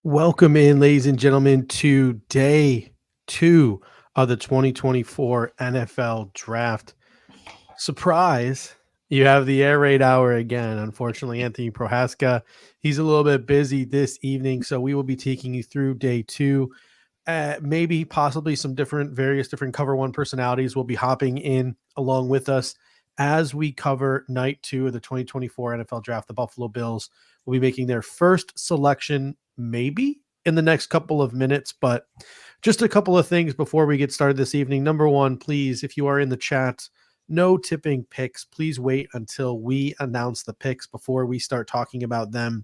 Welcome in, ladies and gentlemen, to day two of the 2024 NFL Draft. Surprise, you have the air raid hour again. Unfortunately, Anthony Prohaska, he's a little bit busy this evening, so we will be taking you through day two. Maybe possibly some various different cover one personalities will be hopping in along with us as we cover night two of the 2024 NFL Draft. The Buffalo Bills will be making their first selection, maybe in the next couple of minutes, but just a couple of things before we get started this evening. Number one, please, if you are in the chat, no tipping picks. Please wait until we announce the picks before we start talking about them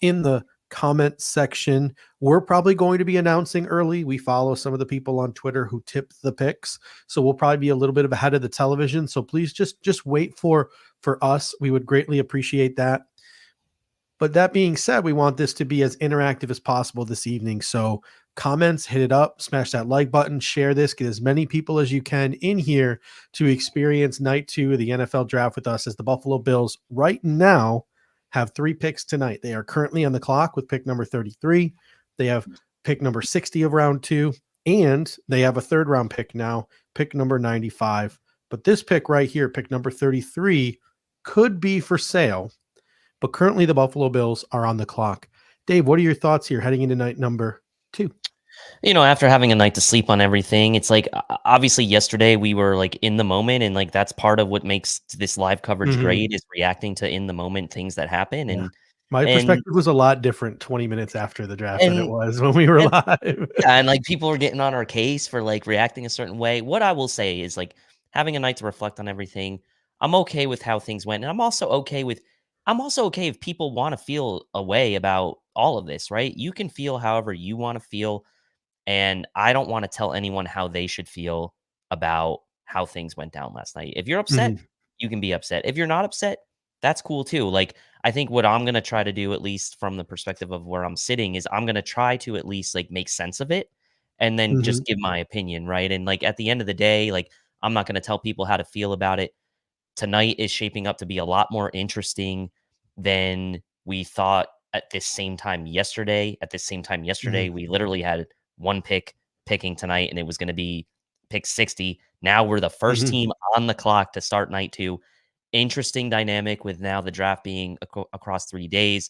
in the comment section. We're probably going to be announcing early. We follow some of the people on Twitter who tip the picks, so we'll probably be a little bit of ahead of the television. So please just wait for us. We would greatly appreciate that. But that being said, we want this to be as interactive as possible this evening. So comments, hit it up, smash that like button, share this, get as many people as you can in here to experience night two of the NFL Draft with us, as the Buffalo Bills right now have 3 picks tonight. They are currently on the clock with pick number 33. They have pick number 60 of round 2, and they have a 3rd round pick now, pick number 95. But this pick right here, pick number 33, could be for sale. But currently the Buffalo Bills are on the clock. Dave, what are your thoughts here heading into night number 2? After having a night to sleep on everything, it's like, obviously yesterday we were like in the moment, and like that's part of what makes this live coverage great, is reacting to in the moment things that happen. Yeah. And My and perspective was a lot different 20 minutes after the draft than it and was when we were and live. yeah, and like people were getting on our case for like reacting a certain way. What I will say is, like, having a night to reflect on everything, I'm okay with how things went, and I'm also okay if people want to feel a way about all of this, right? You can feel however you want to feel. And I don't want to tell anyone how they should feel about how things went down last night. If you're upset, Mhm. you can be upset. If you're not upset, that's cool too. Like, I think what I'm going to try to do, at least from the perspective of where I'm sitting, is I'm going to try to at least like make sense of it and then Mhm. just give my opinion. Right. And like at the end of the day, like, I'm not going to tell people how to feel about it. Tonight is shaping up to be a lot more interesting than we thought at this same time yesterday. At this same time yesterday, Mhm. we literally had one pick picking tonight, and it was going to be pick 60. Now we're the first Mhm. team on the clock to start night two. Interesting dynamic with now the draft being across 3 days.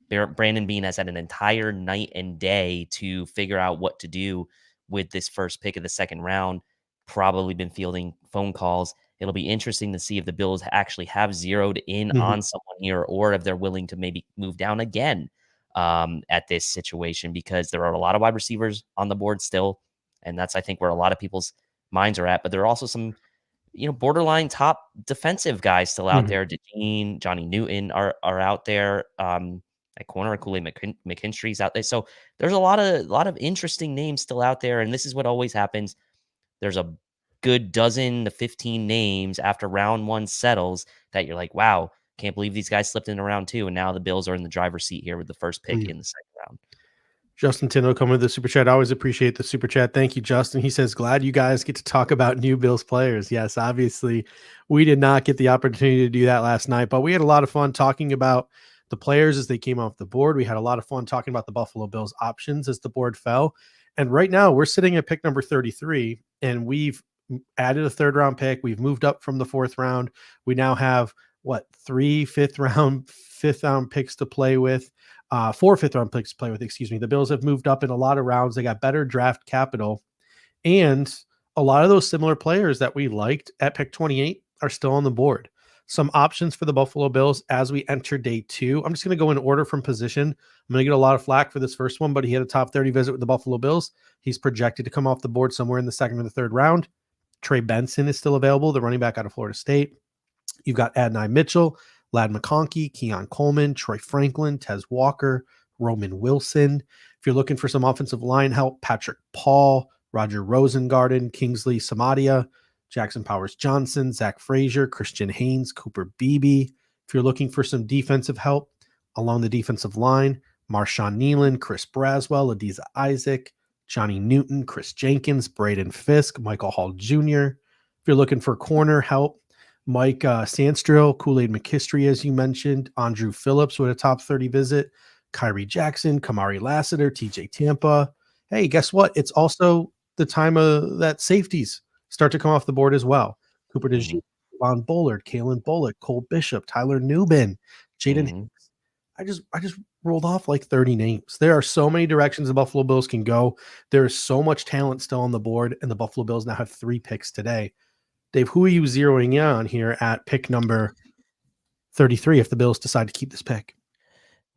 Brandon Bean has had an entire night and day to figure out what to do with this first pick of the second round. Probably been fielding phone calls. It'll be interesting to see if the Bills actually have zeroed in Mhm. on someone here, or if they're willing to maybe move down again at this situation, because there are a lot of wide receivers on the board still. And that's, I think, where a lot of people's minds are at. But there are also some, borderline top defensive guys still out Mhm. there. Dean, Johnny Newton are out there. At corner, Kool-Aid McKinstry's out there. So there's a lot of interesting names still out there. And this is what always happens. There's a good dozen to 15 names after round one settles that you're like, wow, can't believe these guys slipped in round two. And now the Bills are in the driver's seat here with the first pick Mhm. in the second round. Justin Tindall coming with the super chat. I always appreciate the super chat. Thank you, Justin. He says, glad you guys get to talk about new Bills players. Yes, obviously, we did not get the opportunity to do that last night, but we had a lot of fun talking about the players as they came off the board. We had a lot of fun talking about the Buffalo Bills options as the board fell. And right now, we're sitting at pick number 33, and we've added a 3rd round pick. We've moved up from the 4th round. We now have what, 3 fifth round picks to play with. 4 5th-round picks to play with, excuse me. The Bills have moved up in a lot of rounds. They got better draft capital. And a lot of those similar players that we liked at pick 28 are still on the board. Some options for the Buffalo Bills as we enter day 2. I'm just going to go in order from position. I'm going to get a lot of flack for this first one, but he had a top 30 visit with the Buffalo Bills. He's projected to come off the board somewhere in the 2nd or the 3rd round. Trey Benson is still available, the running back out of Florida State. You've got Adonai Mitchell, Lad McConkey, Keon Coleman, Troy Franklin, Tez Walker, Roman Wilson. If you're looking for some offensive line help, Patrick Paul, Roger Rosengarten, Kingsley Samadia, Jackson Powers Johnson, Zach Frazier, Christian Haynes, Cooper Beebe. If you're looking for some defensive help along the defensive line, Marshawn Nealon, Chris Braswell, Adiza Isaac, Johnny Newton, Chris Jenkins, Braden Fisk, Michael Hall Jr. If you're looking for corner help, Mike Sandstrill, Kool-Aid McKinstry, as you mentioned, Andrew Phillips with a top 30 visit, Kyrie Jackson, Kamari Lassiter, TJ Tampa. Hey, guess what? It's also the time of that safeties start to come off the board as well. Cooper DeJean, Mhm. Von Bullard, Kalen Bullock, Cole Bishop, Tyler Newbin, Jaden. Mhm. I just rolled off like 30 names. There are so many directions the Buffalo Bills can go. There is so much talent still on the board, and the Buffalo Bills now have 3 picks today. Dave, who are you zeroing in on here at pick number 33 if the Bills decide to keep this pick?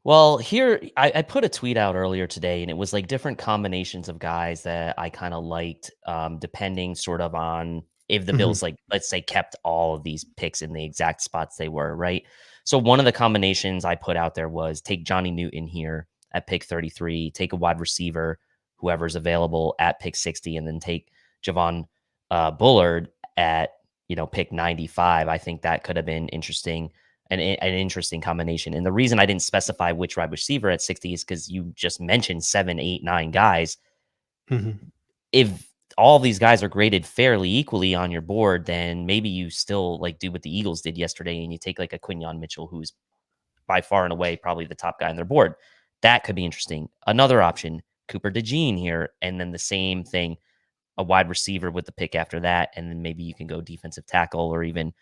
Well, here I put a tweet out earlier today, and it was like different combinations of guys that I kind of liked, depending sort of on if the Mhm, Bills, like, let's say, kept all of these picks in the exact spots they were, right? So one of the combinations I put out there was take Johnny Newton here at pick 33, take a wide receiver, whoever's available at pick 60, and then take Javon Bullard at pick 95. I think that could have been interesting an interesting combination. And the reason I didn't specify which wide receiver at 60 is because you just mentioned 7, 8, 9 guys. mhm, If all these guys are graded fairly equally on your board, then maybe you still like do what the Eagles did yesterday and you take like a Quinyon Mitchell, who's by far and away probably the top guy on their board. That could be interesting. Another option, Cooper DeJean here, and then the same thing, a wide receiver with the pick after that, and then maybe you can go defensive tackle or even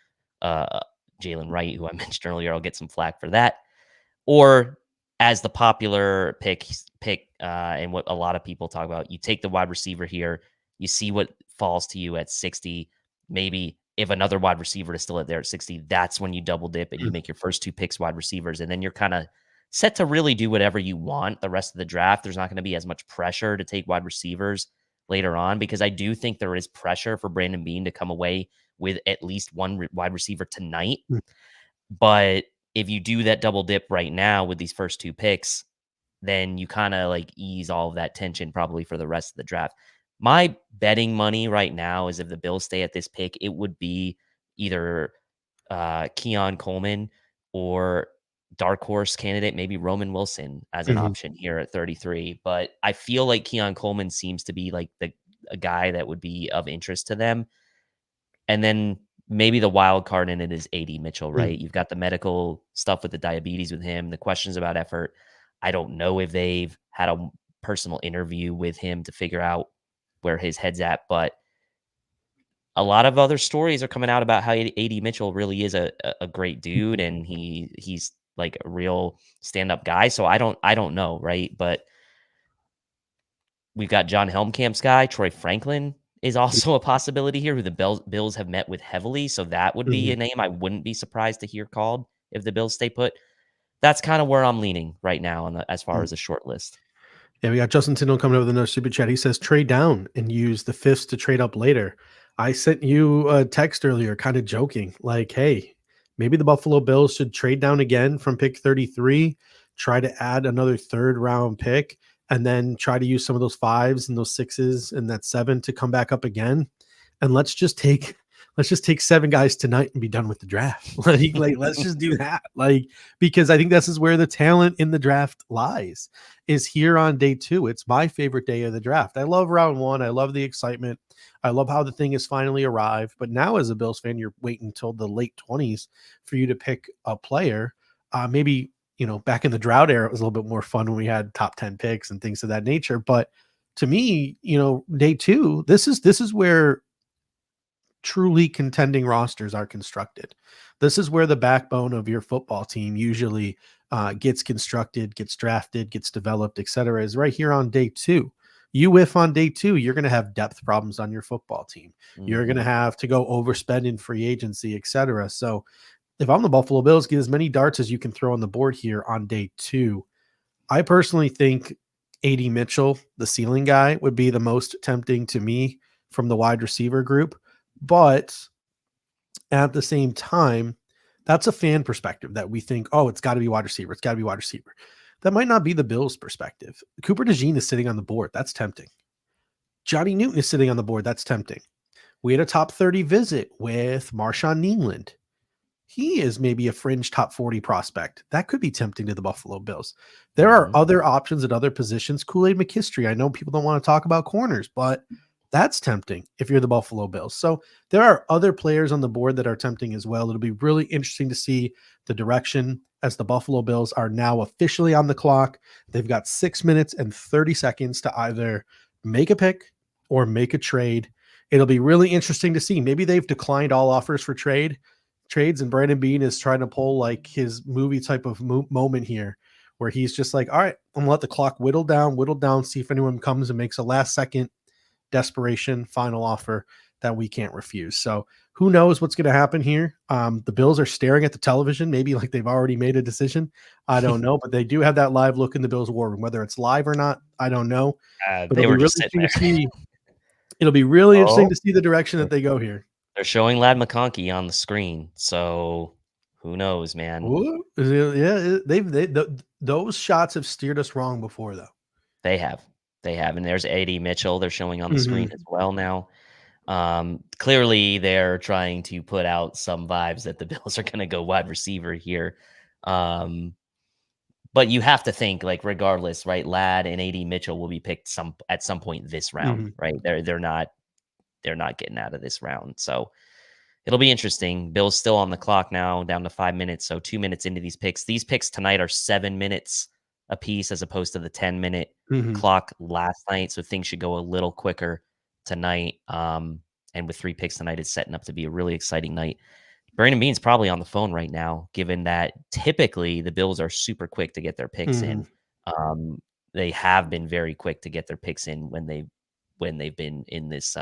uh, Jalen Wright, who I mentioned earlier. I'll get some flack for that. Or as the popular pick, and what a lot of people talk about, you take the wide receiver here, you see what falls to you at 60. Maybe if another wide receiver is still at there at 60, that's when you double dip and you mhm, make your first 2 picks wide receivers, and then you're kind of set to really do whatever you want the rest of the draft. There's not going to be as much pressure to take wide receivers later on, because I do think there is pressure for Brandon Beane to come away with at least one wide receiver tonight. mhm, But if you do that double dip right now with these first 2 picks, then you kind of like ease all of that tension probably for the rest of the draft. My betting money right now is if the Bills stay at this pick, it would be either Keon Coleman or dark horse candidate, maybe Roman Wilson as an mhm, option here at 33. But I feel like Keon Coleman seems to be like a guy that would be of interest to them. And then maybe the wild card in it is AD Mitchell, mhm. right? You've got the medical stuff with the diabetes with him, the questions about effort. I don't know if they've had a personal interview with him to figure out where his head's at, but a lot of other stories are coming out about how AD Mitchell really is a great dude, and he's like a real stand-up guy. So I don't know, right? But we've got John Helmkamp's guy, Troy Franklin is also a possibility here, who the Bills have met with heavily. So that would be Mhm. a name I wouldn't be surprised to hear called if the Bills stay put. That's kind of where I'm leaning right now as far Mhm. as a short list. Yeah, we got Justin Tindall coming over with another super chat. He says trade down and use the fifths to trade up later. I sent you a text earlier, kind of joking, like, hey, maybe the Buffalo Bills should trade down again from pick 33, try to add another third round pick, and then try to use some of those fives and those sixes and that 7 to come back up again. And let's just take 7 guys tonight and be done with the draft. Like let's just do that. Like, because I think this is where the talent in the draft lies, is here on day 2. It's my favorite day of the draft. I love round 1. I love the excitement. I love how the thing has finally arrived. But now, as a Bills fan, you're waiting until the late 20s for you to pick a player. Maybe, back in the drought era, it was a little bit more fun when we had top 10 picks and things of that nature. But to me, day 2, this is where truly contending rosters are constructed. This is where the backbone of your football team usually gets constructed, gets drafted, gets developed, etc. Is right here on day 2. You whiff on day 2, you're going to have depth problems on your football team. You're going to Mhm. have to go overspend in free agency, etc. So if I'm the Buffalo Bills, get as many darts as you can throw on the board here on day 2. I personally think AD Mitchell, the ceiling guy, would be the most tempting to me from the wide receiver group. But at the same time, that's a fan perspective that we think, oh, it's got to be wide receiver. It's got to be wide receiver. That might not be the Bills' perspective. Cooper DeJean is sitting on the board. That's tempting. Johnny Newton is sitting on the board. That's tempting. We had a top 30 visit with Marshawn Nealand. He is maybe a fringe top 40 prospect. That could be tempting to the Buffalo Bills. There are Mhm. other options at other positions. Kool-Aid McKinstry. I know people don't want to talk about corners, but That's tempting if you're the Buffalo Bills. So there are other players on the board that are tempting as well. It'll be really interesting to see the direction as the Buffalo Bills are now officially on the clock. They've got 6 minutes and 30 seconds to either make a pick or make a trade. It'll be really interesting to see. Maybe they've declined all offers for trades, and Brandon Beane is trying to pull like his movie type of moment here, where he's just like, all right, I'm gonna let the clock whittle down, see if anyone comes and makes a last second desperation final offer that we can't refuse. So who knows what's going to happen here? The Bills are staring at the television, maybe like they've already made a decision. I don't know, but they do have that live look in the Bills war room. Whether it's live or not, I don't know. But They it'll be were really just sitting interesting to there. see. It'll be really interesting Oh, to see the direction that they go here. they're showing Lad McConkey on the screen, so who knows, man? Ooh, yeah, those shots have steered us wrong before, though. They have. They have, and there's AD Mitchell they're showing on the screen Mhm, as well now. Clearly, they're trying to put out some vibes that the Bills are gonna go wide receiver here. Um, but you have to think, like, regardless, right, Ladd and AD Mitchell will be picked at some point this round, mhm, right? They're not getting out of this round, so it'll be interesting. Bill's still on the clock now, down to 5 minutes, so 2 minutes into these picks. These picks tonight are 7 minutes apiece as opposed to the 10-minute mhm, clock last night, so things should go a little quicker tonight. And with 3 picks tonight, it's setting up to be a really exciting night. Brandon Beane's probably on the phone right now, given that typically the Bills are super quick to get their picks mhm. in. Um, they have been very quick to get their picks in when they've been in this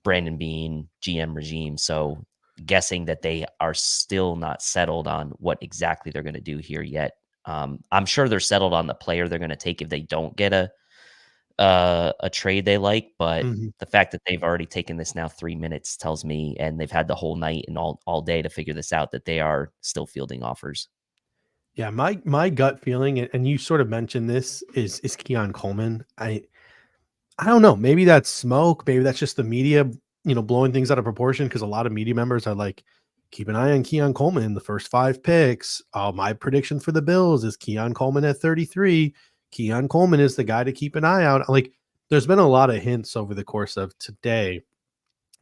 Brandon Beane GM regime. So guessing that they are still not settled on what exactly they're going to do here yet. I'm sure they're settled on the player they're going to take if they don't get a trade they like, but Mhm. the fact that they've already taken this now 3 minutes tells me, and they've had the whole night and all day to figure this out, that they are still fielding offers. Yeah, my gut feeling, and you sort of mentioned this, is Keon Coleman. I don't know. Maybe that's smoke. Maybe that's just the media, blowing things out of proportion because a lot of media members are like, keep an eye on Keon Coleman, the first 5 picks. My prediction for the Bills is Keon Coleman at 33. Keon Coleman is the guy to keep an eye out. Like, there's been a lot of hints over the course of today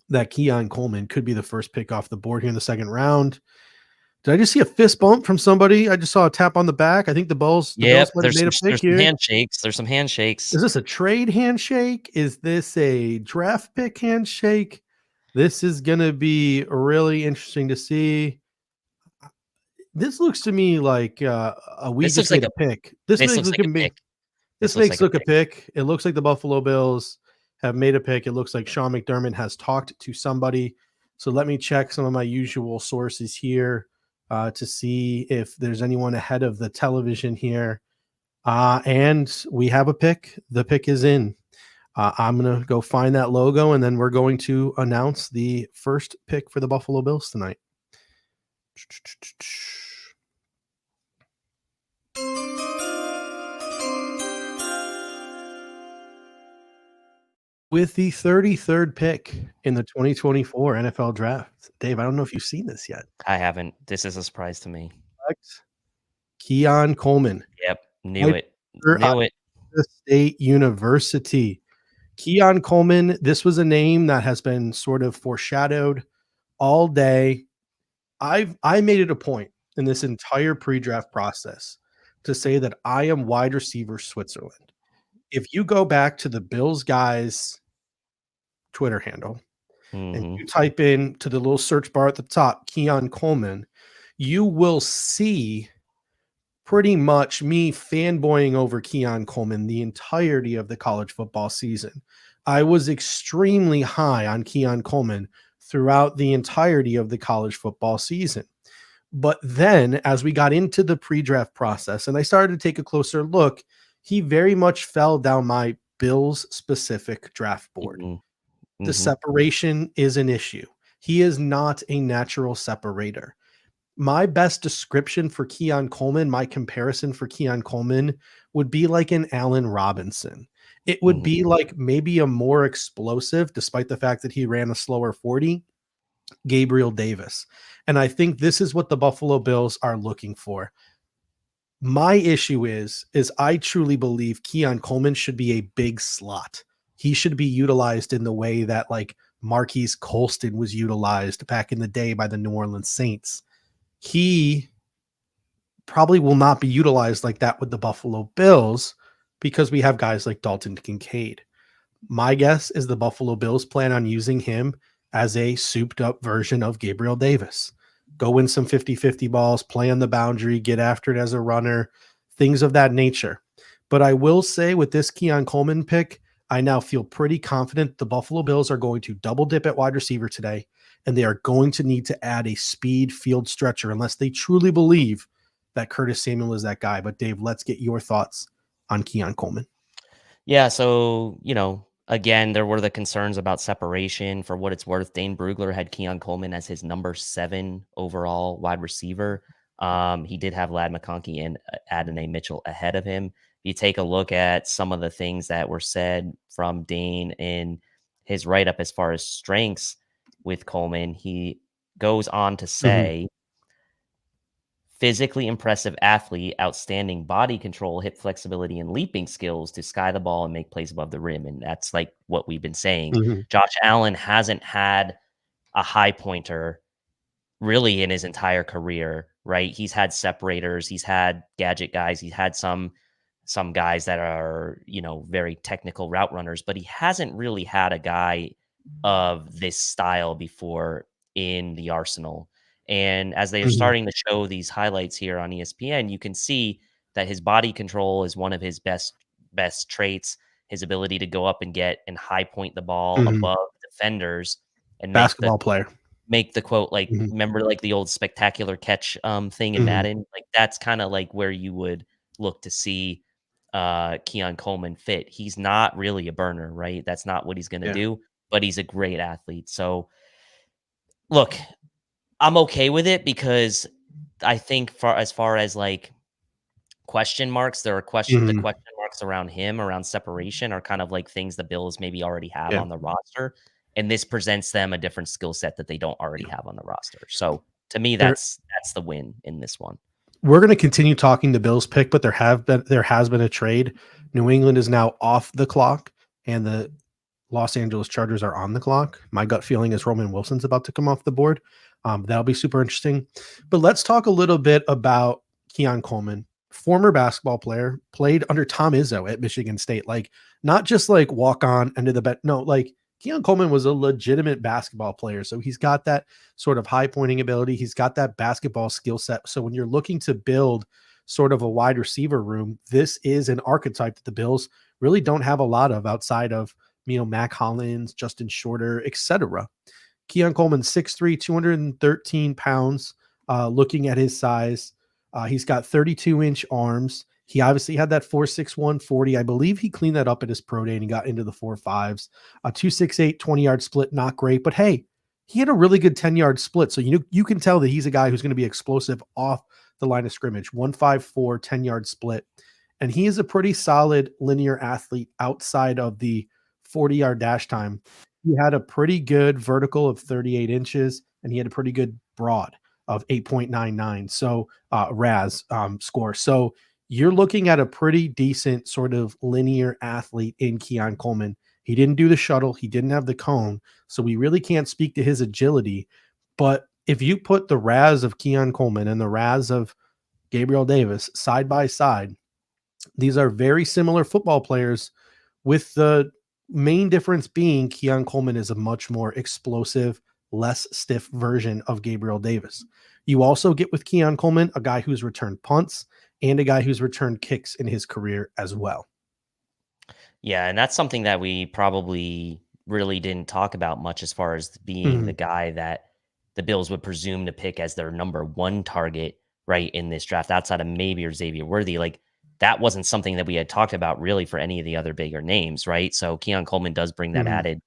that Keon Coleman could be the first pick off the board here in the second round. Did I just see a fist bump from somebody? I just saw a tap on the back. I think the Bills Yep, might have there's made some a pick there's some here. handshakes. There's some handshakes. Is this a trade handshake? Is this a draft pick handshake? This is going to be really interesting to see. This looks to me like we This just looks like made a a pick. This this makes looks look like a me. pick. This This looks makes like a look a pick. pick. It looks like the Buffalo Bills have made a pick. It looks like Sean McDermott has talked to somebody. So let me check some of my usual sources here to see if there's anyone ahead of the television here. And we have a pick. The pick is in. I'm going to go find that logo, and then we're going to announce the first pick for the Buffalo Bills tonight. With the 33rd pick in the 2024 NFL Draft. Dave, I don't know if you've seen this yet. I haven't. This is a surprise to me. Keon Coleman, Yep, knew wide it. receiver out Knew it. of State University. Keon Coleman, this was a name that has been sort of foreshadowed all day. I made it a point in this entire pre-draft process to say that I am wide receiver Switzerland. If you go back to the Bills guys Twitter handle and Mhm. you type in to the little search bar at the top, Keon Coleman, you will see pretty much me fanboying over Keon Coleman the entirety of the college football season. I was extremely high on Keon Coleman throughout the entirety of the college football season. But then, as we got into the pre draft process and I started to take a closer look, he very much fell down my Bills specific draft board. Mhm. The Mhm. separation is an issue. He is not a natural separator. My best description for Keon Coleman, my comparison for Keon Coleman would be like an Allen Robinson. It would Mhm. be like maybe a more explosive, despite the fact that he ran a slower 40, Gabriel Davis. And I think this is what the Buffalo Bills are looking for. My issue is I truly believe Keon Coleman should be a big slot. he should be utilized in the way that like Marquise Colston was utilized back in the day by the New Orleans Saints. He probably will not be utilized like that with the Buffalo Bills because we have guys like Dalton Kincaid. My guess is the Buffalo Bills plan on using him as a souped up version of Gabriel Davis. Go win some 50-50 balls, play on the boundary, get after it as a runner, things of that nature. But I will say with this Keon Coleman pick, I now feel pretty confident the Buffalo Bills are going to double dip at wide receiver today, and they are going to need to add a speed field stretcher unless they truly believe that Curtis Samuel is that guy. But Dave, let's get your thoughts on Keon Coleman. Yeah, so, again, there were the concerns about separation. For what it's worth, Dane Brugler had Keon Coleman as his number 7 overall wide receiver. He did have Ladd McConkey and Adonai Mitchell ahead of him. If you take a look at some of the things that were said from Dane in his write-up as far as strengths with Coleman, he goes on to Mhm. say, physically impressive athlete, outstanding body control, hip flexibility, and leaping skills to sky the ball and make plays above the rim. And that's like what we've been saying. Mhm. Josh Allen hasn't had a high pointer really in his entire career, right? He's had separators, he's had gadget guys, he's had some guys that are, very technical route runners, but he hasn't really had a guy of this style before in the arsenal. And as they are Mhm. starting to show these highlights here on ESPN, you can see that his body control is one of his best traits, his ability to go up and get and high point the ball Mhm. above defenders and Basketball player. make the quote, like, Mhm. remember, like, the old spectacular catch, thing in Mhm. Madden? Like, that's kinda, like, where you would look to see, Keon Coleman fit. He's not really a burner, right? That's not what he's gonna Yeah. do, but he's a great athlete. So, look, I'm okay with it because I think far as, like, question marks, there are the Mhm. question marks around him, around separation are kind of like things the Bills maybe already have Yeah. on the roster, and this presents them a different skill set that they don't already Yeah. have on the roster. So, to me, There that's the win in this one. we're gonna continue talking the Bills pick, but there has been a trade. New England is now off the clock, and the Los Angeles Chargers are on the clock. My gut feeling is Roman Wilson's about to come off the board. That'll be super interesting. But let's talk a little bit about Keon Coleman, former basketball player, played under Tom Izzo at Michigan State. Like, not just like walk on into the bed. No, like Keon Coleman was a legitimate basketball player. So he's got that sort of high pointing ability. He's got that basketball skill set. So when you're looking to build sort of a wide receiver room, this is an archetype that the Bills really don't have a lot of outside of Mac Hollins, Justin Shorter, etc. Keon Coleman, 6'3", 213 pounds. Looking at his size, he's got 32-inch arms. He obviously had that 4.61 40. I believe he cleaned that up at his pro day and he got into the 4.5s. 2.68 20-yard split, not great, but hey, he had a really good 10-yard split. So you can tell that he's a guy who's going to be explosive off the line of scrimmage. 1.54 10-yard split. And he is a pretty solid linear athlete outside of the 40-yard dash time. He had a pretty good vertical of 38 inches, and he had a pretty good broad of 8.99. So RAS score. So you're looking at a pretty decent sort of linear athlete in Keon Coleman. He didn't do the shuttle. He didn't have the cone. So we really can't speak to his agility. But if you put the RAS of Keon Coleman and the RAS of Gabriel Davis side by side, these are very similar football players, with the main difference being Keon Coleman is a much more explosive, less stiff version of Gabriel Davis. You also get with Keon Coleman a guy who's returned punts and a guy who's returned kicks in his career as well. Yeah, and that's something that we probably really didn't talk about much as far as being the Mhm. guy that the Bills would presume to pick as their number 1 target, right, in this draft outside of maybe or Xavier Worthy. Like, that wasn't something that we had talked about really for any of the other bigger names, right? So Keon Coleman does bring Mhm.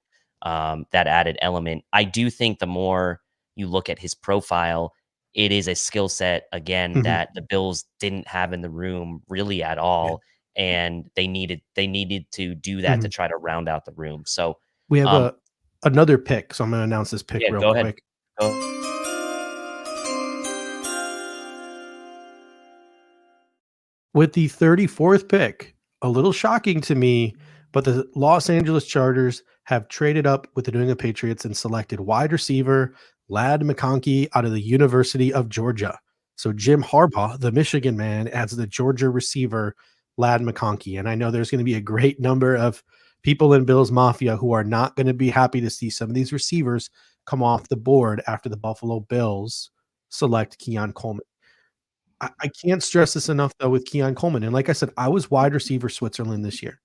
that added element. I do think the more you look at his profile, it is a skill set again Mhm. that the Bills didn't have in the room really at Yeah. all, and they needed to do that to Mhm. try to round out the room. So, We have um, another pick, so I'm going to announce this pick yeah, real go ahead. quick. Go. With the 34th pick, a little shocking to me, But the Los Angeles Chargers have traded up with the New England Patriots and selected wide receiver Lad McConkey out of the University of Georgia. So Jim Harbaugh, the Michigan man, adds the Georgia receiver Lad McConkey. And I know there's going to be a great number of people in Bills Mafia who are not going to be happy to see some of these receivers come off the board after the Buffalo Bills select Keon Coleman. I can't stress this enough, though, with Keon Coleman. And like I said, I was wide receiver Switzerland this year.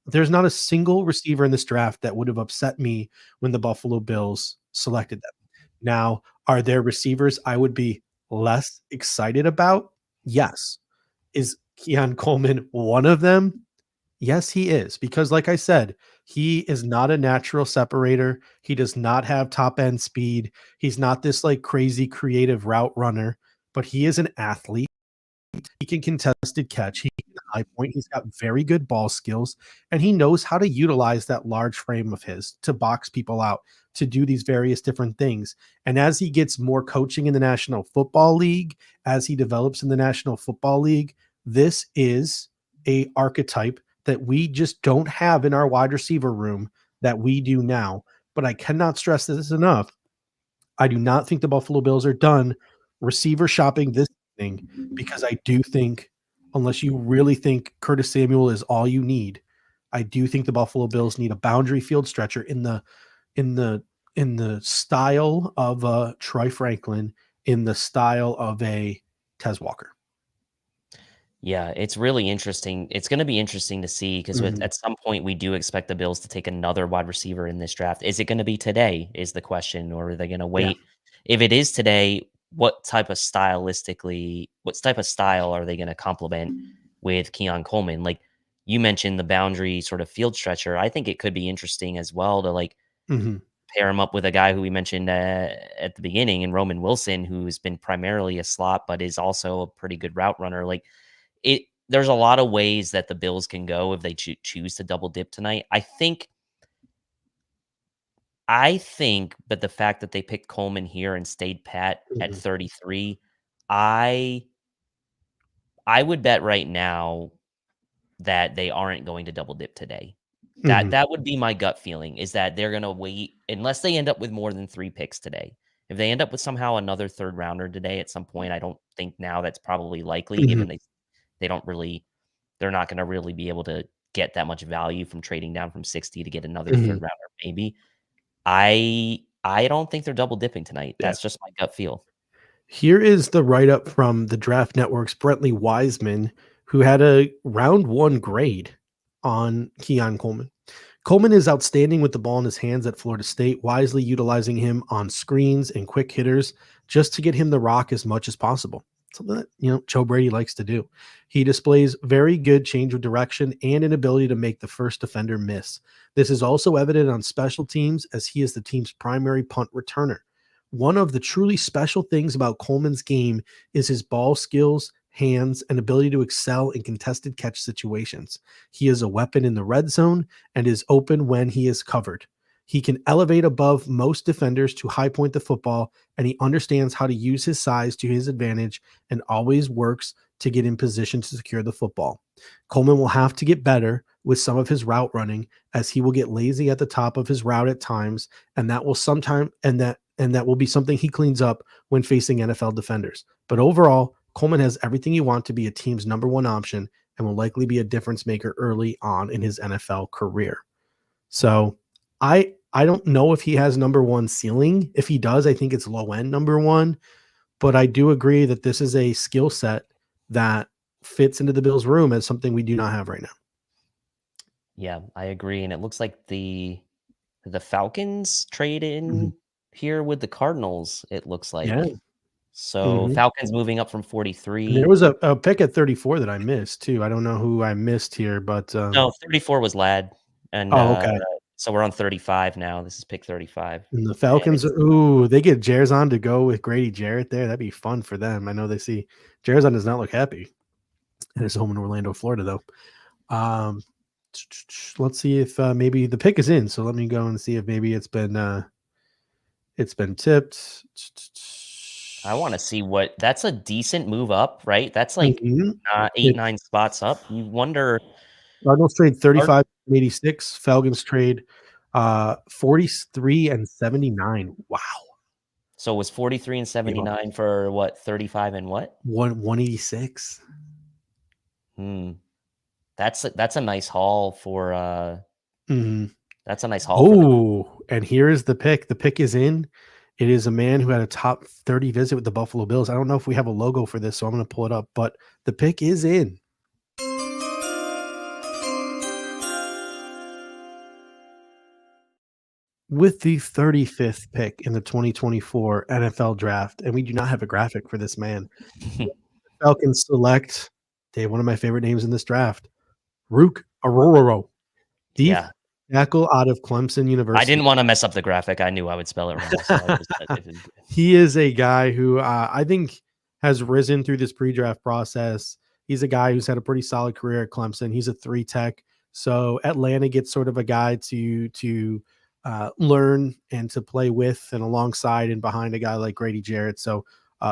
There's not a single receiver in this draft that would have upset me when the Buffalo Bills selected them. Now, are there receivers I would be less excited about? Yes. Is Keon Coleman one of them? Yes, he is. Because, like I said, he is not a natural separator. He does not have top end speed. He's not this like crazy creative route runner, but he is an athlete. He can contested catch. He can high point. He's got very good ball skills, and he knows how to utilize that large frame of his to box people out, to do these various different things. And as he gets more coaching in the National Football League, as he develops in the National Football League, this is a archetype that we just don't have in our wide receiver room that we do now. But I cannot stress this enough. I do not think the Buffalo Bills are done receiver shopping this evening, because I do think, unless you really think Curtis Samuel is all you need, I do think the Buffalo Bills need a boundary field stretcher in the in the style of a Troy Franklin, in the style of a Tez Walker. Yeah, it's really interesting. It's going to be interesting to see because Mhm. at some point we do expect the Bills to take another wide receiver in this draft. Is it going to be today? Is the question, or are they going to Yeah. wait? If it is today, what type of style are they going to complement with Keon Coleman? Like you mentioned, the boundary sort of field stretcher. I think it could be interesting as well to like Mhm. pair him up with a guy who we mentioned at the beginning, and Roman Wilson, who's been primarily a slot but is also a pretty good route runner. Like there's a lot of ways that the Bills can go if they choose to double dip tonight. I think, but the fact that they picked Coleman here and stayed pat at Mhm. 33, I I would bet right now that they aren't going to double dip today. That Mhm. that would be my gut feeling, is that they're gonna wait unless they end up with more than 3 picks today. If they end up with somehow another 3rd rounder today at some point, I don't think now that's probably likely Mhm. given they don't really they're not gonna really be able to get that much value from trading down from 60 to get another 3rd Mhm. rounder maybe. I don't think they're double dipping tonight. Yeah. That's just my gut feel. Here is the write up from the Draft Network's Brentley Wiseman, who had a round one grade on Keon Coleman. Coleman is outstanding with the ball in his hands at Florida State, wisely utilizing him on screens and quick hitters just to get him the rock as much as possible. Something that, Joe Brady likes to do. He displays very good change of direction and an ability to make the first defender miss. This is also evident on special teams, as he is the team's primary punt returner. One of the truly special things about Coleman's game is his ball skills, hands, and ability to excel in contested catch situations. He is a weapon in the red zone and is open when he is covered. He can elevate above most defenders to high point the football, and he understands how to use his size to his advantage and always works to get in position to secure the football. Coleman will have to get better with some of his route running, as he will get lazy at the top of his route at times, and that will be something he cleans up when facing NFL defenders. But overall, Coleman has everything you want to be a team's number one option and will likely be a difference maker early on in his NFL career. So I don't know if he has number one ceiling. If he does, I think it's low end number one. But I do agree that this is a skill set that fits into the Bills' room as something we do not have right now. Yeah, I agree, and it looks like the Falcons trade Mhm. in here with the Cardinals, it looks Yeah. like. So, Mhm. Falcons moving up from And there 43. was a pick at 34 that I missed too. I don't know who I missed here, but No, 34 was Lad, and, oh, okay. so we're on 35 now. This is pick 35, And the and Falcons, it's ooh, they get Jarzon to go with Grady Jarrett there. That'd be fun for them. I know they see Jarzon does not look happy at his home in Orlando, Florida, though. Um, let's see if maybe the pick is in. So let me go and see if maybe it's been tipped. I wanna see what that's a decent move up, right? That's like, Mhm. 8, It's 9 spots up. You wonder Cardinals trade Card 35 86. Falcons trade 43 and 79. Wow. So it was 43 and Gave up 79 for what, 35 and what? 186. Hmm. That's a nice haul for Mhm. that's a nice haul for the Oh, and here is the pick. The pick is in. It is a man who had a top 30 visit with the Buffalo Bills. I don't know if we have a logo for this, so I'm going to pull it up, but the pick is in. With the 35th pick in the 2024 NFL draft, and we do not have a graphic for this man. Falcons select, Dave, one of my favorite names in this draft, Rook Arororo, deep Yeah. tackle out of Clemson I University. didn't wanna mess up the graphic. I knew I would spell it wrong, so I just He is a guy who I think has risen through this pre-draft process. He's a guy who's had a pretty solid career at Clemson. He's a 3 tech. So Atlanta gets sort of a guy to learn and to play with and alongside and behind a guy like Grady Jarrett. So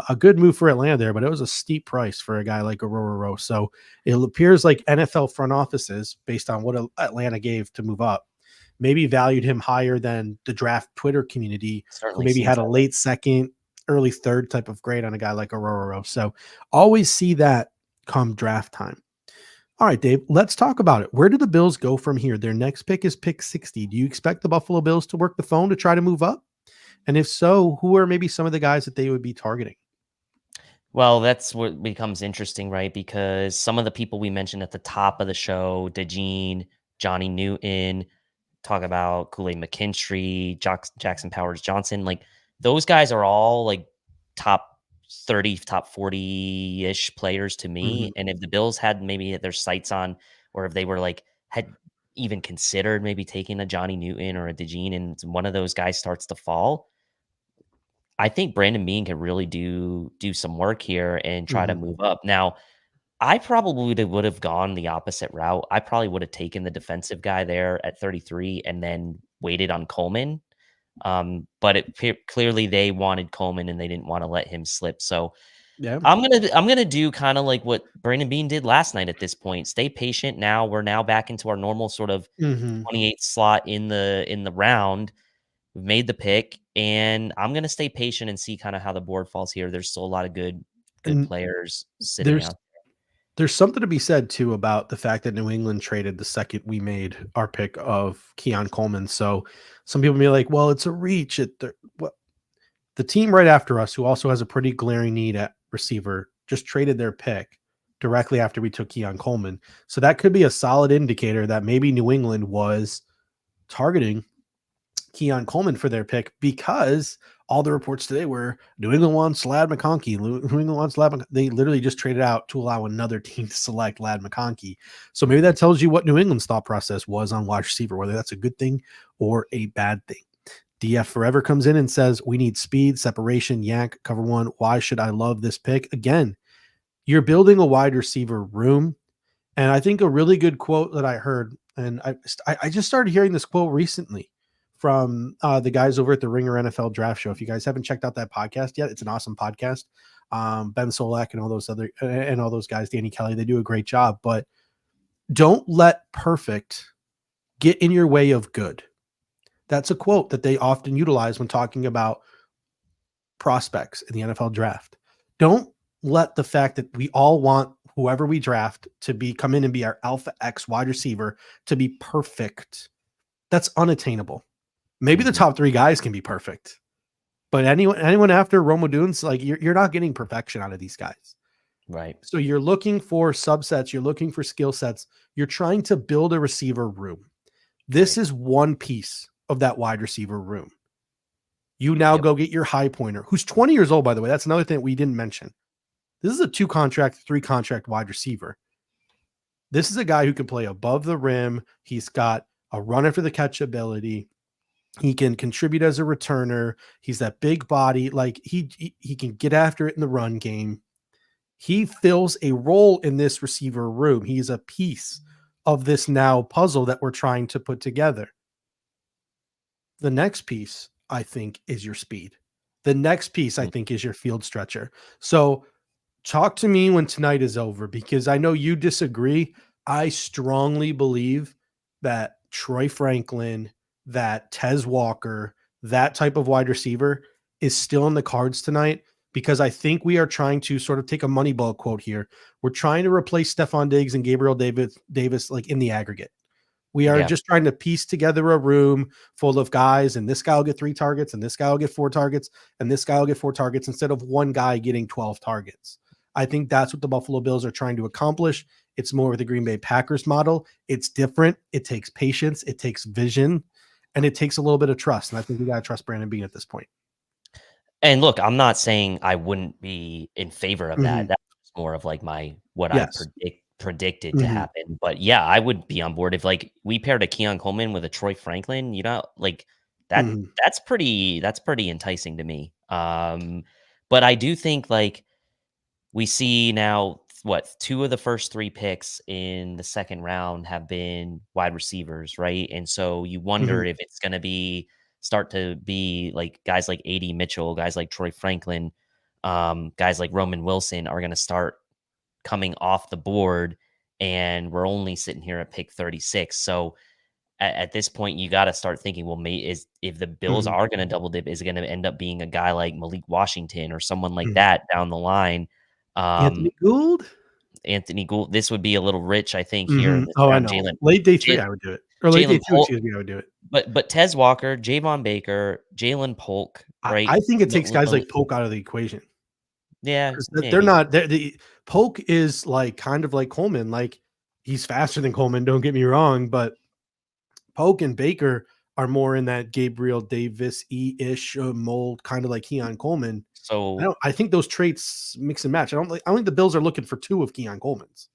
a good move for Atlanta there, but it was a steep price for a guy like Aurora. So it appears like NFL front offices, based on what Atlanta gave to move up, maybe valued him higher than the draft Twitter community, who certainly maybe seems had a that way. late second, early third type of grade on a guy like Aurora. So always see that come draft time. All right, Dave, let's talk about it. Where do the Bills go from here? Their next pick is pick 60. Do you expect the Buffalo Bills to work the phone to try to move up? And if so, who are maybe some of the guys that they would be targeting? Well, that's what becomes interesting, right? Because some of the people we mentioned at the top of the show, DeJean, Johnny Newton, talk about Kool-Aid McKinstry, Jackson Powers Johnson, like, those guys are all, like, top 30, top 40-ish players to Mhm. me, and if the Bills had maybe their sights on, or if they were, like, had even considered maybe taking a Johnny Newton or a DeJean and one of those guys starts to fall, I think Brandon Beane can really do some work here and try to Mhm. move up. Now, I probably would have gone the opposite route. I probably would have taken the defensive guy there at 33 and then waited on Coleman. But clearly they wanted Coleman and they didn't want to let him slip. So Yeah. I'm gonna do kind of like what Brandon Beane did last night. At this point, stay patient. Now we're now back into our normal sort of Mhm. 28th slot in the round. We've made the pick, and I'm gonna stay patient and see kind of how the board falls here. There's still a lot of good And players sitting there's out. there's something to be said too about the fact that New England traded the second we made our pick of Keon Coleman. So some people may be like, well, it's a reach. Well, the team right after us, who also has a pretty glaring need at receiver, just traded their pick directly after we took Keon Coleman. So that could be a solid indicator that maybe New England was targeting Keon Coleman for their pick, because all the reports today were New England wants Lad McConkey. New England wants Lad. They literally just traded out to allow another team to select Lad McConkey. So maybe that tells you what New England's thought process was on wide receiver, whether that's a good thing or a bad thing. DF Forever comes in and says, we need speed, separation, yank, cover one. Why should I love this pick? Again, you're building a wide receiver room. And I think a really good quote that I heard, and I just started hearing this quote recently from the guys over at the Ringer NFL Draft Show. If you guys haven't checked out that podcast yet, it's an awesome podcast. Ben Solak and all those guys, Danny Kelly, they do a great job. But don't let perfect get in your way of good. That's a quote that they often utilize when talking about prospects in the NFL draft. Don't let the fact that we all want whoever we draft to be come in and be our alpha X wide receiver to be perfect. That's unattainable. Maybe the Mhm. top 3 guys can be perfect, but anyone after Rome Odunes, like you're not getting perfection out of these guys. Right. So you're looking for subsets, you're looking for skill sets, you're trying to build a receiver room. This Right. is one piece of that wide receiver room. You now Yep. go get your high pointer, who's 20 years old, by the way. That's another thing we didn't mention. This is a 2 contract, 3 contract wide receiver. This is a guy who can play above the rim. He's got a run after the catch ability. He can contribute as a returner. He's that big body. Like he can get after it in the run game. He fills a role in this receiver room. He's a piece of this now puzzle that we're trying to put together. The next piece, I think, is your speed. The next piece, I Mm. think, is your field stretcher. So talk to me when tonight is over, because I know you disagree. I strongly believe that Troy Franklin, that Tez Walker, that type of wide receiver is still in the cards tonight, because I think we are trying to sort of take a Moneyball quote here. We're trying to replace Stephon Diggs and Gabriel Davis like in the aggregate. We are Yeah. just trying to piece together a room full of guys, and this guy will get 3 targets, and this guy will get 4 targets, and this guy will get 4 targets instead of one guy getting 12 targets. I think that's what the Buffalo Bills are trying to accomplish. It's more of the Green Bay Packers model. It's different. It takes patience. It takes vision, and it takes a little bit of trust. And I think we got to trust Brandon Beane at this point. And look, I'm not saying I wouldn't be in favor of that. Mhm. That's more of like what I Yes. predicted to Mhm. happen. But yeah, I would be on board if like we paired a Keon Coleman with a Troy Franklin, like Mhm. that's pretty enticing to me. But I do think like we see now what 2 of the first 3 picks in the second round have been wide receivers, right? And so you wonder Mhm. if it's going to start to be like guys like AD Mitchell, guys like Troy Franklin, guys like Roman Wilson are going to start coming off the board, and we're only sitting here at pick 36. So at this point, you got to start thinking, well, if the Bills Mhm. are going to double dip, is it going to end up being a guy like Malik Washington or someone like Mhm. that down the line? Um, Anthony Gould? Anthony Gould. This would be a little rich, I think, here in Mhm. this Oh, I round. know. Late day 3, Ja- I would do it. Or late day Jalen 2, Polk, excuse me, I would do it. but Tez Walker, Javon Baker, Jalen Polk, right? I think it takes guys like Polk out of the equation. Yeah, 'Cause they're maybe. not the Polk is like kind of like Coleman, like he's faster than Coleman, don't get me wrong, but Polk and Baker are more in that Gabriel Davis ish mold, kind of like Keon Coleman. So I think those traits mix and match. I don't think the Bills are looking for 2 of Keon Coleman's.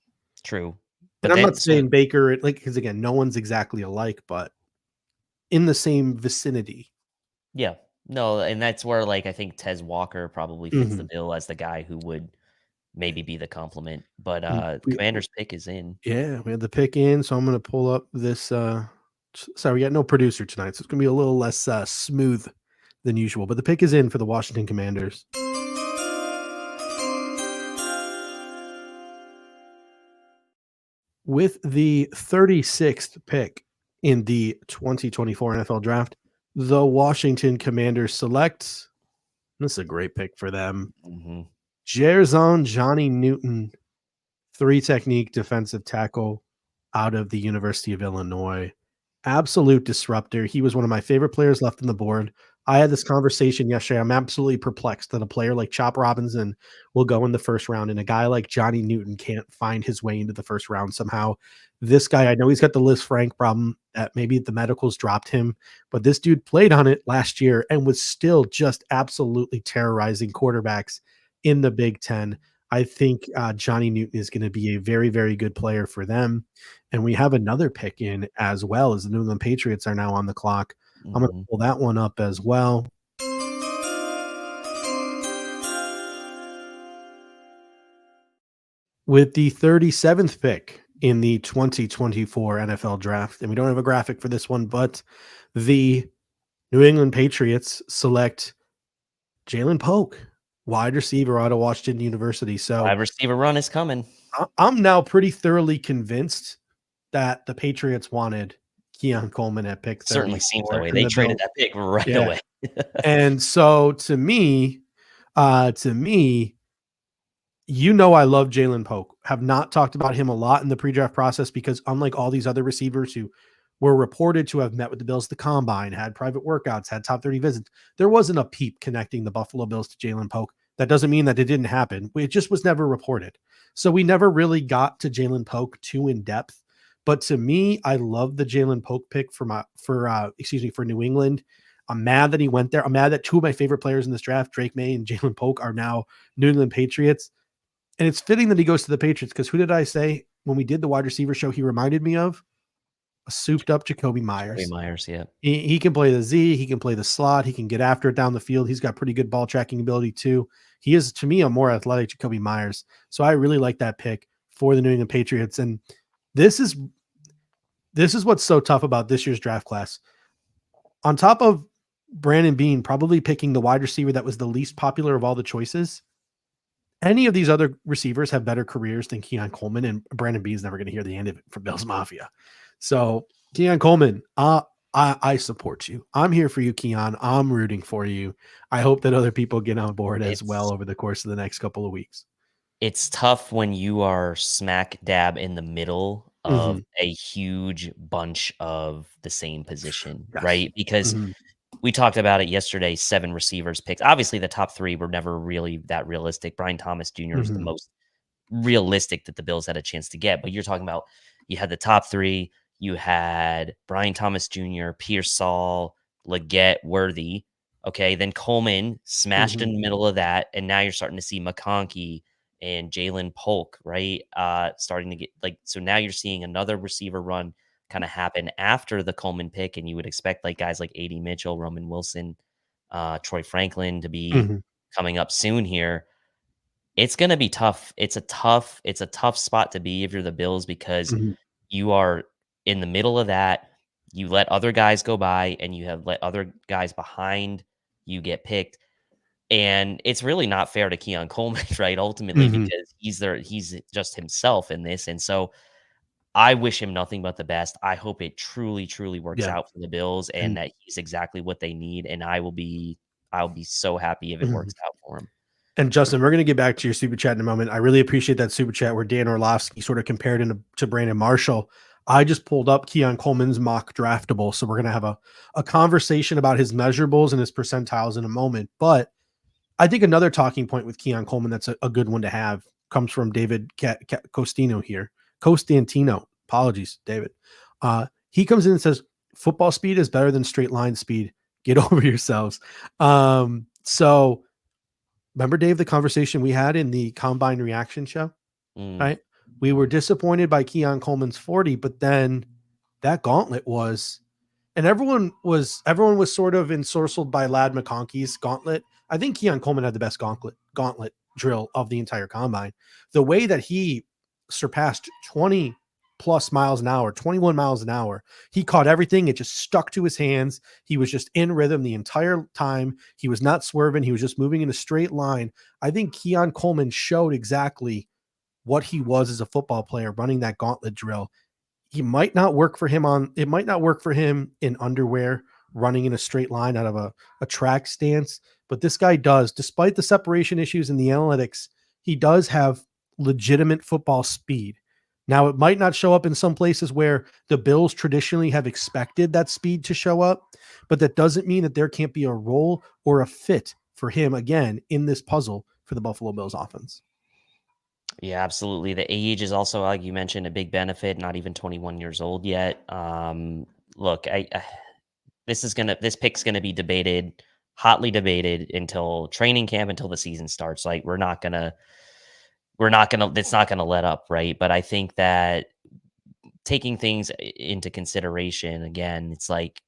true. And But I'm not then, so saying Baker, like, because again, no one's exactly alike, but in the same vicinity. yeah, no, and that's where like I think Tez Walker probably fits the Mhm. bill as the guy who would maybe be the complement. But Mm, we Commander's pick is in. Yeah, we had the pick in, so I'm gonna pull up this, sorry, we got no producer tonight, so it's gonna be a little less, smooth than usual, but the pick is in for the Washington Commanders. With the 36th pick in the 2024 NFL Draft, the Washington Commanders select, this is a great pick for them, Mhm. Jerzon Johnny Newton, 3 technique defensive tackle out of the University of Illinois. Absolute disruptor. He was one of my favorite players left on the board. I had this conversation yesterday. I'm absolutely perplexed that a player like Chop Robinson will go in the first round and a guy like Johnny Newton can't find his way into the first round somehow. This guy, I know he's got the Liz Frank problem that maybe the medicals dropped him, but this dude played on it last year and was still just absolutely terrorizing quarterbacks in the Big Ten. I think Johnny Newton is going to be a very, very good player for them. And we have another pick in as well, as the New England Patriots are now on the clock. I'm going to Mhm. pull that one up as well. With the 37th pick in the 2024 NFL Draft, and we don't have a graphic for this one, but the New England Patriots select Jalen Polk, wide receiver out of Washington University. So Wide receiver run is coming. I'm now pretty thoroughly convinced that the Patriots wanted Keon Coleman at pick Certainly seems that 34 way. and They the traded Bills. that pick right Yeah. away. And so to me, I love Jalen Polk. Have not talked about him a lot in the pre-draft process because unlike all these other receivers who were reported to have met with the Bills at the combine, had private workouts, had top 30 visits, there wasn't a peep connecting the Buffalo Bills to Jalen Polk. That doesn't mean that it didn't happen. It just was never reported. So we never really got to Jalen Polk too in depth. But to me, I love the Jalen Polk pick for New England. I'm mad that he went there. I'm mad that 2 of my favorite players in this draft, Drake May and Jalen Polk, are now New England Patriots. And it's fitting that he goes to the Patriots because who did I say when we did the wide receiver show he reminded me of? A souped up Jacoby Joey Myers. Myers, yeah. He can play the Z, he can play the slot, he can get after it down the field. He's got pretty good ball tracking ability too. He is, to me, a more athletic Jacoby Myers. So I really like that pick for the New England Patriots. And this is what's so tough about this year's draft class. On top of Brandon Beane probably picking the wide receiver that was the least popular of all the choices, any of these other receivers have better careers than Keon Coleman, and Brandon Beane's never going to hear the end of it from Bills Mafia. So Keon Coleman, I support you. I'm here for you, Keon. I'm rooting for you. I hope that other people get on board as well It's over the course of the next couple of weeks. it's tough when you are smack dab in the middle of Mhm. a huge bunch of the same position, Yes. right? Because Mhm. we talked about it yesterday, 7 receivers picked. Obviously, the top 3 were never really that realistic. Brian Thomas Jr. was the Mhm. most realistic that the Bills had a chance to get, but you're talking about you had the top 3, you had Brian Thomas Jr., Pearsall, Leggett, Worthy, okay, then Coleman smashed in Mhm. the middle of that, and now you're starting to see McConkey and Jalen Polk, right, starting to get like so now you're seeing another receiver run kinda happen after the Coleman pick, and you would expect, like, guys like A.D. Mitchell, Roman Wilson, Troy Franklin to be Mhm. coming up soon here. It's gonna be tough. It's a tough spot to be if you're the Bills because Mhm. you are in the middle of that. You let other guys go by, and you have let other guys behind you get picked, and it's really not fair to Keon Coleman, right, ultimately, Mhm. because he's just himself in this, and so I wish him nothing but the best. I hope it truly, truly works Yeah. out for the Bills and And that he's exactly what they need, and I'll be so happy if it mhm. works out for him. And Justin, we're going to get back to your super chat in a moment. I really appreciate that super chat where Dan Orlovsky sort of compared him to Brandon Marshall. I just pulled up Keon Coleman's mock draftable. So we're going to have a conversation about his measurables and his percentiles in a moment. But I think another talking point with Keon Coleman that's a good one to have comes from David Costino here. Costantino. Apologies, David. He comes in and says, football speed is better than straight line speed. Get over yourselves. So remember, Dave, the conversation we had in the combine reaction show, Mm. right? We were disappointed by Keon Coleman's 40, but then that gauntlet was, and everyone was sort of ensorcelled by Lad McConkey's gauntlet. I think Keon Coleman had the best gauntlet drill of the entire combine. The way that he surpassed 20 plus miles an hour, 21 miles an hour, he caught everything. It just stuck to his hands. He was just in rhythm the entire time. He was not swerving. He was just moving in a straight line. I think Keon Coleman showed exactly what he was as a football player running that gauntlet drill. He might not work for him on it might not work for him in underwear running in a straight line out of a track stance, but this guy does, despite the separation issues and the analytics, he does have legitimate football speed. Now, it might not show up in some places where the Bills traditionally have expected that speed to show up, but that doesn't mean that there can't be a role or a fit for him again in this puzzle for the Buffalo Bills offense. Yeah, absolutely. The age is also, like you mentioned, a big benefit. Not even 21 years old yet. Look, this pick's gonna be debated, hotly debated until training camp, until the season starts. Like it's not gonna let up, right? But I think that taking things into consideration again, it's like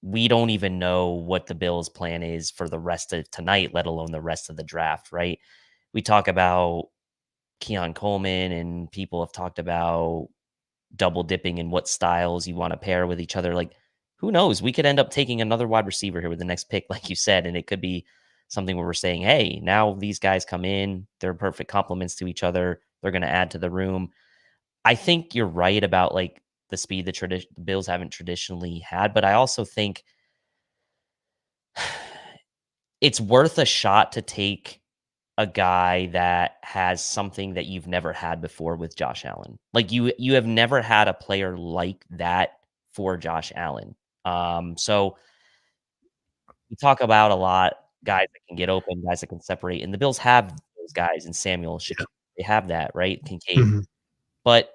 we don't even know what the Bills' plan is for the rest of tonight, let alone the rest of the draft, right? We talk about Keon Coleman, and people have talked about double dipping and what styles you want to pair with each other. Like, who knows? We could end up taking another wide receiver here with the next pick, like you said, and it could be something where we're saying, hey, now these guys come in, they're perfect complements to each other, they're going to add to the room. I think you're right about like the speed that the Bills haven't traditionally had, but I also think it's worth a shot to take a guy that has something that you've never had before with Josh Allen. Like you have never had a player like that for Josh Allen. So we talk about a lot guys that can get open, guys that can separate, and the Bills have those guys in Samuel, Yeah. they have that, right? Kincaid. Mhm. But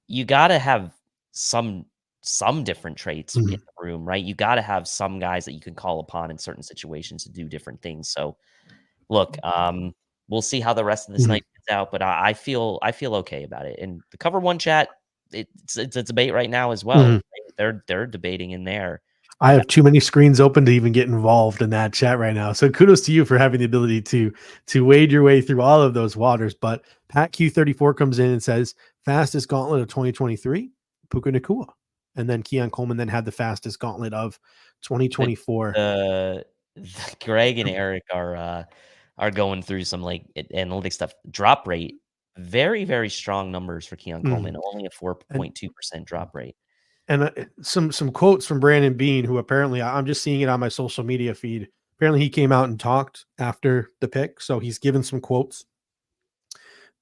you gotta have some some different traits in Mhm. the room, right? You gotta have some guys that you can call upon in certain situations to do different things. So look, we'll see how the rest of this Mhm. night gets out, but I feel okay about it. And the Cover One chat, it's a debate right now as well. Mhm. Right? They're debating in there. I have too many screens open to even get involved in that chat right now. So kudos to you for having the ability to wade your way through all of those waters. But Pat Q34 comes in and says fastest gauntlet of 2023, Puka Nakua. And then Keon Coleman then had the fastest gauntlet of The 2024. the Greg and Eric are going through some like analytic stuff. Drop rate, very, very strong numbers for Keon Mhm. Coleman, only a And 4.2% drop rate. And some quotes from Brandon Bean, who apparently I'm just seeing it on my social media feed. Apparently, he came out and talked after the pick, so he's given some quotes.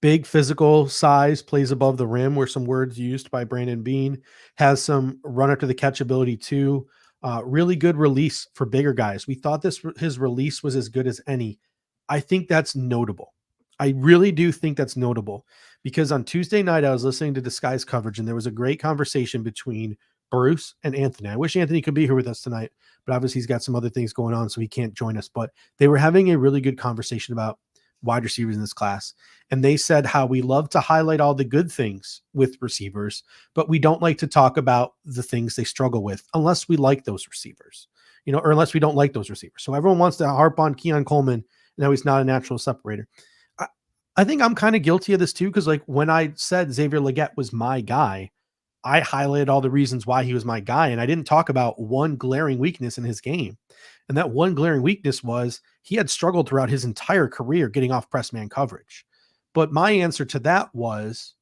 Big physical size, plays above the rim, were some words used by Brandon Bean. Has some run after the catch ability too. Really good release for bigger guys. We thought his release was as good as any. I think that's notable. I really do think that's notable because on Tuesday night I was listening to Disguise coverage and there was a great conversation between Bruce and Anthony. I wish Anthony could be here with us tonight, but obviously he's got some other things going on, so he can't join us. But they were having a really good conversation about wide receivers in this class. And they said how we love to highlight all the good things with receivers, but we don't like to talk about the things they struggle with unless we like those receivers, or unless we don't like those receivers. So everyone wants to harp on Keon Coleman and how he's not a natural separator. I think I'm kind of guilty of this too, because like when I said Xavier Legette was my guy, I highlighted all the reasons why he was my guy, and I didn't talk about one glaring weakness in his game. And that one glaring weakness was he had struggled throughout his entire career getting off press man coverage. But my answer to that was,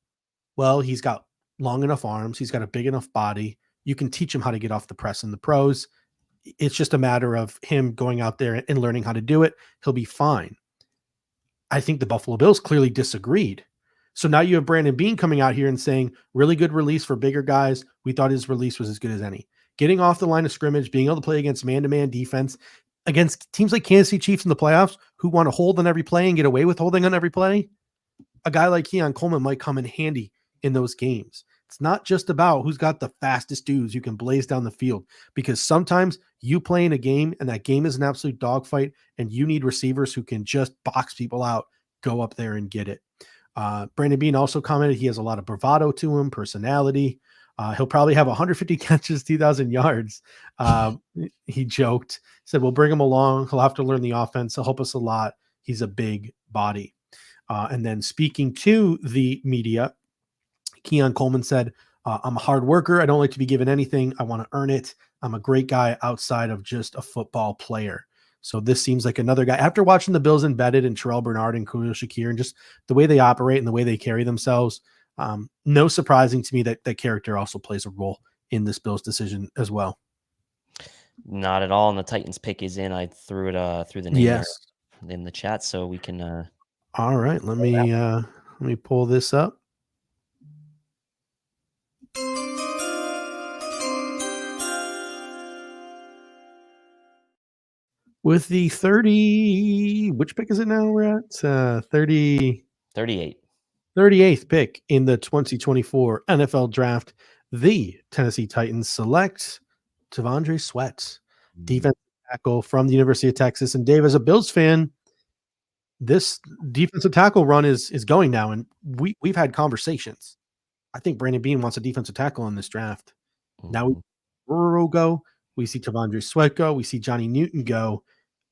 well, he's got long enough arms. He's got a big enough body. You can teach him how to get off the press in the pros. It's just a matter of him going out there and learning how to do it. He'll be fine. I think the Buffalo Bills clearly disagreed. So now you have Brandon Bean coming out here and saying, really good release for bigger guys. We thought his release was as good as any. Getting off the line of scrimmage, being able to play against man-to-man defense, against teams like Kansas City Chiefs in the playoffs who want to hold on every play and get away with holding on every play, a guy like Keon Coleman might come in handy in those games. It's not just about who's got the fastest dudes who can blaze down the field, because sometimes you play in a game and that game is an absolute dogfight and you need receivers who can just box people out, go up there and get it. Brandon Bean also commented he has a lot of bravado to him, personality. He'll probably have 150 catches, 2,000 yards. He joked, said, we'll bring him along. He'll have to learn the offense. He'll help us a lot. He's a big body. And then speaking to the media, Keon Coleman said, I'm a hard worker. I don't like to be given anything. I want to earn it. I'm a great guy outside of just a football player. So this seems like another guy. After watching the Bills embedded in Terrell Bernard and Khalil Shakir and just the way they operate and the way they carry themselves, no surprising to me that that character also plays a role in this Bills decision as well. Not at all. And the Titans pick is in. I threw it through the name there Yes. in the chat, so we can. All right. Let me pull this up. With the 30, which pick is it now? We're at 38th 38. pick in the 2024 NFL Draft. The Tennessee Titans select T'Vondre Sweat, defensive tackle from the University of Texas. And Dave, as a Bills fan, this defensive tackle run is going now, and we've had conversations. I think Brandon Bean wants a defensive tackle in this draft. Now we Burrow go, we see T'Vondre Sweat go, we see Johnny Newton go.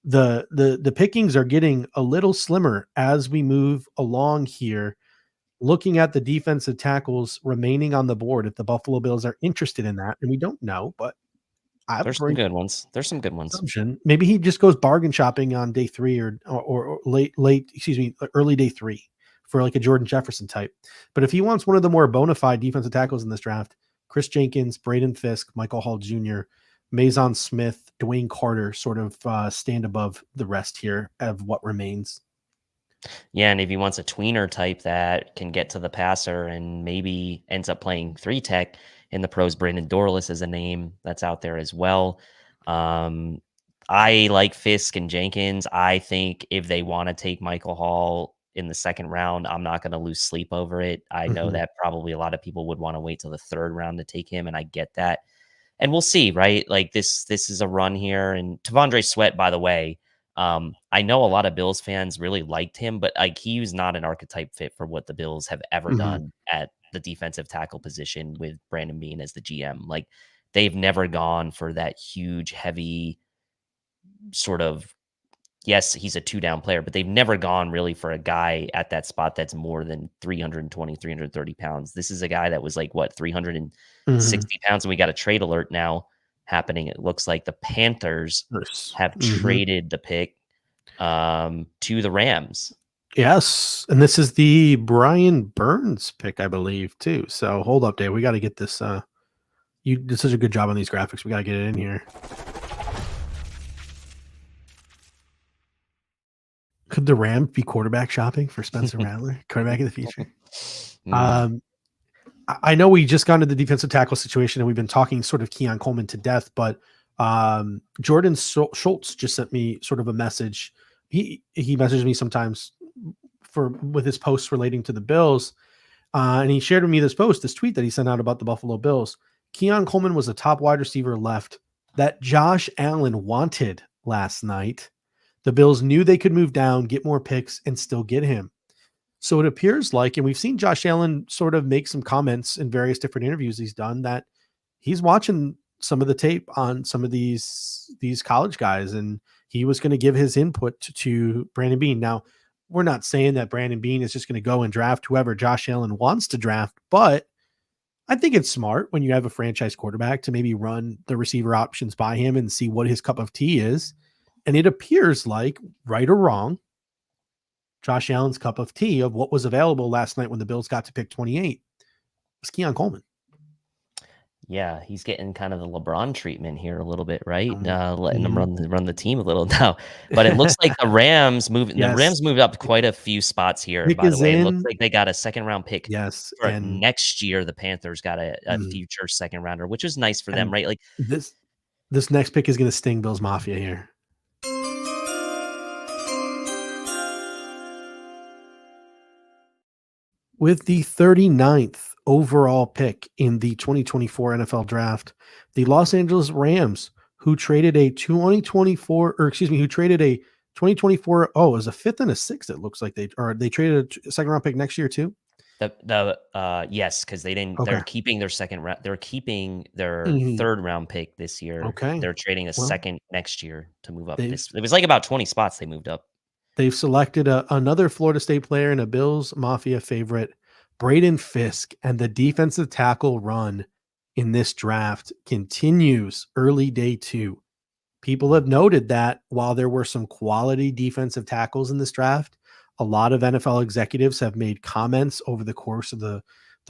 The pickings are getting a little slimmer as we move along here. Looking at the defensive tackles remaining on the board, if the Buffalo Bills are interested in that, and we don't know, but I have There's some good ones. There's some good ones. assumption. Maybe he just goes bargain shopping on day 3 or early day 3 for like a Jordan Jefferson type. But if he wants one of the more bona fide defensive tackles in this draft, Chris Jenkins, Braden Fisk, Michael Hall Jr., Mason Smith, Dwayne Carter sort of stand above the rest here of what remains. Yeah, and if he wants a tweener type that can get to the passer and maybe ends up playing 3-tech in the pros, Brandon Dorless is a name that's out there as well. I like Fisk and Jenkins. I think if they want to take Michael Hall in the second round, I'm not going to lose sleep over it. I know that probably a lot of people would want to wait till the third round to take him, and I get that. And we'll see, right? Like this is a run here. And T'Vondre Sweat, by the way, I know a lot of Bills fans really liked him, but like he was not an archetype fit for what the Bills have ever done at the defensive tackle position with Brandon Bean as the GM. Like they've never gone for that huge, heavy sort of, yes, he's a 2-down player, but they've never gone really for a guy at that spot that's more than 320, 330 pounds. This is a guy that was like, what, 360 pounds, and we got a trade alert now happening. It looks like the Panthers have traded the pick to the Rams. Yes, and this is the Brian Burns pick, I believe, too. So hold up, Dave. We got to get this You did such a good job on these graphics. We got to get it in here. Could the Rams be quarterback shopping for Spencer Rattler, quarterback of the future? I know we just got into the defensive tackle situation and we've been talking sort of Keon Coleman to death, but Jordan Schultz just sent me sort of a message. He messaged me sometimes with his posts relating to the Bills. And he shared with me this tweet that he sent out about the Buffalo Bills. Keon Coleman was a top wide receiver left that Josh Allen wanted last night. The Bills knew they could move down, get more picks, and still get him. So it appears like, and we've seen Josh Allen sort of make some comments in various different interviews he's done, that he's watching some of the tape on some of these college guys, and he was going to give his input to Brandon Beane. Now, we're not saying that Brandon Beane is just going to go and draft whoever Josh Allen wants to draft, but I think it's smart when you have a franchise quarterback to maybe run the receiver options by him and see what his cup of tea is. And it appears like, right or wrong, Josh Allen's cup of tea of what was available last night when the Bills got to pick 28 was Keon Coleman. Yeah, he's getting kind of the LeBron treatment here a little bit, right? Letting them run the team a little now. But it looks like the Rams moved up quite a few spots here, Pick by the is way. It in. looks like they got a second-round pick. Yes, for and next year, the Panthers got a future second-rounder, which is nice for them, right? Like this next pick is going to sting Bills Mafia here. With the 39th overall pick in the 2024 NFL draft, the Los Angeles Rams, who traded a 2024, or excuse me, who traded a 2024, it was a fifth and a sixth. It looks like they traded a second round pick next year too. Yes, because they didn't. Okay. They're keeping their second round. They're keeping their third round pick this year. Okay, they're trading a second next year to move up. It was like about 20 spots they moved up. They've selected another Florida State player and a Bills Mafia favorite, Braden Fisk, and the defensive tackle run in this draft continues early day 2. People have noted that while there were some quality defensive tackles in this draft, a lot of NFL executives have made comments over the course of the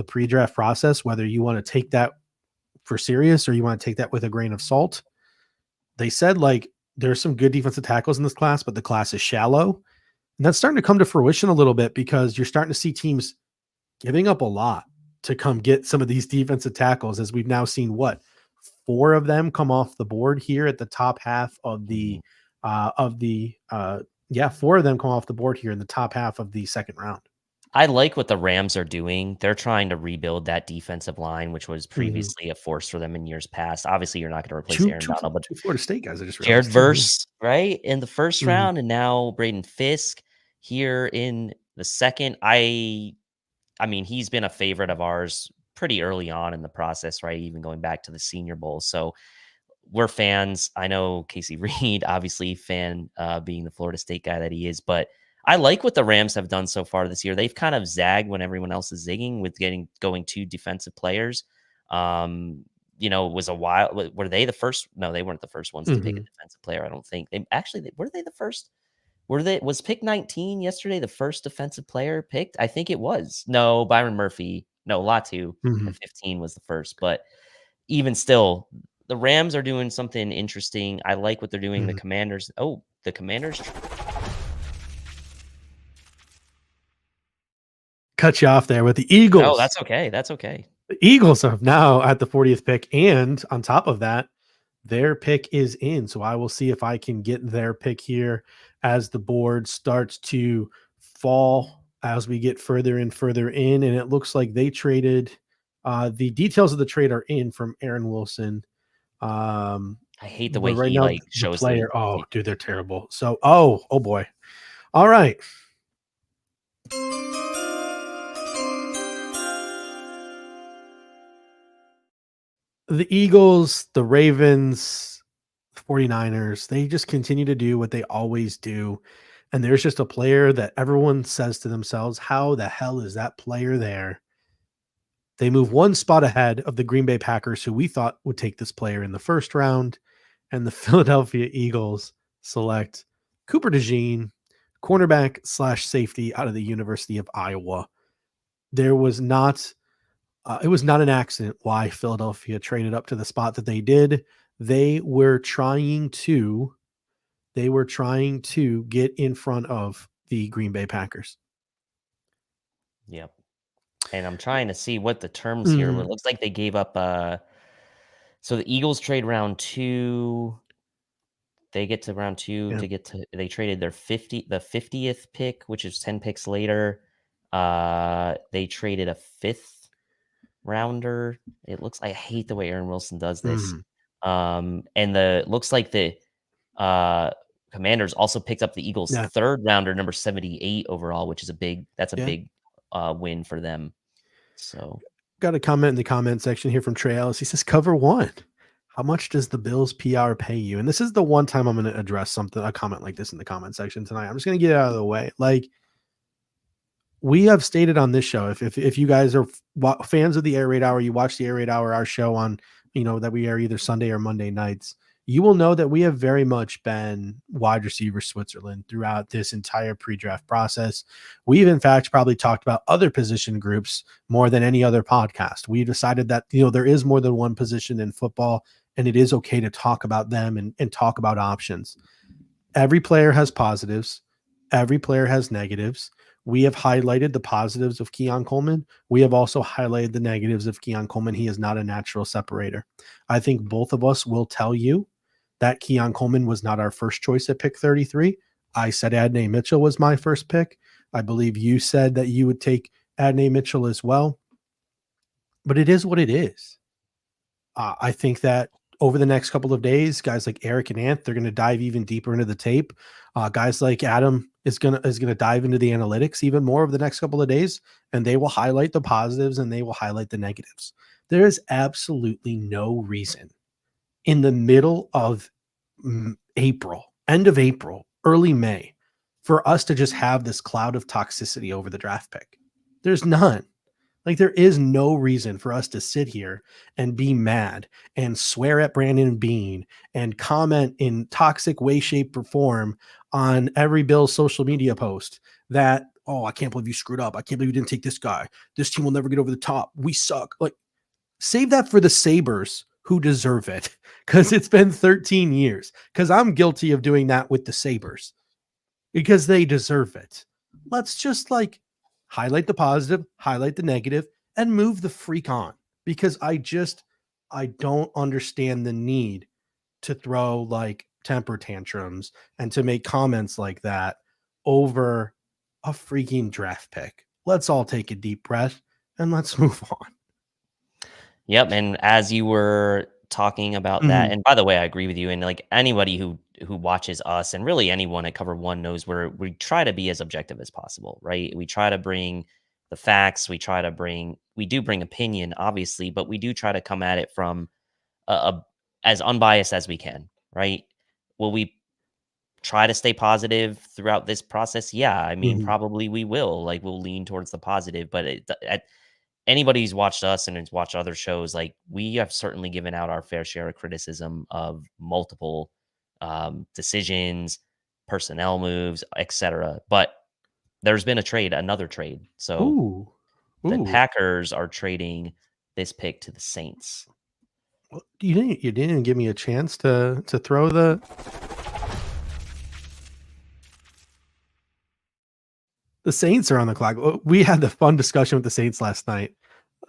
pre-draft process, whether you want to take that for serious or you want to take that with a grain of salt. They said, like, there's some good defensive tackles in this class, but the class is shallow. And that's starting to come to fruition a little bit because you're starting to see teams giving up a lot to come get some of these defensive tackles, as we've now seen 4 of them come off the board here at the top half of the 4 of them come off the board here in the top half of the second round. I like what the Rams are doing. They're trying to rebuild that defensive line, which was previously a force for them in years past. Obviously, you're not going to replace Aaron Donald, but 2 Florida State guys. I just Jared Verse, right, in the first round, and now Braden Fisk here in the second. I mean, he's been a favorite of ours pretty early on in the process, right? Even going back to the Senior Bowl. So we're fans. I know Casey Reed, obviously fan, being the Florida State guy that he is, but I like what the Rams have done so far this year. They've kind of zagged when everyone else is zigging with going 2 defensive players. It was a while. Were they the first? No, they weren't the first ones to pick a defensive player. I don't think were they the first? Was pick 19 yesterday the first defensive player picked? I think it was. No, Byron Murphy. No, Latu at 15 was the first. But even still, the Rams are doing something interesting. I like what they're doing. The Commanders. The Commanders. Cut you off there with the Eagles. Oh, that's okay. That's okay. The Eagles are now at the 40th pick, and on top of that, their pick is in. So I will see if I can get their pick here as the board starts to fall as we get further and further in. And it looks like they traded. The details of the trade are in from Aaron Wilson. I hate the way right he now, shows the player. Oh, dude, they're terrible. So, oh boy. All right. The Eagles, the Ravens, 49ers, they just continue to do what they always do. And there's just a player that everyone says to themselves, how the hell is that player there? They move 1 spot ahead of the Green Bay Packers, who we thought would take this player in the first round. And the Philadelphia Eagles select Cooper DeJean, cornerback / safety out of the University of Iowa. There was not It was not an accident why Philadelphia traded up to the spot that they did. They were trying to get in front of the Green Bay Packers. Yep. And I'm trying to see what the terms here were. Mhm. It looks like they gave up, so the Eagles trade round 2. They get to round 2 Yeah. to get to they traded their 50th pick, which is 10 picks later. They traded a 5th rounder. It looks I hate the way Aaron Wilson does this. Mhm. And the looks like the uh Commanders also picked up the Eagles' Yeah. 3rd rounder, number 78 overall, which is a Yeah. big win for them. So, Got a comment in the comment section here from Trey Ellis. He says, "Cover one. How much does the Bills PR pay you?" And this is the one time I'm going to address a comment like this in the comment section tonight. I'm just going to get it out of the way. Like, we have stated on this show, if you guys are fans of the Air Raid Hour, you watch the Air Raid Hour, our show on, that we air either Sunday or Monday nights, you will know that we have very much been wide receiver Switzerland throughout this entire pre-draft process. We've in fact probably talked about other position groups more than any other podcast. We decided that, there is more than one position in football, and it is okay to talk about them and talk about options. Every player has positives. Every player has negatives. We have highlighted the positives of Keon Coleman. We have also highlighted the negatives of Keon Coleman. He is not a natural separator. I think both of us will tell you that Keon Coleman was not our first choice at pick 33. I said Adney Mitchell was my first pick. I believe you said that you would take Adney Mitchell as well. But it is what it is. I think that over the next couple of days, guys like Eric and Ant, they're going to dive even deeper into the tape. Guys like Adam is gonna dive into the analytics even more over the next couple of days, and they will highlight the positives and they will highlight the negatives. There is absolutely no reason in the middle of April, end of April, early May, for us to just have this cloud of toxicity over the draft pick. There's none. Like, there is no reason for us to sit here and be mad and swear at Brandon Beane and comment in toxic way, shape, or form on every Bills social media post that, oh, I can't believe you screwed up. I can't believe you didn't take this guy. This team will never get over the top. We suck. Like, save that for the Sabres who deserve it, because it's been 13 years. Because I'm guilty of doing that with the Sabres because they deserve it. Let's just highlight the positive, highlight the negative, and move the freak on, because I don't understand the need to throw temper tantrums and to make comments like that over a freaking draft pick. Let's all take a deep breath and let's move on. yep, and as you were talking about that, Mhm. and by the way, I agree with you, and, like, anybody who watches us and really anyone at Cover One knows we try to be as objective as possible, right? We try to bring the facts, we do bring opinion, obviously, but we do try to come at it from a as unbiased as we can, right? Will we try to stay positive throughout this process? Yeah, I mean, Mhm. probably we will, like, we'll lean towards the positive, but anybody who's watched us and has watched other shows, like, we have certainly given out our fair share of criticism of multiple decisions, personnel moves, etc. But there's been another trade. So Ooh. the Ooh. Packers are trading this pick to the Saints. Well, you didn't give me a chance to throw the Saints are on the clock. We had the fun discussion with the Saints last night.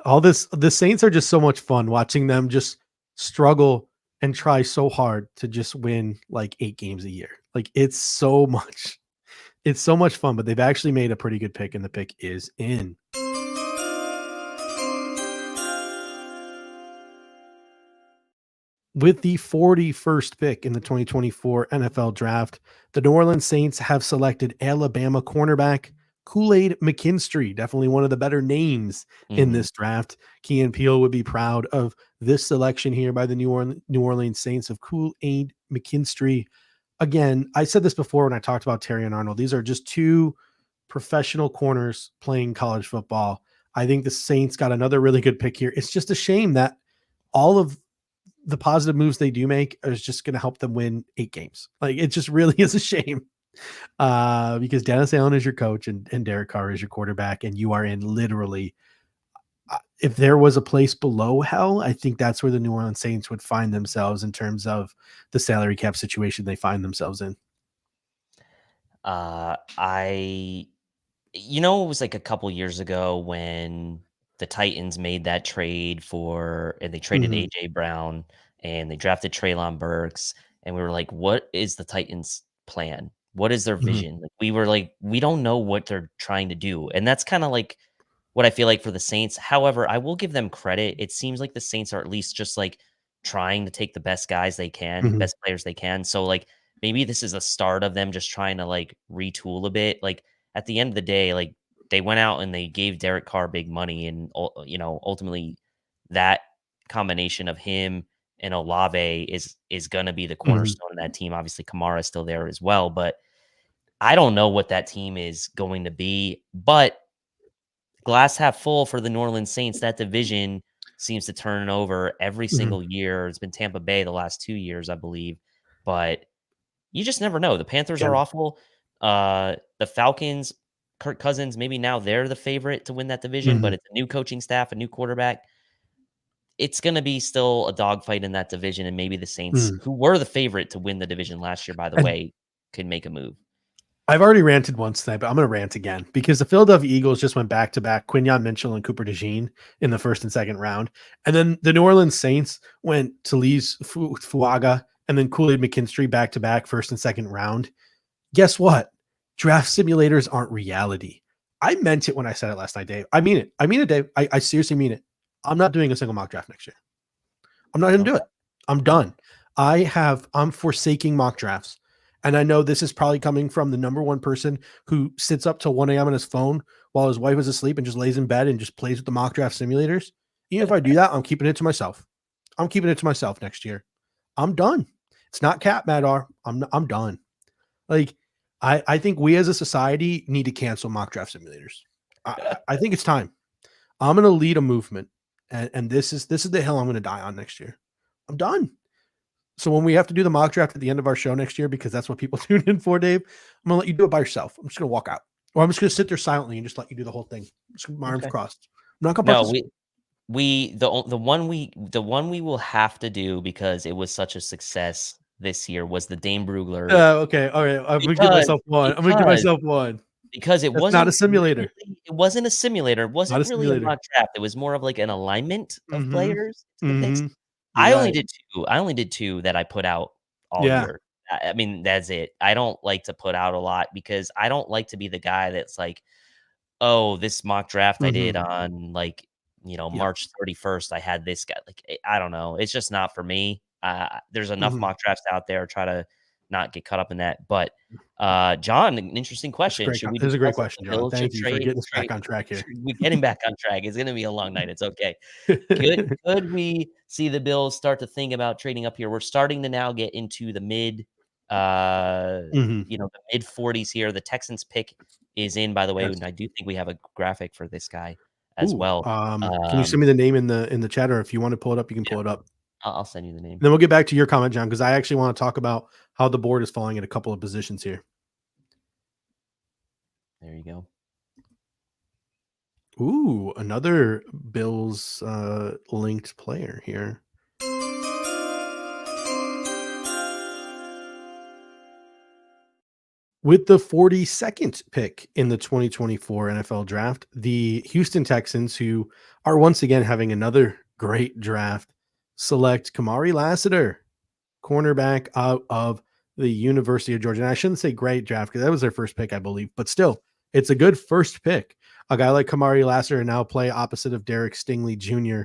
The Saints are just so much fun watching them just struggle and try so hard to just win like 8 games a year. Like, it's so much fun, but they've actually made a pretty good pick, and the pick is in. With the 41st pick in the 2024 NFL Draft, the New Orleans Saints have selected Alabama cornerback Kool-Aid McKinstry, definitely one of the better names in Mhm. this draft. Key and Peele would be proud of this selection here by the New Orleans Saints of Kool-Aid McKinstry. Again, I said this before when I talked about Terry and Arnold. These are just two professional corners playing college football. I think the Saints got another really good pick here. It's just a shame that all of the positive moves they do make is just going to help them win 8 games. Like, it just really is a shame. Because Dennis Allen is your coach and Derek Carr is your quarterback, and you are in literally if there was a place below hell, I think that's where the New Orleans Saints would find themselves in terms of the salary cap situation they find themselves in. I it was like a couple years ago when the Titans made that trade and they traded Mhm, AJ Brown and they drafted Traylon Burks, and we were like, what is the Titans' plan? What is their mhm, vision? Like, we were like, we don't know what they're trying to do. And that's kind of like what I feel like for the Saints. However, I will give them credit. It seems like the Saints are at least just like trying to take the best guys they can, mhm, best players they can. So like maybe this is a start of them just trying to like retool a bit. Like at the end of the day, like they went out and they gave Derek Carr big money, and ultimately that combination of him and Olave is going to be the mhm, cornerstone of that team. Obviously, Kamara is still there as well, but I don't know what that team is going to be. But glass half full for the New Orleans Saints. That division seems to turn over every mhm. single year. It's been Tampa Bay the last 2 years, I believe, but you just never know. The Panthers Yeah, are awful. The Falcons, Kirk Cousins, maybe now they're the favorite to win that division, but mhm, it's a new coaching staff, a new quarterback. It's gonna be still a dogfight in that division, and maybe the Saints, mhm. who were the favorite to win the division last year, by the And way, could make a move. I've already ranted once tonight, but I'm going to rant again because the Philadelphia Eagles just went back to back Quinyon Mitchell and Cooper DeJean in the first and second round. And then the New Orleans Saints went to Lee's Fuaga and then Kool Aid McKinstry back to back first and second round. Guess what? Draft simulators aren't reality. I meant it when I said it last night, Dave. I mean it. I mean it, Dave. I seriously mean it. I'm not doing a single mock draft next year. I'm not going to do Okay. it. I'm done. I'm forsaking mock drafts. And I know this is probably coming from the number one person who sits up till 1 a.m. on his phone while his wife is asleep and just lays in bed and just plays with the mock draft simulators. Even if I do that, I'm keeping it to myself. I'm keeping it to myself next year. I'm done. It's not Cat Madar. I'm done. Like I think we as a society need to cancel mock draft simulators. I think it's time. I'm going to lead a movement, and this is the hill I'm going to die on next year. I'm done. So when we have to do the mock draft at the end of our show next year, because that's what people tune in for, Dave, I'm gonna let you do it by yourself. I'm just gonna walk out, or I'm just gonna sit there silently and just let you do the whole thing. Just my arms Okay. crossed. I'm not gonna No, participate. the one we will have to do because it was such a success this year was the Dane Brugler. Okay, all right. I'm gonna give Because myself one. I'm gonna give because myself one. because That's not a simulator. it wasn't a simulator, it Not wasn't a really a simulator. mock draft, it was more of like an alignment of Mm-hmm. players to the picks. Mm-hmm. You're right. I only did 2 that I put out all Yeah. year. I mean, that's it. I don't like to put out a lot because I don't like to be the guy that's like, "Oh, this mock draft I did Mm-hmm. on, like, Yep. March 31st, I had this guy." Like, I don't know. It's just not for me. There's enough Mm-hmm. mock drafts out there. Try to not get caught up in that. But, John, an interesting That's question. great. Should we This is a great discuss if question, the John. Bills should Thank you for getting us back on track here. we're getting back on track. It's gonna be a long night. It's okay. Could we see the Bills start to think about trading up here? We're starting to now get into the uh, Mhm. the mid 40s here. The Texans pick is in, by the way, Yes. and I do think we have a graphic for this guy as Ooh, well. can you send me the name in the chat, or if you want to pull it up, you can Yeah, pull it up. I'll send you the name. Then we'll get back to your comment, John, because I actually want to talk about how the board is falling at a couple of positions here. There you go. Ooh, another Bills linked player here. With the 42nd pick in the 2024 NFL draft, the Houston Texans, who are once again having another great draft, select Kamari Lassiter, cornerback out of the University of Georgia. And I shouldn't say great draft because that was their first pick, I believe, but still, it's a good first pick. A guy like Kamari Lassiter now play opposite of Derek Stingley Jr.,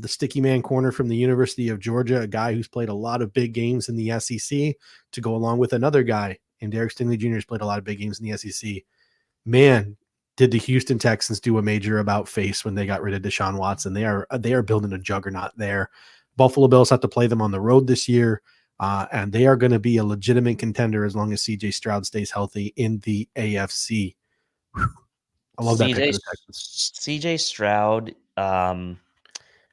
the sticky man corner from the University of Georgia, a guy who's played a lot of big games in the SEC to go along with another guy. And Derek Stingley Jr. has played a lot of big games in the SEC. Man, did the Houston Texans do a major about face when they got rid of Deshaun Watson? They are building a juggernaut there. Buffalo Bills have to play them on the road this year, and they are going to be a legitimate contender as long as CJ Stroud stays healthy in the AFC. Whew. I love that pick CJ for the Texans. CJ Stroud,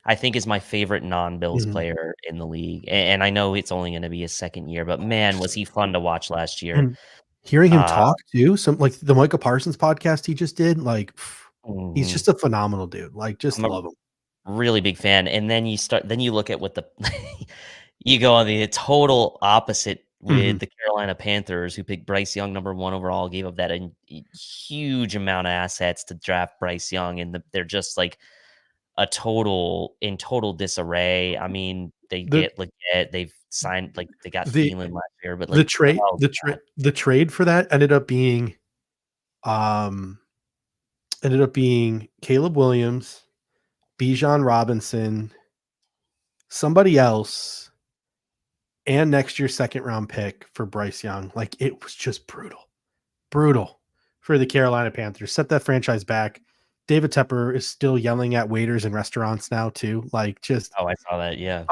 I think is my favorite non-Bills Mhm. player in the league, and I know it's only gonna be his 2nd year, but man, was he fun to watch last year. And hearing him Uh talk too, some like the Micah Parsons podcast he just did, like He's just a phenomenal dude. Like, just I'm a love him. really big fan, and then you look at what the you go on the total opposite Mhm. with the Carolina Panthers, who picked Bryce Young number 1 overall, gave up that huge amount of assets to draft Bryce Young, and they're just, like, in total disarray. I mean, they The get Leggett, they've signed like, they got the Thielen last year, but, the like, trade oh, the trade for that um ended up being Caleb Williams, Bijan Robinson, somebody else, and next year's second round pick for Bryce Young. Like, it was just brutal for the Carolina Panthers. Set that franchise back. David Tepper is still yelling at waiters in restaurants now too. Like, just oh, I saw that, yeah.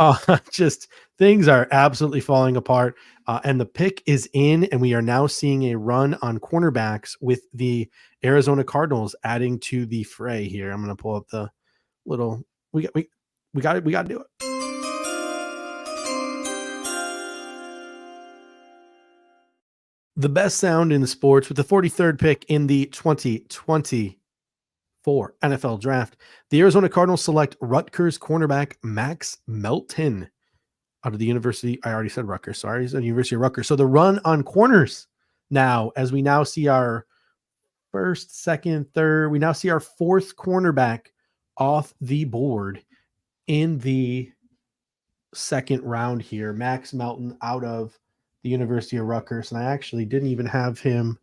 just things are absolutely falling apart. And the pick is in, and we are now seeing a run on cornerbacks with the Arizona Cardinals adding to the fray here. I'm going to pull up the little. We got it. We got to do it. The best sound in sports with the 43rd pick in the 2024 NFL Draft. The Arizona Cardinals select Rutgers cornerback Max Melton out of the University. I already said Rutgers. Sorry, it's the University of Rutgers. So the run on corners now, as we now see our first, second, third, we now see our fourth cornerback off the board in the second round here. Max Melton out of the University of Rutgers, and I actually didn't even have him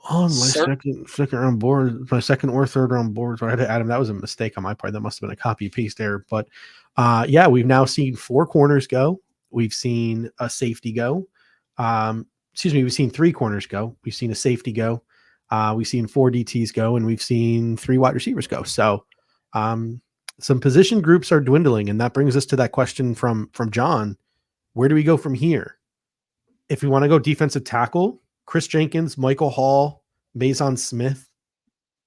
on my second round board, my second or third round board. So I had to add him. That was a mistake on my part. That must have been a copy paste error. But yeah, we've now seen 4 corners go. We've seen a safety go. We've seen 3 corners go. We've seen a safety go. We've seen 4 DTs go, and we've seen 3 wide receivers go. So some position groups are dwindling, and that brings us to that question from John. Where do we go from here? If we want to go defensive tackle, Chris Jenkins, Michael Hall, Mason Smith,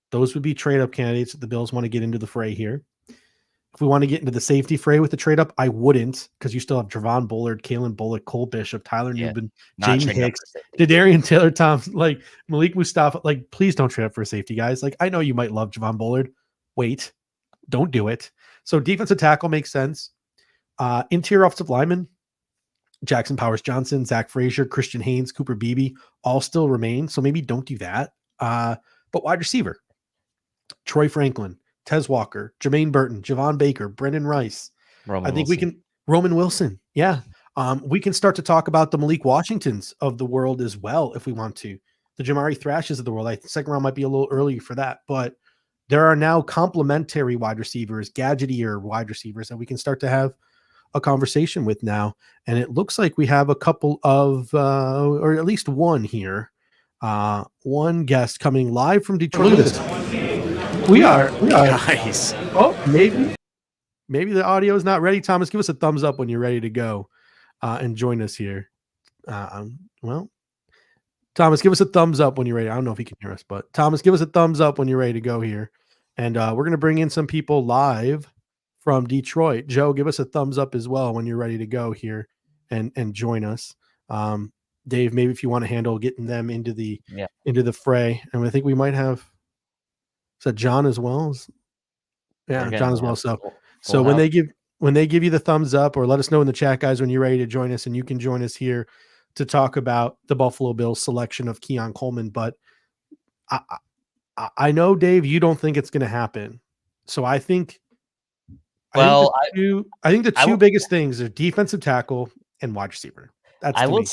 those would be trade-up candidates if the Bills want to get into the fray here. If we want to get into the safety fray with the trade-up, I wouldn't, because you still have Javon Bullard, Kalen Bullock, Cole Bishop, Tyler Nubin, Jaden Hicks, D'Adarian Taylor-Thompson, like Malik Mustafa. Like, please don't trade up for a safety, guys. Like, I know you might love Javon Bullard. Wait, don't do it. So defensive tackle makes sense. Interior offensive lineman, Jackson Powers Johnson, Zach Frazier, Christian Haynes, Cooper Beebe, all still remain. So maybe don't do that. But wide receiver, Troy Franklin, Tez Walker, Jermaine Burton, Javon Baker, Brendan Rice. Roman Wilson. Yeah. We can start to talk about the Malik Washingtons of the world as well, if we want to. The Jamari Thrashes of the world. I think second round might be a little early for that, but there are now complementary wide receivers, gadgetier wide receivers that we can start to have a conversation with now. And it looks like we have a couple of, or at least one here. One guest coming live from Detroit. Look at this. We are Guys. Oh, maybe the audio is not ready. Thomas, give us a thumbs up when you're ready to go and join us here. Well, Thomas, give us a thumbs up when you're ready. I don't know if he can hear us, but Thomas, give us a thumbs up when you're ready to go here. And we're going to bring in some people live from Detroit. Joe, give us a thumbs up as well when you're ready to go here and join us. Dave, maybe if you want to handle getting them into the fray. And I think we might have John as well. Yeah, John as well. So when they give you the thumbs up, or let us know in the chat, guys, when you're ready to join us, and you can join us here to talk about the Buffalo Bills selection of Keon Coleman. But I know, Dave, you don't think it's going to happen. So I think the two biggest things are defensive tackle and wide receiver. I will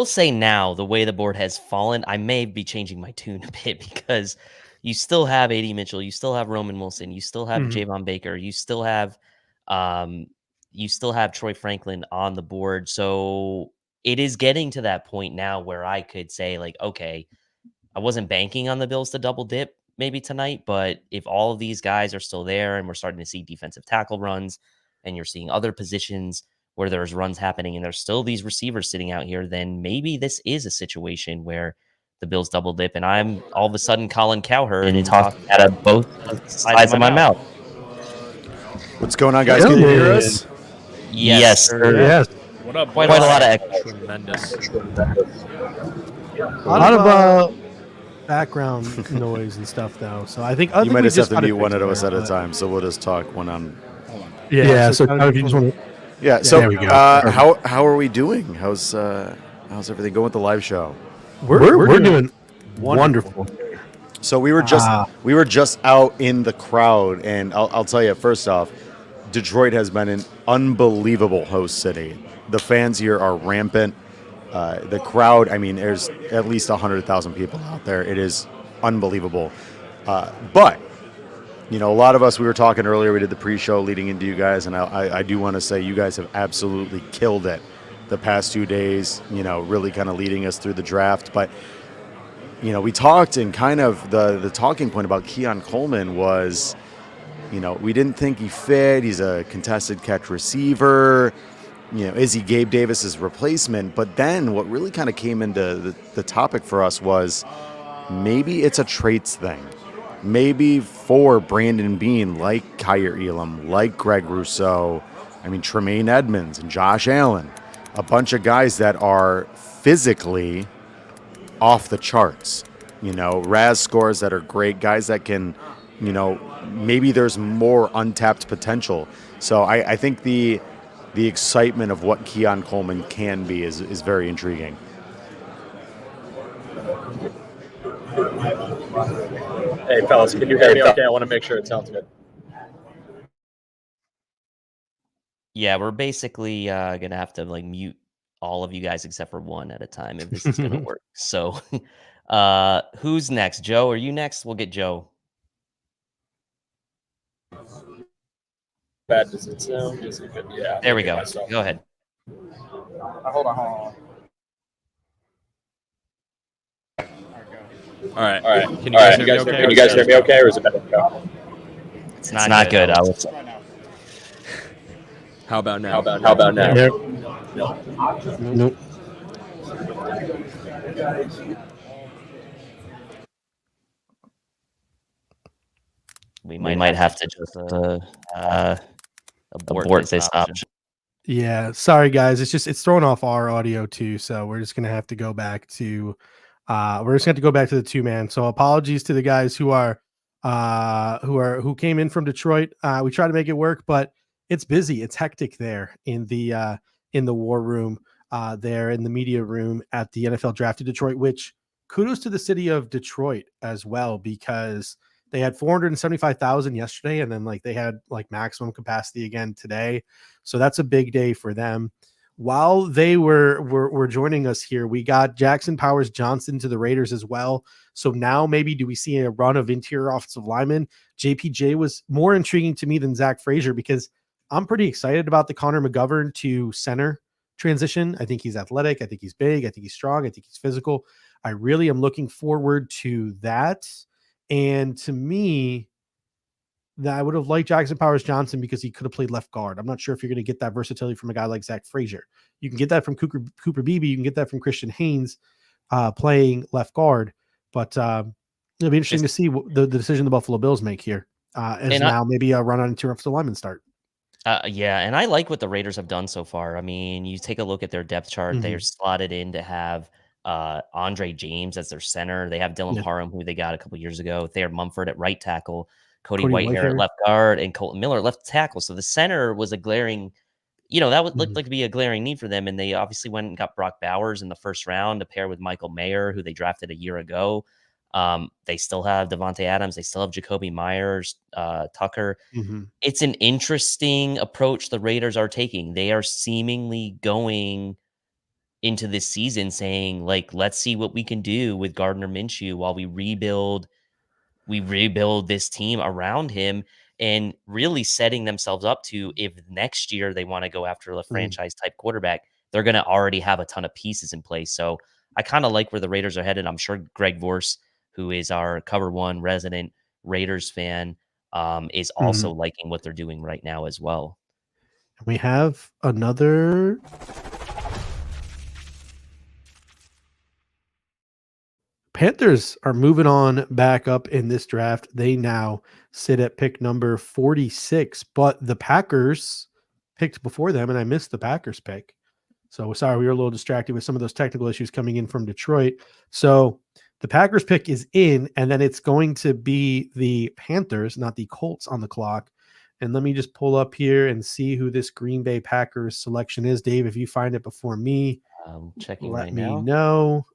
say now, the way the board has fallen, I may be changing my tune a bit, because you still have A.D. Mitchell, you still have Roman Wilson, you still have Javon Baker, you still have Troy Franklin on the board. So it is getting to that point now where I could say, like, okay, I wasn't banking on the Bills to double dip maybe tonight, but if all of these guys are still there and we're starting to see defensive tackle runs, and you're seeing other positions where there's runs happening and there's still these receivers sitting out here, then maybe this is a situation where the Bills double dip, and I'm all of a sudden Colin Cowherd and talking out of both sides of my mouth. What's going on, guys? Can you hear us? Yes, sir. Yes. What up? Quite a lot of echo. Tremendous. A lot of background noise and stuff though. So I think You might we just have to got it mute one fixed of us there, at a but- time, so we'll just talk one on. Yeah. So Tyler, if you just want to, Yeah. So there we go. how are we doing? How's everything going with the live show? we're doing wonderful. So we were just out in the crowd, and I'll tell you first off, Detroit has been an unbelievable host city. The fans here are rampant. The crowd, I mean, there's at least 100,000 people out there. It is unbelievable. But you know, a lot of us, we were talking earlier, we did the pre-show leading into you guys, and I do want to say you guys have absolutely killed it the past 2 days, you know, really kind of leading us through the draft. But you know, we talked, and kind of the talking point about Keon Coleman was, you know, we didn't think he fit. He's a contested catch receiver. You know, is he Gabe Davis's replacement? But then what really kind of came into the topic for us was maybe it's a traits thing. Maybe for Brandon Beane, like Kyer Elam, like Greg Rousseau, I mean, Tremaine Edmonds and Josh Allen, a bunch of guys that are physically off the charts. You know, Raz scores that are great, guys that can, you know, maybe there's more untapped potential. So I think the excitement of what Keon Coleman can be is very intriguing. Hey, fellas, can you hear me okay? I want to make sure it sounds good. Yeah, we're basically gonna have to like mute all of you guys except for one at a time if this is gonna work. So, who's next? Joe, are you next? We'll get Joe. Bad does it sound? Yeah. There we go. Go ahead. Hold on. All right. Can you guys hear me okay, or is it better? It's not good. I would say. How about now? How about now? Nope. We might have to just abort this option. Yeah, sorry guys. It's throwing off our audio too, so we're just gonna have to go back to the 2-man. So apologies to the guys who came in from Detroit. We try to make it work, but it's busy. It's hectic there in the war room, there in the media room at the NFL Draft in Detroit, which kudos to the city of Detroit as well, because they had 475,000 yesterday, and then like they had like maximum capacity again today. So that's a big day for them. While they were joining us here, we got Jackson Powers Johnson to the Raiders as well. So now maybe do we see a run of interior offensive linemen? JPJ was more intriguing to me than Zach Frazier, because I'm pretty excited about the Connor McGovern to center transition. I think he's athletic. I think he's big. I think he's strong. I think he's physical. I really am looking forward to that. And to me, that I would have liked Jackson Powers Johnson because he could have played left guard. I'm not sure if you're going to get that versatility from a guy like Zach Frazier. You can get that from Cooper Beebe. You can get that from Christian Haynes playing left guard. But it'll be interesting to see what the decision the Buffalo Bills make here. Maybe a run on interior offensive lineman start. Yeah, and I like what the Raiders have done so far. I mean, you take a look at their depth chart. They're slotted in to have Andre James as their center. They have Dylan Parham, who they got a couple years ago. Thayer Mumford at right tackle, Cody Whitehair at left guard, and Colton Miller at left tackle. So the center was a glaring, that would look like to be a glaring need for them. And they obviously went and got Brock Bowers in the first round to pair with Michael Mayer, who they drafted a year ago. They still have Devontae Adams. They still have Jacoby Myers, Tucker. It's an interesting approach the Raiders are taking. They are seemingly going into this season saying, like, let's see what we can do with Gardner Minshew while we rebuild this team around him, and really setting themselves up to, if next year they want to go after a franchise type quarterback, they're going to already have a ton of pieces in place. So I kind of like where the Raiders are headed. I'm sure Greg Vorse, who is our Cover One resident Raiders fan, is also liking what they're doing right now as well. We have another Panthers are moving on back up in this draft. They now sit at pick number 46, but the Packers picked before them, and I missed the Packers pick. So sorry, we were a little distracted with some of those technical issues coming in from Detroit. So The Packers pick is in, and then it's going to be the Panthers, not the Colts, on the clock. And let me just pull up here and see who this Green Bay Packers selection is. Dave, if you find it before me, Checking let right me now. know.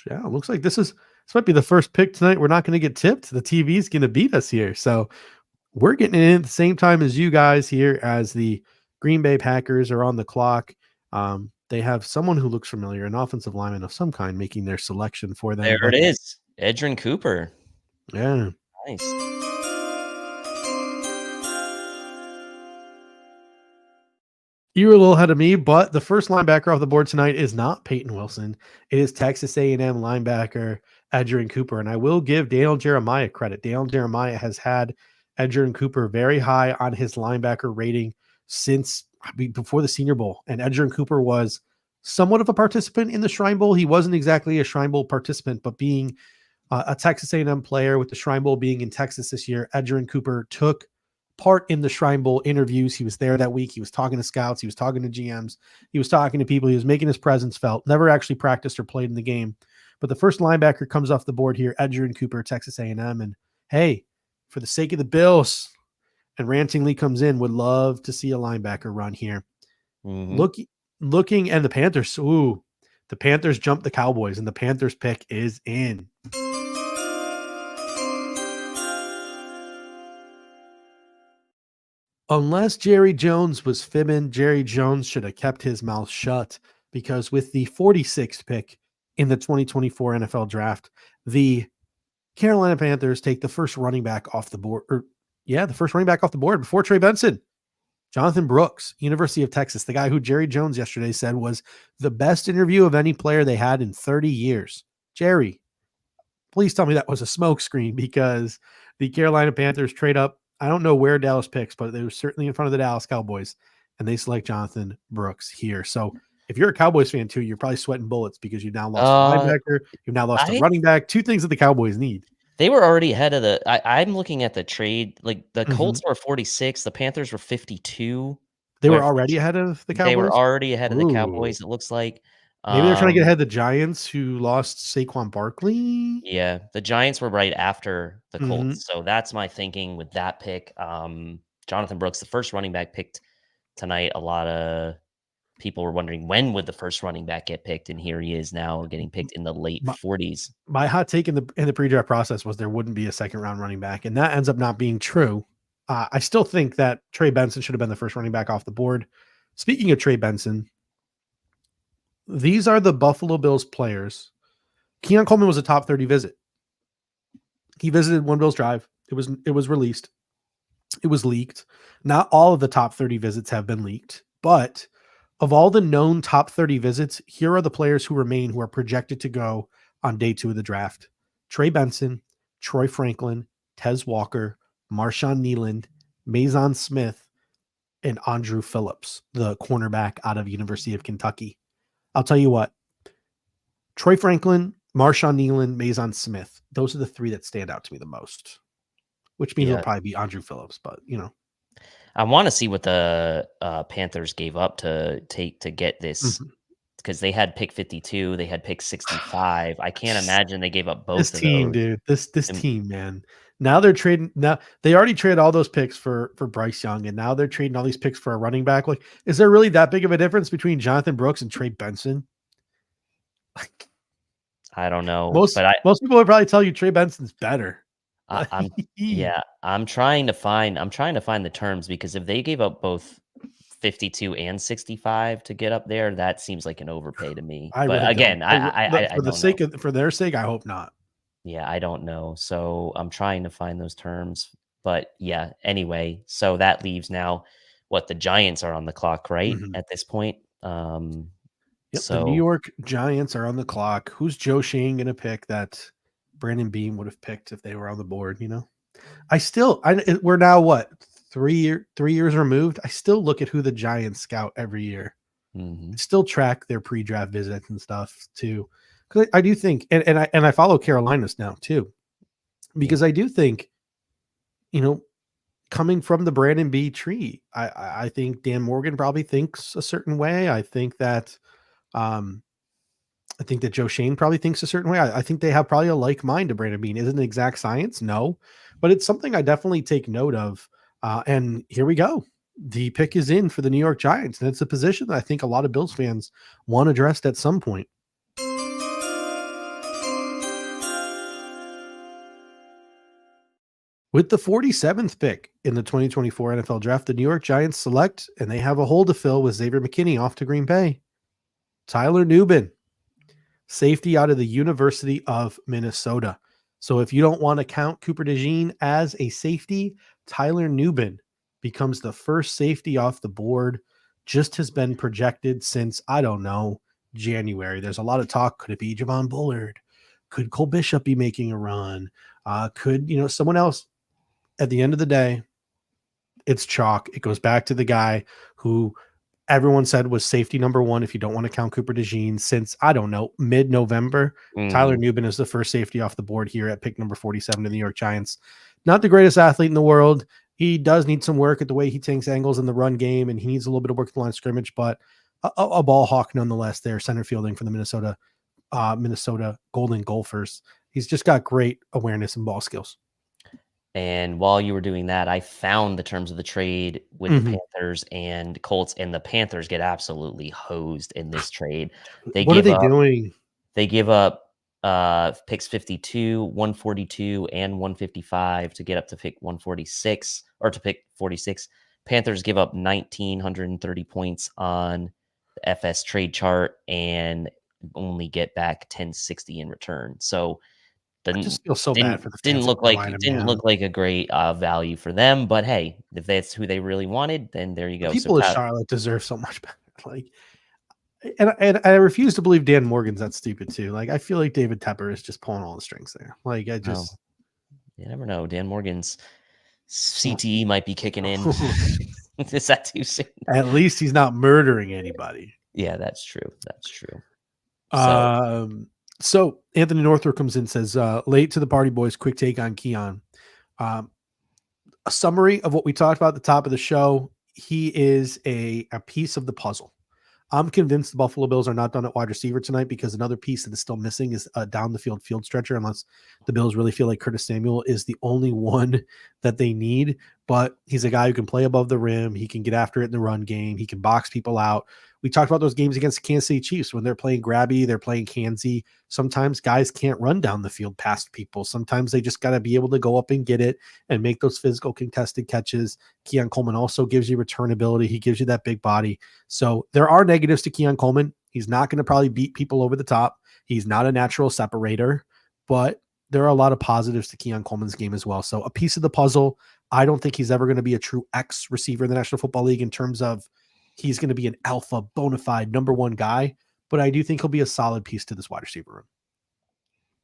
Yeah, it looks like this might be the first pick tonight. We're not going to get tipped. The TV's going to beat us here. So we're getting it in at the same time as you guys here as the Green Bay Packers are on the clock. They have someone who looks familiar, an offensive lineman of some kind, making their selection for them. There it is. Edgerrin Cooper. Yeah. Nice. You were a little ahead of me, but the first linebacker off the board tonight is not Peyton Wilson. It is Texas A&M linebacker Edgerrin Cooper, and I will give Daniel Jeremiah credit. Daniel Jeremiah has had Edgerrin Cooper very high on his linebacker rating since before the Senior Bowl, and Edgerrin Cooper was somewhat of a participant in the Shrine Bowl. He wasn't exactly a Shrine Bowl participant, but being a Texas A&M player with the Shrine Bowl being in Texas this year, Edgerrin Cooper took part in the Shrine Bowl interviews. He was there that week. He was talking to scouts. He was talking to GMs. He was talking to people. He was making his presence felt. Never actually practiced or played in the game. But the first linebacker comes off the board here, Edgerrin Cooper, Texas A&M. And hey, for the sake of the Bills, and Ranting Lee comes in, would love to see a linebacker run here. Mm-hmm. Looking, and the Panthers, the Panthers jumped the Cowboys, and the Panthers pick is in. Unless Jerry Jones was fibbing, Jerry Jones should have kept his mouth shut, because with the 46th pick in the 2024 NFL draft, the Carolina Panthers take the first running back off the board. The first running back off the board before Trey Benson. Jonathan Brooks, University of Texas, the guy who Jerry Jones yesterday said was the best interview of any player they had in 30 years. Jerry, please tell me that was a smokescreen, because the Carolina Panthers trade up. I don't know where Dallas picks, but they were certainly in front of the Dallas Cowboys, and they select Jonathan Brooks here. So if you're a Cowboys fan too, you're probably sweating bullets because you've now lost a linebacker, you've now lost a running back. Two things that the Cowboys need. They were already ahead of I'm looking at the trade. Like the Colts were 46, the Panthers were 52. They were already ahead of the Cowboys? They were already ahead of the Cowboys, it looks like. Maybe they're trying to get ahead of the Giants, who lost Saquon Barkley. Yeah, the Giants were right after the Colts. So that's my thinking with that pick. Jonathan Brooks, the first running back picked tonight. A lot of people were wondering when would the first running back get picked, and here he is now getting picked in the late 40s. My hot take in the pre-draft process was there wouldn't be a second round running back, and that ends up not being true. I still think that Trey Benson should have been the first running back off the board. Speaking of Trey Benson, these are the Buffalo Bills players. Keon Coleman was a top 30 visit. He visited One Bills Drive. It was released. It was leaked. Not all of the top 30 visits have been leaked, but of all the known top 30 visits, here are the players who remain who are projected to go on day 2 of the draft. Trey Benson, Troy Franklin, Tez Walker, Marshawn Nealand, Mason Smith, and Andrew Phillips, the cornerback out of University of Kentucky. I'll tell you what, Troy Franklin, Marshawn Nealand, Mason Smith, those are the 3 that stand out to me the most, which means it'll probably be Andrew Phillips, but I want to see what the Panthers gave up to get this, because they had pick 52, they had pick 65. I can't imagine they gave up both this of team, those. dude. This team, man. Now they're trading. Now they already traded all those picks for Bryce Young, and now they're trading all these picks for a running back. Like, is there really that big of a difference between Jonathan Brooks and Trey Benson? I don't know. Most people would probably tell you Trey Benson's better. I'm trying to find the terms, because if they gave up both 52 and 65 to get up there, that seems like an overpay to me. I but really again, don't. For their sake, I hope not. Yeah, I don't know. So I'm trying to find those terms. But yeah, anyway, so that leaves now what the Giants are on the clock, right? At this point. The New York Giants are on the clock. Who's Joe Shane going to pick that Brandon Beam would have picked if they were on the board? We're now what, 3 years removed. I still look at who the Giants scout every year. Still track their pre-draft visits and stuff too, because I do think, and I follow Carolinas now too, because I do think, coming from the Brandon B tree, I think Dan Morgan probably thinks a certain way. I think that I think that Joe Shane probably thinks a certain way. I think they have probably a like mind to Brandon Beane. Isn't it exact science? No, but it's something I definitely take note of. And here we go. The pick is in for the New York Giants, and it's a position that I think a lot of Bills fans want addressed at some point. With the 47th pick in the 2024 NFL Draft, the New York Giants select, and they have a hole to fill with Xavier McKinney off to Green Bay. Tyler Nubin, safety out of the University of Minnesota. So if you don't want to count Cooper DeJean as a safety, Tyler Nubin becomes the first safety off the board. Just has been projected since, I don't know, January. There's a lot of talk. Could it be Javon Bullard? Could Cole Bishop be making a run? Could, someone else? At the end of the day, it's chalk. It goes back to the guy who everyone said was safety number one if you don't want to count Cooper DeJean since, I don't know, mid-November. Tyler Nubin is the first safety off the board here at pick number 47 to the New York Giants. Not the greatest athlete in the world. He does need some work at the way he takes angles in the run game, and he needs a little bit of work at the line of scrimmage, but a ball hawk nonetheless there, center fielding for the Minnesota Golden Gophers. He's just got great awareness and ball skills. And while you were doing that, I found the terms of the trade with the Panthers and Colts, and the Panthers get absolutely hosed in this trade. What are they doing? They give up picks 52, 142, and 155 to get up to pick 146 or to pick 46. Panthers give up 1,930 points on the FS trade chart and only get back 1060 in return. So I just feel so bad for the fans. Didn't look like a great value for them, but hey, if that's who they really wanted, then there you go. People in Charlotte deserve so much better. And I refuse to believe Dan Morgan's that stupid too. I feel like David Tepper is just pulling all the strings there. You never know. Dan Morgan's CTE might be kicking in. Is that too soon? At least he's not murdering anybody. Yeah, that's true. That's true. So Anthony Northrup comes in and says, late to the party, boys. Quick take on Keon. A summary of what we talked about at the top of the show. He is a piece of the puzzle. I'm convinced the Buffalo Bills are not done at wide receiver tonight because another piece that is still missing is a down the field stretcher, unless the Bills really feel like Curtis Samuel is the only one that they need. But he's a guy who can play above the rim. He can get after it in the run game. He can box people out. We talked about those games against the Kansas City Chiefs when they're playing grabby, they're playing handsy. Sometimes guys can't run down the field past people. Sometimes they just got to be able to go up and get it and make those physical contested catches. Keon Coleman also gives you return ability. He gives you that big body. So there are negatives to Keon Coleman. He's not going to probably beat people over the top. He's not a natural separator, but there are a lot of positives to Keon Coleman's game as well. So a piece of the puzzle. I don't think he's ever going to be a true X receiver in the National Football League in terms of he's going to be an alpha, bona fide number one guy, but I do think he'll be a solid piece to this wide receiver room.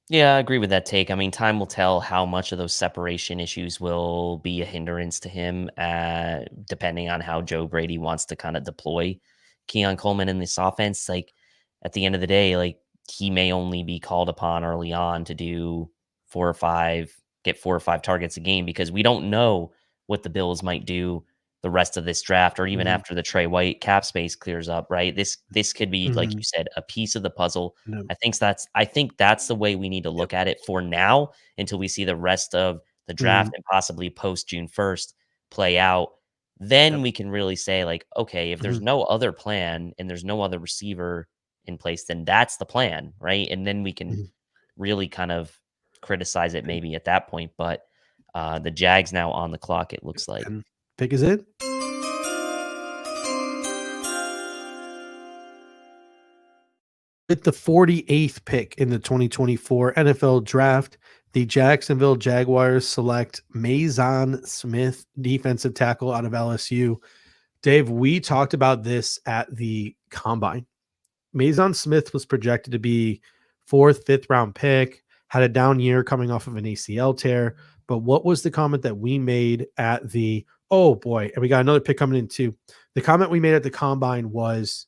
Yeah, I agree with that take. I mean, time will tell how much of those separation issues will be a hindrance to him, depending on how Joe Brady wants to kind of deploy Keon Coleman in this offense. At the end of the day, he may only be called upon early on to do get 4 or 5 targets a game because we don't know what the Bills might do the rest of this draft or even after the Trey White cap space clears up, right? This could be, like you said, a piece of the puzzle. No. I think that's the way we need to look at it for now until we see the rest of the draft and possibly post June 1st play out. Then we can really say okay, if there's no other plan and there's no other receiver in place, then that's the plan, right? And then we can really kind of criticize it maybe at that point. But the Jags now on the clock, it looks like. And pick is it? With the 48th pick in the 2024 NFL Draft, the Jacksonville Jaguars select Mason Smith, defensive tackle out of LSU. Dave, we talked about this at the Combine. Mason Smith was projected to be 4th, 5th round pick, had a down year coming off of an ACL tear. But what was the comment that we made at the, oh boy, and we got another pick coming in too. The comment we made at the Combine was,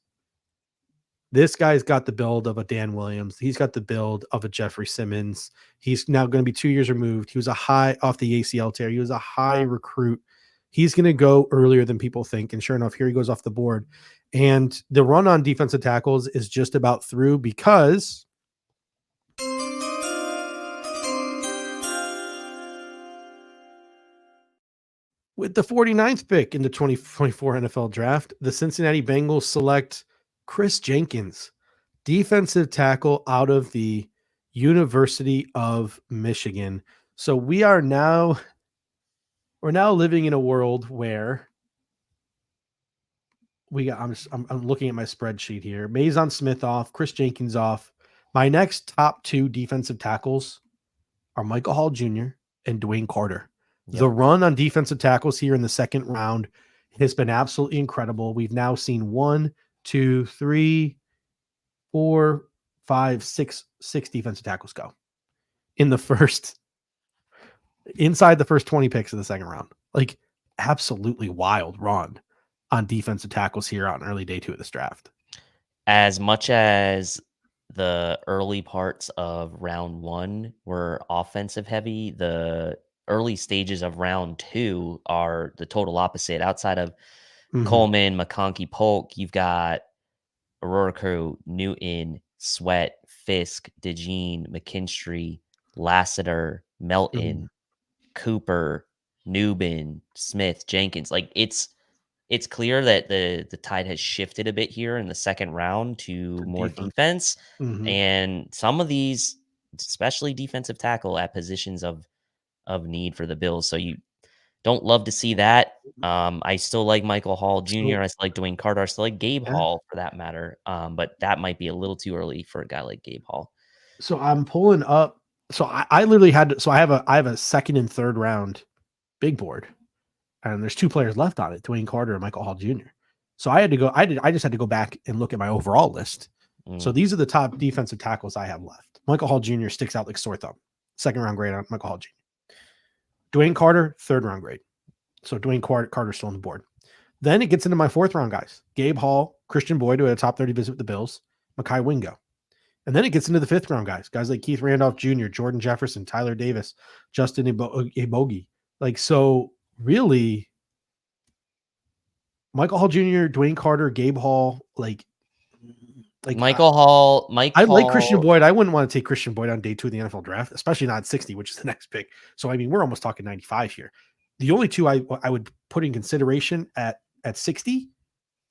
this guy's got the build of a Dan Williams. He's got the build of a Jeffrey Simmons. He's now going to be 2 years removed. He was a high off the ACL tear. He was a high recruit. He's going to go earlier than people think. And sure enough, here he goes off the board. And the run on defensive tackles is just about through because with the 49th pick in the 2024 NFL draft, the Cincinnati Bengals select Chris Jenkins, defensive tackle out of the University of Michigan. So we're now living in a world where I'm looking at my spreadsheet here. Mason Smith off, Chris Jenkins off. My next top 2 defensive tackles are Michael Hall Jr. and Dwayne Carter. Yep. The run on defensive tackles here in the second round has been absolutely incredible. We've now seen 1, 2, 3, 4, 5, 6 defensive tackles go in the inside the first 20 picks of the second round. Like, absolutely wild run on defensive tackles here on early day 2 of this draft. As much as the early parts of round 1 were offensive heavy, the early stages of round 2 are the total opposite. Outside of Coleman, McConkey, Polk, you've got O'Rourke, Newton, Sweat, Fisk, DeJean, McKinstry, Lassiter, Melton, Cooper, Newbin, Smith, Jenkins. Like, it's clear that the tide has shifted a bit here in the second round to more defense. And some of these, especially defensive tackle, at positions of need for the Bills. So you don't love to see that. I still like Michael Hall Jr. I still like Dwayne Carter. I still like Gabe Hall for that matter. But that might be a little too early for a guy like Gabe Hall. So I'm pulling up. So I literally had to, so I have a second and third round big board, and there's 2 players left on it, Dwayne Carter and Michael Hall Jr. So I just had to go back and look at my overall list. So these are the top defensive tackles I have left. Michael Hall Jr. sticks out like sore thumb. Second round grade on Michael Hall Jr. Dwayne Carter, third round grade. So Dwayne Carter's still on the board. Then it gets into my 4th round guys. Gabe Hall, Christian Boyd, who had a top 30 visit with the Bills, Mekhi Wingo. And then it gets into the 5th round guys. Guys like Keith Randolph Jr., Jordan Jefferson, Tyler Davis, Justin Ebogi. Like, so really, Michael Hall Jr., Dwayne Carter, Gabe Hall, like Michael Hall. I like Christian Boyd. I wouldn't want to take Christian Boyd on day 2 of the NFL draft, especially not at 60, which is the next pick. So, I mean, we're almost talking 95 here. The only 2 I would put in consideration at 60,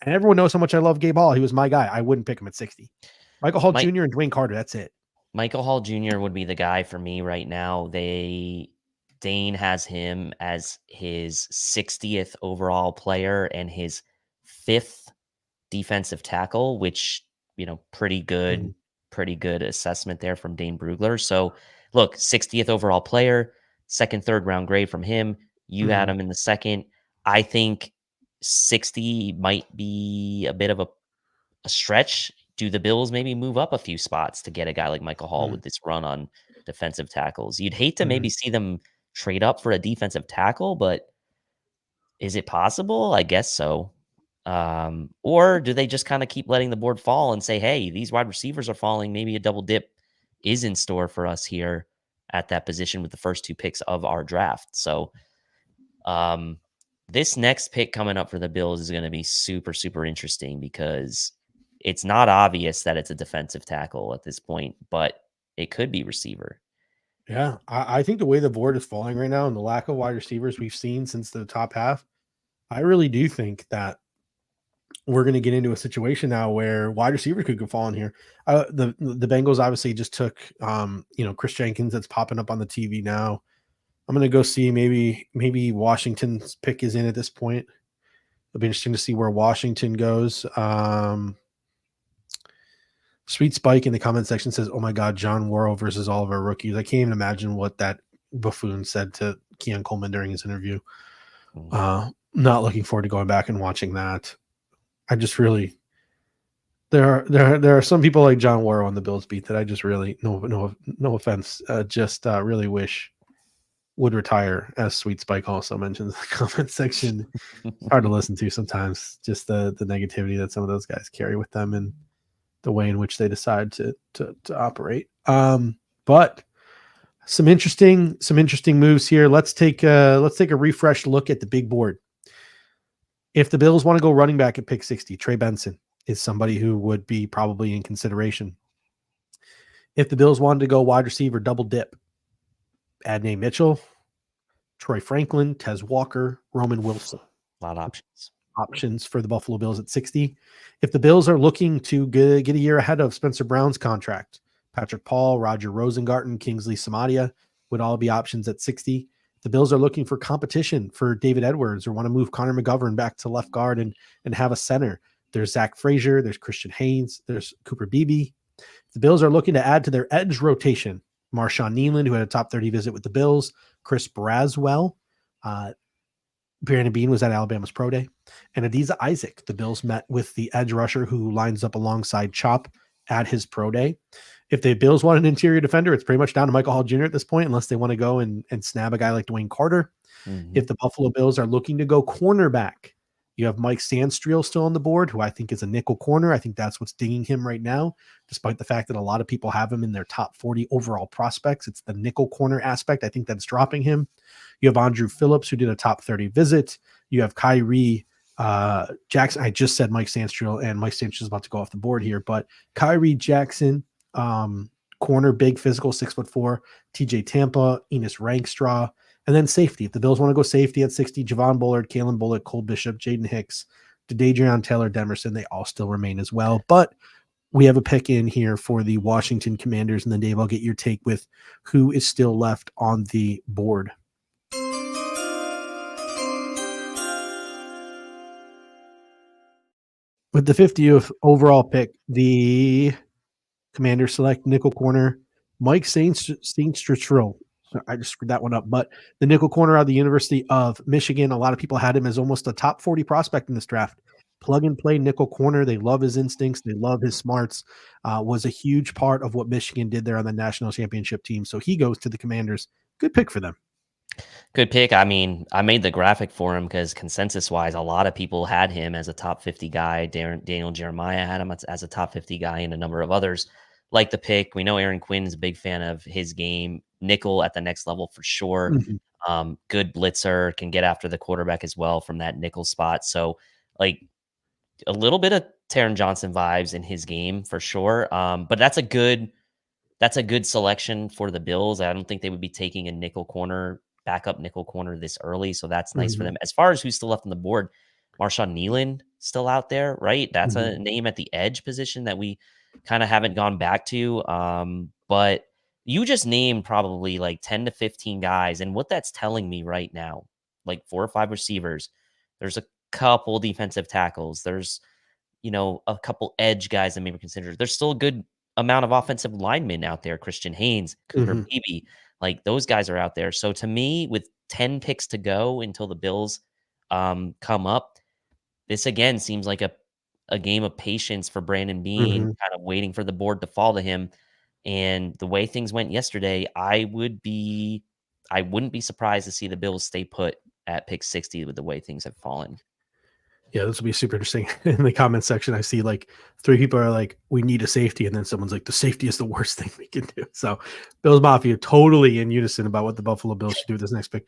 and everyone knows how much I love Gabe Hall. He was my guy. I wouldn't pick him at 60. Michael Hall Jr. and Dwayne Carter, that's it. Michael Hall Jr. would be the guy for me right now. Dane has him as his 60th overall player and his 5th defensive tackle, which, pretty good assessment there from Dane Brugler. So look, 60th overall player, 2nd, 3rd round grade from him. You had him in the 2nd. I think 60 might be a bit of a stretch. Do the Bills maybe move up a few spots to get a guy like Michael Hall with this run on defensive tackles? You'd hate to maybe see them trade up for a defensive tackle, but is it possible? I guess so. Or do they just kind of keep letting the board fall and say, hey, these wide receivers are falling. Maybe a double dip is in store for us here at that position with the first 2 picks of our draft. So this next pick coming up for the Bills is going to be super, super interesting because it's not obvious that it's a defensive tackle at this point, but it could be receiver. Yeah, I think the way the board is falling right now and the lack of wide receivers we've seen since the top half, I really do think that we're going to get into a situation now where wide receivers could fall in here. The Bengals obviously just took, Chris Jenkins that's popping up on the TV now. I'm going to go see maybe Washington's pick is in at this point. It'll be interesting to see where Washington goes. Sweet Spike in the comment section says, oh my God, John Worrell versus all of our rookies. I can't even imagine what that buffoon said to Keon Coleman during his interview. Not looking forward to going back and watching that. I just really, there are some people like John Worrell on the Bills beat that I just really, no offense, really wish would retire, as Sweet Spike also mentions in the comment section. It's hard to listen to sometimes, just the negativity that some of those guys carry with them and the way in which they decide to operate. But some interesting moves here. Let's take a refresh look at the big board. If the Bills want to go running back at pick 60, Trey Benson is somebody who would be probably in consideration. If the Bills wanted to go wide receiver double dip, Adney Mitchell, Troy Franklin, Tez Walker, Roman Wilson. A lot of Options for the Buffalo Bills at 60. If the Bills are looking to get a year ahead of Spencer Brown's contract, Patrick Paul, Roger Rosengarten, Kingsley Samadia would all be options at 60. The Bills are looking for competition for David Edwards or want to move Connor McGovern back to left guard and have a center. There's Zach Frazier, there's Christian Haynes, there's Cooper Beebe. The Bills are looking to add to their edge rotation. Marshawn Nealand, who had a top 30 visit with the Bills, Chris Braswell, Brandon Bean was at Alabama's Pro Day, and Adiza Isaac. The Bills met with the edge rusher who lines up alongside Chop at his Pro Day. If the Bills want an interior defender, it's pretty much down to Michael Hall Jr. at this point, unless they want to go and snab a guy like Dwayne Carter. If the Buffalo Bills are looking to go cornerback, you have Mike Sandstreel still on the board, who I think is a nickel corner. I think that's what's dinging him right now, despite the fact that a lot of people have him in their top 40 overall prospects. It's the nickel corner aspect. I think that's dropping him. You have Andrew Phillips, who did a top 30 visit. You have Kyrie Jackson. I just said Mike Sandstreel, and Mike Sandstreel is about to go off the board here, but Kyrie Jackson, corner, big, physical, 6'4", TJ Tampa, Enos Rankstraw, and then safety. If the Bills want to go safety at 60, Javon Bullard, Kalen Bullock, Cole Bishop, Jaden Hicks, D'Adrian Taylor, Demerson, they all still remain as well. But we have a pick in here for the Washington Commanders, and then Dave, I'll get your take with who is still left on the board. With the 50th overall pick, the Commanders select nickel corner Mike Sainstrell. I just screwed that one up. But the nickel corner out of the University of Michigan, a lot of people had him as almost a top 40 prospect in this draft. Plug and play nickel corner. They love his instincts. They love his smarts. Was a huge part of what Michigan did there on the national championship team. So he goes to the Commanders. Good pick for them. Good pick. I mean, I made the graphic for him because consensus-wise, a lot of people had him as a top 50 guy. Daniel Jeremiah had him as a top 50 guy, and a number of others like the pick. We know Aaron Quinn is a big fan of his game. Nickel at the next level for sure. Good blitzer, can get after the quarterback as well from that nickel spot. So, like, a little bit of Taron Johnson vibes in his game for sure. But that's a good selection for the Bills. I don't think they would be taking a backup nickel corner this early. So that's nice for them. As far as who's still left on the board, Marshawn Nealand still out there, right? That's a name at the edge position that we kind of haven't gone back to. But you just named probably like 10 to 15 guys. And what that's telling me right now, like 4 or 5 receivers, there's a couple defensive tackles. There's, a couple edge guys that maybe considered. There's still a good amount of offensive linemen out there. Christian Haynes, Cooper Beebe, like those guys are out there. So to me, with 10 picks to go until the Bills come up, this again seems like a game of patience for Brandon Bean, kind of waiting for the board to fall to him. And the way things went yesterday, I wouldn't be surprised to see the Bills stay put at pick 60 with the way things have fallen. Yeah, this will be super interesting. In the comment section, I see like 3 people are like, we need a safety. And then someone's like, the safety is the worst thing we can do. So Bills Mafia totally in unison about what the Buffalo Bills should do with this next pick.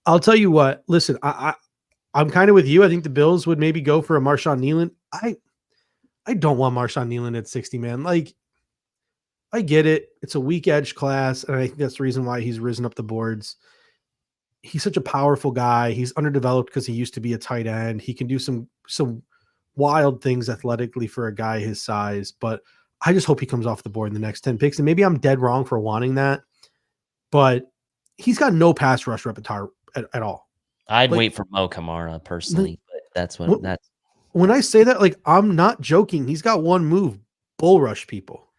I'll tell you what, listen, I'm kind of with you. I think the Bills would maybe go for a Marshawn Nealand. I don't want Marshawn Nealand at 60, man. Like, I get it. It's a weak edge class. And I think that's the reason why he's risen up the boards. He's such a powerful guy. He's underdeveloped because he used to be a tight end. He can do some wild things athletically for a guy his size, but I just hope he comes off the board in the next 10 picks. And maybe I'm dead wrong for wanting that, but he's got no pass rush repertoire at all. I'd wait for Mo Kamara personally, but that's when I say that, like, I'm not joking. He's got one move, bull rush people.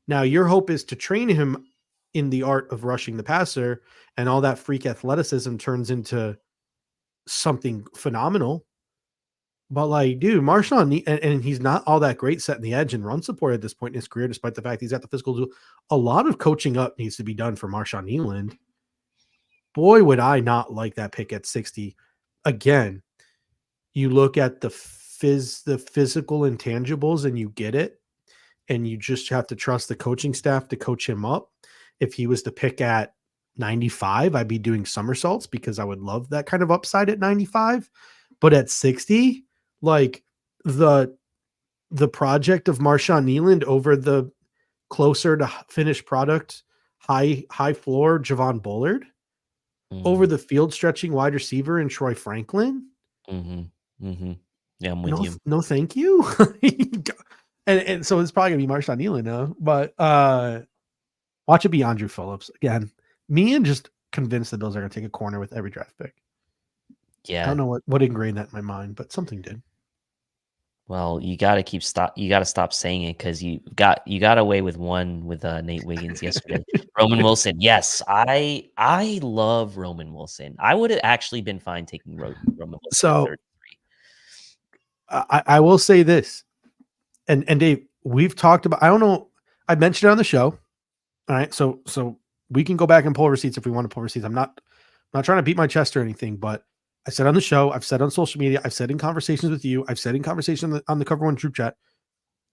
Now your hope is to train him in the art of rushing the passer, and all that freak athleticism turns into something phenomenal. But like, dude, Marshawn, and he's not all that great setting the edge and run support at this point in his career, despite the fact he's got the physical. A lot of coaching up needs to be done for Marshawn Nealand. Boy, would I not like that pick at 60. Again, you look at the physical intangibles and you get it, and you just have to trust the coaching staff to coach him up. If he was to pick at 95, I'd be doing somersaults because I would love that kind of upside at 95. But at 60, like the project of Marshawn Nealand over the closer to finished product, high floor Javon Bullard over the field stretching wide receiver and Troy Franklin. Yeah, I'm with you. No, thank you. and so it's probably gonna be Marshawn Nealand now, but watch it be Andrew Phillips again. Me and just convinced the Bills are gonna take a corner with every draft pick. Yeah. I don't know what ingrained that in my mind, but something did. Well, you got to stop saying it because you got away with one with Nate Wiggins yesterday. Roman Wilson, yes, I love Roman Wilson. I would have actually been fine taking Roman Wilson So, at 33. I will say this, and Dave, we've talked about. I don't know. I mentioned it on the show. All right, so we can go back and pull receipts if we want to pull receipts. I'm not trying to beat my chest or anything, but I said on the show, I've said on social media, I've said in conversations with you, I've said in conversation on the Cover One group chat,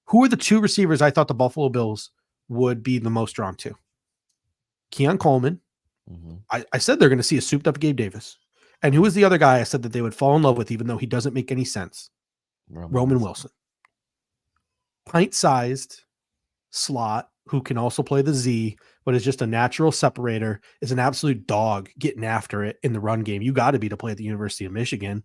who are the two receivers I thought the Buffalo Bills would be the most drawn to? Keon Coleman. I said they're going to see a souped up Gabe Davis. And who was the other guy I said that they would fall in love with, even though he doesn't make any sense? Roman Wilson. Pint-sized slot who can also play the Z, but is just a natural separator, is an absolute dog getting after it in the run game. You got to be to play at the University of Michigan.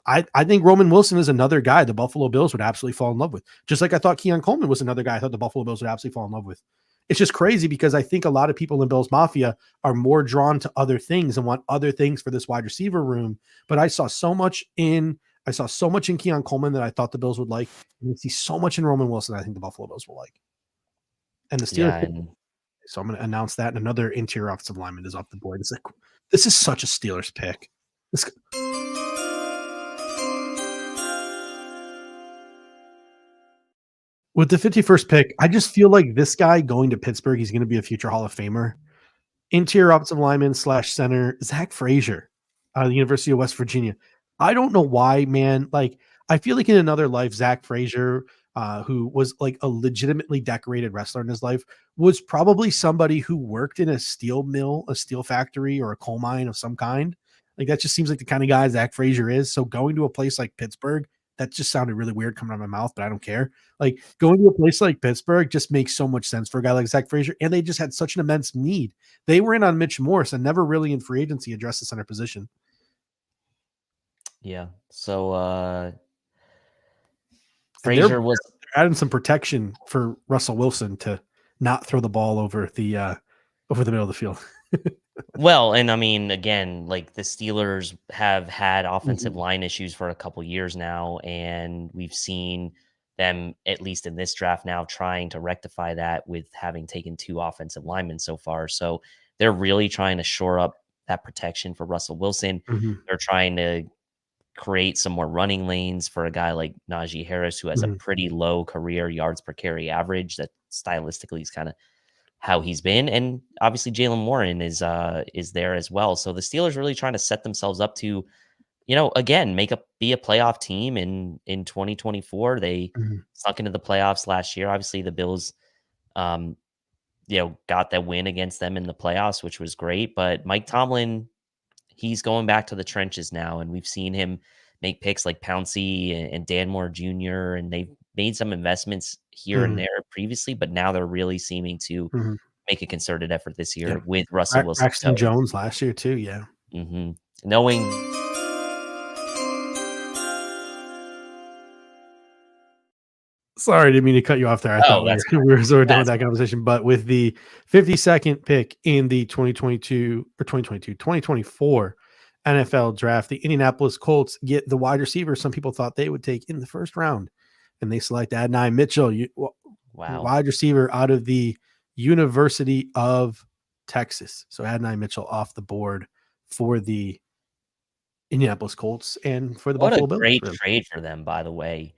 I think Roman Wilson is another guy the Buffalo Bills would absolutely fall in love with. Just like I thought Keon Coleman was another guy I thought the Buffalo Bills would absolutely fall in love with. It's just crazy because I think a lot of people in Bills Mafia are more drawn to other things and want other things for this wide receiver room. But I saw so much in Keon Coleman that I thought the Bills would like. And I see so much in Roman Wilson I think the Buffalo Bills will like. And the Steelers. So I'm going to announce that, and another interior offensive lineman is off the board. It's like, this is such a Steelers pick. With the 51st pick, I just feel like this guy going to Pittsburgh, he's going to be a future Hall of Famer. Interior offensive lineman / center, Zach Frazier out of the University of West Virginia. I don't know why, man. Like, I feel like in another life, Zach Frazier, who was like a legitimately decorated wrestler in his life, was probably somebody who worked in a steel mill, a steel factory, or a coal mine of some kind. Like, that just seems like the kind of guy Zach Frazier is. So going to a place like Pittsburgh, that just sounded really weird coming out of my mouth, but I don't care. Like, going to a place like Pittsburgh just makes so much sense for a guy like Zach Frazier. And they just had such an immense need. They were in on Mitch Morse and never really in free agency addressed the center position. Yeah. So Frazier was adding some protection for Russell Wilson to not throw the ball over the middle of the field. Well, and I mean, again, like the Steelers have had offensive line issues for a couple years now, and we've seen them, at least in this draft now, trying to rectify that with having taken 2 offensive linemen so far. So they're really trying to shore up that protection for Russell Wilson. They're trying to create some more running lanes for a guy like Najee Harris, who has a pretty low career yards per carry average. That stylistically is kind of how he's been. And obviously Jalen Warren is there as well. So the Steelers really trying to set themselves up to, again, be a playoff team in 2024. They snuck into the playoffs last year. Obviously the Bills, got that win against them in the playoffs, which was great. But Mike Tomlin, he's going back to the trenches now. And we've seen him make picks like Pouncey and Dan Moore Jr. And they've made some investments here and there previously, but now they're really seeming to make a concerted effort this year with Russell Wilson. Braxton Jones last year too. Yeah. Knowing. Sorry, didn't mean to cut you off there. I thought we were sort of done with that conversation, but with the 52nd pick in the 2024 NFL draft, the Indianapolis Colts get the wide receiver some people thought they would take in the first round, and they select Adonai Mitchell, wide receiver out of the University of Texas. So Adonai Mitchell off the board for the Indianapolis Colts and for the Buffalo Bills. What a great trade for them, by the way.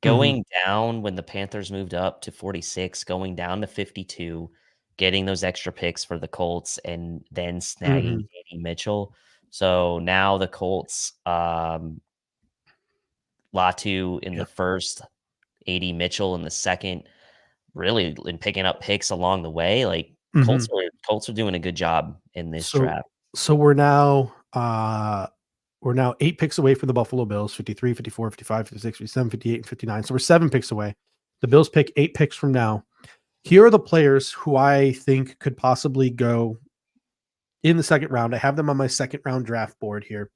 Going down when the Panthers moved up to 46, going down to 52, getting those extra picks for the Colts, and then snagging Adonai Mitchell. So now the Colts, Latu in the first, AD Mitchell in the second, really in picking up picks along the way. Like Colts are doing a good job in this draft. So we're now We're now 8 picks away from the Buffalo Bills, 53, 54, 55, 56, 57, 58, and 59. So we're 7 picks away. The Bills pick 8 picks from now. Here are the players who I think could possibly go in the second round. I have them on my second round draft board here.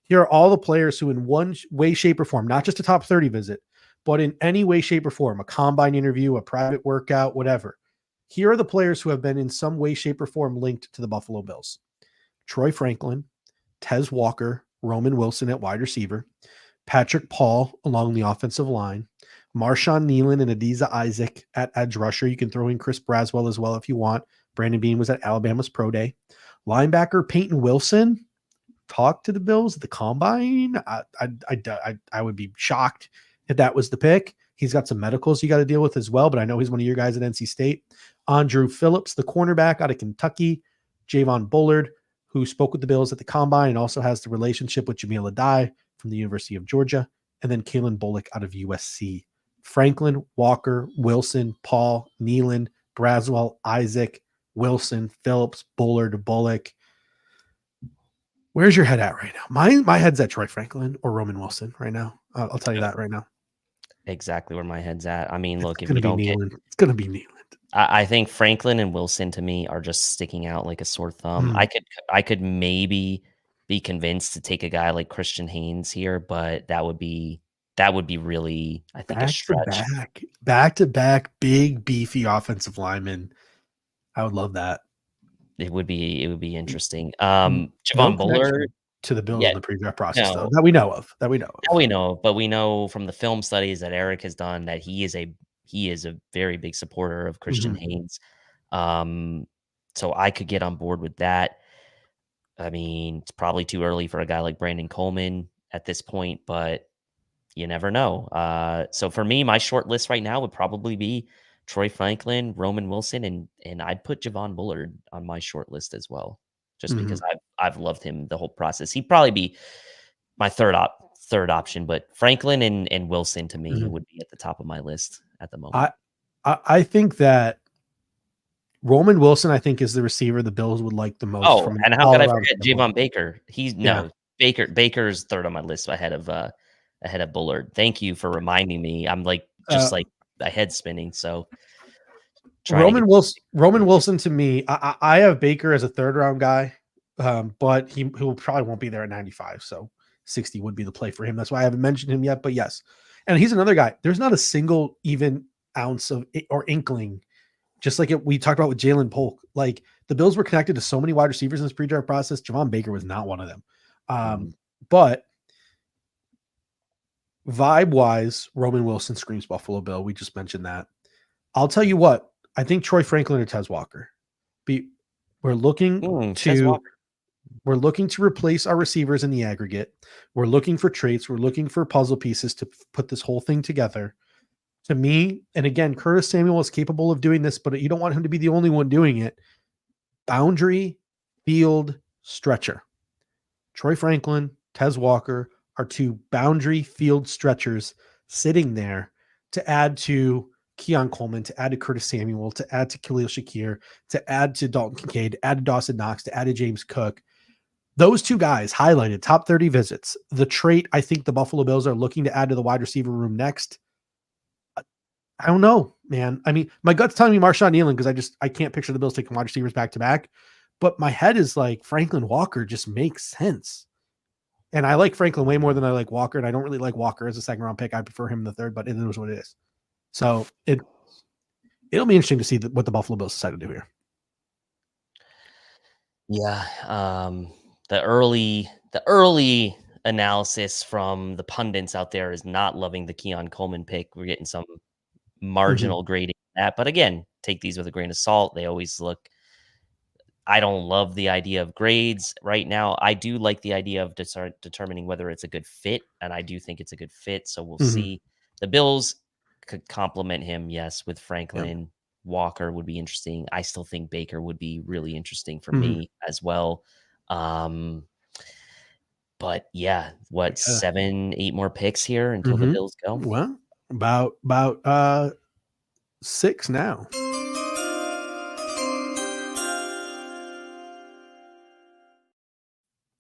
Here are all the players who in one way, shape, or form, not just a top 30 visit, but in any way, shape, or form, a combine interview, a private workout, whatever. Here are the players who have been in some way, shape, or form linked to the Buffalo Bills. Troy Franklin, Tez Walker, Roman Wilson at wide receiver, Patrick Paul along the offensive line, Marshawn Nealon and Adiza Isaac at edge rusher. You can throw in Chris Braswell as well if you want. Brandon Bean was at Alabama's pro day. Linebacker Peyton Wilson talked to the Bills at the combine. I would be shocked if that was the pick. He's got some medicals you got to deal with as well, but I know he's one of your guys at NC State. Andrew Phillips, the cornerback out of Kentucky. Javon Bullard, who spoke with the Bills at the combine and also has the relationship with Jamil Adai from the University of Georgia. And then Kalen Bullock out of USC. Franklin, Walker, Wilson, Paul, Nealon, Braswell, Isaac, Wilson, Phillips, Bullard, Bullock. Where's your head at right now? My head's at Troy Franklin or Roman Wilson right now. I'll tell you that right now. Exactly where my head's at. I mean, look, It's if you gonna be don't Nealon. It's gonna be Nealon. I think Franklin and Wilson to me are just sticking out like a sore thumb. I could maybe be convinced to take a guy like Christian Haynes here, but that would be really, I think, a stretch. Back to back, big beefy offensive lineman. I would love that. It would be interesting. No Javon connection Bullard to the Bills yeah, in the pre-draft process, no. though, that we know of. But we know from the film studies that Eric has done that he is a very big supporter of Christian Haynes. So I could get on board with that. I mean, it's probably too early for a guy like Brandon Coleman at this point, but you never know. So for me, my short list right now would probably be Troy Franklin, Roman Wilson, and I'd put Javon Bullard on my short list as well, just because I've loved him the whole process. He'd probably be my third option, but Franklin and Wilson to me would be at the top of my list at the moment. I think that Roman Wilson, I think, is the receiver the Bills would like the most. Oh, and how could I forget Javon Baker? Baker's third on my list ahead of Bullard. Thank you for reminding me. I'm like my head spinning. So Roman Wilson to me, I have Baker as a third round guy, but he probably won't be there at 95. So 60 would be the play for him. That's why I haven't mentioned him yet. But yes, and he's another guy. There's not a single even ounce of or inkling. Just like we talked about with Jalen Polk, like the Bills were connected to so many wide receivers in this pre-draft process. Javon Baker was not one of them. But vibe-wise, Roman Wilson screams Buffalo Bill. We just mentioned that. I'll tell you what, I think Troy Franklin or Tez Walker. We're looking to replace our receivers in the aggregate. We're looking for traits. We're looking for puzzle pieces to put this whole thing together. To me, and again, Curtis Samuel is capable of doing this, but you don't want him to be the only one doing it. Boundary field stretcher. Troy Franklin, Tez Walker are two boundary field stretchers sitting there to add to Keon Coleman, to add to Curtis Samuel, to add to Khalil Shakir, to add to Dalton Kincaid, to add to Dawson Knox, to add to James Cook. Those two guys highlighted top 30 visits. The trait I think the Buffalo Bills are looking to add to the wide receiver room next. I don't know, man. I mean, my gut's telling me Marshawn Nealon because I can't picture the Bills taking wide receivers back to back. But my head is like Franklin Walker just makes sense. And I like Franklin way more than I like Walker. And I don't really like Walker as a second round pick. I prefer him in the third, but it is what it is. So it'll be interesting to see what the Buffalo Bills decide to do here. Yeah. The early analysis from the pundits out there is not loving the Keon Coleman pick. We're getting some marginal grading on that. But again, take these with a grain of salt. They always look. I don't love the idea of grades right now. I do like the idea of determining whether it's a good fit, and I do think it's a good fit. So we'll see. The Bills could complement him, yes, with Franklin. Yep. Walker would be interesting. I still think Baker would be really interesting for me as well. But yeah, 7, 8 more picks here until the Bills go? Well, about 6 now.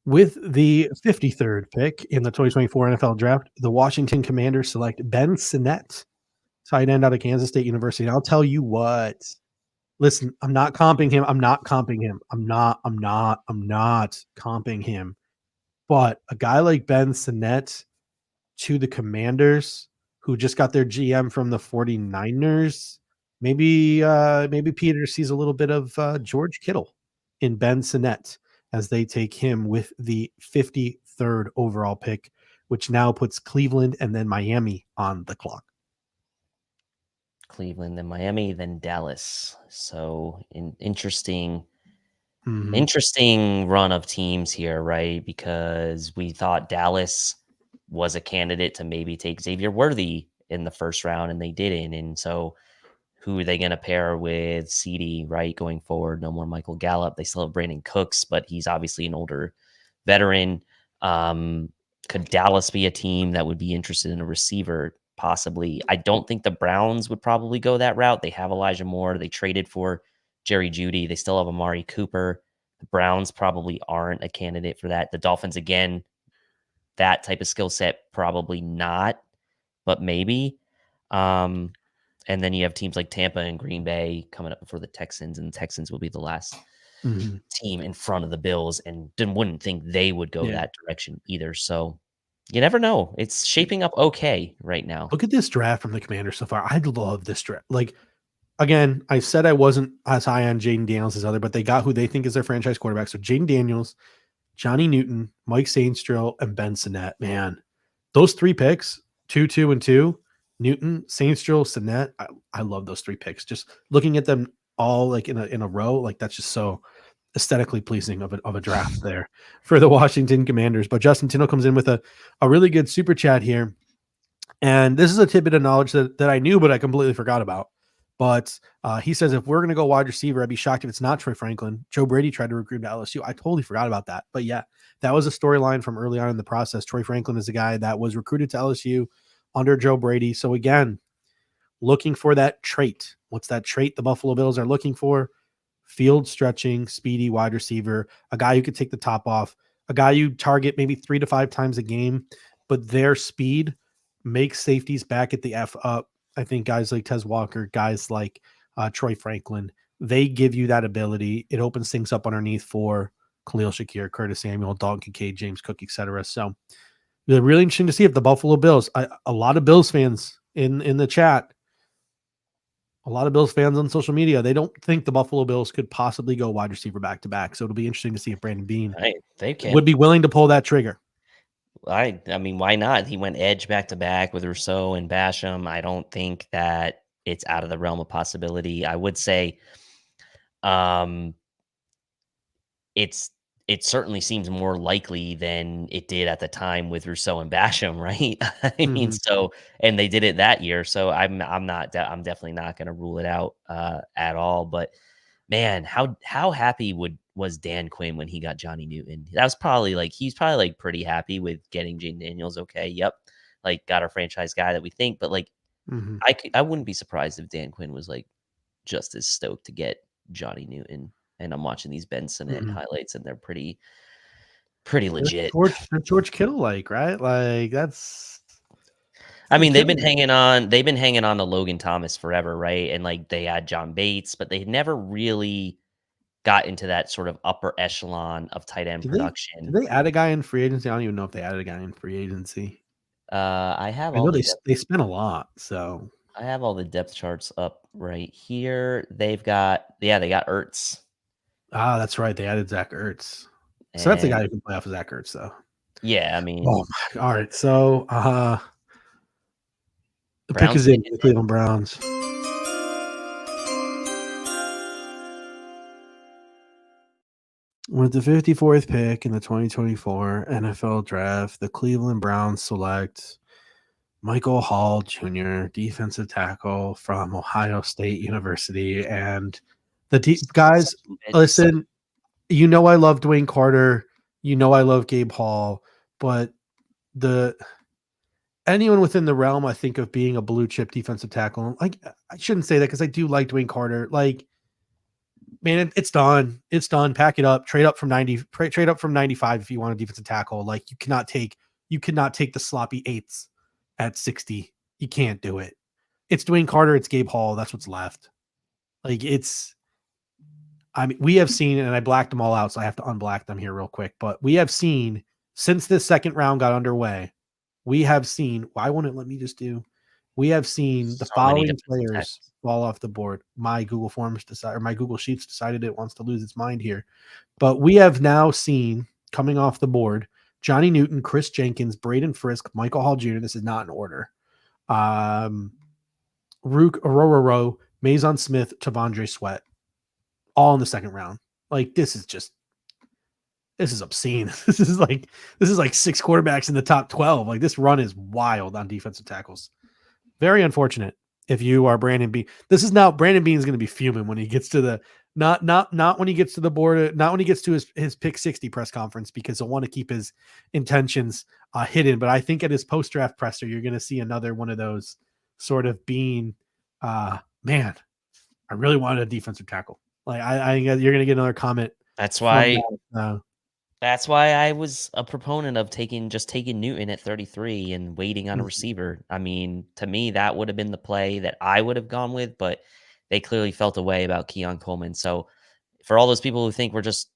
With the 53rd pick in the 2024 NFL Draft, the Washington Commanders select Ben Sinnett, tight end out of Kansas State University. And I'll tell you what. Listen, I'm not comping him. I'm not comping him. But a guy like Ben Sinnett to the Commanders, who just got their GM from the 49ers, maybe Peter sees a little bit of George Kittle in Ben Sinnett as they take him with the 53rd overall pick, which now puts Cleveland and then Miami on the clock. Cleveland, then Miami, then Dallas. So interesting run of teams here, right? Because we thought Dallas was a candidate to maybe take Xavier Worthy in the first round, and they didn't. And so who are they going to pair with CD, right, going forward? No more Michael Gallup. They still have Brandon Cooks, but he's obviously an older veteran. Could Dallas be a team that would be interested in a receiver? Possibly. I don't think the Browns would probably go that route. They have Elijah Moore. They traded for Jerry Jeudy. They still have Amari Cooper. The Browns probably aren't a candidate for that. The Dolphins, again, that type of skill set, probably not, but maybe. And then you have teams like Tampa and Green Bay coming up before the Texans, and the Texans will be the last team in front of the Bills, and wouldn't think they would go that direction either. So you never know. It's shaping up okay right now. Look at this draft from the Commanders so far. I love this draft. Like, again, I said I wasn't as high on Jaden Daniels as other, but they got who they think is their franchise quarterback. So Jaden Daniels, Johnny Newton, Mike Saintsdrill, and Ben Sinnett. Man, those three picks, 2, 2, and 2, Newton, Saintsdrill, Sinnett. I love those three picks. Just looking at them all like in a row, like that's just so aesthetically pleasing of a draft there for the Washington Commanders. But Justin Tindall comes in with a really good super chat here. And this is a tidbit of knowledge that I knew, but I completely forgot about. But he says, if we're going to go wide receiver, I'd be shocked if it's not Troy Franklin. Joe Brady tried to recruit him to LSU. I totally forgot about that. But yeah, that was a storyline from early on in the process. Troy Franklin is a guy that was recruited to LSU under Joe Brady. So again, looking for that trait. What's that trait the Buffalo Bills are looking for? Field stretching, speedy wide receiver, a guy who could take the top off, a guy you target maybe 3 to 5 times a game, but their speed makes safeties back at the F up. I think guys like Tez Walker, guys like Troy Franklin, they give you that ability. It opens things up underneath for Khalil Shakir, Curtis Samuel, Dalton Kincaid, James Cook, etc. So it's really interesting to see if the Buffalo Bills, a lot of Bills fans in the chat, a lot of Bills fans on social media, they don't think the Buffalo Bills could possibly go wide receiver back to back. So it'll be interesting to see if Brandon Beane would be willing to pull that trigger. I mean, why not? He went edge back to back with Rousseau and Basham. I don't think that it's out of the realm of possibility. I would say, it certainly seems more likely than it did at the time with Rousseau and Basham, right? I mean, so, and they did it that year. So I'm definitely not going to rule it out at all. But man, how happy was Dan Quinn when he got Johnny Newton? That was probably he's probably pretty happy with getting Jaden Daniels. Okay, yep, got our franchise guy that we think. But I wouldn't be surprised if Dan Quinn was just as stoked to get Johnny Newton. And I'm watching these Ben Sinnett highlights, and they're pretty legit. George Kittle, right? That's. I mean, they've been hanging on to Logan Thomas forever, right? And they had John Bates, but they never really got into that sort of upper echelon of tight end production. Did they add a guy in free agency? I don't even know if they added a guy in free agency. I know they spent a lot, so I have all the depth charts up right here. They got Ertz. Ah, that's right. They added Zach Ertz. So that's a guy who can play off of Zach Ertz, though. Yeah, I mean. Oh my, all right. So the pick is in the Cleveland Browns. With the 54th pick in the 2024 NFL Draft, the Cleveland Browns select Michael Hall Jr., defensive tackle from Ohio State University. And the guys, listen, I love Dwayne Carter. I love Gabe Hall. But anyone within the realm, I think, of being a blue chip defensive tackle, I shouldn't say that because I do like Dwayne Carter. man, it's done. It's done. Pack it up. Trade up from 90. Trade up from 95 if you want a defensive tackle. Like you cannot take the sloppy eights at 60. You can't do it. It's Dwayne Carter. It's Gabe Hall. That's what's left. Like I mean, we have seen, and I blacked them all out, so I have to unblack them here real quick. But we have seen since this second round got underway, we have seen. Why won't it let me just do? We have seen the So many following defensive players tackles. fall off the board. My Google Forms or my Google Sheets decided it wants to lose its mind here. But we have now seen coming off the board Johnny Newton, Chris Jenkins, Braden Frisk, Michael Hall Jr. This is not in order. Rook Ororo, Mason Smith, Tavondre Sweat, all in the second round. Like this is obscene. This is like 6 quarterbacks in the top 12. Like this run is wild on defensive tackles. Very unfortunate if you are Brandon Beane. This is now Brandon Beane is going to be fuming when he gets to the not when he gets to the board, not when he gets to his pick 60 press conference, because he'll want to keep his intentions hidden. But I think at his post draft presser, you're going to see another one of those sort of Beane. Man, I really wanted a defensive tackle. Like I you're going to get another comment. That's why. That. That's why I was a proponent of taking Newton at 33 and waiting on a receiver. I mean, to me, that would have been the play that I would have gone with, but they clearly felt a way about Keon Coleman. So for all those people who think we're just,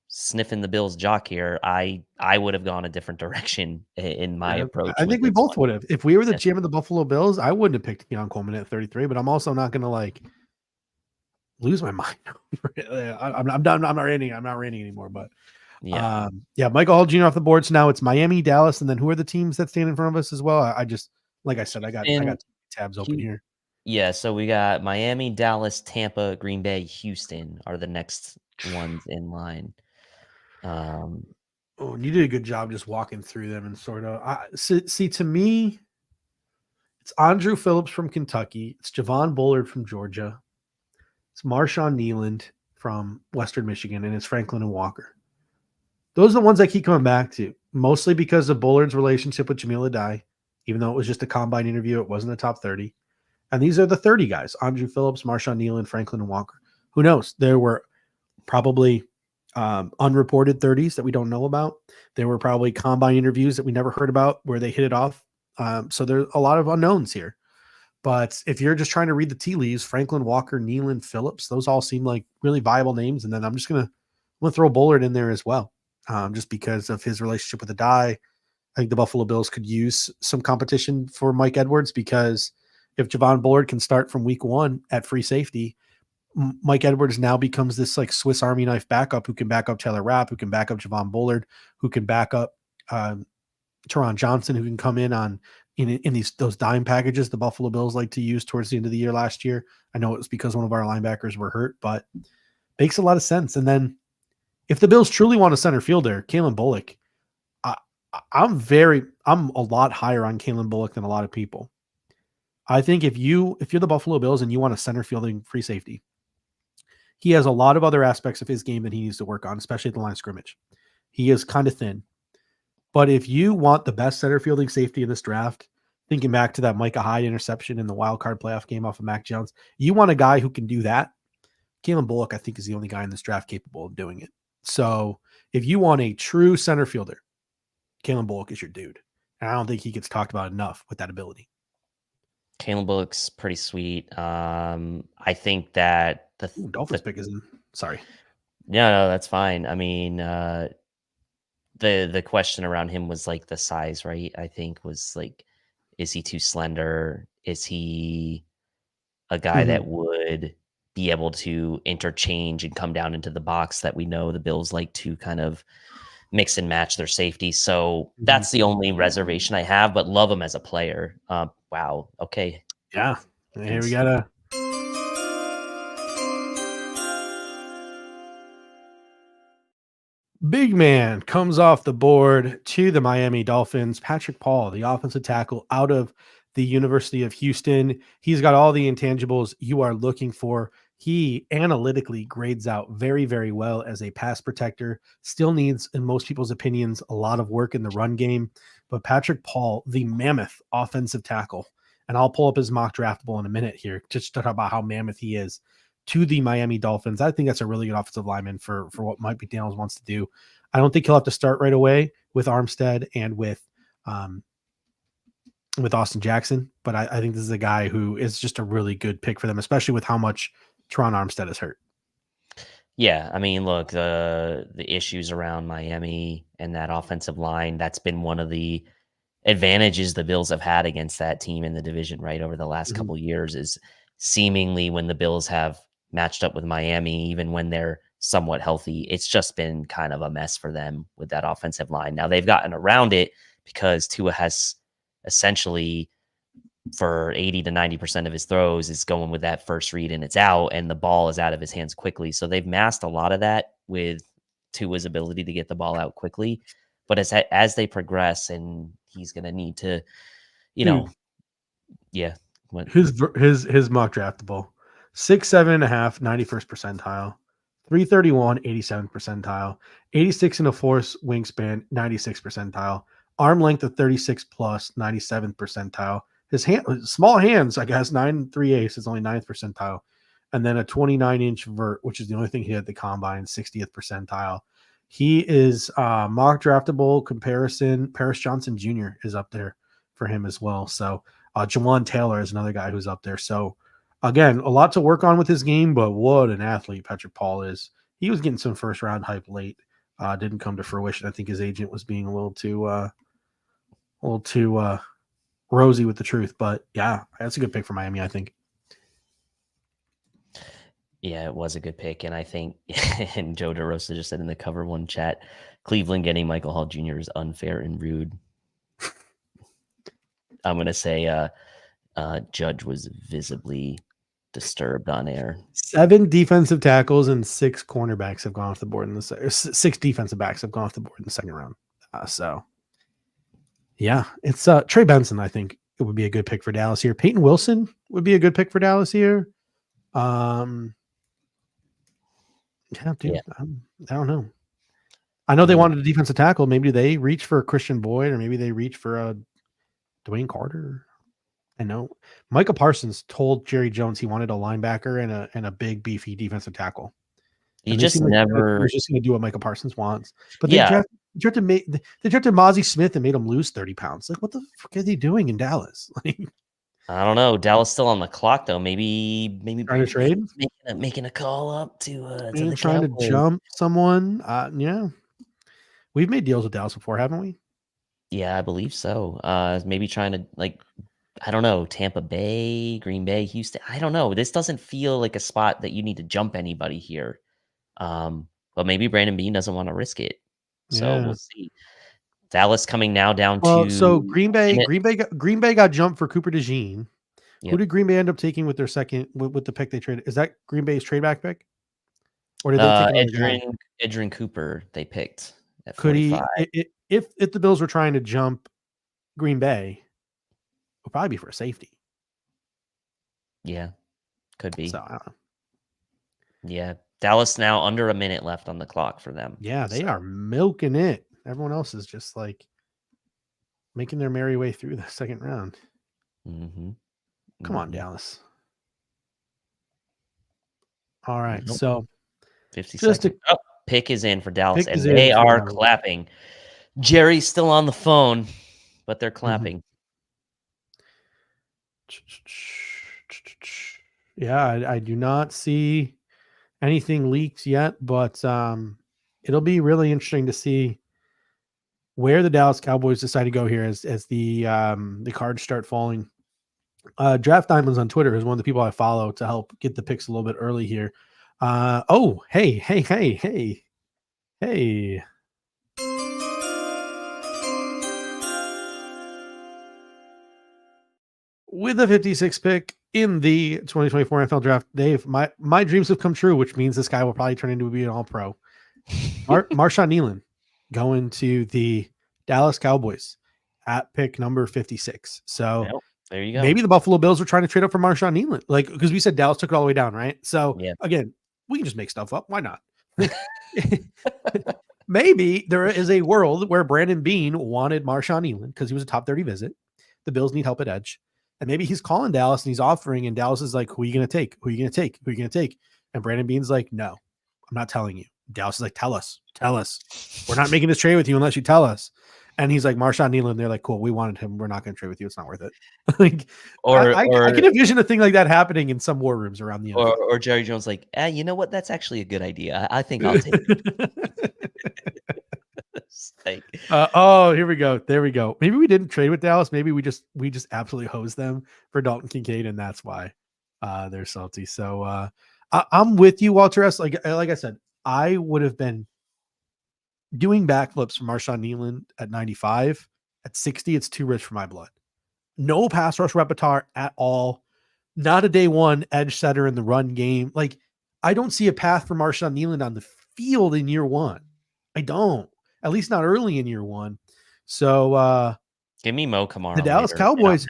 sniffing the Bills' jock here, I would have gone a different direction in my approach. I think we both would have. If we were the GM of the Buffalo Bills, I wouldn't have picked Keon Coleman at 33, but I'm also not going to lose my mind. I'm done. I'm not ranting anymore, but yeah. Michael Hall Jr. off the board. So now it's Miami, Dallas, and then who are the teams that stand in front of us as well? I just, like I said, I got tabs open here. Yeah, so we got Miami, Dallas, Tampa, Green Bay, Houston are the next ones in line. And you did a good job just walking through them and sort of see to me, it's Andrew Phillips from Kentucky, it's Javon Bullard from Georgia, it's Marshawn Nealand from Western Michigan, and it's Franklin and Walker. Those are the ones I keep coming back to, mostly because of Bullard's relationship with Jamil Adai, even though it was just a combine interview, it wasn't a top 30. And these are the 30 guys: Andrew Phillips, Marshawn Nealand, Franklin and Walker. Who knows? There were probably unreported 30s that we don't know about. There were probably combine interviews that we never heard about where they hit it off. So there's a lot of unknowns here. But if you're just trying to read the tea leaves, Franklin, Walker, Nealand, Phillips, those all seem like really viable names. And then I'm gonna throw Bullard in there as well, just because of his relationship with Adai. I think the Buffalo Bills could use some competition for Mike Edwards, because if Javon Bullard can start from week 1 at free safety, Mike Edwards now becomes this like Swiss Army knife backup who can back up Taylor Rapp, who can back up Javon Bullard, who can back up Teron Johnson, who can come in those dime packages the Buffalo Bills like to use towards the end of the year last year. I know it was because one of our linebackers were hurt, but makes a lot of sense. And then if the Bills truly want a center fielder, Kalen Bullock, I'm a lot higher on Kalen Bullock than a lot of people. I think if you're the Buffalo Bills and you want a center fielding free safety, he has a lot of other aspects of his game that he needs to work on, especially at the line of scrimmage. He is kind of thin. But if you want the best center fielding safety in this draft, thinking back to that Micah Hyde interception in the wild card playoff game off of Mac Jones, you want a guy who can do that. Kalen Bullock, I think, is the only guy in this draft capable of doing it. So if you want a true center fielder, Kalen Bullock is your dude. And I don't think he gets talked about enough with that ability. Kalen Bullock's pretty sweet. I think that Dolphins pick is in. Sorry. No, that's fine. I mean, the question around him was like the size, right? I think was like, is he too slender? Is he a guy that would be able to interchange and come down into the box that we know the Bills like to kind of mix and match their safety? So that's the only reservation I have, but love him as a player. Wow. Okay. Yeah. Here we got a big man comes off the board to the Miami Dolphins. Patrick Paul, the offensive tackle out of the University of Houston. He's got all the intangibles you are looking for. He analytically grades out very, very well as a pass protector. Still needs, in most people's opinions, a lot of work in the run game. But Patrick Paul, the mammoth offensive tackle, and I'll pull up his mock draftable in a minute here just to talk about how mammoth he is. to the Miami Dolphins. I think that's a really good offensive lineman for what Mike McDaniels wants to do. I don't think he'll have to start right away with Armstead and with Austin Jackson, but I think this is a guy who is just a really good pick for them, especially with how much Teron Armstead is hurt. Yeah, I mean, look, the issues around Miami and that offensive line, that's been one of the advantages the Bills have had against that team in the division, right, over the last couple of years, is seemingly when the Bills have matched up with Miami, even when they're somewhat healthy, it's just been kind of a mess for them with that offensive line. Now they've gotten around it because Tua has essentially, for 80 to 90% of his throws, is going with that first read and it's out, and the ball is out of his hands quickly. So they've masked a lot of that with Tua's ability to get the ball out quickly. But as they progress, and he's going to need to, His mock draftable 6'7.5", 91st percentile, 331, 87th percentile, 86 and a force wingspan, 96th percentile, arm length of 36 plus, 97th percentile. His small hands, I guess, 9.3 is only 9th percentile. And then a 29-inch vert, which is the only thing he had at the combine, 60th percentile. He is mock draftable comparison. Paris Johnson Jr. is up there for him as well. So Jawan Taylor is another guy who's up there. So again, a lot to work on with his game, but what an athlete Patrick Paul is. He was getting some first round hype late. Didn't come to fruition. I think his agent was being a little too rosy with the truth, but yeah, that's a good pick for Miami, I think. Yeah, it was a good pick, and I think, and Joe DeRosa just said in the Cover One chat, Cleveland getting Michael Hall Jr. is unfair and rude. I'm gonna say Judge was visibly disturbed on air. 7 defensive tackles and 6 cornerbacks have gone off the board in the 6 defensive backs have gone off the board in the second round. So yeah, it's Trey Benson. I think it would be a good pick for Dallas here. Peyton Wilson would be a good pick for Dallas here. Yeah, dude. Yeah. I don't know. I know they wanted a defensive tackle. Maybe they reach for Christian Boyd, or maybe they reach for Dwayne Carter. I know Micah Parsons told Jerry Jones he wanted a linebacker and a big beefy defensive tackle. He just never was just going to do what Micah Parsons wants. But they drafted Mozzie Smith and made him lose 30 pounds. Like, what the fuck are they doing in Dallas? Like, I don't know. Dallas still on the clock though. Maybe trying to trade, making a call up to maybe the trying Cowboys. to jump someone. Yeah, we've made deals with Dallas before, haven't we? Yeah, I believe so. Maybe trying to, like, I don't know, Tampa Bay, Green Bay, Houston. I don't know. This doesn't feel like a spot that you need to jump anybody here. But maybe Brandon Beane doesn't want to risk it. So we'll see. Dallas coming now down to so Green Bay got jumped for Cooper DeJean. Yep. Who did Green Bay end up taking with their second with the pick they traded? Is that Green Bay's trade back pick? Or did they take Edgerrin Cooper they picked at Could 45. if the Bills were trying to jump Green Bay, it would probably be for a safety. Yeah, could be. So I don't know. Yeah. Dallas now under a minute left on the clock for them. Yeah, they are milking it. Everyone else is just like making their merry way through the second round. Mm-hmm. Come on, Dallas. All right, Nope. so 50 seconds. Pick is in for Dallas, and they for are Dallas. clapping. Jerry's still on the phone, but they're clapping. Yeah, I do not see anything leaked yet, but it'll be really interesting to see where the Dallas Cowboys decide to go here as the cards start falling. Draft Diamonds on Twitter is one of the people I follow to help get the picks a little bit early here. Hey. With the 56th pick in the 2024 NFL Draft, Dave, my dreams have come true, which means this guy will probably turn into be an All-Pro. Marshawn Nealon going to the Dallas Cowboys at pick number 56. So there you go. Maybe the Buffalo Bills were trying to trade up for Marshawn Nealon, like, because we said Dallas took it all the way down, right? So again, we can just make stuff up. Why not? Maybe there is a world where Brandon Beane wanted Marshawn Nealon because he was a top 30 visit. The Bills need help at edge. And maybe he's calling Dallas and he's offering, and Dallas is like, who are you going to take? Who are you going to take? Who are you going to take? And Brandon Beane's like, no, I'm not telling you. Dallas is like, tell us. We're not making this trade with you unless you tell us. And he's like, Marshawn Nealon. They're like, cool, we wanted him. We're not going to trade with you. It's not worth it. Like, I can envision a thing like that happening in some war rooms around the NFL. Or Jerry Jones like, you know what? That's actually a good idea. I think I'll take it. Like, here we go. There we go. Maybe we didn't trade with Dallas. Maybe we just absolutely hosed them for Dalton Kincaid, and that's why they're salty. So I'm with you, Walter S. Like I said, I would have been doing backflips for Marshawn Nealon at 95. At 60, it's too rich for my blood. No pass rush repertoire at all. Not a day one edge setter in the run game. Like, I don't see a path for Marshawn Nealon on the field in year one. I don't. At least not early in year one. So give me Mo Kamara. The Dallas Cowboys.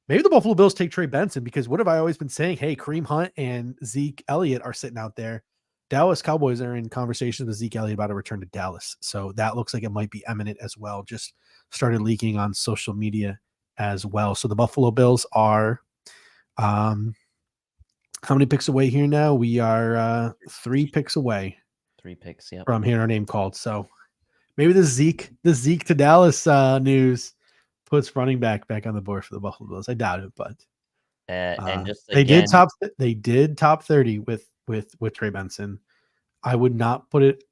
Maybe the Buffalo Bills take Trey Benson, because what have I always been saying? Hey, Kareem Hunt and Zeke Elliott are sitting out there. Dallas Cowboys are in conversations with Zeke Elliott about a return to Dallas. So that looks like it might be imminent as well. Just started leaking on social media as well. So the Buffalo Bills are how many picks away here now? We are 3 picks away. 3 picks, yeah. From hearing our name called. So maybe the Zeke to Dallas news puts running back on the board for the Buffalo Bills. I doubt it, but and just they did top 30 with Trey Benson. I would not put it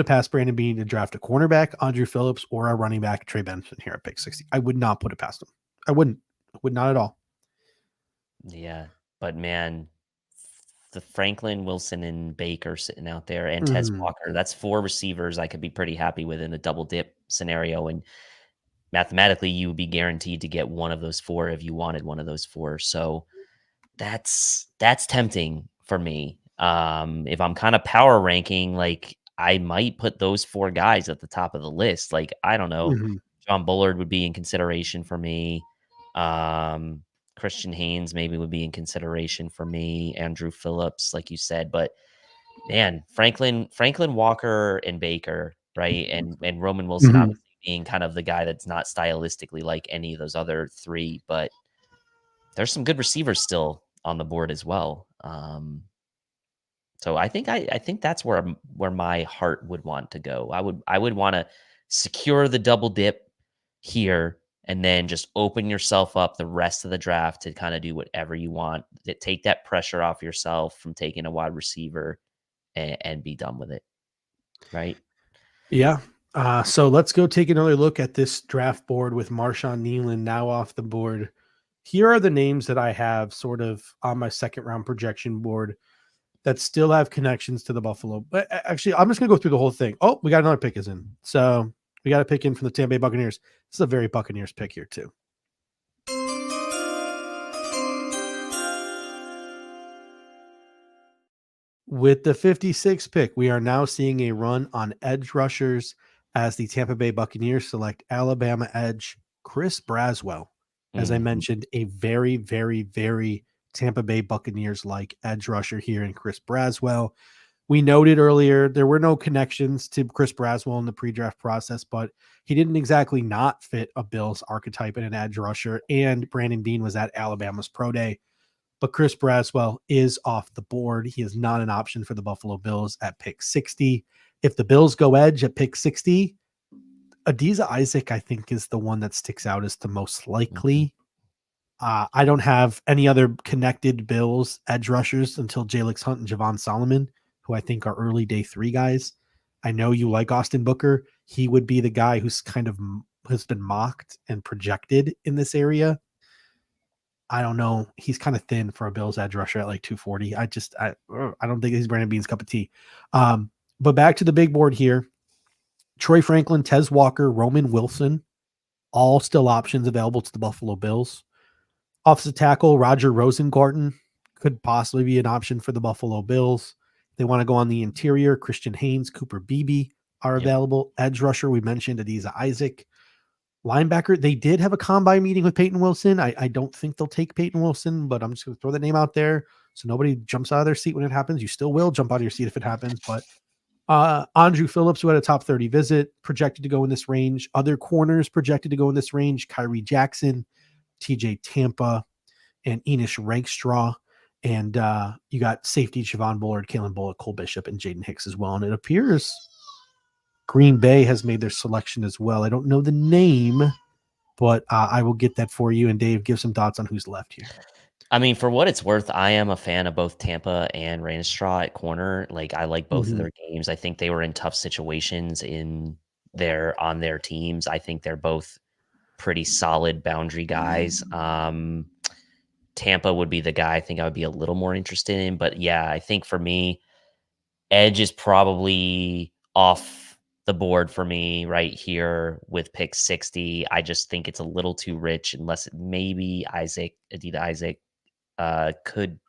past Brandon Beane to draft a cornerback, Andrew Phillips, or a running back, Trey Benson, here at pick 60. I would not put it past him. I would not at all. Yeah, but man, the Franklin, Wilson, and Baker sitting out there, and Tez Walker, that's 4 receivers I could be pretty happy with in a double dip scenario. And mathematically, you would be guaranteed to get one of those 4 if you wanted one of those 4. So that's tempting for me. If I'm kind of power ranking, like, I might put those 4 guys at the top of the list. Like, I don't know, John Bullard would be in consideration for me. Christian Haynes maybe would be in consideration for me. Andrew Phillips, like you said, but man, Franklin, Walker, and Baker, right? And Roman Wilson obviously being kind of the guy that's not stylistically like any of those other 3, but there's some good receivers still on the board as well. So I think that's where my heart would want to go. I would want to secure the double dip here, and then just open yourself up the rest of the draft to kind of do whatever you want. Take that pressure off yourself from taking a wide receiver and be done with it. Right? Yeah. So let's go take another look at this draft board with Marshawn Nealon now off the board. Here are the names that I have sort of on my second round projection board that still have connections to the Buffalo. But actually, I'm just going to go through the whole thing. Oh, we got another pick is in. So we got a pick in from the Tampa Bay Buccaneers. This is a very Buccaneers pick here too. With the 56th pick, we are now seeing a run on edge rushers as the Tampa Bay Buccaneers select Alabama edge Chris Braswell. As I mentioned, a very, very, very Tampa Bay Buccaneers-like edge rusher here in Chris Braswell. We noted earlier there were no connections to Chris Braswell in the pre-draft process, but he didn't exactly not fit a Bills archetype in an edge rusher, and Brandon Beane was at Alabama's pro day. But Chris Braswell is off the board. He is not an option for the Buffalo Bills at pick 60. If the Bills go edge at pick 60, Adisa Isaac, I think, is the one that sticks out as the most likely. I don't have any other connected Bills edge rushers until Jalix Hunt and Javon Solomon, who I think are early day 3 guys. I know you like Austin Booker. He would be the guy who's kind of has been mocked and projected in this area. I don't know. He's kind of thin for a Bills edge rusher at like 240. I don't think he's Brandon Beane's cup of tea. But back to the big board here. Troy Franklin, Tez Walker, Roman Wilson, all still options available to the Buffalo Bills. Offensive tackle Roger Rosengarten could possibly be an option for the Buffalo Bills. They want to go on the interior. Christian Haynes, Cooper Beebe are available. Edge rusher, we mentioned Adisa Isaac. Linebacker, they did have a combine meeting with Peyton Wilson. I don't think they'll take Peyton Wilson, but I'm just going to throw the name out there so nobody jumps out of their seat when it happens. You still will jump out of your seat if it happens, but Andrew Phillips, who had a top 30 visit, projected to go in this range. Other corners projected to go in this range: Kyrie Jackson, TJ Tampa, and Enish Rankstraw. And you got safety Javon Bullard, Kalen Bullock, Cole Bishop, and Jaden Hicks as well. And it appears Green Bay has made their selection as well. I don't know the name, but I will get that for you. And Dave, give some thoughts on who's left here. I mean, for what it's worth, I am a fan of both Tampa and Straw at corner. Like, I like both of their games. I think they were in tough situations on their teams. I think they're both pretty solid boundary guys. Tampa would be the guy I think I would be a little more interested in. But yeah, I think for me, edge is probably off the board for me right here with pick 60. I just think it's a little too rich unless maybe Adida Isaac could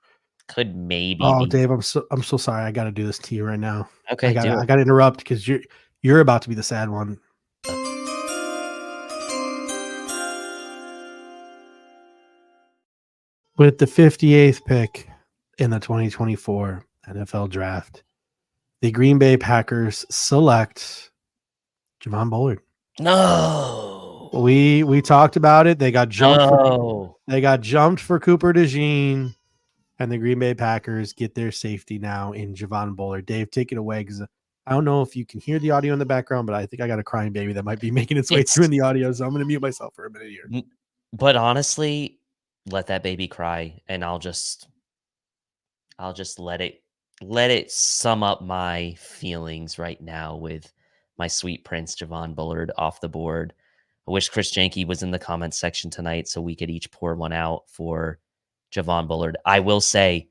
maybe Oh, be. Dave, I'm so sorry. I got to do this to you right now. Okay, I got to interrupt because you're about to be the sad one. With the 58th pick in the 2024 NFL Draft, the Green Bay Packers select Javon Bullard. No. We talked about it. They got jumped. No. They got jumped for Cooper DeJean, and the Green Bay Packers get their safety now in Javon Bullard. Dave, take it away, because I don't know if you can hear the audio in the background, but I think I got a crying baby that might be making its way through in the audio, so I'm going to mute myself for a minute here. But honestly, let that baby cry, and I'll just let it sum up my feelings right now with my sweet prince Javon Bullard off the board. I wish Chris Janke was in the comments section tonight so we could each pour one out for Javon Bullard. I will say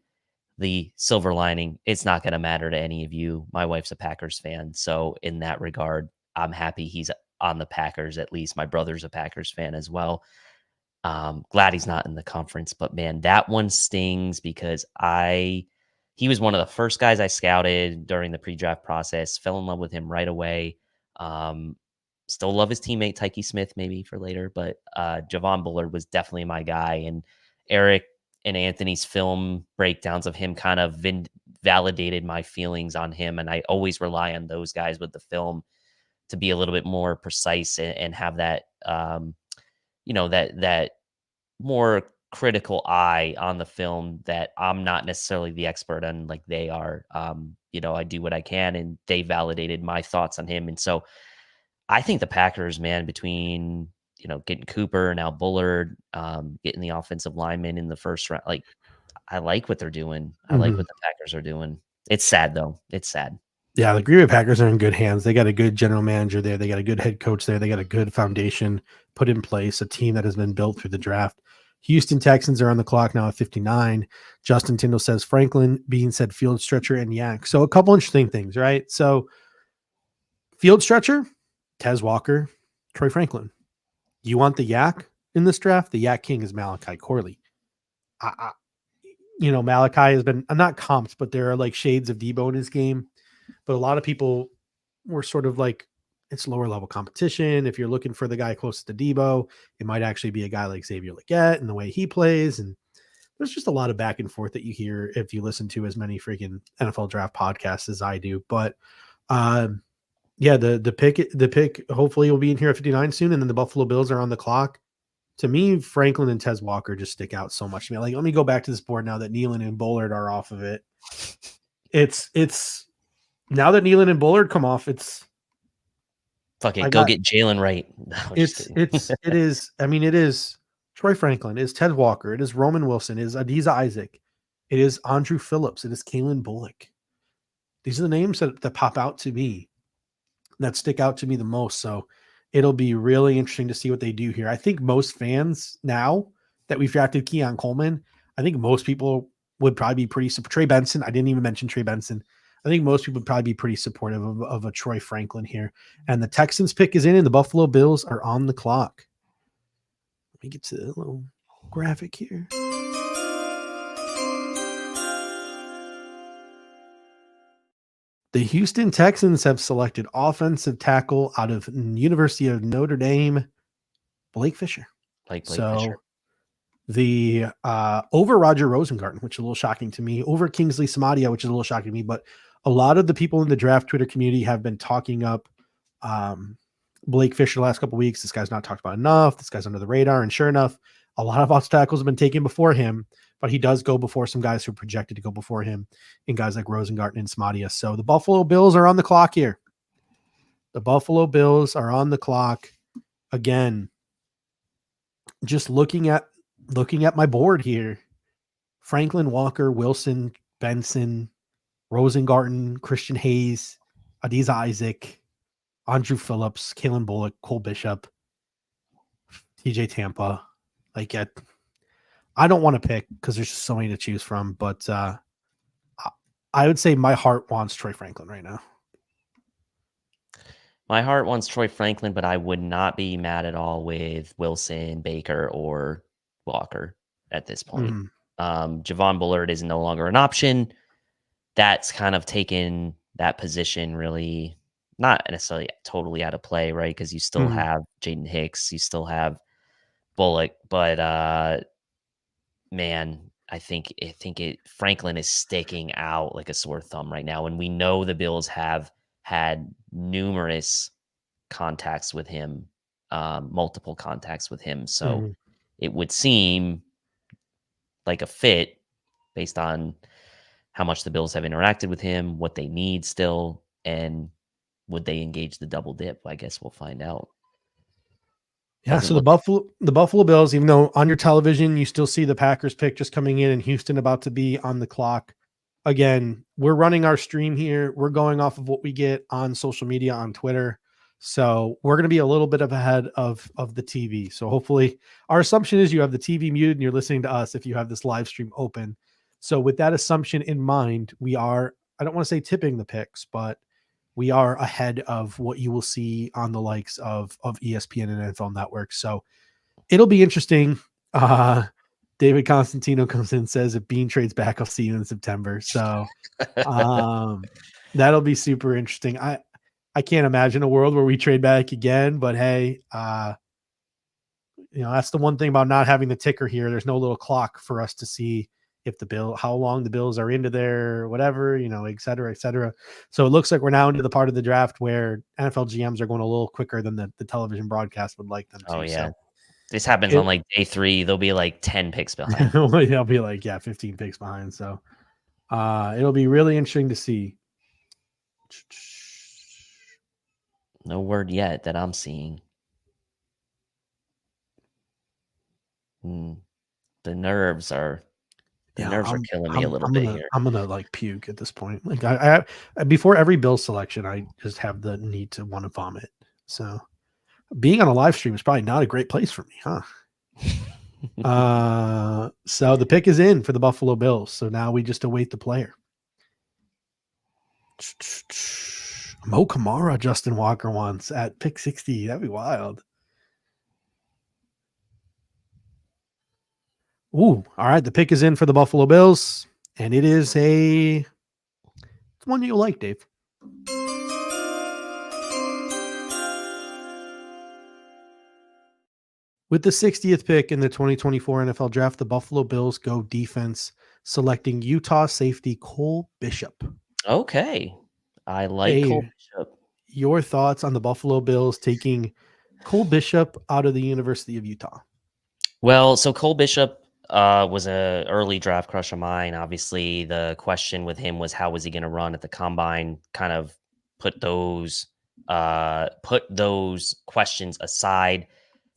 the silver lining, it's not going to matter to any of you. My wife's a Packers fan, so in that regard, I'm happy he's on the Packers. At least my brother's a Packers fan as well. Glad he's not in the conference, but man, that one stings because he was one of the first guys I scouted during the pre-draft process, fell in love with him right away. Still love his teammate Tyke Smith maybe for later, but Javon Bullard was definitely my guy. And Eric and Anthony's film breakdowns of him kind of validated my feelings on him. And I always rely on those guys with the film to be a little bit more precise and have that, that more critical eye on the film that I'm not necessarily the expert on like they are. I do what I can, and they validated my thoughts on him. And so I think the Packers, man, between, getting Cooper, now Bullard, getting the offensive lineman in the first round, like I like what they're doing. I like what the Packers are doing. It's sad though. It's sad. Yeah, the Green Bay Packers are in good hands. They got a good general manager there. They got a good head coach there. They got a good foundation put in place, a team that has been built through the draft. Houston Texans are on the clock now at 59. Justin Tyndall says Franklin, Bean said field stretcher, and Yak. So a couple interesting things, right? So field stretcher, Tez Walker, Troy Franklin. You want the Yak in this draft? The Yak King is Malachi Corley. Malachi has been not comped, but there are like shades of Debo in his game. But a lot of people were sort of like, it's lower level competition. If you're looking for the guy closest to Debo, it might actually be a guy like Xavier Legette and the way he plays. And there's just a lot of back and forth that you hear if you listen to as many freaking NFL draft podcasts as I do. But the pick hopefully will be in here at 59 soon. And then the Buffalo Bills are on the clock. To me, Franklin and Tez Walker just stick out so much. Like, let me go back to this board now that Nealon and Bullard are off of it. It's now that Nealon and Bullard come off, it's fuck it. Go get Jalen right. No, it is Troy Franklin, it is Ted Walker, it is Roman Wilson, it is Adiza Isaac, it is Andrew Phillips, it is Kalen Bullock. These are the names that pop out to me, that stick out to me the most. So it'll be really interesting to see what they do here. I think most fans now that we've drafted Keon Coleman, I think most people would probably be pretty Trey Benson. I didn't even mention Trey Benson. I think most people would probably be pretty supportive of a Troy Franklin here. And the Texans pick is in, and the Buffalo Bills are on the clock. Let me get to the little graphic here. The Houston Texans have selected offensive tackle out of University of Notre Dame, Blake Fisher. Blake Fisher. The over Roger Rosengarten, which is a little shocking to me, over Kingsley Samadia, which is a little shocking to me, but a lot of the people in the draft Twitter community have been talking up Blake Fisher the last couple of weeks. This guy's not talked about enough. This guy's under the radar. And sure enough, a lot of offensive tackles have been taken before him, but he does go before some guys who are projected to go before him in guys like Rosengarten and Smadia. So the Buffalo Bills are on the clock here. The Buffalo Bills are on the clock again. Just looking at my board here. Franklin, Walker, Wilson, Benson, Rosengarten, Christian Hayes, Adiza Isaac, Andrew Phillips, Kalen Bullock, Cole Bishop, TJ Tampa. Like, I don't want to pick because there's just so many to choose from, but I would say my heart wants Troy Franklin right now. My heart wants Troy Franklin, but I would not be mad at all with Wilson, Baker, or Walker at this point. Javon Bullard is no longer an option. That's kind of taken that position really not necessarily totally out of play, right? Because you still have Jaden Hicks, you still have Bullock, but man, I think Franklin is sticking out like a sore thumb right now, and we know the Bills have had numerous contacts with him, multiple contacts with him. So it would seem like a fit based on how much the Bills have interacted with him, what they need still, and would they engage the double dip? I guess we'll find out. Yeah, so the Buffalo Bills, even though on your television you still see the Packers pick just coming in and Houston about to be on the clock. Again, we're running our stream here. We're going off of what we get on social media, on Twitter. So we're going to be a little bit ahead of the TV. So hopefully our assumption is you have the TV muted and you're listening to us if you have this live stream open. So with that assumption in mind, we are, I don't want to say tipping the picks, but we are ahead of what you will see on the likes of ESPN and NFL Network. So it'll be interesting. David Constantino comes in and says, if Bean trades back, I'll see you in September. So that'll be super interesting. I can't imagine a world where we trade back again, but hey, that's the one thing about not having the ticker here. There's no little clock for us to see if how long the Bills are into their whatever, et cetera, et cetera. So it looks like we're now into the part of the draft where NFL GMs are going a little quicker than the television broadcast would like them to. Oh, yeah. So this happens on like day 3. They'll be like 10 picks behind. They'll be like, 15 picks behind. So it'll be really interesting to see. No word yet that I'm seeing. The nerves are killing me a little bit here. I'm gonna like puke at this point. Like I before every Bill selection, I just have the need to want to vomit. So being on a live stream is probably not a great place for me, huh? So the pick is in for the Buffalo Bills. So now we just await the player. Mo Kamara, Justin Walker wants at pick 60. That'd be wild. Ooh, all right. The pick is in for the Buffalo Bills, and it is it's one you'll like, Dave. With the 60th pick in the 2024 NFL Draft, the Buffalo Bills go defense, selecting Utah safety Cole Bishop. Okay. I like Dave, Cole Bishop. Your thoughts on the Buffalo Bills taking Cole Bishop out of the University of Utah? Well, so Cole Bishop was an early draft crush of mine. Obviously, the question with him was how was he going to run at the combine? Kind of put those questions aside.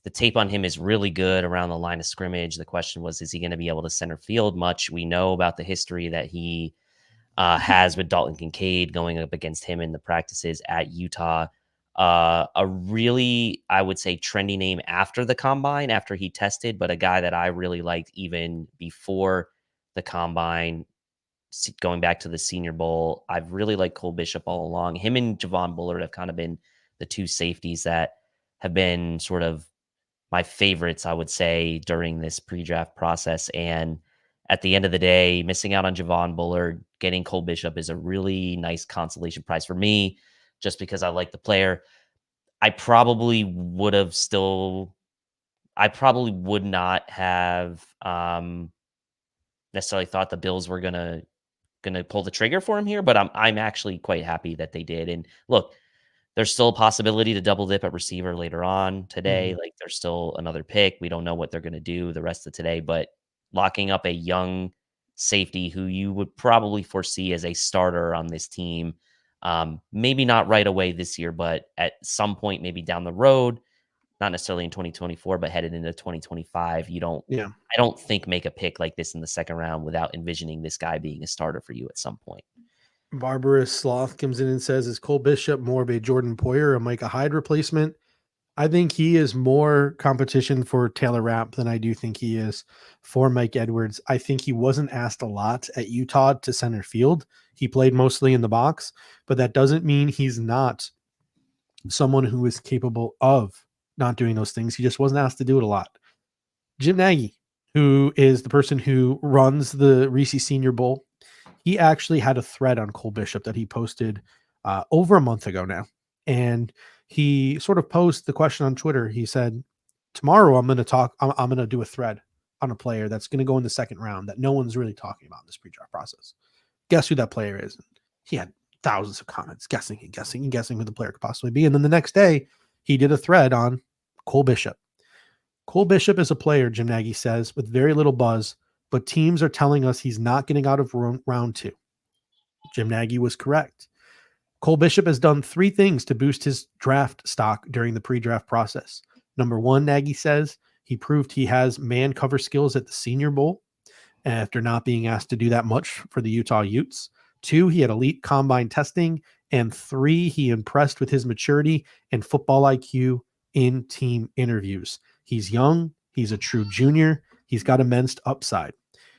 The tape on him is really good around the line of scrimmage. The question was, is he going to be able to center field much? We know about the history that he has with Dalton Kincaid going up against him in the practices at Utah. A really, I would say, trendy name after the combine, after he tested, but a guy that I really liked even before the combine, going back to the Senior Bowl. I've really liked Cole Bishop all along. Him and Javon Bullard have kind of been the two safeties that have been sort of my favorites, I would say, during this pre-draft process. And at the end of the day, missing out on Javon Bullard, getting Cole Bishop is a really nice consolation prize for me, just because I like the player. I probably would not have necessarily thought the Bills were gonna pull the trigger for him here, but I'm actually quite happy that they did. And look, there's still a possibility to double dip at receiver later on today. Like there's still another pick. We don't know what they're gonna do the rest of today, but locking up a young safety who you would probably foresee as a starter on this team. Maybe not right away this year, but at some point, maybe down the road, not necessarily in 2024, but headed into 2025, Yeah. I don't think make a pick like this in the second round without envisioning this guy being a starter for you at some point. Barbarous Sloth comes in and says, is Cole Bishop more of a Jordan Poyer or a Micah Hyde replacement? I think he is more competition for Taylor Rapp than I do think he is for Mike Edwards. I think he wasn't asked a lot at Utah to center field. He played mostly in the box, but that doesn't mean he's not someone who is capable of not doing those things. He just wasn't asked to do it a lot. Jim Nagy, who is the person who runs the Reese Senior Bowl, he actually had a thread on Cole Bishop that he posted over a month ago now. And he sort of posed the question on Twitter. He said, tomorrow I'm going to do a thread on a player that's going to go in the second round that no one's really talking about in this pre-draft process. Guess who that player is? And he had thousands of comments guessing who the player could possibly be. And then the next day he did a thread on Cole Bishop. Cole Bishop is a player, Jim Nagy says, with very little buzz, but teams are telling us he's not getting out of round 2. Jim Nagy was correct. Cole Bishop has done 3 things to boost his draft stock during the pre-draft process. Number 1, Nagy says, he proved he has man cover skills at the Senior Bowl after not being asked to do that much for the Utah Utes. 2, he had elite combine testing. And 3, he impressed with his maturity and football IQ in team interviews. He's young. He's a true junior. He's got immense upside.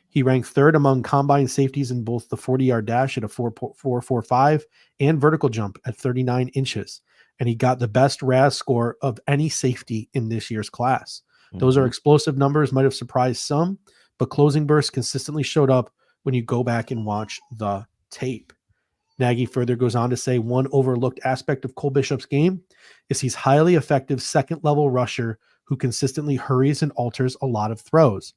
He ranked 3rd among combine safeties in both the 40-yard dash at a 4.445 and vertical jump at 39 inches. And he got the best RAS score of any safety in this year's class. Those are explosive numbers, might have surprised some, but closing bursts consistently showed up when you go back and watch the tape. Nagy further goes on to say one overlooked aspect of Cole Bishop's game is he's highly effective second-level rusher who consistently hurries and alters a lot of throws.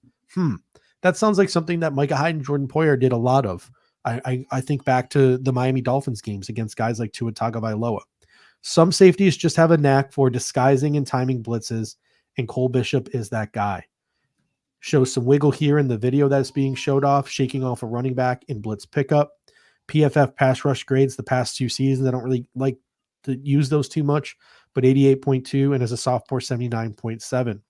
That sounds like something that Micah Hyde and Jordan Poyer did a lot of. I think back to the Miami Dolphins games against guys like Tua Tagovailoa. Some safeties just have a knack for disguising and timing blitzes, and Cole Bishop is that guy. Shows some wiggle here in the video that's being showed off, shaking off a running back in blitz pickup. PFF pass rush grades the past 2 seasons. I don't really like to use those too much, but 88.2 and as a sophomore, 79.7.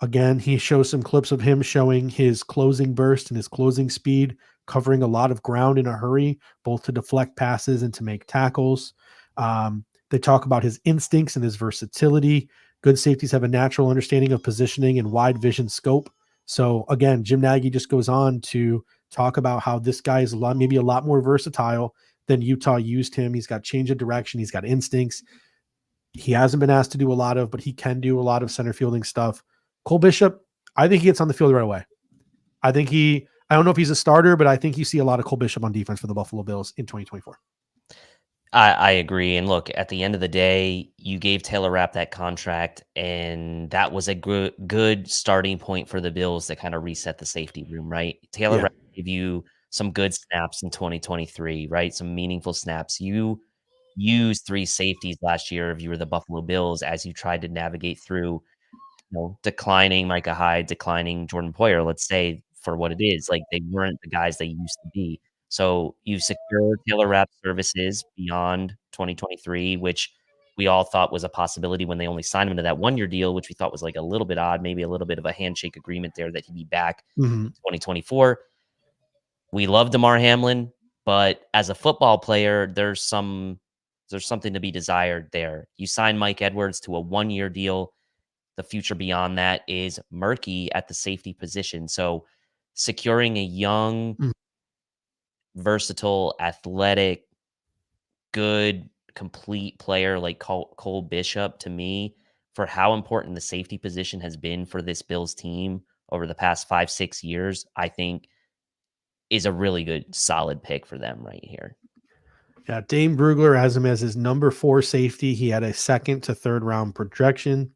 Again, he shows some clips of him showing his closing burst and his closing speed, covering a lot of ground in a hurry, both to deflect passes and to make tackles. They talk about his instincts and his versatility. Good safeties have a natural understanding of positioning and wide vision scope. So again, Jim Nagy just goes on to talk about how this guy is maybe a lot more versatile than Utah used him. He's got change of direction. He's got instincts. He hasn't been asked to do a lot of, but he can do a lot of center fielding stuff. Cole Bishop, I think he gets on the field right away. I don't know if he's a starter, but I think you see a lot of Cole Bishop on defense for the Buffalo Bills in 2024. I agree. And look, at the end of the day, you gave Taylor Rapp that contract, and that was a good starting point for the Bills to kind of reset the safety room, right? Taylor Rapp gave you some good snaps in 2023, right? Some meaningful snaps. You used 3 safeties last year if you were the Buffalo Bills as you tried to navigate through, declining Micah Hyde, declining Jordan Poyer, let's say, for what it is. Like, they weren't the guys they used to be. So you secured Taylor Rapp's services beyond 2023, which we all thought was a possibility when they only signed him to that 1-year deal, which we thought was like a little bit odd, maybe a little bit of a handshake agreement there that he'd be back in 2024. We love DeMar Hamlin, but as a football player, there's something to be desired there. You sign Mike Edwards to a 1-year deal. The future beyond that is murky at the safety position. So securing a young, versatile, athletic, good, complete player like Cole Bishop, to me, for how important the safety position has been for this Bills team over the past 5-6 years, I think is a really good, solid pick for them right here. Yeah, Dane Brugler has him as his number 4 safety. He had a 2nd to 3rd round projection.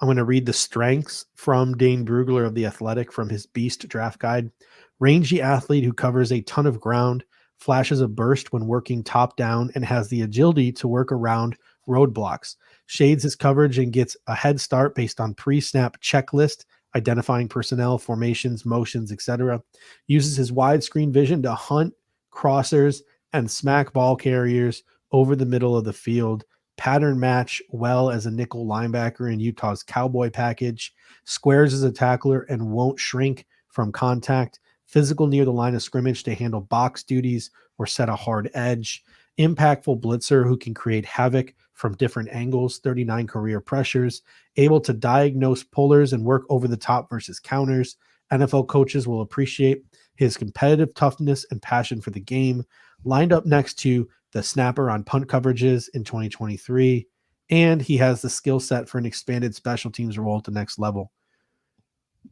I'm going to read the strengths from Dane Brugler of The Athletic from his Beast draft guide. Rangy athlete who covers a ton of ground, flashes a burst when working top down, and has the agility to work around roadblocks. Shades his coverage and gets a head start based on pre-snap checklist identifying personnel, formations, motions, etc. Uses his widescreen vision to hunt crossers and smack ball carriers over the middle of the field. Pattern match well as a nickel linebacker in Utah's cowboy package. Squares as a tackler and won't shrink from contact. Physical near the line of scrimmage to handle box duties or set a hard edge. Impactful blitzer who can create havoc from different angles, 39 career pressures, able to diagnose pullers and work over the top versus counters. NFL coaches will appreciate his competitive toughness and passion for the game. Lined up next to the snapper on punt coverages in 2023, and he has the skill set for an expanded special teams role at the next level.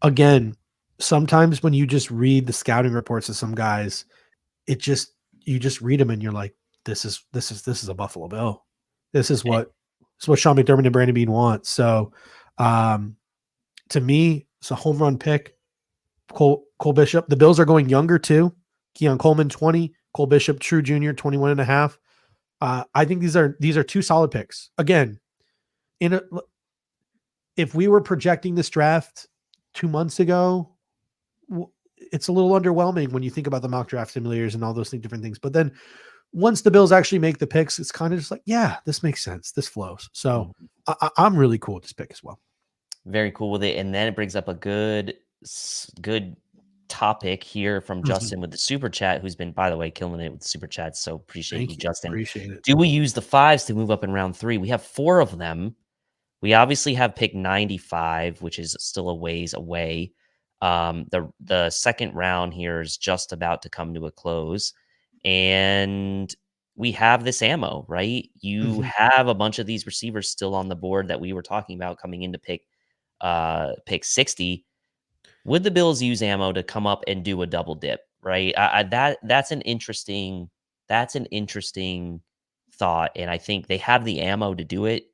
Again, sometimes when you just read the scouting reports of some guys, you just read them and you're like, this is a Buffalo Bill. This is what Sean McDermott and Brandon Beane want. So, to me, it's a home run pick. Cole Bishop. The Bills are going younger too. Keon Coleman 20, Cole Bishop True Jr. 21 and a half. I think these are two solid picks. Again, if we were projecting this draft 2 months ago, it's a little underwhelming when you think about the mock draft simulators and all those different things. But then once the Bills actually make the picks, it's kind of just like, yeah, this makes sense. This flows. So I'm really cool with this pick as well. Very cool with it. And then it brings up a good topic here from Justin with the super chat, who's been, by the way, killing it with the super chats. So appreciate you, Justin. Appreciate it. Do we use the 5s to move up in round 3? We have 4 of them. We obviously have pick 95, which is still a ways away. The second round here is just about to come to a close. And we have this ammo, right? You have a bunch of these receivers still on the board that we were talking about coming into pick 60. Would the Bills use ammo to come up and do a double dip, right? That's an interesting thought, and I think they have the ammo to do it.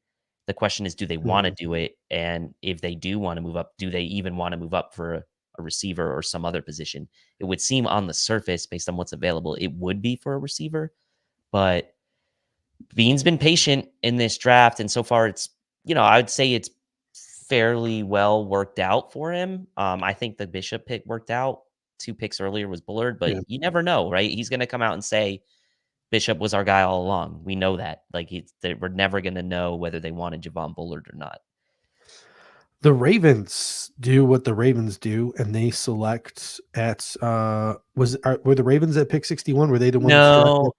The question is, do they want to do it? And if they do want to move up, do they even want to move up for a receiver or some other position? It would seem on the surface, based on what's available, it would be for a receiver. But Beane's been patient in this draft, and so far it's, I would say it's fairly well worked out for him. I think the Bishop pick worked out. 2 picks earlier was Bullard, but you never know, right? He's going to come out and say Bishop was our guy all along. We know that. Like, we're never going to know whether they wanted Javon Bullard or not. The Ravens do what the Ravens do, and they select at were the Ravens at pick 61? Were they the ones? No,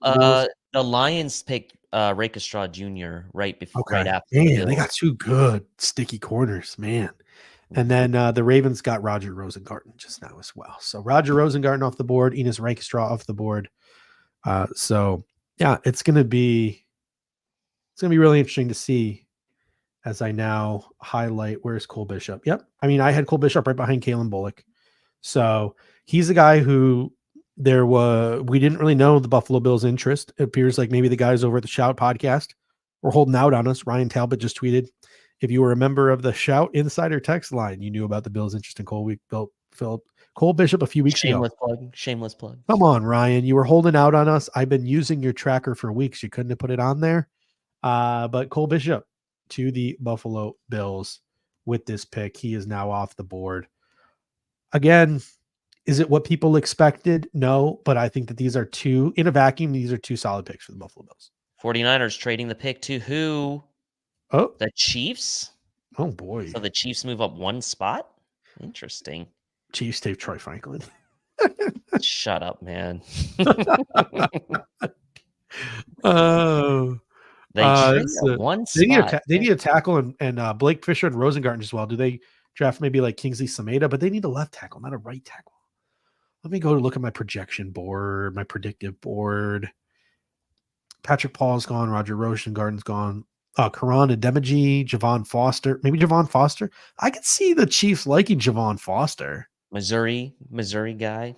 the Lions picked Rakestraw Jr. right after. Man, they got 2 good sticky corners, man. And then the Ravens got Roger Rosengarten just now as well. So Roger Rosengarten off the board, Enos Rakestraw off the board. So yeah, it's gonna be really interesting to see as I now highlight where's Cole Bishop. Yep. I mean, I had Cole Bishop right behind Kalen Bullock. So he's a guy who we didn't really know the Buffalo Bills' interest. It appears like maybe the guys over at the Shout podcast were holding out on us. Ryan Talbot just tweeted, if you were a member of the Shout Insider text line, you knew about the Bills' interest in Cole Bishop a few weeks ago. Shameless plug. Come on, Ryan. You were holding out on us. I've been using your tracker for weeks. You couldn't have put it on there. But Cole Bishop to the Buffalo Bills with this pick. He is now off the board. Again, is it what people expected? No, but I think that these are two solid picks for the Buffalo Bills. 49ers trading the pick to who? Oh, the Chiefs. Oh boy. So the Chiefs move up 1 spot. Interesting. Chiefs take Troy Franklin. Shut up, man. Oh. One spot. They need a tackle and Blake Fisher and Rosengarten as well. Do they draft maybe like Kingsley Sameda? But they need a left tackle, not a right tackle. Let me go look at my projection board, my predictive board. Patrick Paul's gone. Roger Rosengarten's gone. Karan Ademaji, Javon Foster. Maybe Javon Foster. I could see the Chiefs liking Javon Foster. Missouri guy.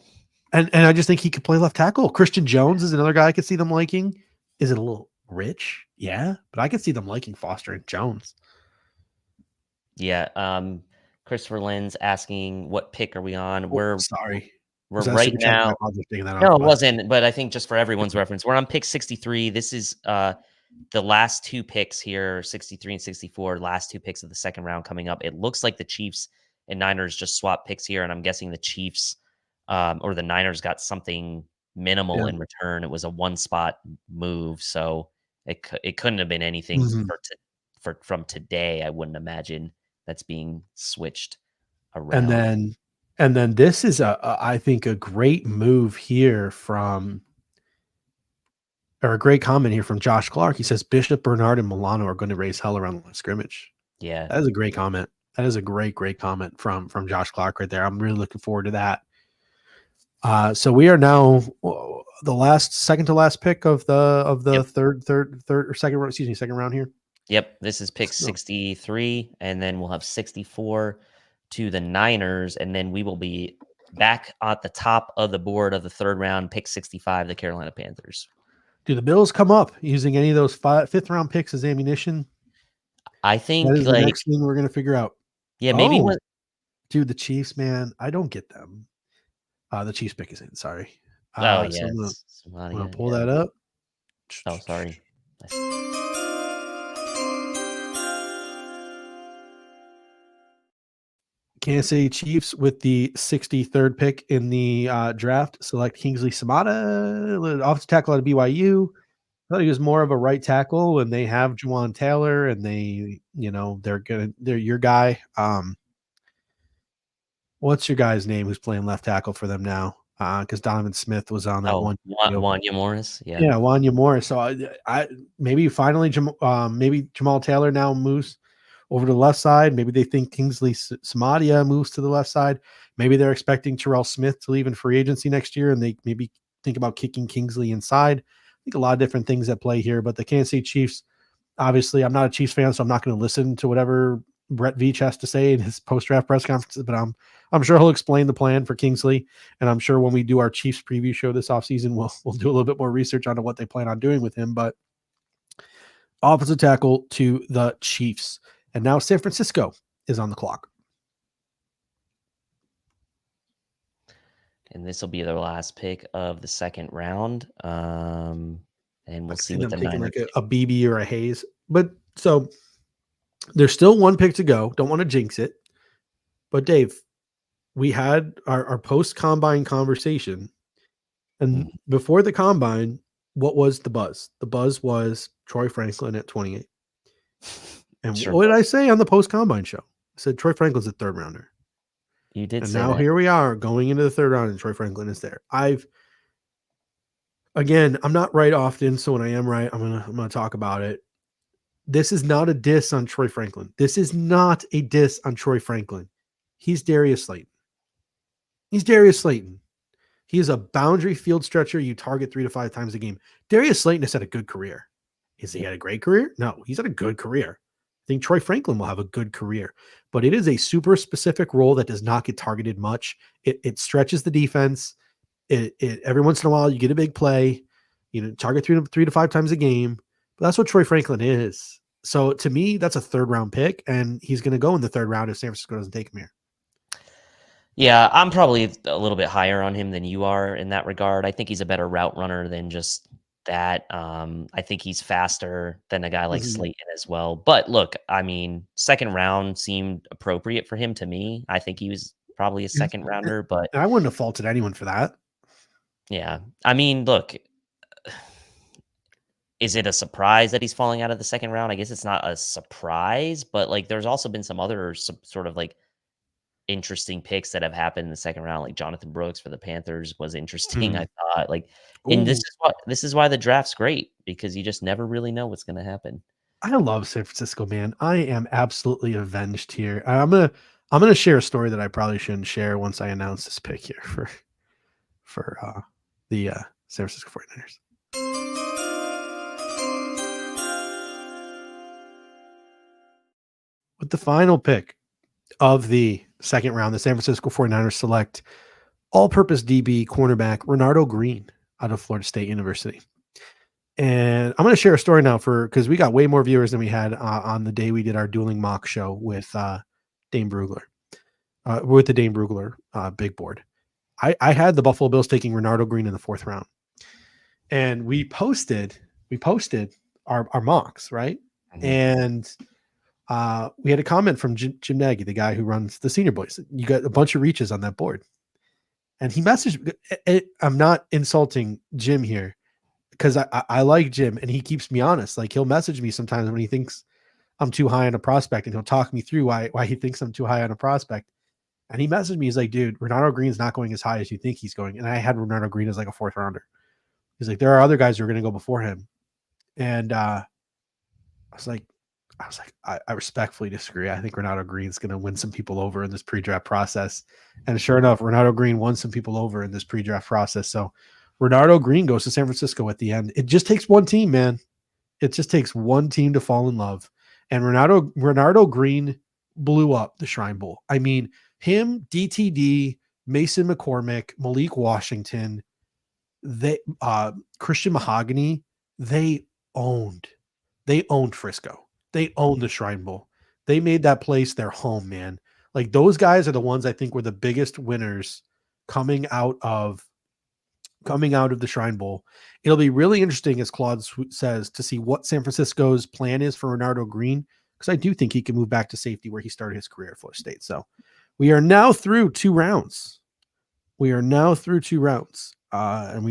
And I just think he could play left tackle. Christian Jones is another guy I could see them liking. Is it a little rich? Yeah, but I could see them liking Foster and Jones. Yeah. Christopher Lynn's asking, what pick are we on? We're right now. No, it wasn't. But I think just for everyone's reference, we're on pick 63. This is the last 2 picks here, 63 and 64, last 2 picks of the second round coming up. It looks like the Chiefs and Niners just swap picks here. And I'm guessing the Chiefs or the Niners got something minimal in return. It was a one spot move, so it couldn't have been anything from today. I wouldn't imagine that's being switched around. And then this is I think a great move here or a great comment here from Josh Clark. He says Bishop, Bernard, and Milano are going to raise hell around the line of scrimmage. Yeah, that is a great comment. That is a great comment from Josh Clark right there. I'm really looking forward to that. So we are now the second to last pick of the second round here. Yep, this is pick 63, and then we'll have 64 to the Niners, and then we will be back at the top of the board of the third round, pick 65, the Carolina Panthers. Do the Bills come up using any of those fifth round picks as ammunition? I think that is the next thing we're going to figure out. Yeah, maybe. Dude, the Chiefs, man, I don't get them. The Chiefs pick is in. Sorry. Oh, yeah. So I'm going to pull that up. Oh, sorry. Kansas City Chiefs with the 63rd pick in the draft select Kingsley Samata, offensive tackle out of BYU. I thought he was more of a right tackle, and they have Juwan Taylor, and they're your guy. What's your guy's name who's playing left tackle for them now? Because Donovan Smith was on that one. Wanya Morris. Yeah, Wanya Morris. So I maybe finally maybe Jamal Taylor now moves over to the left side. Maybe they think Kingsley Samadia moves to the left side. Maybe they're expecting Terrell Smith to leave in free agency next year, and they maybe think about kicking Kingsley inside. I think a lot of different things at play here, but the Kansas City Chiefs, obviously, I'm not a Chiefs fan, so I'm not going to listen to whatever Brett Veach has to say in his post-draft press conferences, but I'm sure he'll explain the plan for Kingsley, and I'm sure when we do our Chiefs preview show this offseason, we'll do a little bit more research on what they plan on doing with him. But offensive tackle to the Chiefs. And now San Francisco is on the clock. And this will be their last pick of the second round. And we'll see what the Niners like a BB or a Hayes. But so there's still one pick to go. Don't want to jinx it. But Dave, we had our post-combine conversation. And before the combine, what was the buzz? The buzz was Troy Franklin at 28. And what did I say on the post-combine show? I said Troy Franklin's a third rounder. You did. And say now that. Here we are going into the third round, and Troy Franklin is there. I'm not right often, so when I am right, I'm gonna talk about it. This is not a diss on Troy Franklin. This is not a diss on Troy Franklin. He's Darius Slayton. He is a boundary field stretcher you target 3 to 5 times a game. Darius Slayton has had a good career. Has he had a great career? No, he's had a good career. I think Troy Franklin will have a good career, but it is a super specific role that does not get targeted much. It stretches the defense. Every once in a while you get a big play, target 3 to 5 times a game. But that's what Troy Franklin is. So to me, that's a third round pick, and he's going to go in the third round if San Francisco doesn't take him here. Yeah, I'm probably a little bit higher on him than you are in that regard. I think he's a better route runner than just that. I think he's faster than a guy like Slayton as well. But look, I mean, second round seemed appropriate for him to me. I think he was probably a second rounder, but I wouldn't have faulted anyone for that. Yeah. I mean, look, is it a surprise that he's falling out of the second round? I guess it's not a surprise, but like there's also been some other sort of like interesting picks that have happened in the second round, like Jonathan Brooks for the Panthers was interesting. I thought and this is why the draft's great, because you just never really know what's going to happen. I love San Francisco, man. I am absolutely avenged here. I'm gonna share a story that I probably shouldn't share once I announce this pick here for the San Francisco 49ers. With the final pick of the second round, the San Francisco 49ers select all-purpose DB cornerback Renardo Green out of Florida State University. And I'm going to share a story now because we got way more viewers than we had on the day we did our dueling mock show with Dane Brugler, with the Dane Brugler big board. I had the Buffalo Bills taking Renardo Green in the fourth round, and we posted our mocks, right? Mm-hmm. And We had a comment from Jim Nagy, the guy who runs the Senior Boys. You got a bunch of reaches on that board. And he messaged, I'm not insulting Jim here because I like Jim and he keeps me honest. Like he'll message me sometimes when he thinks I'm too high on a prospect and he'll talk me through why he thinks I'm too high on a prospect. And he messaged me, he's like, dude, Renato Green's not going as high as you think he's going. And I had Renato Green as like a 4th rounder. He's like, there are other guys who are going to go before him. And I was like, I respectfully disagree. I think Renato Green's going to win some people over in this pre-draft process. And sure enough, Renato Green won some people over in this pre-draft process. So Renato Green goes to San Francisco at the end. It just takes one team, man. It just takes one team to fall in love. And Renato Green blew up the Shrine Bowl. I mean, him, DTD, Mason McCormick, Malik Washington, Christian Mahogany, they owned Frisco. They owned the Shrine Bowl. They made that place their home, man. Like those guys are the ones I think were the biggest winners coming out of the Shrine Bowl. It'll be really interesting, as Claude says, to see what San Francisco's plan is for Renato Green, because I do think he can move back to safety where he started his career at Florida State. So we are now through 2 rounds. And we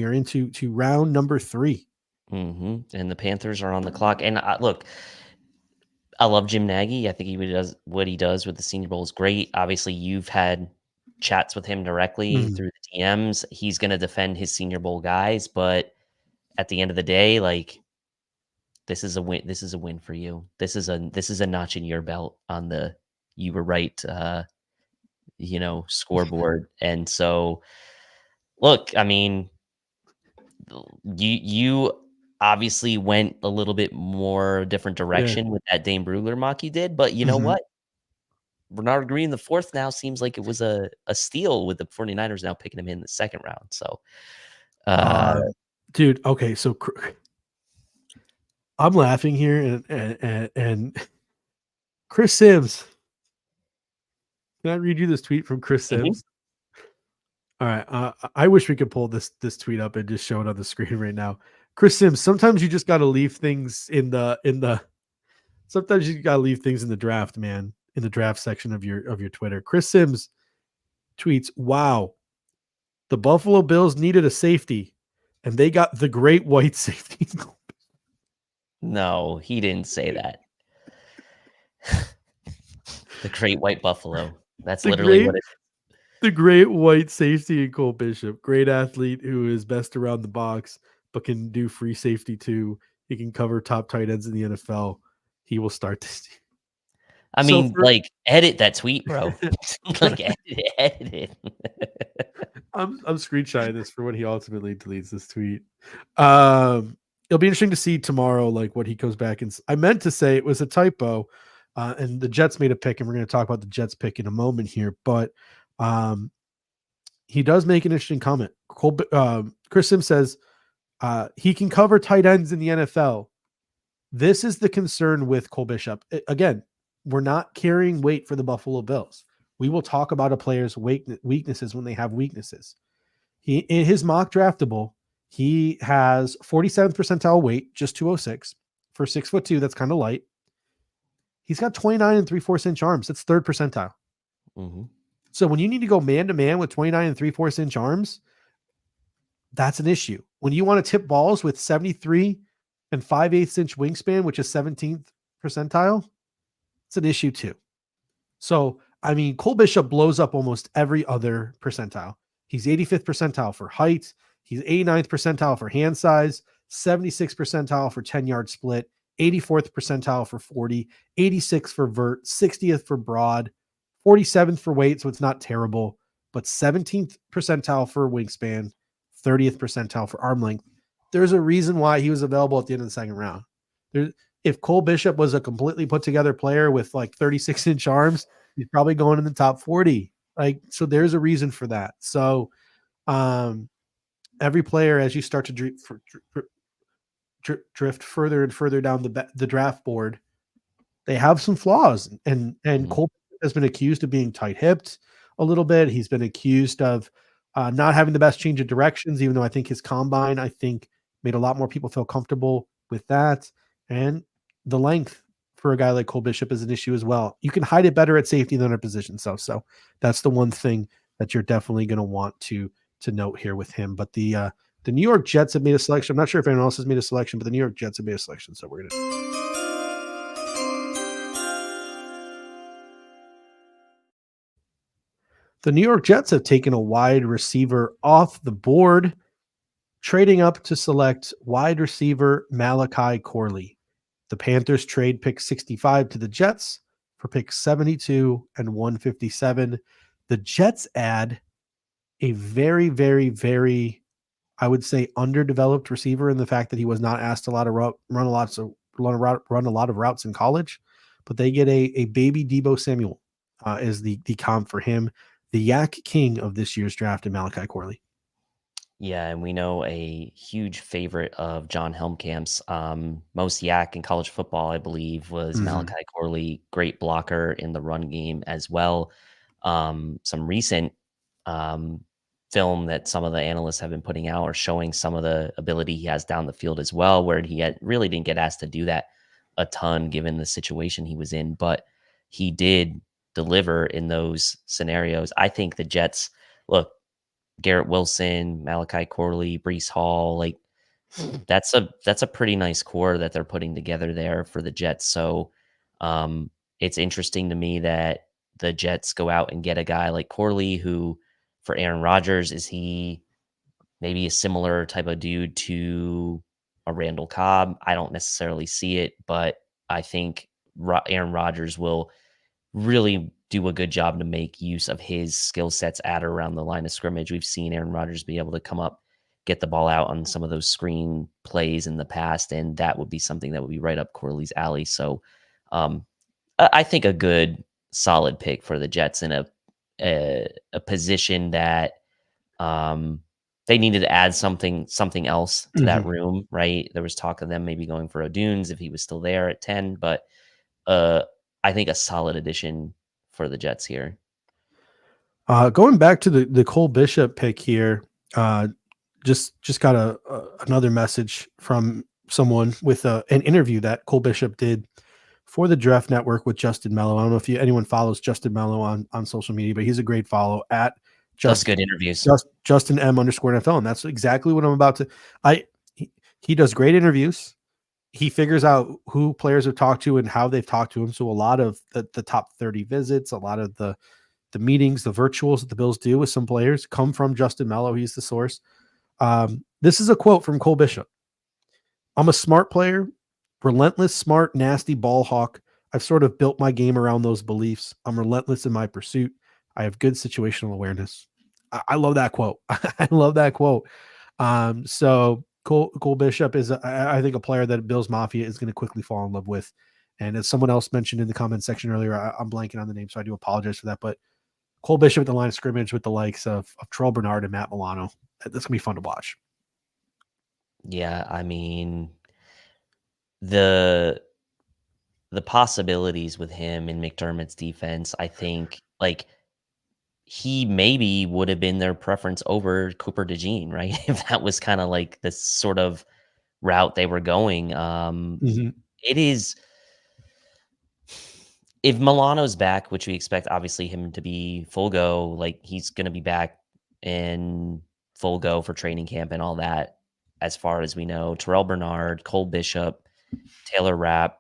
are into round number 3. And the Panthers are on the clock. And look, I love Jim Nagy. I think what he does with the Senior Bowl is great. Obviously, you've had chats with him directly through the DMs. He's going to defend his Senior Bowl guys, but at the end of the day, like this is a win. This is a win for you. This is a notch in your belt on the you were right, scoreboard. And so, look, I mean, you obviously went a little bit more different direction with that Dane Brugler mock you did, but you know what? Renato Green, the 4th now seems like it was a steal with the 49ers now picking him in the 2nd round. So, dude, okay, so I'm laughing here and Chris Sims. Can I read you this tweet from Chris Sims? All right, I wish we could pull this tweet up and just show it on the screen right now. Chris Sims, sometimes you just got to leave things in the sometimes you got to leave things in the draft, man, in the draft section of your Twitter. Chris Sims tweets, "Wow, the Buffalo Bills needed a safety, and they got the great white safety." No, he didn't say that. The great white buffalo. That's literally what it is. The great white safety in Cole Bishop. Great athlete who is best around the box, but can do free safety too. He can cover top tight ends in the NFL. He will start this team. I mean, edit that tweet, bro. Edit it. I'm screenshotting this for when he ultimately deletes this tweet. It'll be interesting to see tomorrow, like what he comes back and. I meant to say it was a typo, and the Jets made a pick, and we're going to talk about the Jets pick in a moment here. But he does make an interesting comment. Chris Sims says he can cover tight ends in the NFL. This is the concern with Cole Bishop. Again, we're not carrying weight for the Buffalo Bills. We will talk about a player's weaknesses when they have weaknesses. In his mock draftable, he has 47th percentile weight, just 206 for 6'2". That's kind of light. He's got 29 3/4 inch arms. That's 3rd percentile. So when you need to go man to man with 29 3/4 inch arms, that's an issue. When you want to tip balls with 73 and 5/8 inch wingspan, which is 17th percentile, it's an issue too. So, I mean, Cole Bishop blows up almost every other percentile. He's 85th percentile for height. He's 89th percentile for hand size, 76th percentile for 10-yard split, 84th percentile for 40, 86th for vert, 60th for broad, 47th for weight, so it's not terrible, but 17th percentile for wingspan, 30th percentile for arm length. There's a reason why he was available at the end of the 2nd round. If Cole Bishop was a completely put together player with like 36-inch arms, he's probably going in the top 40. So there's a reason for that. So every player, as you start to drift further and further down the draft board, they have some flaws. And Cole has been accused of being tight-hipped a little bit. He's been accused of not having the best change of directions, even though I think his combine, made a lot more people feel comfortable with that. And the length, for a guy like Cole Bishop is an issue as well. You can hide it better at safety than at position. So that's the one thing that you're definitely going to want to note here with him. But the New York Jets have made a selection. I'm not sure if anyone else has made a selection, but the New York Jets have made a selection. So we're going to. The New York Jets have taken a wide receiver off the board, trading up to select wide receiver Malachi Corley. The Panthers trade pick 65 to the Jets for pick 72 and 157. The Jets add a very, very, very, I would say, underdeveloped receiver in the fact that he was not asked to run a lot of routes in college, but they get a baby Deebo Samuel is the comp for him. The Yak King of this year's draft in Malachi Corley. Yeah, and we know a huge favorite of John Helmkamp's, most yak in college football, I believe, was Malachi Corley. Great blocker in the run game as well. Some recent film that some of the analysts have been putting out are showing some of the ability he has down the field as well, where he really didn't get asked to do that a ton given the situation he was in, but he did deliver in those scenarios. I think the Jets, look, Garrett Wilson, Malachi Corley, Breece Hall, like that's a pretty nice core that they're putting together there for the Jets. So it's interesting to me that the Jets go out and get a guy like Corley, who for Aaron Rodgers, is he maybe a similar type of dude to a Randall Cobb? I don't necessarily see it, but I think Aaron Rodgers will really do a good job to make use of his skill sets at or around the line of scrimmage. We've seen Aaron Rodgers be able to come up, get the ball out on some of those screen plays in the past, and that would be something that would be right up Corley's alley. So I think a good, solid pick for the Jets in a position that they needed to add something else to that room, right? There was talk of them maybe going for O'Dunes if he was still there at 10, but I think a solid addition for the Jets here. Going back to the Cole Bishop pick here, just got another message from someone with an interview that Cole Bishop did for the Draft Network with Justin Mello. I don't know if anyone follows Justin Mello on social media, but he's a great follow at Just good interviews. Justin M _NFL. And that's exactly what I'm about to. He does great interviews. He figures out who players have talked to and how they've talked to him. So a lot of the top 30 visits, a lot of the meetings, the virtuals that the Bills do with some players come from Justin Mello. He's the source. This is a quote from Cole Bishop. "I'm a smart player, relentless, smart, nasty ball hawk. I've sort of built my game around those beliefs. I'm relentless in my pursuit. I have good situational awareness." I love that quote. I love that quote. So Cole Bishop is, I think, a player that Bills Mafia is going to quickly fall in love with. And as someone else mentioned in the comment section earlier, I'm blanking on the name, so I do apologize for that. But Cole Bishop at the line of scrimmage with the likes of Terrell Bernard and Matt Milano. That's going to be fun to watch. Yeah, I mean, the possibilities with him in McDermott's defense, I think, like, he maybe would have been their preference over Cooper DeJean, right? If that was kind of like the sort of route they were going. It is, if Milano's back, which we expect obviously him to be full go, like he's going to be back in full go for training camp and all that, as far as we know. Terrell Bernard, Cole Bishop, Taylor Rapp.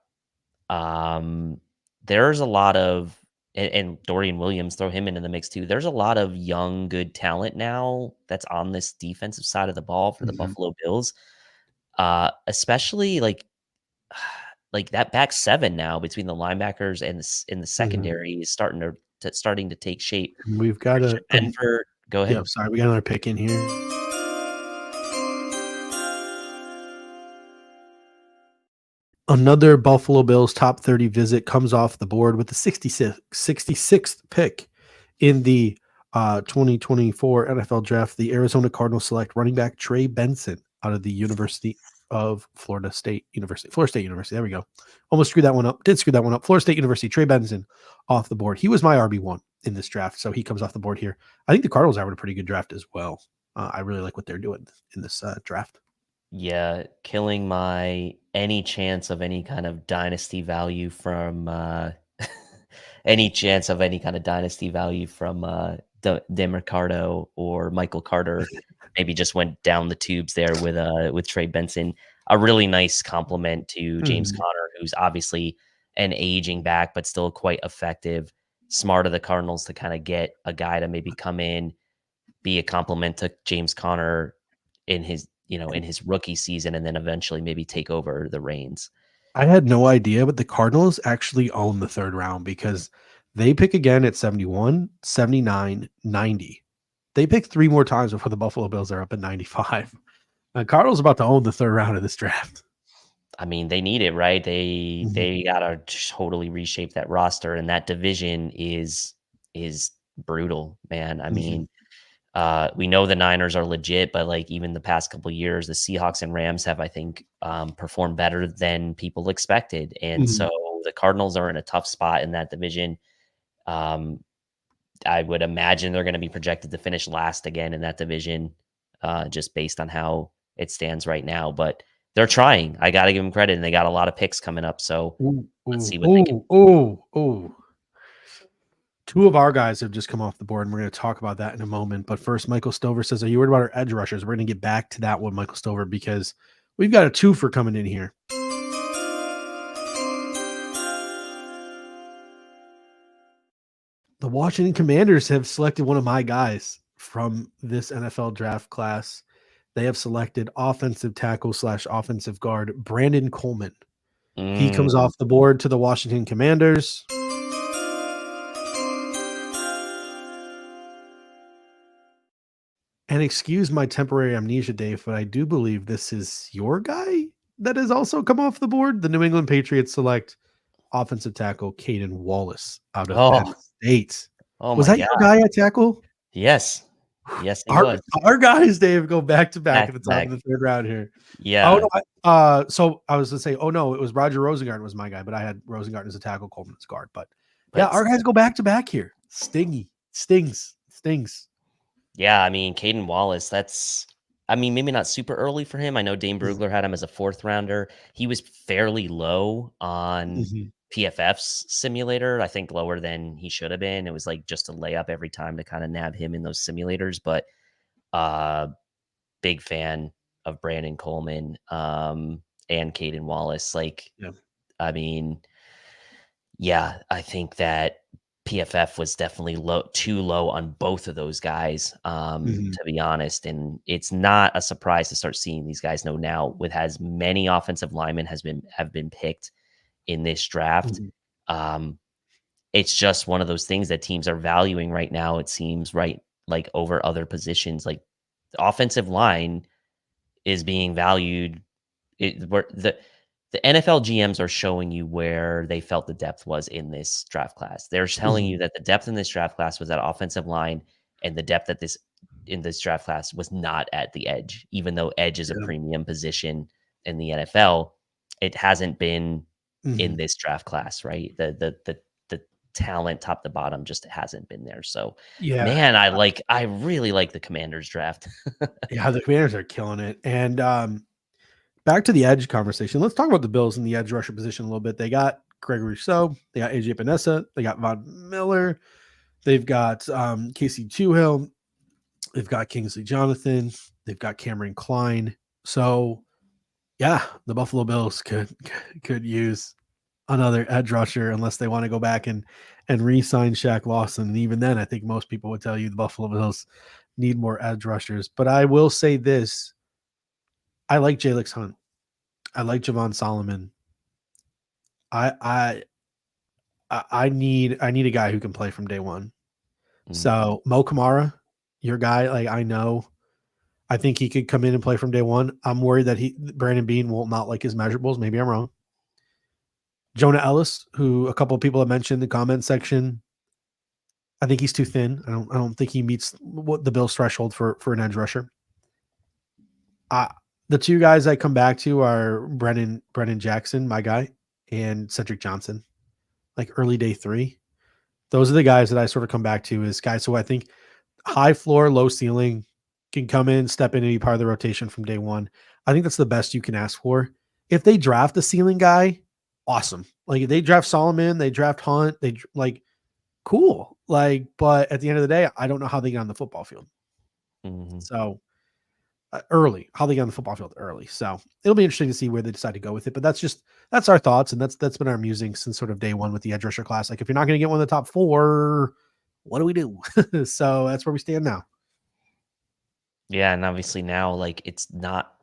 There's a lot of, and Dorian Williams, throw him into the mix too. There's a lot of young, good talent now that's on this defensive side of the ball for the Buffalo Bills. Especially like that back seven now between the linebackers and in the secondary is starting to take shape. We've got Denver. Go ahead. Yeah, sorry, we got another pick in here. Another Buffalo Bills top 30 visit comes off the board with the 66th pick in the 2024 NFL Draft. The Arizona Cardinals select running back Trey Benson out of the University of Florida State University. There we go. Almost screwed that one up. Did screw that one up. Florida State University, Trey Benson off the board. He was my RB1 in this draft, so he comes off the board here. I think the Cardinals are having a pretty good draft as well. I really like what they're doing in this draft. Yeah, killing my any chance of any kind of dynasty value from any chance of any kind of dynasty value from DeMarcado or Michael Carter. Maybe just went down the tubes there with Trey Benson. A really nice compliment to James Mhm. Conner, who's obviously an aging back, but still quite effective. Smart of the Cardinals to kind of get a guy to maybe come in, be a compliment to James Conner in his, in his rookie season, and then eventually maybe take over the reins. I had no idea, but the Cardinals actually own the third round because they pick again at 71, 79, 90. They pick 3 more times before the Buffalo Bills are up at 95. Cardinals about to own the third round of this draft. I mean, they need it, right? They Mhm. they gotta totally reshape that roster, and that division is brutal, man. I Mhm. mean, we know the Niners are legit, but like even the past couple years, the Seahawks and Rams have, I think, performed better than people expected, and Mhm. so the Cardinals are in a tough spot in that division. Um, I would imagine they're going to be projected to finish last again in that division, just based on how it stands right now. But they're trying. I got to give them credit, and they got a lot of picks coming up. So Ooh, let's ooh, see what they can. ooh, ooh, ooh. 2 of our guys have just come off the board, and we're going to talk about that in a moment. But first, Michael Stover says, "Are you worried about our edge rushers?" We're going to get back to that one, Michael Stover, because we've got a 2 for coming in here. The Washington Commanders have selected one of my guys from this NFL draft class. They have selected offensive tackle / offensive guard Brandon Coleman. He comes Mm, off the board to the Washington Commanders. And excuse my temporary amnesia, Dave, but I do believe this is your guy that has also come off the board. The New England Patriots select offensive tackle Caden Wallace out of Penn oh, State. oh Was my that God! your guy at tackle? Yes, yes, it Our was our guys, Dave, go back to back back at the to top of back. the third round here. Oh Yeah, no, so I was gonna say, oh no, it was Roger Rosengarten was my guy, but I had Rosengarten as a tackle, Coleman as guard. But yeah, but our guys go back to back here. Stings. yeah, I mean, Caden Wallace, I mean, maybe not super early for him. I know Dane Mhm, Brugler had him as a fourth rounder. He was fairly low on mhm. PFF's simulator. I think lower than he should have been. It was like just a layup every time to kind of nab him in those simulators. But uh big fan of Brandon Coleman and Caden Wallace. Like, Yeah. I mean, yeah, I think that PFF was definitely too low on both of those guys, Mhm, to be honest. And it's not a surprise to start seeing these guys know now with as many offensive linemen have been picked in this draft. mhm. Um, it's just one of those things that teams are valuing right now, it seems, right? Like over other positions. Like the offensive line is being valued where the NFL GMs are showing you where they felt the depth was in this draft class. They're telling Mhm. you that the depth in this draft class was at offensive line, and the depth at this in this draft class was not at the edge. Even though edge is a Yeah. premium position in the NFL, it hasn't been in Mhm. this draft class, right? The talent top to bottom just hasn't been there. So, Yeah. man, I really like the Commanders draft. Yeah, the Commanders are killing it. And back to the edge conversation. Let's talk about the Bills in the edge rusher position a little bit. They got Gregory So, they got AJ Panessa, they got Von Miller, they've got Casey Toohill, they've got Kingsley Jonathan, they've got Cameron Klein. So yeah, the Buffalo Bills could use another edge rusher unless they want to go back and re-sign Shaq Lawson. And even then, I think most people would tell you the Buffalo Bills need more edge rushers. But I will say this: I like Jalix Hunt. I like Javon Solomon. I I I need a guy who can play from day one. Mm. So Mo Kamara, your guy, like I know, I think he could come in and play from day one. I'm worried that Brandon Bean will not like his measurables. Maybe I'm wrong. Jonah Ellis, who a couple of people have mentioned in the comment section, I think he's too thin. I don't think he meets what the Bills threshold for an edge rusher. Uh, the 2 guys I come back to are Brennan Jackson, my guy, and Cedric Johnson, like early day 3. Those are the guys that I sort of come back to as guys who I think high floor, low ceiling, can come in, step in and be part of the rotation from day one. I think that's the best you can ask for. If they draft a ceiling guy, awesome. Like if they draft Solomon, they draft Hunt, they like cool. Like, but at the end of the day, I don't know how they get on the football field. Mhm. So early, how they get on the football field early. So it'll be interesting to see where they decide to go with it. But that's our thoughts, and that's been our musing since sort of day one with the edge rusher class. Like if you're not going to get one of the top 4, what do we do? So that's where we stand now. Yeah, and obviously now, like, it's not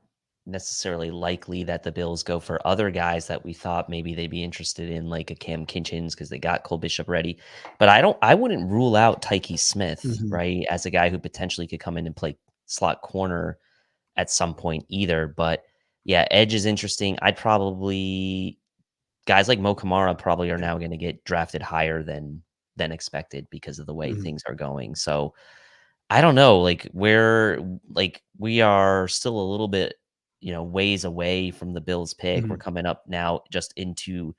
necessarily likely that the Bills go for other guys that we thought maybe they'd be interested in, like a Cam Kinchins, because they got Cole Bishop ready. But I wouldn't rule out Tyke Smith, Mhm. right, as a guy who potentially could come in and play slot corner at some point either. But yeah, edge is interesting. I'd probably guys like Mo Kamara probably are now going to get drafted higher than expected because of the way Mhm. things are going. So I don't know, like we are still a little bit, ways away from the Bills pick. We're Mhm. coming up now just into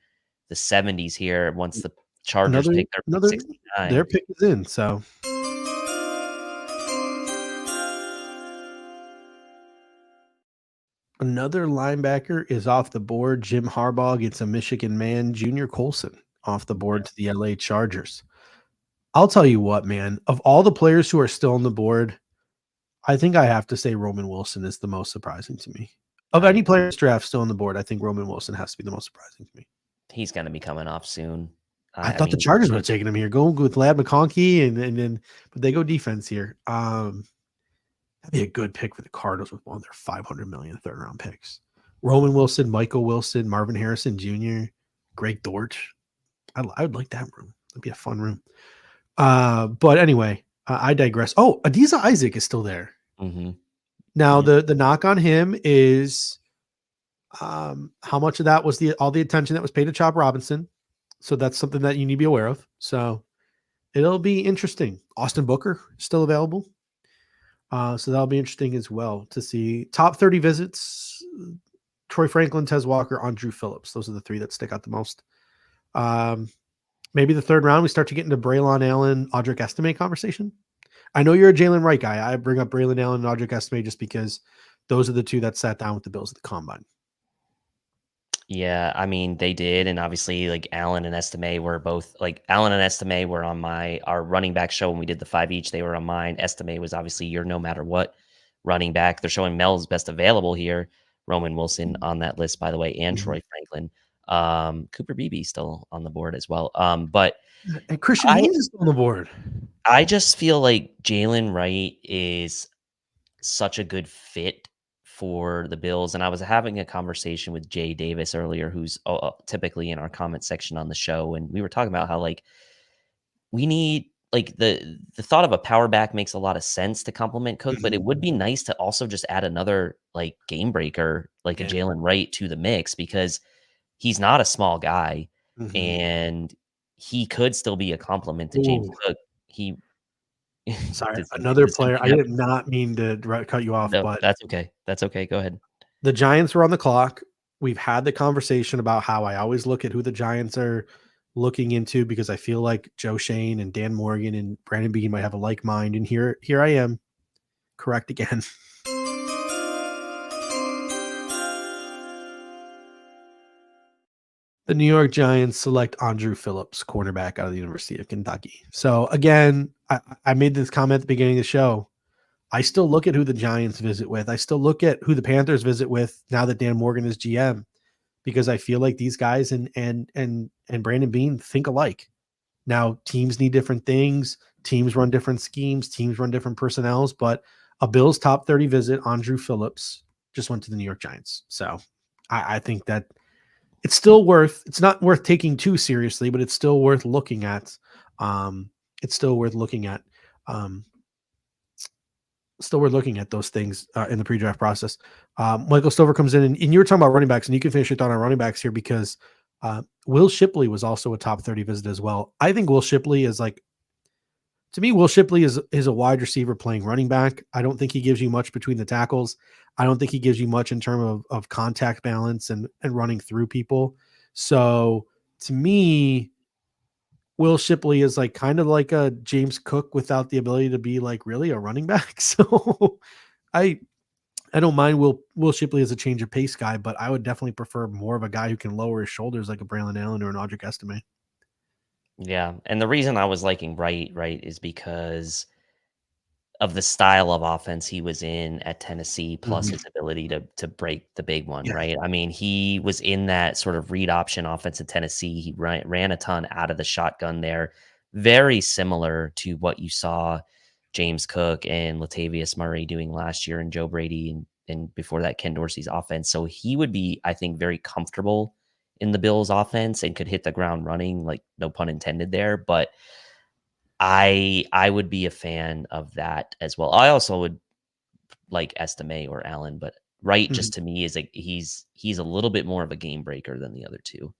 the 70s here once the Chargers Another pick their pick another 69. their pick is in. So another linebacker is off the board. Jim Harbaugh gets a Michigan man, Junior Colson, off the board to the LA Chargers. I'll tell you what, man, of all the players who are still on the board, I think I have to say Roman Wilson is the most surprising to me. Of I any agree. player's draft still on the board, I think Roman Wilson has to be the most surprising to me. He's going to be coming off soon. I I thought the mean, Chargers would have taken him here, going with Lad McConkey, and then but they go defense here. That'd be a good pick for the Cardinals with one of their 500 million third round picks. Roman Wilson, Michael Wilson, Marvin Harrison Jr., Greg Dortch. I would like that room. That'd be a fun room. But anyway, I digress. Oh, Adiza Isaac is still there. mhm. Now Yeah. the knock on him is how much of that was all the attention that was paid to Chop Robinson. So that's something that you need to be aware of. So it'll be interesting. Austin Booker still available. So that'll be interesting as well to see. Top 30 visits: Troy Franklin, Tez Walker, Andrew Phillips. Those are the 3 that stick out the most. Maybe the third round we start to get into Braylon Allen, Audric Estime conversation. I know you're a Jalen Wright guy. I bring up Braylon Allen and Audric Estime just because those are the 2 that sat down with the Bills at the combine. Yeah, I mean, they did, and obviously, like Allen and Estime were both like Allen and Estime were on our running back show when we did the 5 each. They were on mine. Estime was obviously your no matter what running back. They're showing Mel's best available here. Roman Wilson on that list, by the way, and Troy Franklin. Cooper Beebe still on the board as well. But And Christian I Haynes is still on the board. I just feel like Jalen Wright is such a good fit for the Bills. And I was having a conversation with Jay Davis earlier, who's typically in our comment section on the show. And we were talking about how like we need like the thought of a power back makes a lot of sense to complement Cook, but it would be nice to also just add another like game breaker, like a Yeah. Jalen Wright to the mix because he's not a small guy and he could still be a complement to James Ooh. Cook. He Sorry, does another something player. I happen? did not mean to cut you off, No, but that's okay. That's okay. Go ahead. the Giants were on the clock. We've had the conversation about how I always look at who the Giants are looking into because I feel like Joe Shane and Dan Morgan and Brandon Beane might have a like mind. And here I am, correct again. The New York Giants select Andrew Phillips, cornerback out of the University of Kentucky. So again, I made this comment at the beginning of the show. I still look at who the Giants visit with. I still look at who the Panthers visit with now that Dan Morgan is GM, because I feel like these guys and Brandon Beane think alike. Now teams need different things. Teams run different schemes. Teams run different personnels. But a Bills top 30 visit, Andrew Phillips, just went to the New York Giants. So I think that it's not worth taking too seriously, but it's still worth looking at. It's still worth looking at. Still we're looking at those things in the pre-draft process. Michael Stover comes in, and you were talking about running backs, and you can finish your thought on running backs here because Will Shipley was also a top 30 visit as well. I think Will Shipley is to me, Will Shipley is a wide receiver playing running back. I don't think he gives you much between the tackles. I don't think he gives you much in terms of contact balance and running through people. So to me, Will Shipley is like kind of like a James Cook without the ability to be like really a running back. So I I don't mind Will Shipley as a change of pace guy, but I would definitely prefer more of a guy who can lower his shoulders like a Braylon Allen or an Audric Estime. Yeah, and the reason I was liking Wright, right, is because of the style of offense he was in at Tennessee, plus his ability to break the big one, Yeah. right? I mean, he was in that sort of read option offense at Tennessee. He ran a ton out of the shotgun there, very similar to what you saw James Cook and Latavius Murray doing last year, and Joe Brady, and before that Ken Dorsey's offense. So he would be, I think, very comfortable in the Bills' offense and could hit the ground running, like no pun intended there, but I would be a fan of that as well. I also would like Estime or Allen, but Wright just to me is like he's a little bit more of a game breaker than the other two.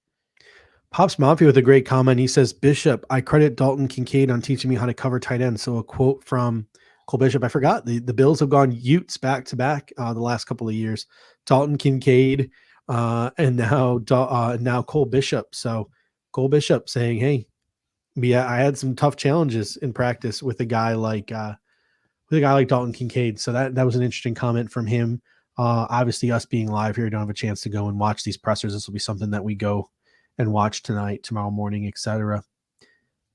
Pops Mafia with a great comment. He says, Bishop, I credit Dalton Kincaid on teaching me how to cover tight end. So a quote from Cole Bishop. I forgot the Bills have gone Utes back to back the last couple of years. Dalton Kincaid and now Cole Bishop. So Cole Bishop saying, hey, yeah, I had some tough challenges in practice with a guy like Dalton Kincaid. So that was an interesting comment from him. Obviously, us being live here, don't have a chance to go and watch these pressers. This will be something that we go and watch tonight, tomorrow morning, etc.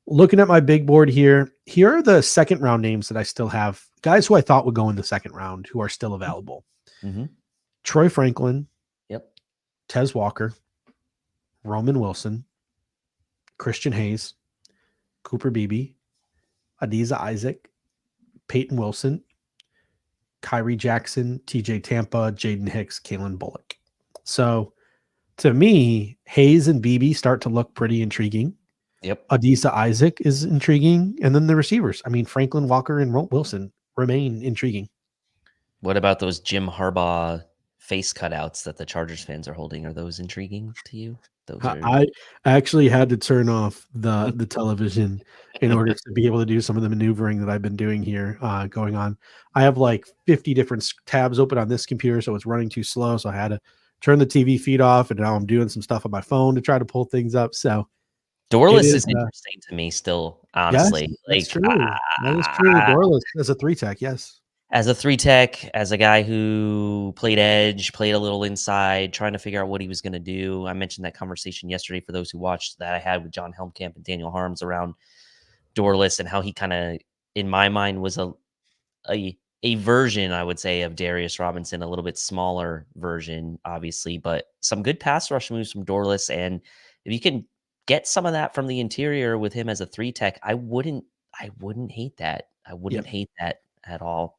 Looking at my big board here are the second round names that I still have. Guys who I thought would go in the second round who are still available. Mm-hmm. Troy Franklin. Yep. Tez Walker. Roman Wilson. Christian Hayes. Cooper Beebe. Adiza Isaac. Peyton Wilson. Kyrie Jackson. TJ Tampa. Jaden Hicks. Kalen Bullock. So to me, Hayes and Beebe start to look pretty intriguing. Yep. Adisa Isaac is intriguing. And then the receivers. I mean, Franklin, Walker, and Wilson remain intriguing. What about those Jim Harbaugh face cutouts that the Chargers fans are holding? Are those intriguing to you? Those are I actually had to turn off the television in order to be able to do some of the maneuvering that I've been doing here going on. I have like 50 different tabs open on this computer, so it's running too slow. So I had to turn the TV feed off, and now I'm doing some stuff on my phone to try to pull things up. So Dorless is interesting to me still, honestly. Yes, that's like true. That is true. Dorless as a 3-tech, yes. As a 3-tech, as a guy who played edge, played a little inside, trying to figure out what he was going to do. I mentioned that conversation yesterday for those who watched that I had with John Helmkamp and Daniel Harms around Dorless and how he kind of, in my mind, was a version, I would say, of Darius Robinson, a little bit smaller version, obviously, but some good pass rush moves from Dorless. And if you can get some of that from the interior with him as a 3-tech, I wouldn't hate that. I wouldn't hate that at all.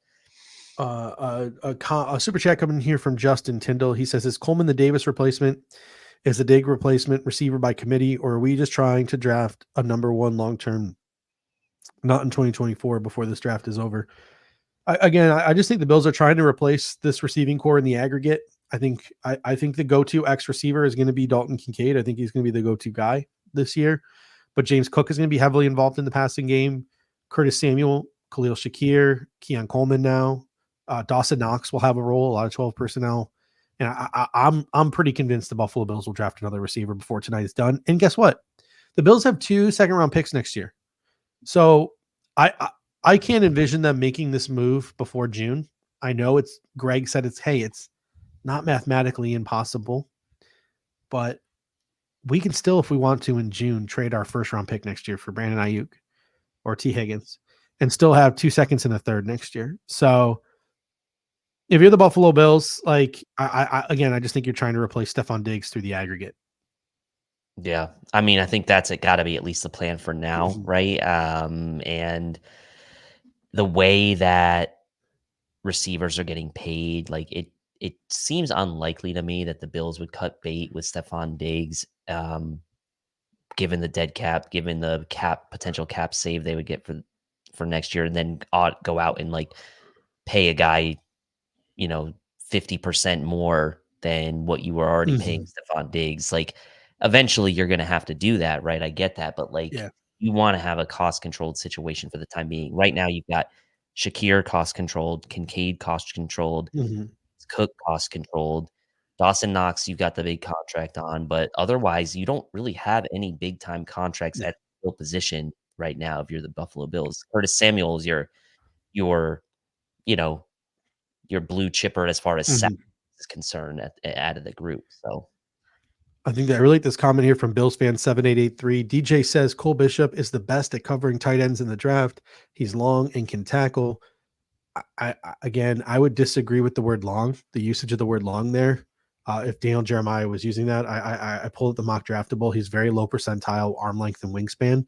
A super chat coming here from Justin Tyndall. He says, is Coleman the Davis replacement? Is the Diggs replacement receiver by committee, or are we just trying to draft a number one long-term, not in 2024 before this draft is over? I just think the Bills are trying to replace this receiving core in the aggregate. I think the go-to X receiver is going to be Dalton Kincaid. I think he's going to be the go-to guy this year, but James Cook is going to be heavily involved in the passing game. Curtis Samuel, Khalil Shakir, Keon Coleman now. Dawson Knox will have a role, a lot of 12 personnel. And I'm pretty convinced the Buffalo Bills will draft another receiver before tonight is done. And guess what? The Bills have 2 second-round picks next year. So I can't envision them making this move before June. I know Greg said it's not mathematically impossible, but we can still, if we want to in June, trade our first-round pick next year for Brandon Ayuk or T. Higgins and still have 2 seconds and a third next year. So if you're the Buffalo Bills, like I just think you're trying to replace Stephon Diggs through the aggregate. Yeah. I mean, I think that's got to be at least the plan for now, right? And the way that receivers are getting paid, like it seems unlikely to me that the Bills would cut bait with Stephon Diggs, given the dead cap, given the potential cap save they would get for next year, and then go out and like pay a guy, 50% more than what you were already paying Stephon Diggs. Like eventually you're going to have to do that, right? I get that, but you want to have a cost controlled situation for the time being. Right now you've got Shakir cost controlled, Kincaid cost controlled, Cook cost controlled, Dawson Knox, you've got the big contract on, but otherwise you don't really have any big time contracts at the position right now if you're the Buffalo Bills. Curtis Samuel is your your blue chipper as far as Mhm. is concerned out of the group. So I think that I relate this comment here from Bills fan 7883. DJ says Cole Bishop is the best at covering tight ends in the draft. He's long and can tackle. Again, I would disagree with the word long, the usage of the word long there. If Daniel Jeremiah was using that, I pulled up the mock draftable. He's very low percentile arm length and wingspan.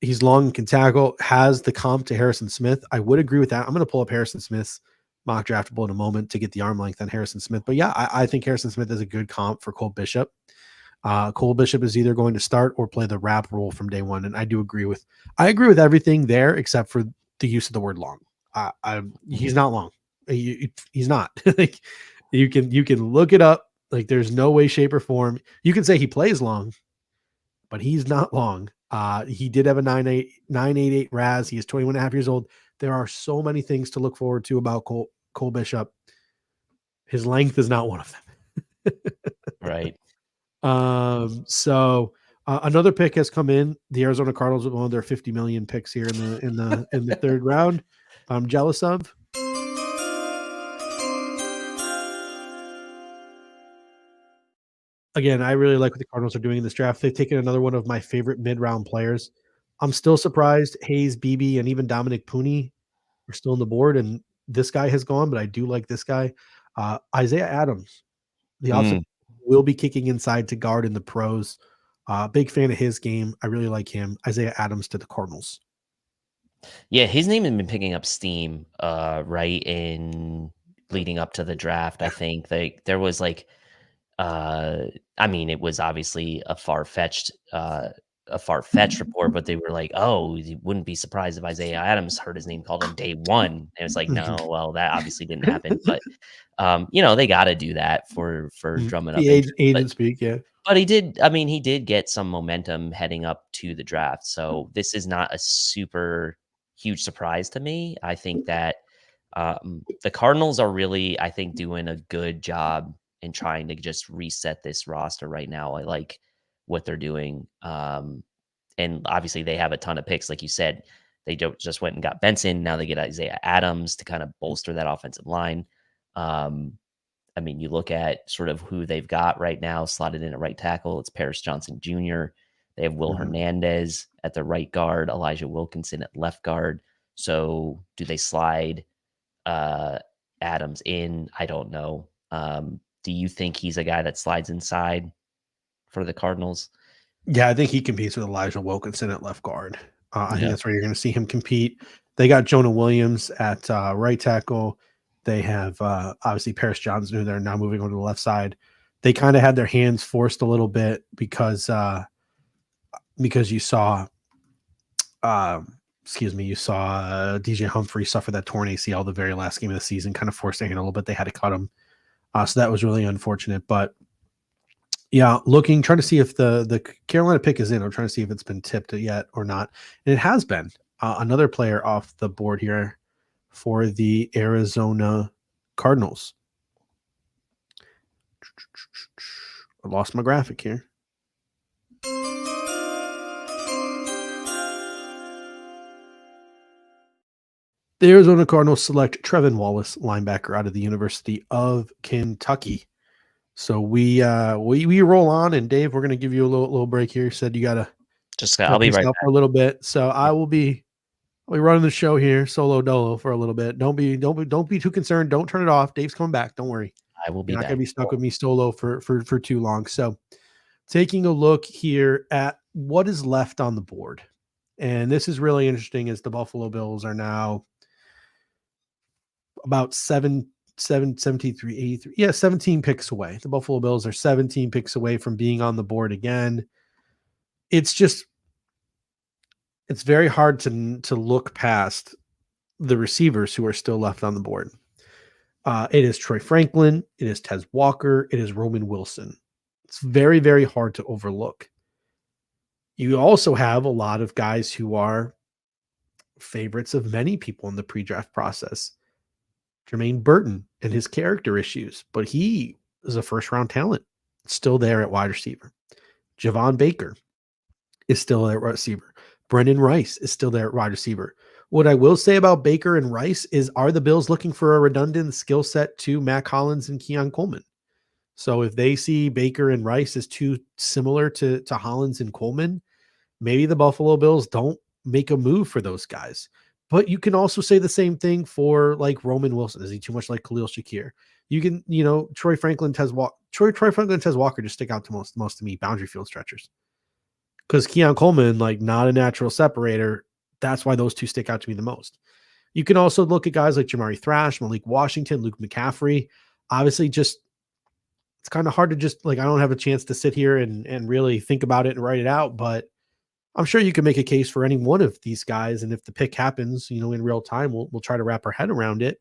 He's long and can tackle, has the comp to Harrison Smith. I would agree with that. I'm going to pull up Harrison Smith's mock draftable in a moment to get the arm length on Harrison Smith. But yeah, I think Harrison Smith is a good comp for Cole Bishop. Cole Bishop is either going to start or play the wrap role from day one. And I agree with everything there except for the use of the word long. He's not long. He's not. Like, you can look it up. Like, there's no way, shape, or form. You can say he plays long, but he's not long. He did have a 988 RAS. He is 21 and a half years old. There are so many things to look forward to about Cole Bishop. His length is not one of them. right. So another pick has come in. The Arizona Cardinals with one of their 50 million picks here in the third round. I'm jealous of. Again, I really like what the Cardinals are doing in this draft. They've taken another one of my favorite mid-round players. I'm still surprised Hayes, Beebe, and even Dominic Pooney are still on the board, and this guy has gone, but I do like this guy. Isaiah Adams, the offensive will be kicking inside to guard in the pros. Big fan of his game. I really like him. Isaiah Adams to the Cardinals. Yeah, his name has been picking up steam, right in leading up to the draft. I think there was like, I mean, it was obviously a far-fetched report, but they were like, "Oh, you wouldn't be surprised if Isaiah Adams heard his name called on day one." And it was like, no, well, that obviously didn't happen. But they got to do that for drumming up The interest. agent speak, yeah. But he did. I mean, he did get some momentum heading up to the draft. So this is not a super huge surprise to me. I think that the Cardinals are really, I think, doing a good job in trying to just reset this roster right now. I like what they're doing. And obviously they have a ton of picks. Like you said, they just went and got Benson. Now they get Isaiah Adams to kind of bolster that offensive line. I mean, you look at sort of who they've got right now slotted in at right tackle. It's Paris Johnson Jr. They have Will Hernandez at the right guard, Elijah Wilkinson at left guard. So do they slide Adams in? I don't know. Do you think he's a guy that slides inside for the Cardinals? Yeah, I think he competes with Elijah Wilkinson at left guard. I think that's where you're going to see him compete. They got Jonah Williams at right tackle. They have obviously Paris Johnson, who they're now moving on to the left side. They kind of had their hands forced a little bit because you saw, DJ Humphrey suffer that torn ACL the very last game of the season, kind of forced their hand a little bit. They had to cut him. So that was really unfortunate. But yeah, trying to see if the Carolina pick is in. I'm trying to see if it's been tipped yet or not. And it has been. Another player off the board here for the Arizona Cardinals. I lost my graphic here. The Arizona Cardinals select Trevin Wallace, linebacker out of the University of Kentucky. So we roll on, and Dave, we're going to give you a little break here. You said you got to I'll be right back for a little bit. So I'll be running the show here solo dolo for a little bit. Don't be too concerned. Don't turn it off. Dave's coming back. Don't worry. I will be You're not back. going to be stuck with me solo for too long. So taking a look here at what is left on the board. And this is really interesting as the Buffalo Bills are now about 73, 83. Yeah, 17 picks away. The Buffalo Bills are 17 picks away from being on the board again. It's very hard to look past the receivers who are still left on the board. It is Troy Franklin. It is Tez Walker. It is Roman Wilson. It's very, very hard to overlook. You also have a lot of guys who are favorites of many people in the pre-draft process. Jermaine Burton and his character issues, but he is a first-round talent, still there at wide receiver. Javon Baker is still there at receiver. Brendan Rice is still there at wide receiver. What I will say about Baker and Rice is, are the Bills looking for a redundant skill set to Matt Collins and Keon Coleman? So if they see Baker and Rice as too similar to Hollins and Coleman, maybe the Buffalo Bills don't make a move for those guys. But you can also say the same thing for like Roman Wilson. Is he too much like Khalil Shakir? You can, Troy Franklin, Tez Walker just stick out to most to me, boundary field stretchers. Because Keon Coleman, like, not a natural separator. That's why those two stick out to me the most. You can also look at guys like Jamari Thrash, Malik Washington, Luke McCaffrey. Obviously, just it's kind of hard to just, like, I don't have a chance to sit here and really think about it and write it out, but I'm sure you can make a case for any one of these guys. And if the pick happens, in real time, we'll try to wrap our head around it.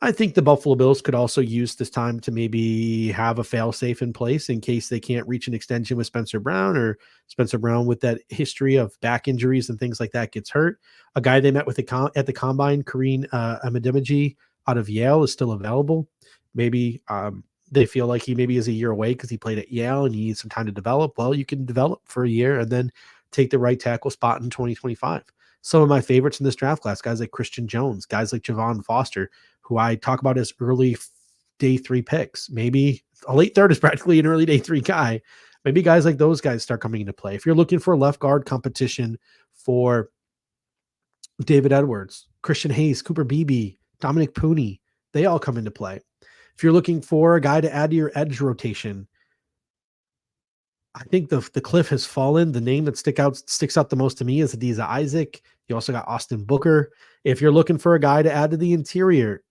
I think the Buffalo Bills could also use this time to maybe have a fail-safe in place in case they can't reach an extension with Spencer Brown, or Spencer Brown, with that history of back injuries and things like that, gets hurt. A guy they met with at the combine, Kareem Amadimiji out of Yale, is still available. Maybe they feel like he maybe is a year away because he played at Yale and he needs some time to develop. Well, you can develop for a year and then take the right tackle spot in 2025. Some of my favorites in this draft class, guys like Christian Jones, guys like Javon Foster, who I talk about as early day 3 picks. Maybe a late third is practically an early day 3 guy. Maybe guys like those guys start coming into play. If you're looking for left guard competition for David Edwards, Christian Hayes, Cooper Beebe, Dominic Pooney, they all come into play. If you're looking for a guy to add to your edge rotation, I think the cliff has fallen. The name that sticks out the most to me is Adiza Isaac. You also got Austin Booker. If you're looking for a guy to add to the interior,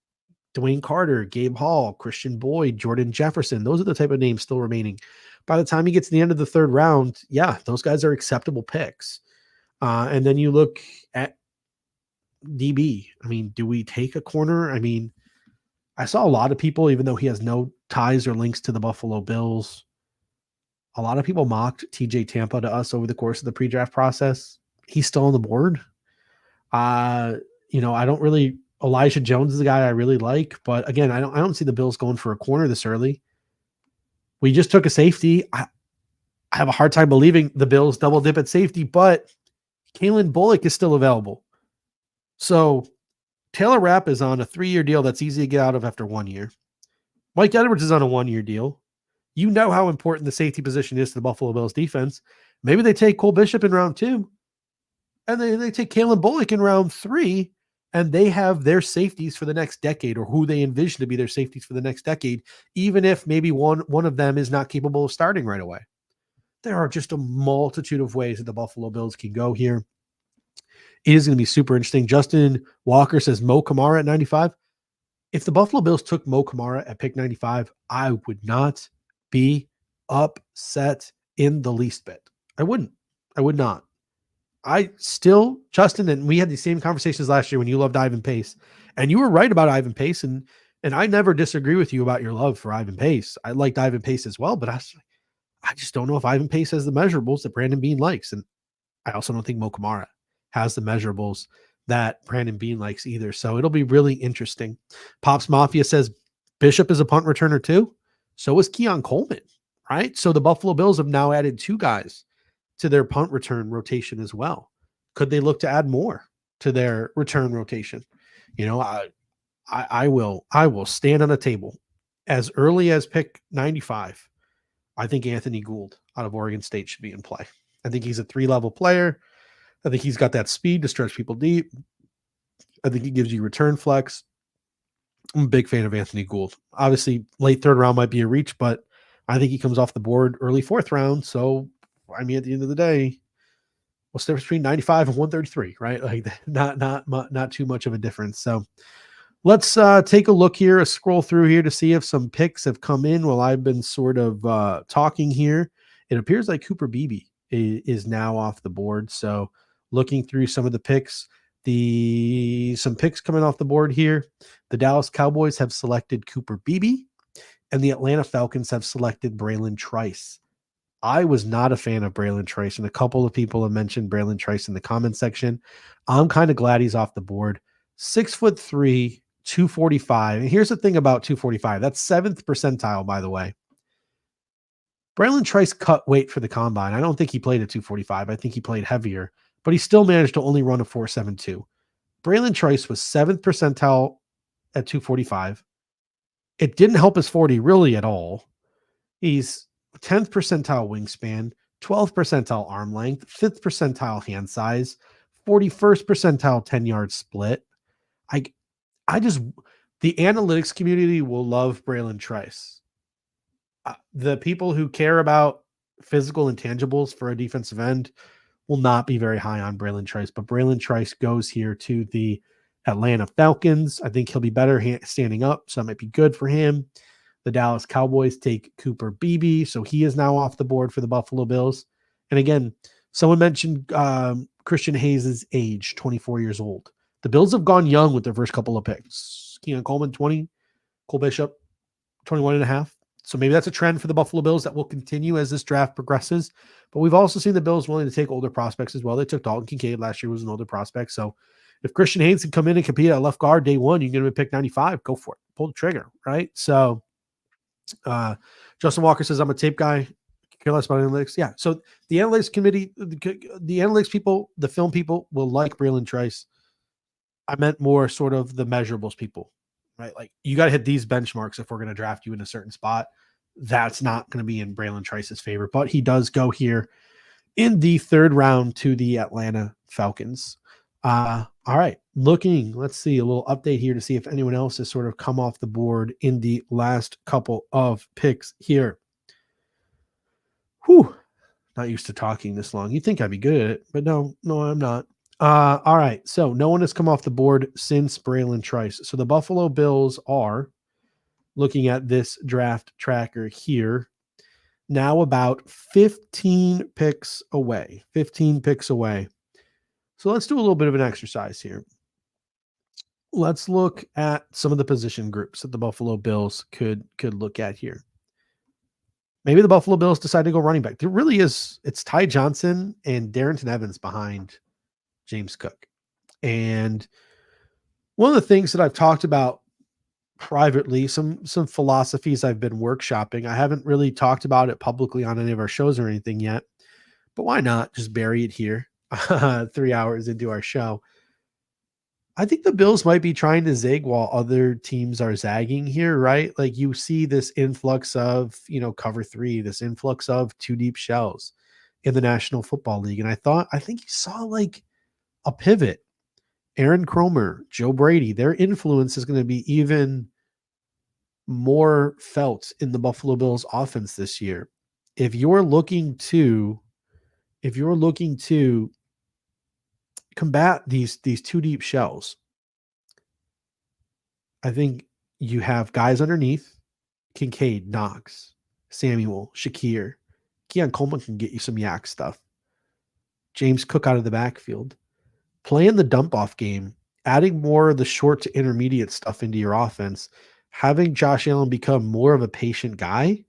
Dwayne Carter, Gabe Hall, Christian Boyd, Jordan Jefferson, those are the type of names still remaining. By the time you get to the end of the third round, yeah, those guys are acceptable picks. And then you look at DB. I mean, do we take a corner? I mean, I saw a lot of people, even though he has no ties or links to the Buffalo Bills, a lot of people mocked TJ Tampa to us over the course of the pre-draft process. He's still on the board. I don't really, Elijah Jones is a guy I really like, but again, I don't see the Bills going for a corner this early. We just took a safety. I have a hard time believing the Bills double dip at safety, but Kalen Bullock is still available. So Taylor Rapp is on a 3-year deal that's easy to get out of after 1 year. Mike Edwards is on a 1-year deal. You know how important the safety position is to the Buffalo Bills defense. Maybe they take Cole Bishop in round 2, and they take Kalen Bullock in round 3, and they have their safeties for the next decade, or who they envision to be their safeties for the next decade, even if maybe one of them is not capable of starting right away. There are just a multitude of ways that the Buffalo Bills can go here. It is going to be super interesting. Justin Walker says Mo Kamara at 95. If the Buffalo Bills took Mo Kamara at pick 95, I would not be upset in the least bit. I would not. I still, Justin, and we had the same conversations last year when you loved Ivan Pace, and you were right about Ivan Pace, and I never disagree with you about your love for Ivan Pace. I liked Ivan Pace as well, but I just don't know if Ivan Pace has the measurables that Brandon Beane likes, and I also don't think Mo Kamara has the measurables that Brandon Beane likes either. So it'll be really interesting. Pops Mafia says Bishop is a punt returner too. So is Keon Coleman, right? So the Buffalo Bills have now added 2 guys to their punt return rotation as well. Could they look to add more to their return rotation? I will stand on a table as early as pick 95. I think Anthony Gould out of Oregon State should be in play. I think he's a 3-level player. I think he's got that speed to stretch people deep. I think he gives you return flex. I'm a big fan of Anthony Gould. Obviously, late 3rd round might be a reach, but I think he comes off the board early 4th round. So, I mean, at the end of the day, what's the difference between 95 and 133, right? Like, not too much of a difference. So let's take a look here, scroll through here to see if some picks have come in while I've been sort of talking here. It appears like Cooper Beebe is now off the board. So looking through some of the picks, some picks coming off the board here. The Dallas Cowboys have selected Cooper Beebe, and the Atlanta Falcons have selected Braylon Trice. I was not a fan of Braylon Trice, and a couple of people have mentioned Braylon Trice in the comment section. I'm kind of glad he's off the board. 6'3", 245. And here's the thing about 245. That's 7th percentile, by the way. Braylon Trice cut weight for the combine. I don't think he played at 245. I think he played heavier, but he still managed to only run a 4.72. Braylon Trice was 7th percentile at 245. It didn't help his 40 really at all. He's 10th percentile wingspan, 12th percentile arm length, 5th percentile hand size, 41st percentile 10-yard split. I just, the analytics community will love Braylon Trice. The people who care about physical intangibles for a defensive end will not be very high on Braylon Trice, but Braylon Trice goes here to the Atlanta Falcons. I think he'll be better standing up, so that might be good for him. The Dallas Cowboys take Cooper Beebe, so he is now off the board for the Buffalo Bills. And again, someone mentioned Christian Hayes' age, 24 years old. The Bills have gone young with their first couple of picks. Keenan Coleman, 20. Cole Bishop, 21 and a half. So maybe that's a trend for the Buffalo Bills that will continue as this draft progresses. But we've also seen the Bills willing to take older prospects as well. They took Dalton Kincaid last year, was an older prospect. So if Christian Hayes can come in and compete at left guard day one, you're going to pick 95. Go for it. Pull the trigger, right? So Justin Walker says, I'm a tape guy. Care less about analytics. Yeah. So the analytics committee, the analytics people, the film people will like Braylon Trice. I meant more sort of the measurables people, right? Like you got to hit these benchmarks if we're going to draft you in a certain spot. That's not going to be in Braylon Trice's favor, but he does go here in the 3rd round to the Atlanta Falcons. All right. Let's see a little update here to see if anyone else has sort of come off the board in the last couple of picks here. Whew. Not used to talking this long. You'd think I'd be good at it, but no, I'm not. All right. So no one has come off the board since Braylon Trice. So the Buffalo Bills are looking at this draft tracker here. Now about 15 picks away. 15 picks away. So let's do a little bit of an exercise here. Let's look at some of the position groups that the Buffalo Bills could look at here. Maybe the Buffalo Bills decide to go running back. There really is. It's Ty Johnson and Darrington Evans behind James Cook. And one of the things that I've talked about privately, some philosophies I've been workshopping. I haven't really talked about it publicly on any of our shows or anything yet, but why not just bury it here 3 hours into our show? I think the Bills might be trying to zig while other teams are zagging here, right? Like you see this influx of, cover 3, this influx of 2 deep shells in the National Football League. And I think you saw like a pivot. Aaron Cromer, Joe Brady, their influence is going to be even more felt in the Buffalo Bills offense this year. If you're looking to combat these 2 deep shells, I think you have guys underneath: Kincaid, Knox, Samuel, Shakir. Keon Coleman can get you some yak stuff. James Cook out of the backfield. Playing the dump off game, adding more of the short to intermediate stuff into your offense, having Josh Allen become more of a patient guy,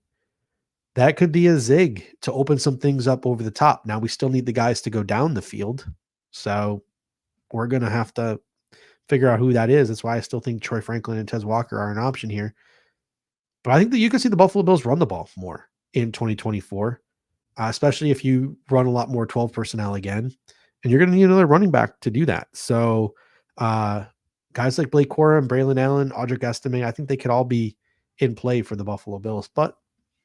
that could be a zig to open some things up over the top. Now we still need the guys to go down the field. So we're going to have to figure out who that is. That's why I still think Troy Franklin and Tez Walker are an option here. But I think that you can see the Buffalo Bills run the ball more in 2024, especially if you run a lot more 12 personnel again. And you're going to need another running back to do that. So guys like Blake Corum, Braylon Allen, Audric Estime, I think they could all be in play for the Buffalo Bills. But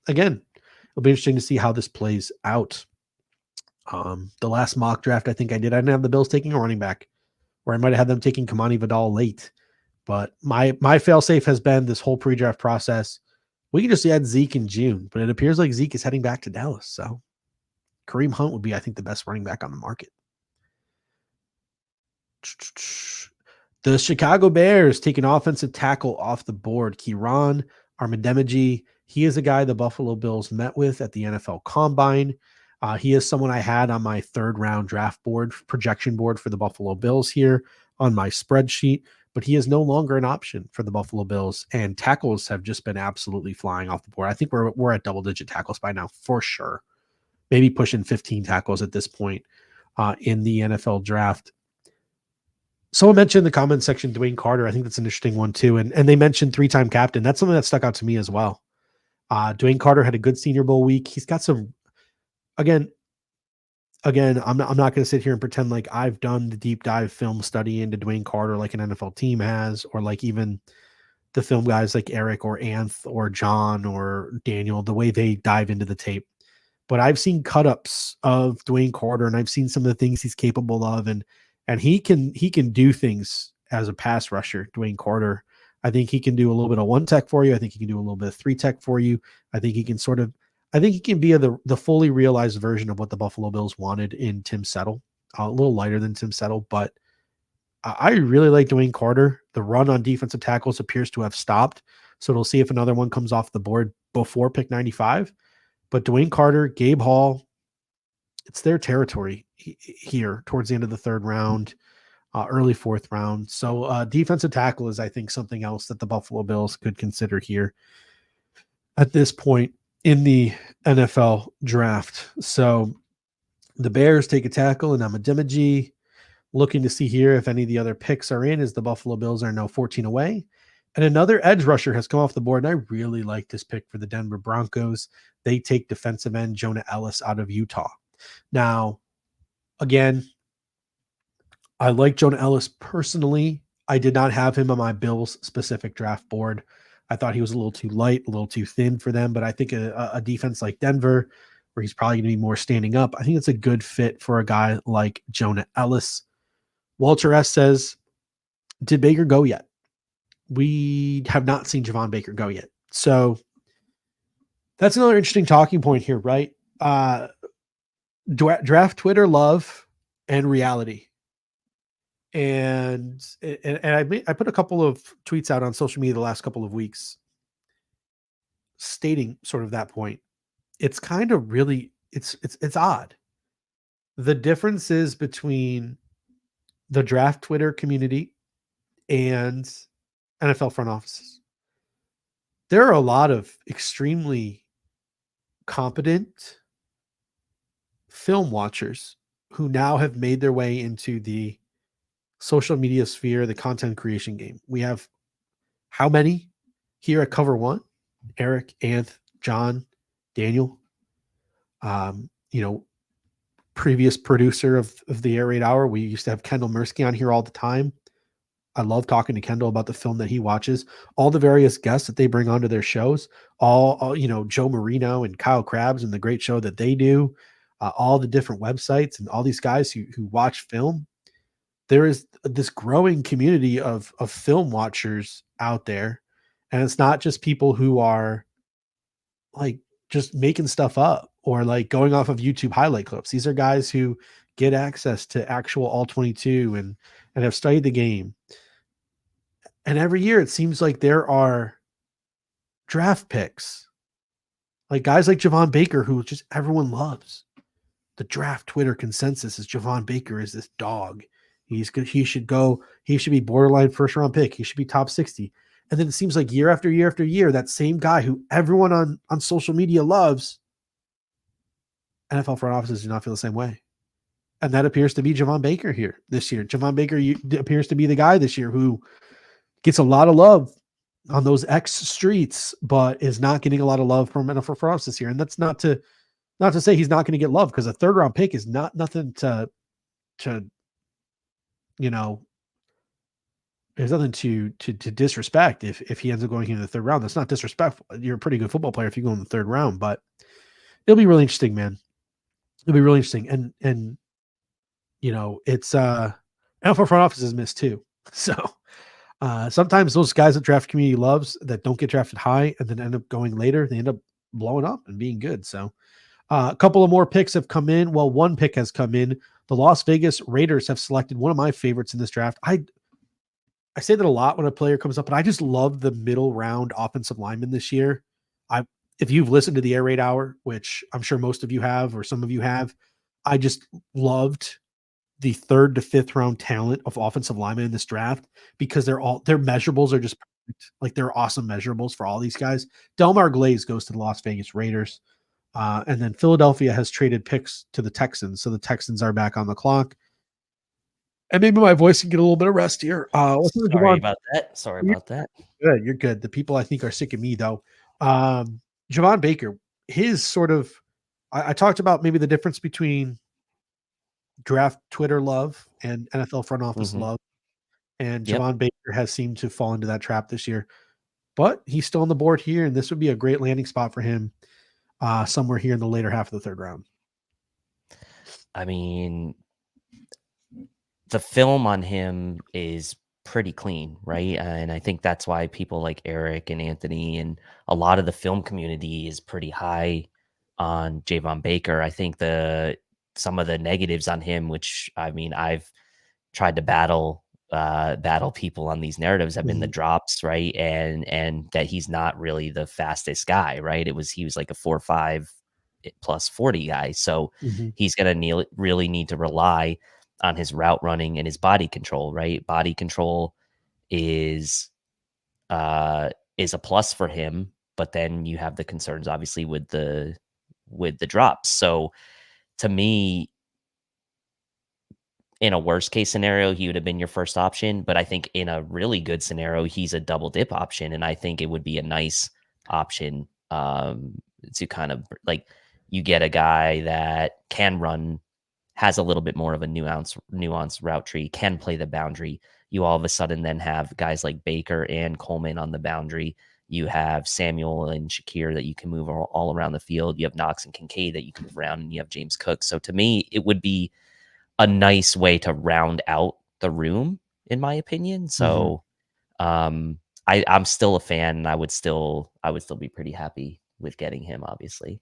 again, it'll be interesting to see how this plays out. The last mock draft I didn't have the Bills taking a running back, or I might have had them taking Kamani Vidal late. But my fail-safe has been this whole pre-draft process. We can just add Zeke in June, but it appears like Zeke is heading back to Dallas. So Kareem Hunt would be, I think, the best running back on the market. The Chicago Bears take an offensive tackle off the board. Kieran Armendemiji. He is a guy the Buffalo Bills met with at the NFL Combine. He is someone I had on my 3rd round draft board, projection board for the Buffalo Bills here on my spreadsheet, but he is no longer an option for the Buffalo Bills, and tackles have just been absolutely flying off the board. I think we're at double-digit tackles by now for sure. Maybe pushing 15 tackles at this point in the NFL draft. Someone mentioned in the comment section Dwayne Carter. I think that's an interesting one too. And they mentioned 3-time captain. That's something that stuck out to me as well. Dwayne Carter had a good Senior Bowl week. He's got some, again, again, I'm not going to sit here and pretend like I've done the deep dive film study into Dwayne Carter like an NFL team has, or like even the film guys like Eric or Anth or John or Daniel, the way they dive into the tape. But I've seen cut-ups of Dwayne Carter, and I've seen some of the things he's capable of, and he can do things as a pass rusher, Dwayne Carter. I think he can do a little bit of one tech for you. I think he can do a little bit of three tech for you. I think he can be the fully realized version of what the Buffalo Bills wanted in Tim Settle, a little lighter than Tim Settle, but I really like Dwayne Carter. The run on defensive tackles appears to have stopped, so we'll see if another one comes off the board before pick 95. But Dwayne Carter, Gabe Hall, it's their territory here towards the end of the third round, early fourth round. So defensive tackle is, I think, something else that the Buffalo Bills could consider here at this point in the NFL draft. So the Bears take a tackle in Amadimiji. Looking to see here if any of the other picks are in, as the Buffalo Bills are now 14 away. And another edge rusher has come off the board, and I really like this pick for the Denver Broncos. They take defensive end Jonah Ellis out of Utah. Now, again, I like Jonah Ellis personally. I did not have him on my Bills specific draft board. I thought he was a little too light, a little too thin for them, but I think a defense like Denver, where he's probably going to be more standing up, I think it's a good fit for a guy like Jonah Ellis. Walter S. says, did Baker go yet? We have not seen Javon Baker go yet. So that's another interesting talking point here, right? Draft Twitter love and reality. And I put a couple of tweets out on social media the last couple of weeks stating sort of that point. It's kind of really, it's odd. The differences between the draft Twitter community and NFL front offices. There are a lot of extremely competent film watchers who now have made their way into the social media sphere, the content creation game. We have how many here at Cover One? Eric, Anth, John, Daniel, previous producer of the Air Raid Hour. We used to have Kendall Mirsky on here all the time. I love talking to Kendall about the film that he watches. All the various guests that they bring onto their shows, all Joe Marino and Kyle Krabs and the great show that they do, all the different websites and all these guys who watch film. There is this growing community of film watchers out there, and it's not just people who are like just making stuff up or like going off of YouTube highlight clips. These are guys who get access to actual all 22 and have studied the game. And every year it seems like there are draft picks, like guys like Javon Baker, who just everyone loves. The draft Twitter consensus is Javon Baker is this dog. He's good. He should be borderline first round pick. He should be top 60. And then it seems like year after year after year, that same guy who everyone on social media loves, NFL front offices do not feel the same way. And that appears to be Javon Baker here this year. Javon Baker appears to be the guy this year who gets a lot of love on those X streets, but is not getting a lot of love from NFL front office this year. And that's not to say he's not going to get love, because a third round pick is nothing to there's nothing to disrespect if he ends up going into the third round. That's not disrespectful. You're a pretty good football player if you go in the third round, but it'll be really interesting, man. It'll be really interesting. And it's NFL front offices miss too. So sometimes those guys that draft community loves that don't get drafted high and then end up going later, they end up blowing up and being good. So a couple of more picks have come in. Well, one pick has come in. The Las Vegas Raiders have selected one of my favorites in this draft. I say that a lot when a player comes up, but I just love the middle round offensive lineman this year. If you've listened to the Air Raid Hour, which I'm sure most of you have, or some of you have, I just loved the third to fifth round talent of offensive linemen in this draft, because their measurables are just perfect. Like, they're awesome measurables for all these guys. Delmar Glaze goes to the Las Vegas Raiders. And then Philadelphia has traded picks to the Texans. So the Texans are back on the clock. And maybe my voice can get a little bit of rest here. Sorry about that. Good. You're good. The people I think are sick of me, though. Javon Baker, his sort of, I talked about maybe the difference between draft Twitter love and NFL front office Mhm. love, and Yep. Javon Baker has seemed to fall into that trap this year. But he's still on the board here, and this would be a great landing spot for him somewhere here in the later half of the third round. I mean, the film on him is pretty clean, right? And I think that's why people like Eric and Anthony and a lot of the film community is pretty high on Javon Baker. I think some of the negatives on him, which I mean, I've tried to battle people on these narratives, have been the drops, right? And that he's not really the fastest guy, right? He was like a 4.5 plus 40 guy. So he's gonna really need to rely on his route running and his body control, right? Body control is a plus for him, but then you have the concerns obviously with the drops. So to me, in a worst case scenario, he would have been your first option, but I think in a really good scenario, he's a double dip option, and I think it would be a nice option to kind of like you get a guy that can run, has a little bit more of a nuanced route tree, can play the boundary. You all of a sudden then have guys like Baker and Coleman on the boundary. You have Samuel and Shakir that you can move all around the field. You have Knox and Kincaid that you can move around, and you have James Cook. So to me, it would be a nice way to round out the room, in my opinion. So I'm still a fan, and I would still be pretty happy with getting him, obviously.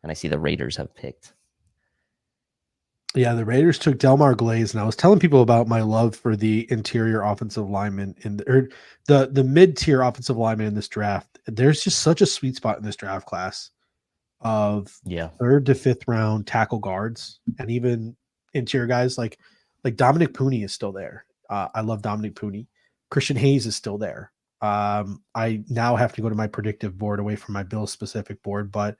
And I see the Raiders have picked. Yeah, the Raiders took Delmar Glaze, and I was telling people about my love for the interior offensive lineman or the mid-tier offensive lineman in this draft. There's just such a sweet spot in this draft class of third to fifth round tackle guards, and even interior guys like Dominic Pooney is still there. I love Dominic Pooney. Christian Hayes is still there. I now have to go to my predictive board away from my Bills specific board, but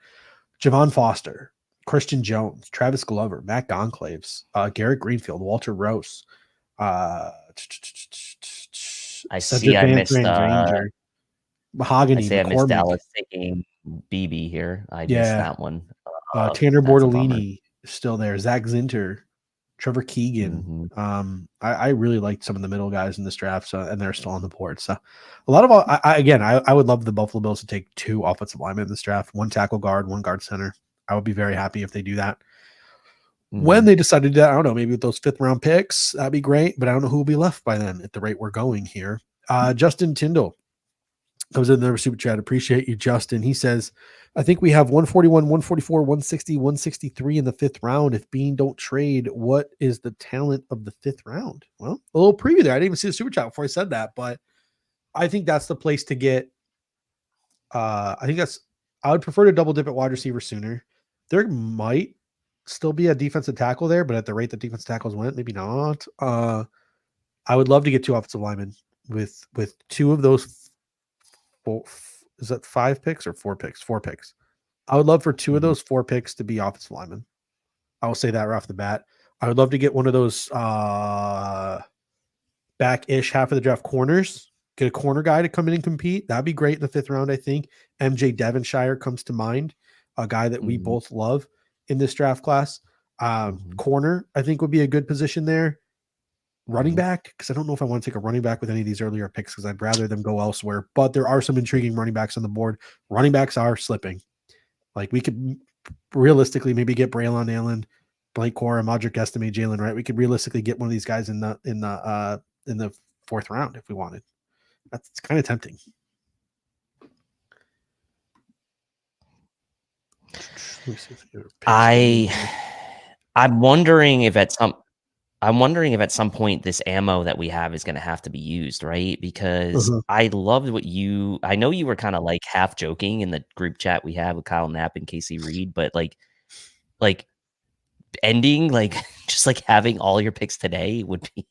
Javon Foster, Christian Jones, Travis Glover, Matt Gonclaves, Garrett Greenfield, Walter Rose, I missed Granger, Mahogany, McCormick. Dallas taking BB here. I missed that one. Tanner Bortolini is still there. Zach Zinter, Trevor Keegan. I really liked some of the middle guys in this draft, and they're still on the board. So a lot of I would love the Buffalo Bills to take 2 offensive linemen in this draft, 1 tackle guard, 1 guard center. I would be very happy if they do that. When they decide to do that, I don't know, maybe with those 5th round picks, that'd be great, but I don't know who will be left by then at the rate we're going here. Justin Tyndall comes in there with super chat. Appreciate you, Justin. He says, I think we have 141, 144, 160, 163 in the 5th round. If Bean don't trade, what is the talent of the 5th round? Well, a little preview there. I didn't even see the super chat before I said that, but I think that's the place to get. I would prefer to double dip at wide receiver sooner. There might still be a defensive tackle there, but at the rate that defensive tackles went, maybe not. I would love to get 2 offensive linemen with 2 of those. Is that 5 picks or 4 picks? 4 picks. I would love for 2 of those 4 picks to be offensive linemen. I will say that right off the bat. I would love to get one of those back-ish half of the draft corners. Get a corner guy to come in and compete. That'd be great in the 5th round, I think. MJ Devonshire comes to mind, a guy that we both love in this draft class. Corner, I think, would be a good position there. Running back, because I don't know if I want to take a running back with any of these earlier picks because I'd rather them go elsewhere. But there are some intriguing running backs on the board. Running backs are slipping. Like we could realistically maybe get Braylon Allen, Blake Cora, Modric Estime, Jalen Wright. We could realistically get one of these guys in the 4th round if we wanted. That's kind of tempting. I'm wondering if at some point this ammo that we have is going to have to be used, right? Because I loved I know you were kind of like half joking in the group chat we have with Kyle Knapp and Casey Reed, but like ending, like just like having all your picks today would be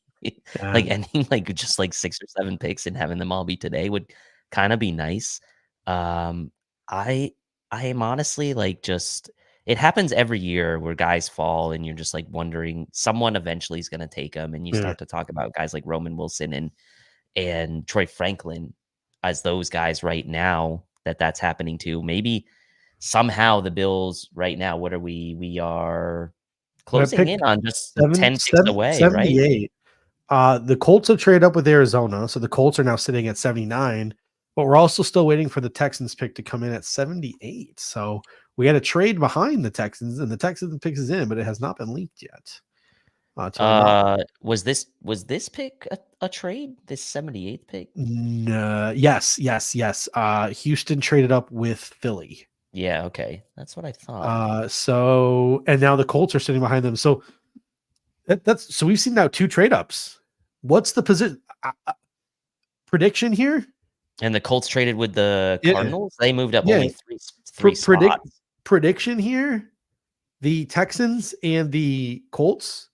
like ending like just like 6 or 7 picks and having them all be today would kind of be nice. I am honestly like just it happens every year where guys fall and you're just like wondering someone eventually is going to take them, and you start to talk about guys like Roman Wilson and Troy Franklin as those guys right now that's happening to. Maybe somehow the Bills right now, what are we are closing pick in on just 10 picks 7 away, right? 78. The Colts have traded up with Arizona, so the Colts are now sitting at 79, but we're also still waiting for the Texans pick to come in at 78. So we had a trade behind the Texans, and the Texans pick is in, but it has not been leaked yet. Was this pick a trade? This 78th pick? No, yes. Houston traded up with Philly. Yeah, okay. That's what I thought. So and now the Colts are sitting behind them. So so we've seen now 2 trade ups. What's the position prediction here? And the Colts traded with the Yeah. Cardinals. They moved up Yeah. only three spots. Prediction here: the Texans and the Colts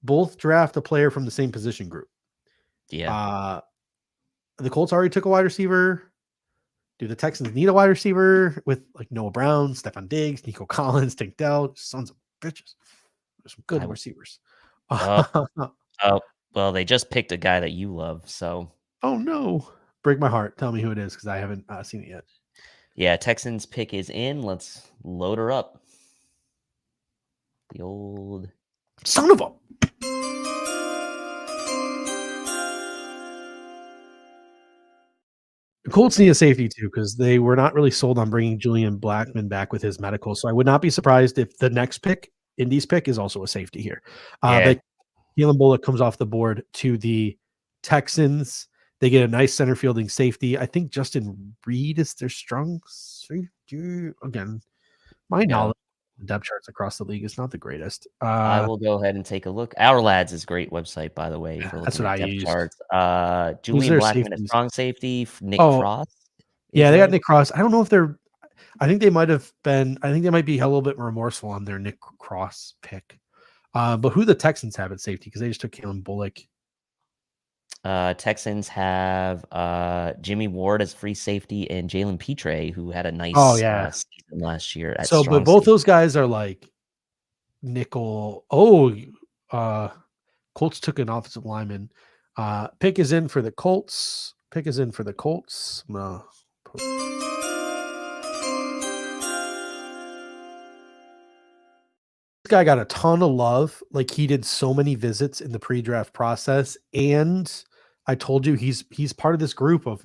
both draft a player from the same position group. Yeah. The Colts already took a wide receiver. Do the Texans need a wide receiver with like Noah Brown, Stephon Diggs, Nico Collins, Tank Dell, sons of bitches? There's some good receivers. Oh, well, they just picked a guy that you love, so. Oh no! Break my heart. Tell me who it is because I haven't seen it yet. Yeah, Texans pick is in. Let's load her up. The old son of a. The Colts need a safety too because they were not really sold on bringing Julian Blackmon back with his medical. So I would not be surprised if the next pick, Indy's pick, is also a safety here. But Keelan Bullock comes off the board to the Texans. They get a nice center fielding safety. I think Justin Reed is their strong safety. Again, my knowledge of depth charts across the league is not the greatest. I will go ahead and take a look. Our Lads is a great website, by the way. For that's what I depth used. charts. Julian Blackmon is strong safety. Nick Cross. Yeah, they got Nick Cross. I don't know if they're. I think they might have been. I think they might be a little bit remorseful on their Nick Cross pick. But who the Texans have at safety because they just took Keelan Bullock. Texans have Jimmy Ward as free safety and Jalen Petre, who had a nice season last year. But both those guys are like nickel. Colts took an offensive lineman. Pick is in for the Colts. No. Guy got a ton of love. Like he did so many visits in the pre-draft process, and I told you he's part of this group of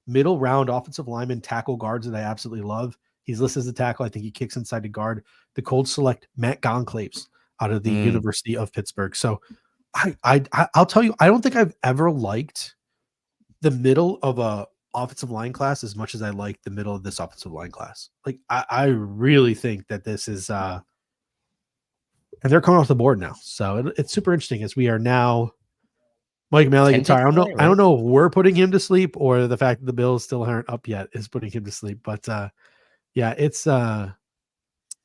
middle round offensive lineman tackle guards that I absolutely love. He's listed as a tackle. I think he kicks inside the guard. The Colts select Matt Goncalves out of the University of Pittsburgh. So I'll tell you, I don't think I've ever liked the middle of a offensive line class as much as I like the middle of this offensive line class. Like I really think that this is and they're coming off the board now. So it's super interesting as we are now Mike McIntyre. I don't know if we're putting him to sleep or the fact that the Bills still aren't up yet is putting him to sleep. But it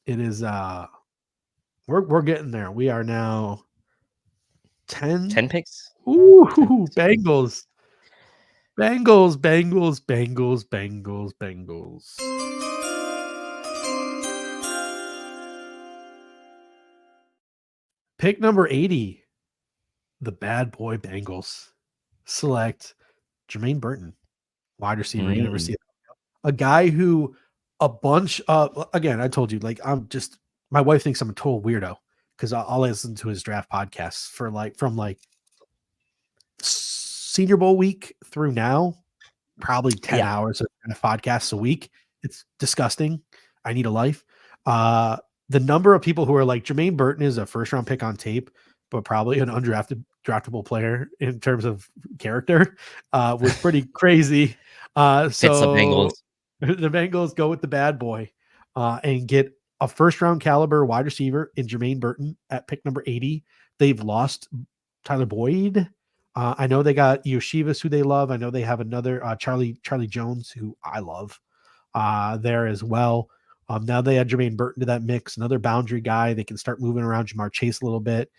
is we're getting there. We are now 10 picks. Ooh, Bengals. Pick number 80, the bad boy Bengals select Jermaine Burton, wide receiver. You never see a guy who again, I told you, like, my wife thinks I'm a total weirdo because I'll listen to his draft podcasts for from Senior Bowl week through now, probably 10 hours of podcasts a week. It's disgusting. I need a life. The number of people who are like Jermaine Burton is a first round pick on tape, but probably an draftable player in terms of character was pretty crazy. So the Bengals go with the bad boy and get a first round caliber wide receiver in Jermaine Burton at pick number 80. They've lost Tyler Boyd. I know they got Yoshivas, who they love. I know they have another Charlie Jones, who I love there as well. Now they add Jermaine Burton to that mix, another boundary guy. They can start moving around Jamar Chase a little bit.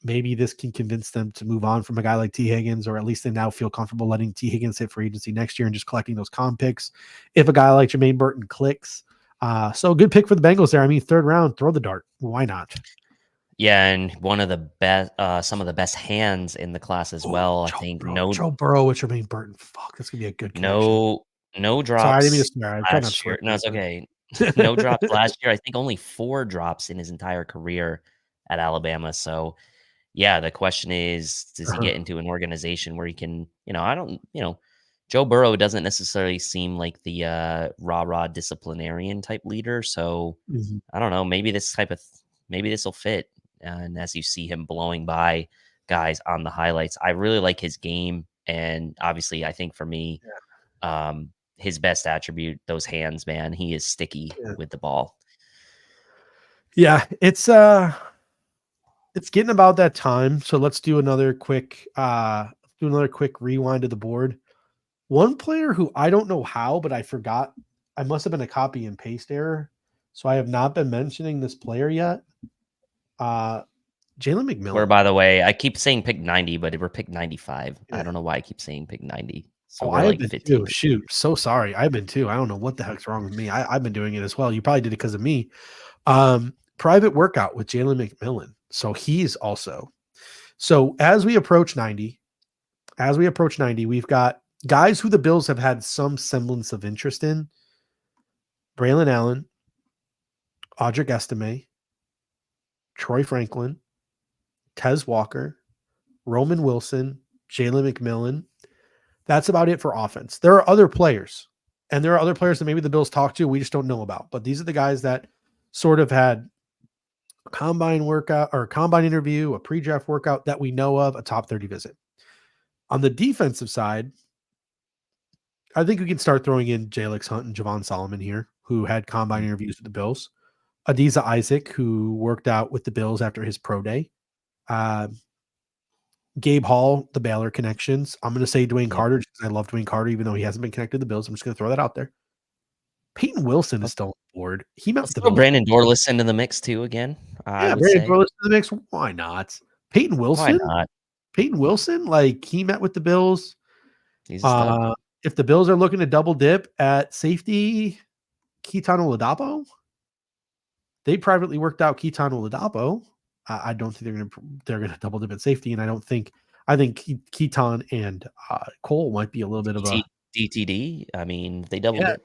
Maybe this can convince them to move on from a guy like T. Higgins, or at least they now feel comfortable letting T. Higgins hit free agency next year and just collecting those comp picks if a guy like Jermaine Burton clicks. So good pick for the Bengals there. I mean, third round, throw the dart. Why not? Yeah, and one of the best, some of the best hands in the class as well. I think Joe Burrow with Jermaine Burton. Fuck, that's gonna be a good connection. No drops. Sorry, I didn't mean to swear. No, it's okay. No drops last year. I think only 4 drops in his entire career at Alabama. So, yeah, the question is, does he get into an organization where he can, Joe Burrow doesn't necessarily seem like the rah-rah disciplinarian type leader. So, Mhm. I don't know. Maybe maybe this will fit. And as you see him blowing by guys on the highlights, I really like his game. And obviously, I think for me, his best attribute, those hands, man, he is sticky Yeah. with the ball. Yeah, it's getting about that time. So let's do another quick rewind to the board. One player who I don't know how, but I forgot. I must have been a copy and paste error. So I have not been mentioning this player yet. Jalen McMillan. Where, by the way, I keep saying pick 90, but we're pick 95. Yeah. I don't know why I keep saying pick 90. So Oh, we're I have like been 15. too. Shoot, so sorry. I've been too. I don't know what the heck's wrong with me. I've been doing it as well. You probably did it because of me. Private workout with Jalen McMillan. So he's also. So as we approach 90, we've got guys who the Bills have had some semblance of interest in. Braylon Allen, Audric Estime, Troy Franklin, Tez Walker, Roman Wilson, Jalen McMillan. That's about it for offense. There are other players, and there are other players that maybe the Bills talk to, we just don't know about. But these are the guys that sort of had a combine workout or combine interview, a pre-draft workout that we know of, a top 30 visit. On the defensive side, I think we can start throwing in Jalix Hunt and Javon Solomon here, who had combine interviews with the Bills. Adiza Isaac, who worked out with the Bills after his pro day. Gabe Hall, the Baylor connections. I'm going to say Dwayne Carter because I love Dwayne Carter, even though he hasn't been connected to the Bills. I'm just going to throw that out there. Peyton Wilson is still on board. He met Let's the throw Bills. Brandon Dorless into the mix too again. Yeah, Brandon Dorless to the mix. Why not? Peyton Wilson. Why not? Peyton Wilson, like he met with the Bills. He's a stud. If the Bills are looking to double dip at safety, Keaton Oladapo, they privately worked out Keaton Oladapo. I don't think they're gonna double dip at safety, and I think Keaton and Cole might be a little bit of a DTD. I mean, they doubled it.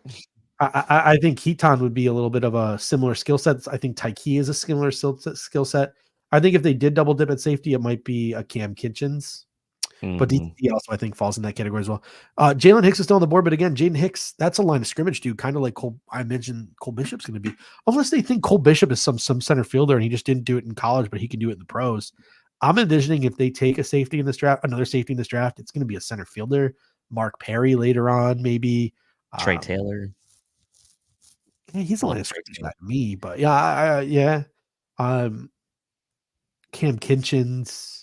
I think Keaton would be a little bit of a similar skill set. I think Tyke is a similar skill set. I think if they did double dip at safety, it might be a Cam Kitchens. But DTD also, I think, falls in that category as well. Jalen Hicks is still on the board, but again, Jaden Hicks, that's a line of scrimmage dude, kind of like I mentioned Cole Bishop's going to be. Unless they think Cole Bishop is some center fielder and he just didn't do it in college, but he can do it in the pros. I'm envisioning if they take a safety in this draft, another safety in this draft, it's going to be a center fielder. Mark Perry later on, maybe. Trey Taylor. Yeah, he's a line of scrimmage guy to me, but yeah. Cam Kitchens.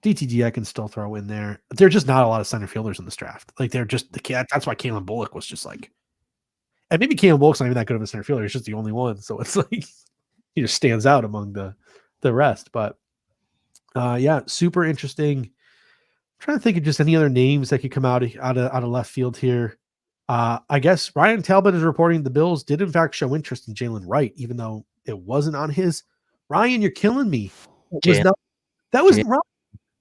DTG I can still throw in there. They're just not a lot of center fielders in this draft. Like they're just that's why Kalen Bullock was just like, and maybe Kalen Bullock's not even that good of a center fielder. He's just the only one. So it's like he just stands out among the rest. But yeah, super interesting. I'm trying to think of just any other names that could come out of left field here. I guess Ryan Talbot is reporting the Bills did in fact show interest in Jalen Wright, even though it wasn't on his. Ryan, you're killing me.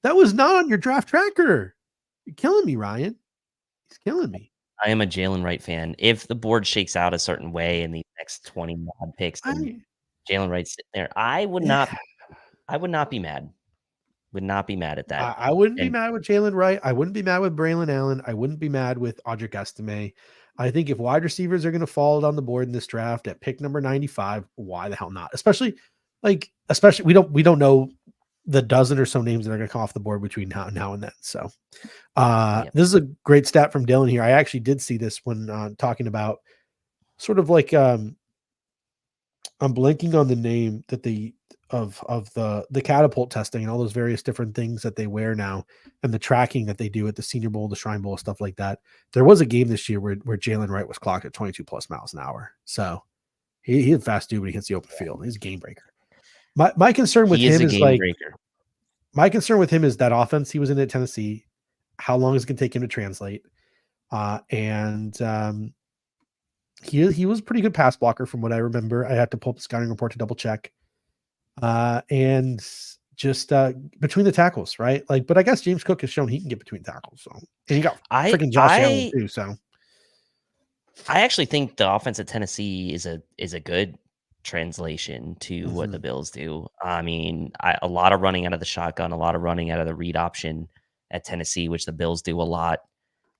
That was not on your draft tracker. You're killing me, Ryan. He's killing me. I am a Jalen Wright fan. If the board shakes out a certain way in these next 20 mod picks, and Jalen Wright's sitting there, I would not be mad. Would not be mad at that. I wouldn't be mad with Jalen Wright. I wouldn't be mad with Braylon Allen. I wouldn't be mad with Audric Estime. I think if wide receivers are going to fall down the board in this draft at pick number 95, why the hell not? Especially we don't know the dozen or so names that are going to come off the board between now and then. So this is a great stat from Dylan here. I actually did see this when talking about sort of like I'm blanking on the name that of the catapult testing and all those various different things that they wear now and the tracking that they do at the Senior Bowl, the Shrine Bowl, stuff like that. There was a game this year where Jalen Wright was clocked at 22 plus miles an hour. So he's a fast dude when he hits the open field. He's a game breaker. My concern with him is like my concern with him is that offense he was in at Tennessee. How long is it going to take him to translate? He was a pretty good pass blocker from what I remember. I had to pull up the scouting report to double check. And just between the tackles, right? Like, but I guess James Cook has shown he can get between tackles. So, and you got freaking Josh Allen too. So, I actually think the offense at Tennessee is a good translation to what the Bills do. I mean, a lot of running out of the shotgun, a lot of running out of the read option at Tennessee, which the Bills do a lot.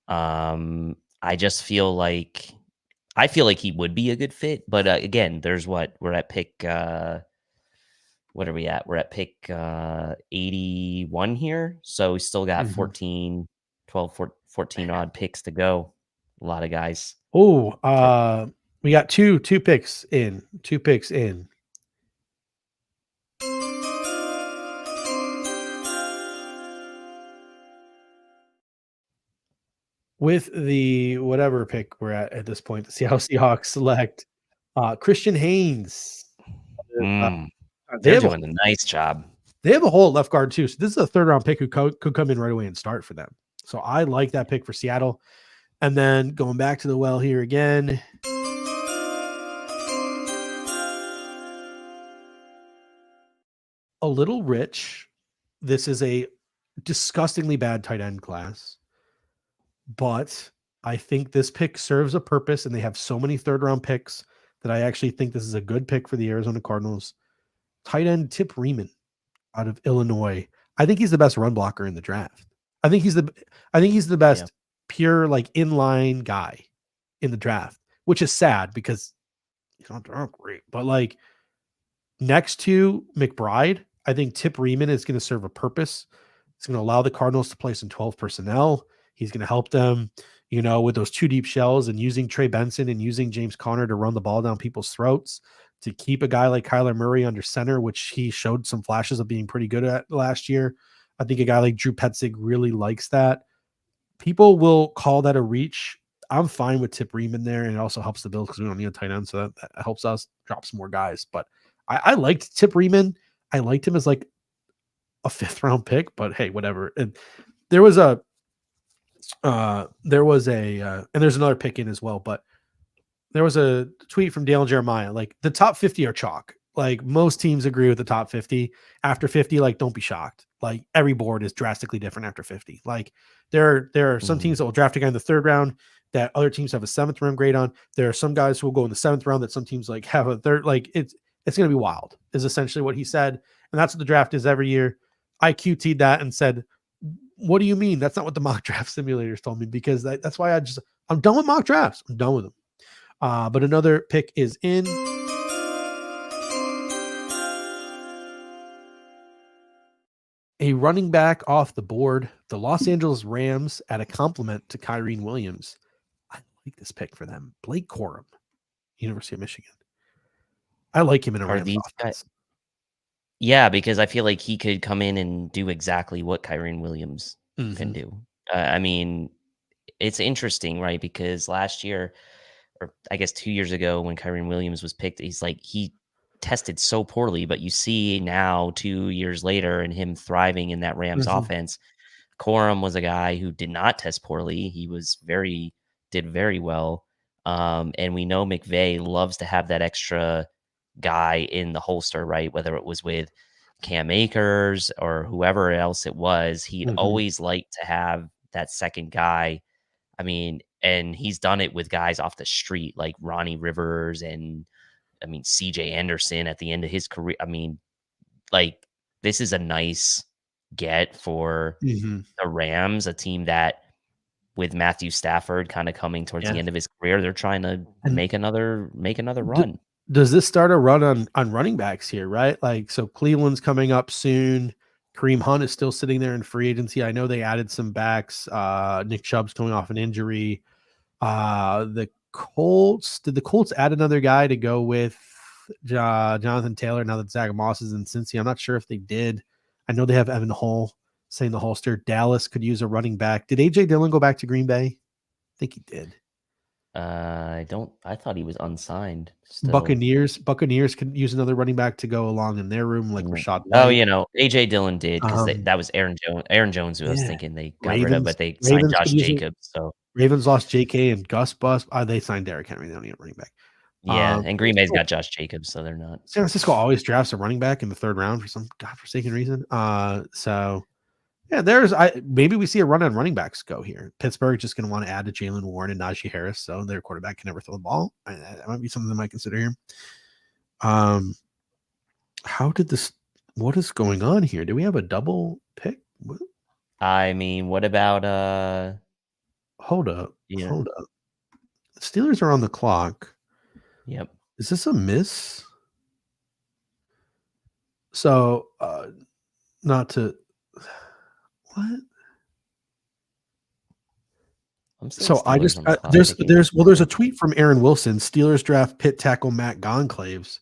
I just feel like he would be a good fit, but again, there's we're at pick. What are we at? We're at pick 81 here, so we still got 14, 12, 14 odd picks to go. A lot of guys. Oh, we got two picks in. With the whatever pick we're at this point, the Seattle Seahawks select Christian Haynes. They They're have doing a nice job. They have a hole at left guard too. So this is a third round pick who could come in right away and start for them. So I like that pick for Seattle. And then going back to the well here again. A little rich. This is a disgustingly bad tight end class. But I think this pick serves a purpose, and they have so many third round picks that I actually think this is a good pick for the Arizona Cardinals. Tight end Tip Riemann out of Illinois. I think he's the best run blocker in the draft. I think he's the best pure like inline guy in the draft, which is sad because he's not great. But like next to McBride, I think Tip Riemann is going to serve a purpose. It's going to allow the Cardinals to play some 12 personnel. He's going to help them, with those two deep shells and using Trey Benson and using James Conner to run the ball down people's throats, to keep a guy like Kyler Murray under center, which he showed some flashes of being pretty good at last year. I think a guy like Drew Petzig really likes that. People will call that a reach. I'm fine with Tip Riemann there, and it also helps the Bills because we don't need a tight end, so that helps us drop some more guys. But I liked Tip Riemann. I liked him as like a 5th round pick, but hey, whatever. And there was a and there's another pick in as well, but there was a tweet from Dale Jeremiah, like the top 50 are chalk. Like most teams agree with the top 50. After 50, like don't be shocked. Like every board is drastically different after 50. Like there are some teams that will draft a guy in the 3rd round that other teams have a 7th round grade on. There are some guys who will go in the 7th round that some teams like have a 3rd. Like it's going to be wild is essentially what he said. And that's what the draft is every year. I QT'd that and said, what do you mean? That's not what the mock draft simulators told me, because that's why I'm done with mock drafts. I'm done with them. But another pick is in. A running back off the board. The Los Angeles Rams at a compliment to Kyrene Williams. I like this pick for them. Blake Corum, University of Michigan. I like him in a Rams offense. Yeah, because I feel like he could come in and do exactly what Kyrene Williams can do. I mean, it's interesting, right? Because last year, or I guess 2 years ago, when Kyrene Williams was picked, he tested so poorly, but you see now 2 years later and him thriving in that Rams offense. Corum was a guy who did not test poorly. He did very well. And we know McVay loves to have that extra guy in the holster, right? Whether it was with Cam Akers or whoever else it was, he'd always like to have that second guy. I mean, and he's done it with guys off the street like Ronnie Rivers and CJ Anderson at the end of his career. I mean, like this is a nice get for the Rams, a team that with Matthew Stafford kind of coming towards the end of his career, they're trying to make another run. Does this start a run on running backs here, right? Like, so Cleveland's coming up soon. Kareem Hunt is still sitting there in free agency. I know they added some backs. Nick Chubb's coming off an injury. The Colts, did the Colts add another guy to go with Jonathan Taylor now that Zach Moss is in Cincy? I'm not sure if they did. I know they have Evan Hull saying the holster. Dallas could use a running back. Did A.J. Dillon go back to Green Bay? I think he did. I thought he was unsigned still. Buccaneers could use another running back to go along in their room, like Rashad White. Oh, AJ Dillon did, because that was Aaron Jones. Aaron Jones, who I was thinking they got rid of, but they signed Josh Jacobs. So Ravens lost J.K. and Gus Bus. They signed Derrick Henry. They don't need a running back. Yeah, and Green Bay's got Josh Jacobs, so they're not. San Francisco always drafts a running back in the 3rd round for some godforsaken reason. So Yeah, maybe we see a run on running backs go here. Pittsburgh just going to want to add to Jalen Warren and Najee Harris, so their quarterback can never throw the ball. That might be something they might consider here. How did this? What is going on here? Do we have a double pick? What? I mean, what about Hold up. yeah. Hold up. The Steelers are on the clock. Yep. Is this a miss? So, not to what? I'm saying So I Steelers just on the clock. there's a tweet from Aaron Wilson. Steelers draft pit tackle Matt Goncalves,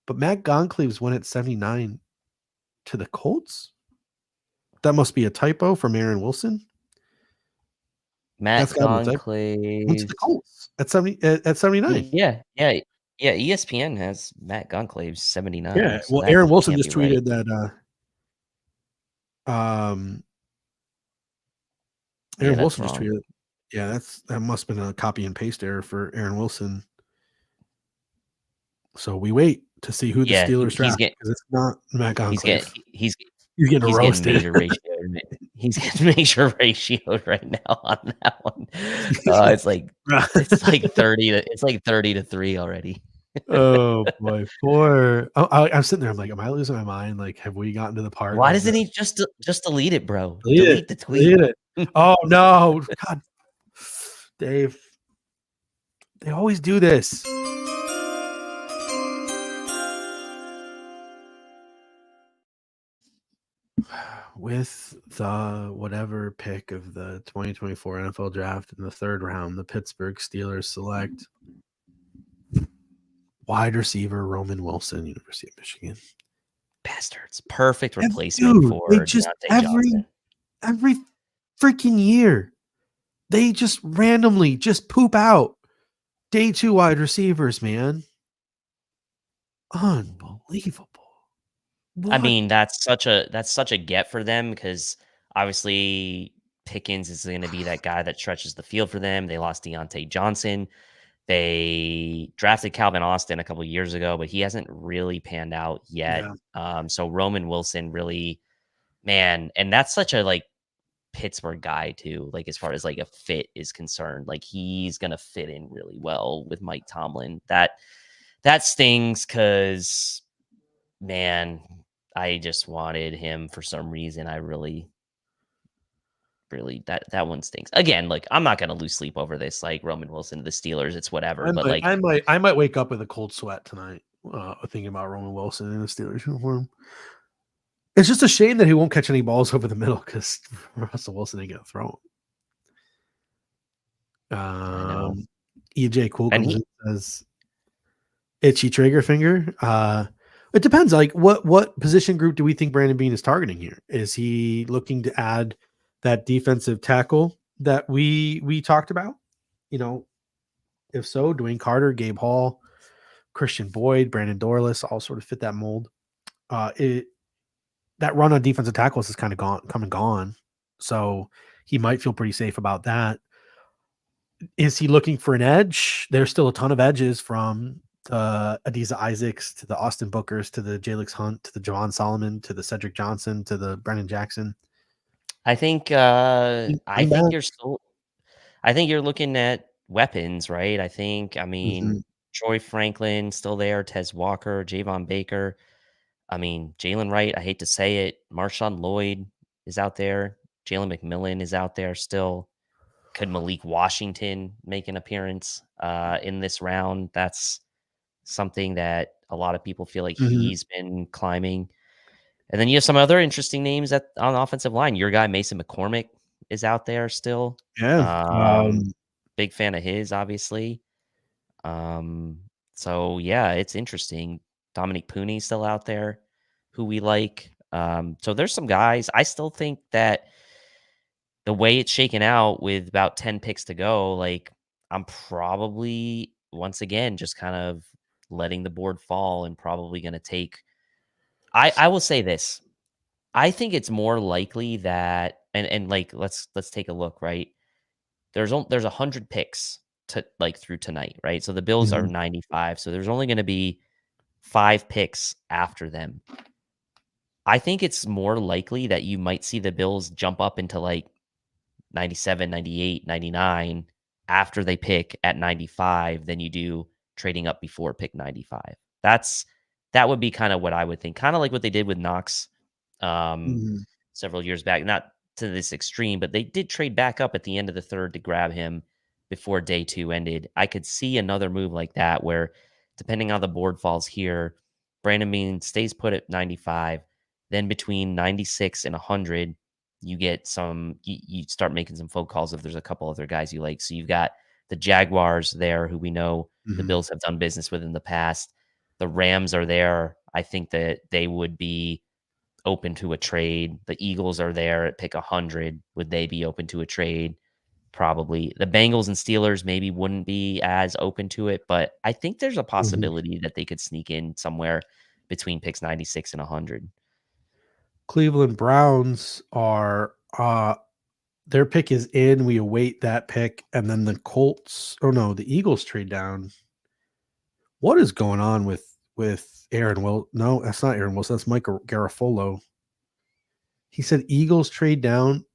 but Matt Goncalves went at 79 to the Colts. That must be a typo from Aaron Wilson. Matt Went to the Goncalves. Colts at 79. Yeah. ESPN has Matt Goncalves 79. Yeah. So Well, that Aaron Wilson can't just be right. tweeted that. Aaron that's Wilson just wrong. tweeted. Yeah, that must have been a copy and paste error for Aaron Wilson. So we wait to see who the Steelers draft because it's not Matt Goncalves. He's getting roasted. Getting major ratio. He's getting major ratioed right now on that one. It's like 30 to 3 already. Oh boy, I'm sitting there. I'm like, am I losing my mind? Like, have we gotten to the part? Why doesn't he just delete it, bro? Delete the tweet. Delete it. Oh no, God, Dave. They always do this. With the whatever pick of the 2024 NFL draft in the third round, the Pittsburgh Steelers select wide receiver Roman Wilson, University of Michigan. Bastards. Perfect replacement for Deontay Johnson. Every freaking year, they just randomly just poop out day 2 wide receivers, man. Unbelievable. What? I mean, that's such a get for them because obviously Pickens is going to be that guy that stretches the field for them. They lost Deontay Johnson. They drafted Calvin Austin a couple of years ago, but he hasn't really panned out yet. Yeah. So Roman Wilson really, man, and that's such a like Pittsburgh guy too. Like as far as like a fit is concerned, like he's gonna fit in really well with Mike Tomlin. That stings because, man, I just wanted him for some reason. I really that one stinks. Again, like I'm not gonna lose sleep over this. Like Roman Wilson to the Steelers, it's whatever. I might wake up with a cold sweat tonight thinking about Roman Wilson in the Steelers uniform. It's just a shame that he won't catch any balls over the middle because Russell Wilson ain't gonna throw him. EJ Cool comes in and says itchy trigger finger. It depends. Like what position group do we think Brandon Beane is targeting here? Is he looking to add that defensive tackle that we talked about? If so, Dwayne Carter, Gabe Hall, Christian Boyd, Brandon Dorless all sort of fit that mold. That run on defensive tackles is kind of come and gone. So he might feel pretty safe about that. Is he looking for an edge? There's still a ton of edges from the Adiza Isaacs to the Austin Bookers to the Jalix Hunt to the Javon Solomon to the Cedric Johnson to the Brennan Jackson. I think you're looking at weapons, right? I mean, Troy Franklin still there, Tez Walker, Javon Baker. I mean, Jalen Wright, I hate to say it. Marshawn Lloyd is out there. Jalen McMillan is out there still. Could Malik Washington make an appearance in this round? That's something that a lot of people feel like he's been climbing. And then you have some other interesting names on the offensive line. Your guy, Mason McCormick, is out there still. Yeah. Big fan of his, obviously. So, yeah, it's interesting. Dominic Pooney's still out there, who we like. So there's some guys. I still think that the way it's shaken out with about 10 picks to go, like I'm probably once again just kind of letting the board fall and probably going to take. I will say this. I think it's more likely that and like let's take a look, right? There's 100 picks to like through tonight, right? So the Bills are 95, so there's only going to be 5 picks after them. I think it's more likely that you might see the Bills jump up into like 97, 98, 99 after they pick at 95 than you do trading up before pick 95. That would be kind of what I would think. Kind of like what they did with Knox Mhm. several years back. Not to this extreme, but they did trade back up at the end of the third to grab him before day 2 ended. I could see another move like that where, depending on the board falls here, Brandon Bean stays put at 95. Then between 96 and 100, you get you start making some phone calls if there's a couple other guys you like. So you've got the Jaguars there, who we know the Mhm. Bills have done business with in the past. The Rams are there. I think that they would be open to a trade. The Eagles are there at pick 100. Would they be open to a trade? Probably. The Bengals and Steelers maybe wouldn't be as open to it, but I think there's a possibility that they could sneak in somewhere between picks 96 and 100. Cleveland Browns are their pick is in. We await that pick, and then the Colts. Oh no, the Eagles trade down. What is going on with Aaron Will? No, that's not Aaron Wilson. That's Mike Garafolo. He said Eagles trade down,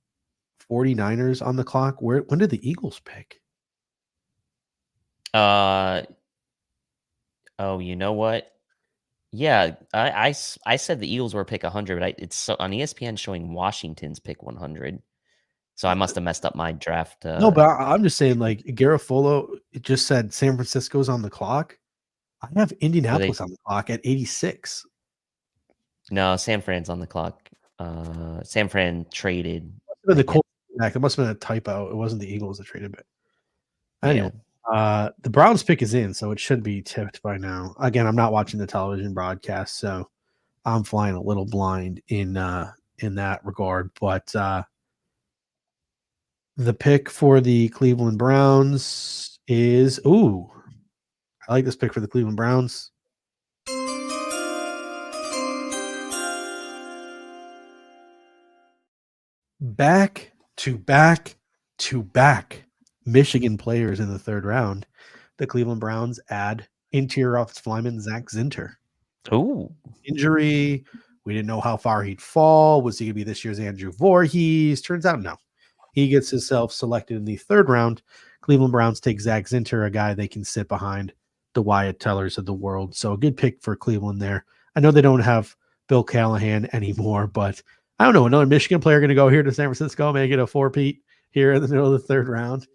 49ers on the clock. When did the Eagles pick? Oh, you know what? Yeah, I said the Eagles were pick 100, but it's on ESPN showing Washington's pick 100. So I must have messed up my draft. No, but I'm just saying, like Garafolo, it just said San Francisco's on the clock. I have Indianapolis on the clock at 86. No, San Fran's on the clock. San Fran traded. The Colts back. It must have been a typo. It wasn't the Eagles that traded back. Anyway, the Browns pick is in, so it should be tipped by now. Again, I'm not watching the television broadcast, so I'm flying a little blind in that regard. But the pick for the Cleveland Browns is I like this pick for the Cleveland Browns. Back to back to back Michigan players in the third round. The Cleveland Browns add interior offensive lineman Zach Zinter. Ooh. Injury. We didn't know how far he'd fall. Was he going to be this year's Andrew Voorhees? Turns out no. He gets himself selected in the third round. Cleveland Browns take Zach Zinter, a guy they can sit behind, the Wyatt Tellers of the world. So a good pick for Cleveland there. I know they don't have Bill Callahan anymore, but I don't know. Another Michigan player going to go here to San Francisco, make it a four-peat here in the middle of the third round.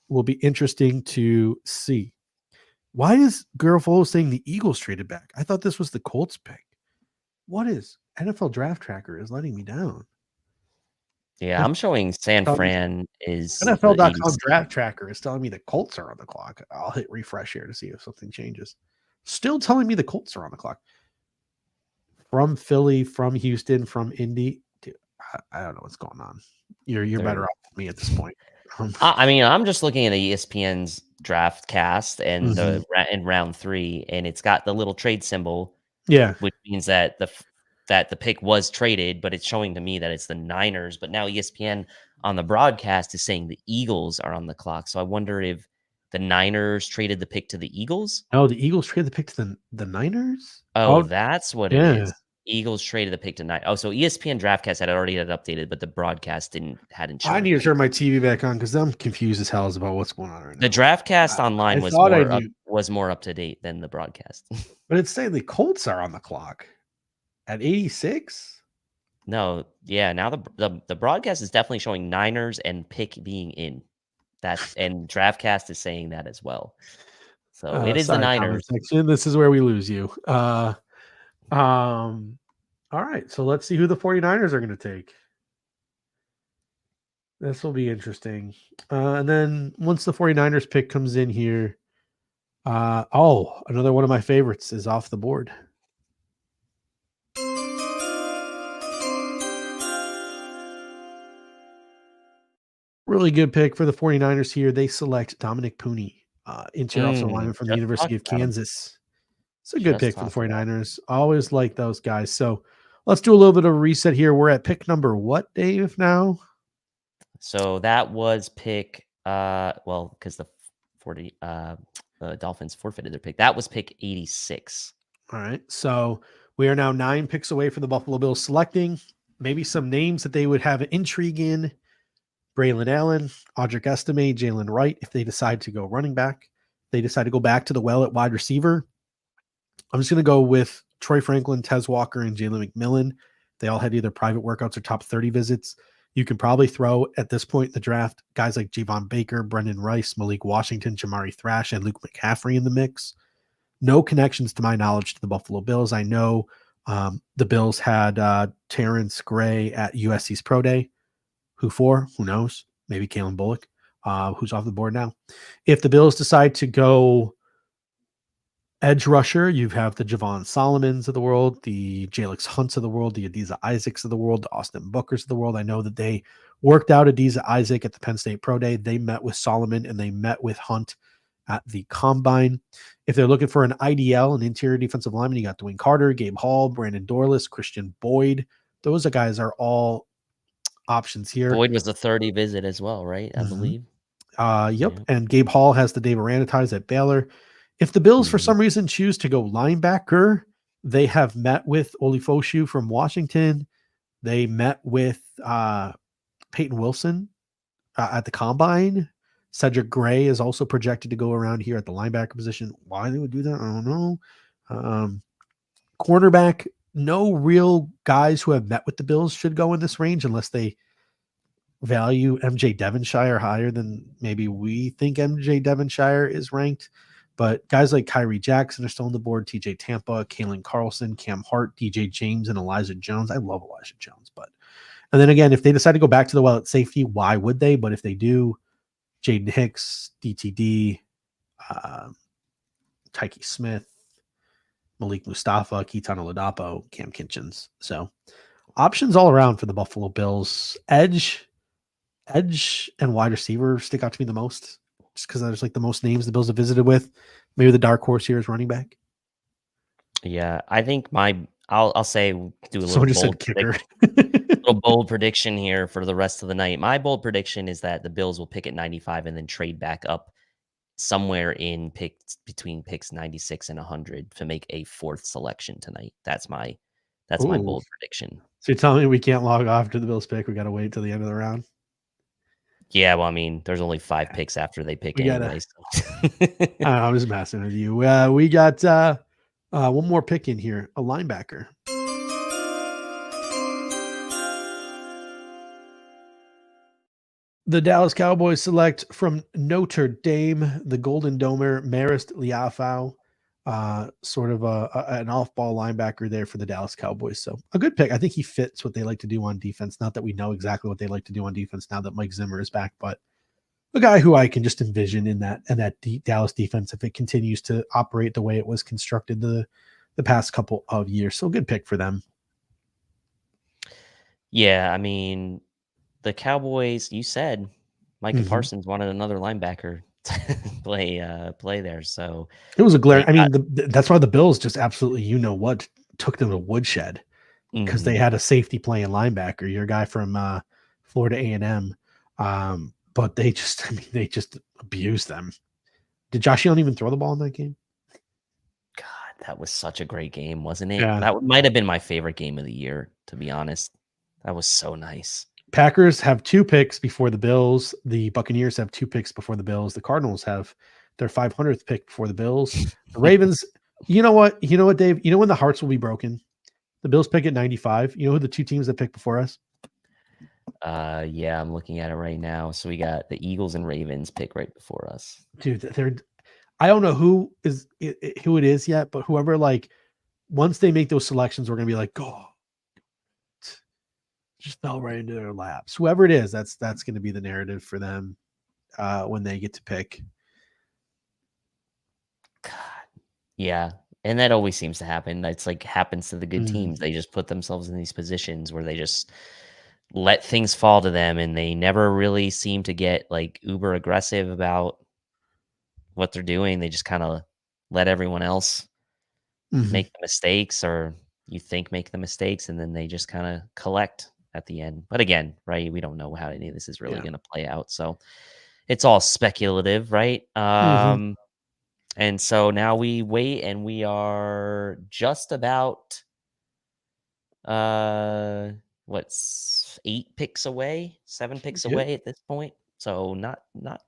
Will be interesting to see. Why is Garofalo saying the Eagles traded back? I thought this was the Colts pick. What is NFL Draft Tracker is letting me down? Yeah, I'm showing San Fran is NFL.com Draft Tracker is telling me the Colts are on the clock. I'll hit refresh here to see if something changes. Still telling me the Colts are on the clock. From Philly, from Houston, from Indy. Dude, I don't know what's going on. You're better off than me at this point. I mean, I'm just looking at the ESPN's draft cast and in round 3, and it's got the little trade symbol. Yeah, which means that the pick was traded, but it's showing to me that it's the Niners. But now ESPN on the broadcast is saying the Eagles are on the clock. So I wonder if the Niners traded the pick to the Eagles. Oh, the Eagles traded the pick to the Niners? Oh, that's what it is. Eagles traded the pick to Niners. Oh, so ESPN Draftcast had updated, but the broadcast hadn't shown. I need to turn my TV back on because I'm confused as hell about what's going on right now. The Draftcast online was more up to date than the broadcast. But it's saying the Colts are on the clock at 86. No, yeah. Now the broadcast is definitely showing Niners and pick being in. And Draftcast is saying that as well. So it is the Niners. This is where we lose you. All right, so let's see who the 49ers are going to take. This will be interesting. And then once the 49ers pick comes in here, another one of my favorites is off the board. Really good pick for the 49ers here. They select Dominic Pooney, interior offensive lineman from the University of Kansas. It's a good pick for the 49ers. Always like those guys. So let's do a little bit of a reset here. We're at pick number what, Dave, now? So that was pick, because the Dolphins forfeited their pick. That was pick 86. All right. So We are now 9 picks away from the Buffalo Bills selecting maybe some names that they would have intrigue in. Braylon Allen, Audric Estime, Jalen Wright, if they decide to go running back. They decide to go back to the well at wide receiver. I'm just going to go with Troy Franklin, Tez Walker, and Jalen McMillan. They all had either private workouts or top 30 visits. You can probably throw at this point in the draft guys like Javon Baker, Brendan Rice, Malik Washington, Jamari Thrash, and Luke McCaffrey in the mix. No connections to my knowledge to the Buffalo Bills. I know the Bills had Terrence Gray at USC's Pro Day. Who for? Who knows? Maybe Kalen Bullock, who's off the board now. If the Bills decide to go edge rusher, you have the Javon Solomons of the world, the Jalix Hunts of the world, the Adiza Isaacs of the world, the Austin Bookers of the world. I know that they worked out Adiza Isaac at the Penn State Pro Day. They met with Solomon and they met with Hunt at the Combine. If they're looking for an IDL, an interior defensive lineman, you got Dwayne Carter, Gabe Hall, Brandon Dorless, Christian Boyd. Those guys are all options here. Boyd was the 30 visit as well, right? I believe. Yep. Yeah. And Gabe Hall has the Dave Aranda ties at Baylor. If the Bills, for some reason, choose to go linebacker, they have met with Olifoshu from Washington. They met with Peyton Wilson at the Combine. Cedric Gray is also projected to go around here at the linebacker position. Why they would do that, I don't know. Cornerback, no real guys who have met with the Bills should go in this range unless they value MJ Devonshire higher than maybe we think MJ Devonshire is ranked. But guys like Kyrie Jackson are still on the board, TJ Tampa, Kalen Carlson, Cam Hart, DJ James, and Elijah Jones. I love Elijah Jones. And then again, if they decide to go back to the well at safety, why would they? But if they do, Jaden Hicks, DTD, Tyke Smith, Malik Mustafa, Keaton Oladapo, Cam Kinchins. So options all around for the Buffalo Bills. Edge and wide receiver stick out to me the most, just because there's like the most names the Bills have visited with. Maybe the dark horse here is running back. Yeah, I think I'll say do a little Someone just bold said kicker. little bold prediction here for the rest of the night. My bold prediction is that the Bills will pick at 95 and then trade back up somewhere in picks between picks 96 and 100 to make a 4th selection tonight. That's my bold prediction. So you're telling me we can't log off to the Bills pick? We got to wait till the end of the round. Yeah, well, I mean, there's only 5 picks after they pick anyway. So. I'm just messing with you. We got one more pick in here, a linebacker. The Dallas Cowboys select from Notre Dame the Golden Domer Marist Liafau, sort of an off-ball linebacker there for the Dallas Cowboys. So a good pick. I think he fits what they like to do on defense. Not that we know exactly what they like to do on defense now that Mike Zimmer is back, but a guy who I can just envision in that Dallas defense if it continues to operate the way it was constructed the past couple of years. So good pick for them. Yeah, I mean, the Cowboys, you said Micah Parsons wanted another linebacker to play there. So it was a glare. I mean, that's why the Bills just absolutely, took them to woodshed because they had a safety playing linebacker, your guy from Florida A&M. But they just abused them. Did Josh Allen even throw the ball in that game? God, that was such a great game, wasn't it? Yeah. That might have been my favorite game of the year, to be honest. That was so nice. Packers have 2 picks before the Bills. The Buccaneers have 2 picks before the Bills. The Cardinals have their 500th pick before the Bills. The Ravens, you know what, Dave? You know when the hearts will be broken? The Bills pick at 95. You know who the 2 teams that picked before us? Yeah, I'm looking at it right now. So we got the Eagles and Ravens pick right before us. Dude, I don't know who it is yet, but whoever, like, once they make those selections, we're gonna be like, oh, just fell right into their laps. Whoever it is, that's going to be the narrative for them when they get to pick. God, yeah, and that always seems to happen. It's like happens to the good teams. They just put themselves in these positions where they just let things fall to them, and they never really seem to get like uber aggressive about what they're doing. They just kind of let everyone else make the mistakes, or you think make the mistakes, and then they just kind of collect at the end. But again, right, we don't know how any of this is really going to play out. So it's all speculative, right? And so now we wait, and we are just about What's 8 picks away, 7 picks Yep. away at this point. So not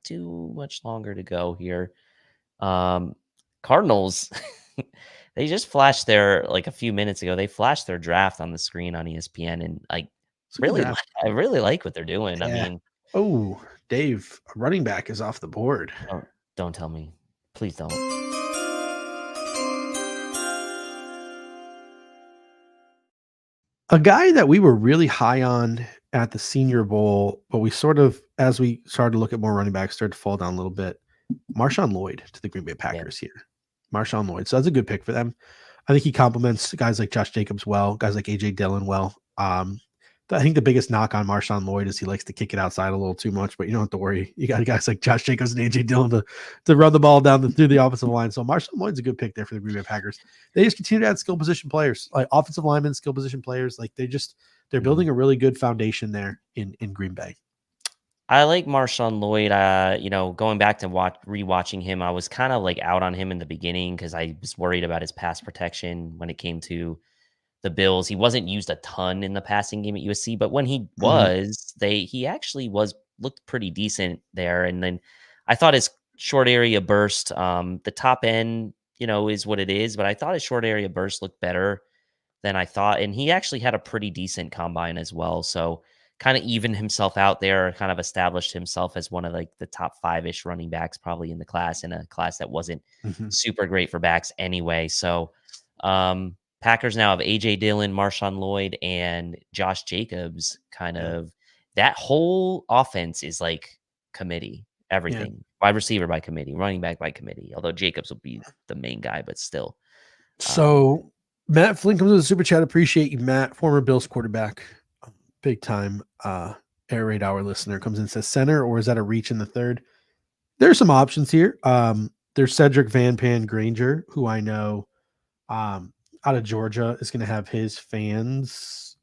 too much longer to go here. Cardinals, they just flashed their like a few minutes ago. They flashed their draft on the screen on ESPN, and It's a good draft. I really like what they're doing. I Yeah. mean, Oh, Dave, a running back is off the board. don't tell me, please don't. A guy that we were really high on at the Senior Bowl, but we sort of, as we started to look at more running backs, started to fall down a little bit. Marshawn Lloyd to the Green Bay Packers here. Marshawn Lloyd. So that's a good pick for them. I think he complements guys like Josh Jacobs well, guys like AJ Dillon well. I think the biggest knock on Marshawn Lloyd is he likes to kick it outside a little too much, but you don't have to worry. You got guys like Josh Jacobs and AJ Dillon to run the ball down through the offensive line. So Marshawn Lloyd's a good pick there for the Green Bay Packers. They just continue to add skill position players, like offensive linemen, skill position players. Like they're building a really good foundation there in Green Bay. I like Marshawn Lloyd. Going back to rewatching him, I was kind of like out on him in the beginning because I was worried about his pass protection when it came to the Bills. He wasn't used a ton in the passing game at USC, but when he was, he actually looked pretty decent there. And then I thought his short area burst, the top end, is what it is, but I thought his short area burst looked better than I thought. And he actually had a pretty decent combine as well. So kind of evened himself out there, kind of established himself as one of like the top 5-ish running backs probably in the class, in a class that wasn't super great for backs anyway. So Packers now have AJ Dillon, Marshawn Lloyd, and Josh Jacobs. That whole offense is like committee, everything. Wide receiver by committee, running back by committee. Although Jacobs will be the main guy, but still. So Matt Flynn comes with a super chat. Appreciate you, Matt. Former Bills quarterback, big time Air Raid Hour listener, comes in and says center, or is that a reach in the third? There's some options here. There's Cedric Van Pan Granger, who I know out of Georgia is going to have his fans.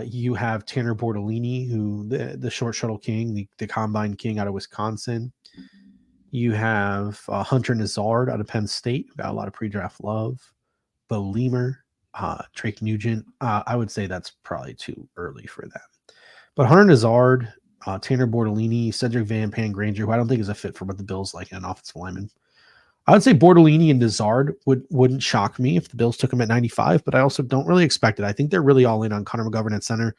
You have Tanner Bortolini, who the short shuttle king, the combine king out of Wisconsin. You have Hunter Nazard out of Penn State, got a lot of pre-draft love. Bo Leamer, Drake Nugent. I would say that's probably too early for them. But Hunter Nazard, Tanner Bortolini, Cedric Van Pan Granger, who I don't think is a fit for what the Bills like in an offensive lineman. I would say Bortolini and Nazard wouldn't shock me if the Bills took him at 95, but I also don't really expect it. I think they're really all in on Connor McGovern at center.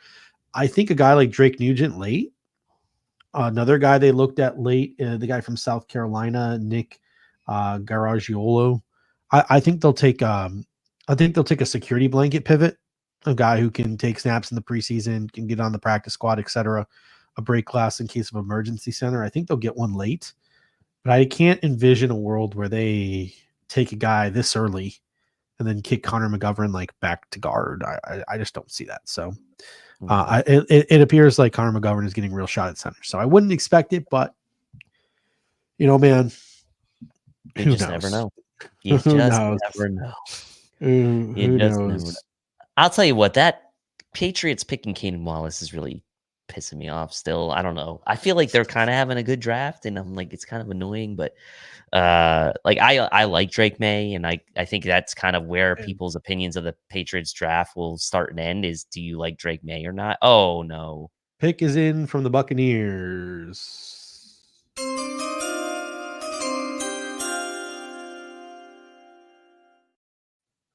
I think a guy like Drake Nugent late. Another guy they looked at late, the guy from South Carolina, Nick Garaggiolo. I think they'll take a security blanket pivot, a guy who can take snaps in the preseason, can get on the practice squad, etc. A break class in case of emergency center. I think they'll get one late. But I can't envision a world where they take a guy this early and then kick Connor McGovern like back to guard. I just don't see that. So it appears like Connor McGovern is getting a real shot at center. So I wouldn't expect it, but man, you who just knows? never know. You just never know. Who just knows? never know. I'll tell you what, that Patriots picking Keenan Wallace is really pissing me off still. I don't know. I feel like they're kind of having a good draft, and I'm like, it's kind of annoying, but I like Drake May, and I think that's kind of where people's opinions of the Patriots draft will start and end is, do you like Drake May or not? Oh no. Pick is in from the Buccaneers.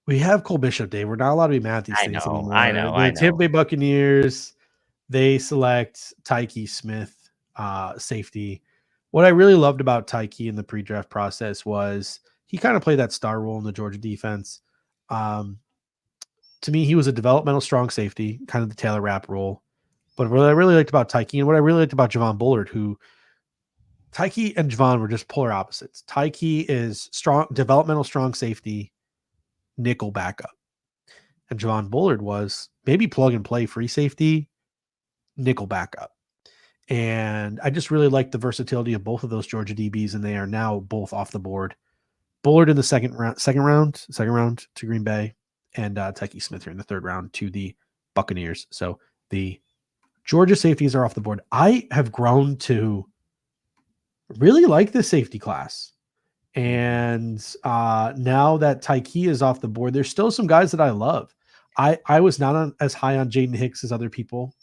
We have Cole Bishop, Dave. We're not allowed to be mad at these things anymore. I know. The Tampa Bay Buccaneers, they select Tyke Smith, safety. What I really loved about Tyke in the pre-draft process was he kind of played that star role in the Georgia defense. To me, he was a developmental strong safety, kind of the Taylor Rapp role. But what I really liked about Tyke and what I really liked about Javon Bullard, who Tyke and Javon were just polar opposites. Tyke is strong, developmental strong safety, nickel backup. And Javon Bullard was maybe plug and play free safety, nickel backup. And I just really like the versatility of both of those Georgia DBs, and they are now both off the board. Bullard in the second round to Green Bay, and Tyke Smith here in the third round to the Buccaneers. So the Georgia safeties are off the board. I have grown to really like this safety class. And now that Tyke is off the board, there's still some guys that I love. I was not as high on Jaden Hicks as other people.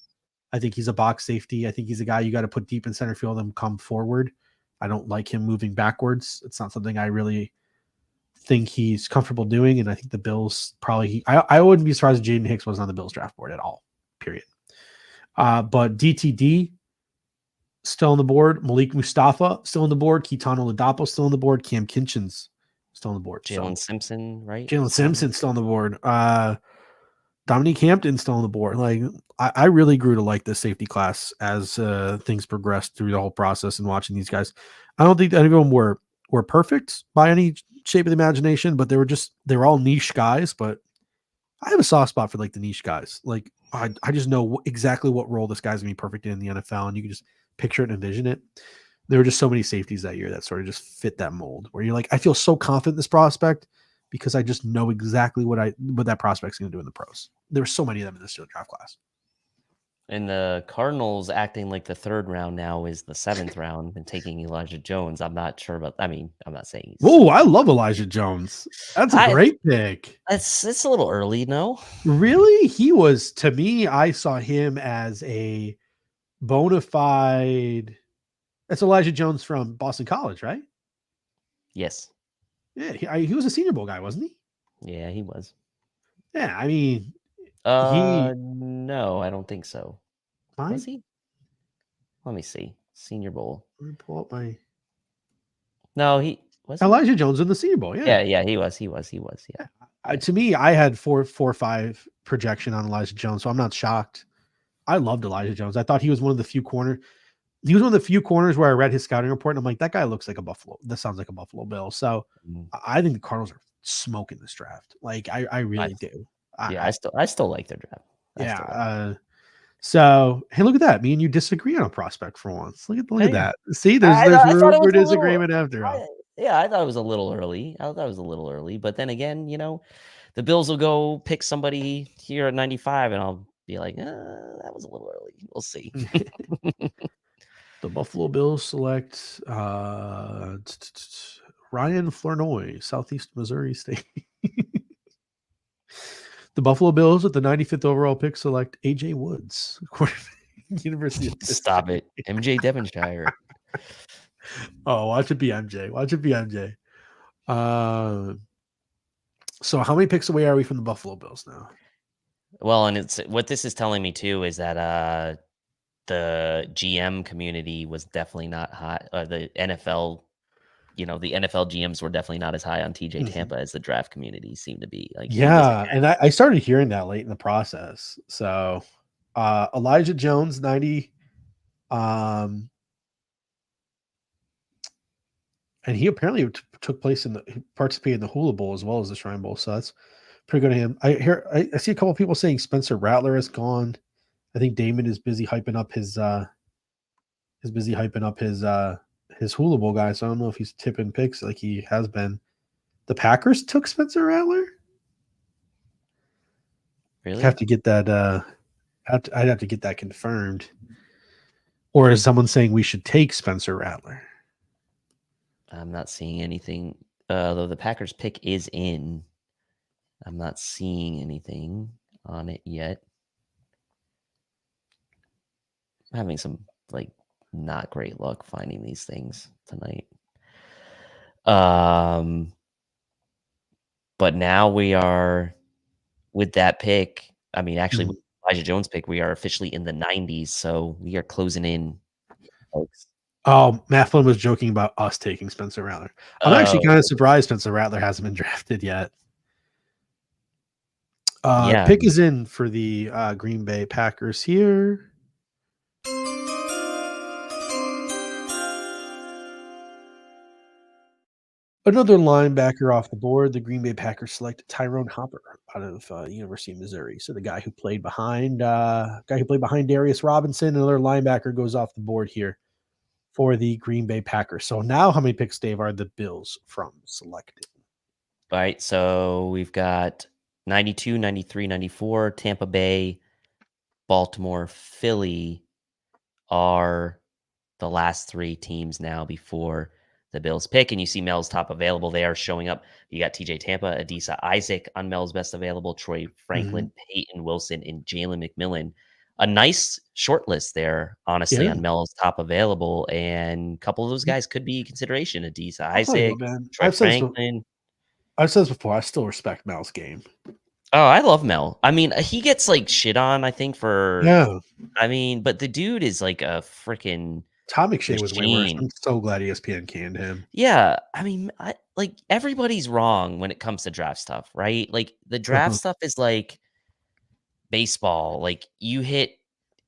I think he's a box safety. I think he's a guy you got to put deep in center field and come forward. I don't like him moving backwards. It's not something I really think he's comfortable doing. And I think the Bills probably, I wouldn't be surprised if Jaden Hicks wasn't on the Bills draft board at all, period. But DTD still on the board. Malik Mustafa still on the board. Keaton Oladapo still on the board. Cam Kinchen's still on the board. Jalen Simpson, right? Jalen Simpson still on the board. Dominique Hampton still on the board. Like I really grew to like this safety class as things progressed through the whole process and watching these guys. I don't think any of them were perfect by any shape of the imagination, but they were all niche guys. But I have a soft spot for like the niche guys. Like I just know exactly what role this guy's gonna be perfect in the NFL, and you can just picture it and envision it. There were just so many safeties that year that sort of just fit that mold where you're like, I feel so confident in this prospect because I just know exactly what that prospect's going to do in the pros. There were so many of them in this draft class. And the Cardinals acting like the third round now is the seventh round and taking Elijah Jones. I'm not sure about. I mean, I'm not saying. Oh, I love Elijah Jones. That's a great pick. It's a little early, no? Really? He was, to me, I saw him as a bona fide. That's Elijah Jones from Boston College, right? Yes. Yeah, he was a Senior Bowl guy, wasn't he? Yeah, he was. Yeah, I mean, no, I don't think so. Was he? Let me see. Senior Bowl. Let me pull up my. No, he was Elijah Jones in the Senior Bowl. Yeah, he was. Yeah. To me, I had 4.45 projection on Elijah Jones, so I'm not shocked. I loved Elijah Jones. I thought he was one of the few corners. He was one of the few corners where I read his scouting report and I'm like, that guy looks like a Buffalo. That sounds like a Buffalo Bill. So I think the Cardinals are smoking this draft. Like I really do. I still like their draft. So hey, look at that. Me and you disagree on a prospect for once. Look at that. See, there's room for disagreement after all. I thought it was a little early. But then again, the Bills will go pick somebody here at 95 and I'll be like, that was a little early. We'll see. The Buffalo Bills select Ryan Flournoy, Southeast Missouri State. The Buffalo Bills at the 95th overall pick select AJ Woods, University of Stop it. MJ Devonshire. Oh, watch it be MJ. So how many picks away are we from the Buffalo Bills now? Well, and it's what this is telling me too is that the GM community was definitely not high. The NFL, the NFL GMs were definitely not as high on TJ Tampa as the draft community seemed to be. Like, and I started hearing that late in the process. So Elijah Jones, 90. And he apparently took place participated in the Hula Bowl as well as the Shrine Bowl. So that's pretty good of him. I see a couple of people saying Spencer Rattler is gone. I think Damon is busy hyping up his Hula Bowl guy. So I don't know if he's tipping picks like he has been. The Packers took Spencer Rattler. Really? Have to get that. I'd have to get that confirmed. Or is someone saying we should take Spencer Rattler? I'm not seeing anything. Though the Packers pick is in. I'm not seeing anything on it yet. I'm having some not great luck finding these things tonight. But now we are with that pick. I mean, actually, with Elijah Jones pick, we are officially in the 90s, so we are closing in, folks. Oh, Matt Flynn was joking about us taking Spencer Rattler. I'm actually kind of surprised Spencer Rattler hasn't been drafted yet. Pick is in for the Green Bay Packers here. Another linebacker off the board. The Green Bay Packers select Tyrone Hopper out of University of Missouri. So the guy who played behind Darius Robinson, another linebacker, goes off the board here for the Green Bay Packers. So now how many picks, Dave, are the Bills from selecting? All right, so we've got 92, 93, 94, Tampa Bay, Baltimore, Philly are the last three teams now before the Bills pick, and you see Mel's top available there showing up. You got TJ Tampa, Adisa Isaac on Mel's best available, Troy Franklin, Peyton Wilson, and Jalen McMillan. A nice short list there, honestly, Yeah. on Mel's top available, and a couple of those guys could be consideration. Adisa I'll tell you Isaac, what, man. Troy Franklin. I've said this before. I still respect Mel's game. Oh, I love Mel. I mean, he gets like shit on, I think, for I mean, but the dude is like a freaking Tom McShay was way worse. machine. I'm so glad ESPN canned him. Yeah, I mean, like everybody's wrong when it comes to draft stuff, right? Like the draft stuff is like baseball. Like you hit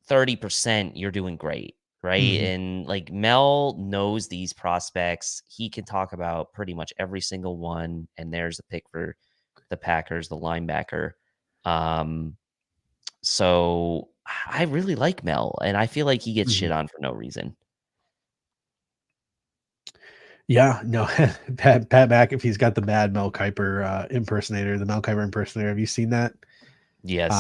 30%, you're doing great, right? And like Mel knows these prospects. He can talk about pretty much every single one. And there's a pick for the Packers, the linebacker. So I really like Mel, and I feel like he gets shit on for no reason. Yeah, no, Pat McAfee's got the bad Mel Kiper impersonator, the Mel Kiper impersonator. Have you seen that? Yes.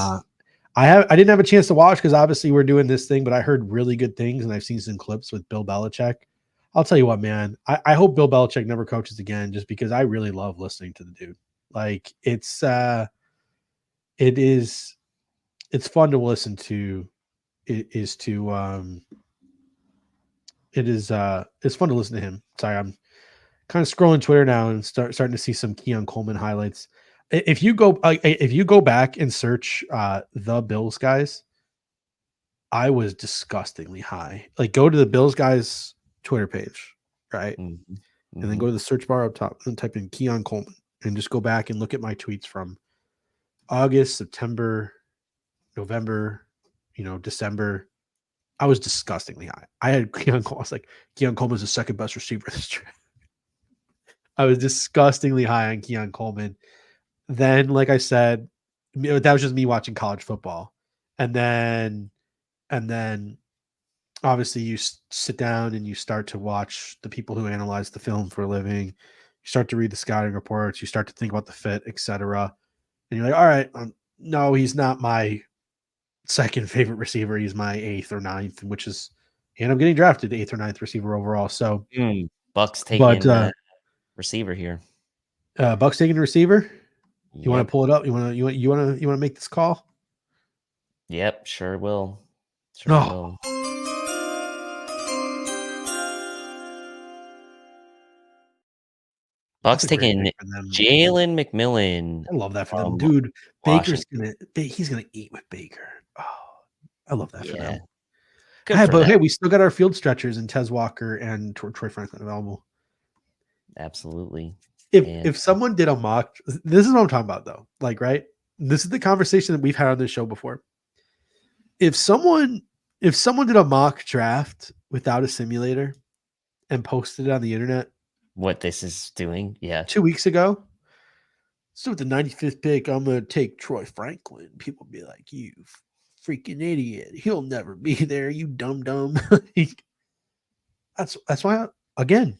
I didn't have a chance to watch because obviously we're doing this thing, but I heard really good things, and I've seen some clips with Bill Belichick. I'll tell you what, man, I hope Bill Belichick never coaches again, just because I really love listening to the dude. Like it's fun to listen to. It's fun to listen to him. Sorry, I'm kind of scrolling Twitter now and starting to see some Keon Coleman highlights. If you go back and search the Bills guys, I was disgustingly high. Like go to the Bills guys Twitter page, right? And then go to the search bar up top and type in Keon Coleman and just go back and look at my tweets from August, September, November, December. I was disgustingly high. I had Keon Coleman. I was like, Keon Coleman's the second best receiver this draft. I was disgustingly high on Keon Coleman. Then, like I said, that was just me watching college football. And then obviously you sit down and you start to watch the people who analyze the film for a living. You start to read the scouting reports. You start to think about the fit, etc. And you're like, all right, no, he's not my second favorite receiver. He's my 8th or 9th, which is he ended up getting drafted 8th or 9th receiver overall. So Bucks taking receiver here. Bucks taking a receiver. You want to pull it up? You want to make this call? Yep, sure will. Will. Bucks taking Jalen McMillan. I love that for them, dude. Baker's he's gonna eat with Baker. Oh, I love that for them. Hey, we still got our field stretchers and Tez Walker and Troy Franklin available. Absolutely. If someone did a mock, this is what I'm talking about though. Like, right? This is the conversation that we've had on this show before. If someone did a mock draft without a simulator and posted it on the internet, what this is doing, 2 weeks ago. So with the 95th pick, I'm gonna take Troy Franklin. People be like, "You freaking idiot! He'll never be there. You dumb." That's why. Again,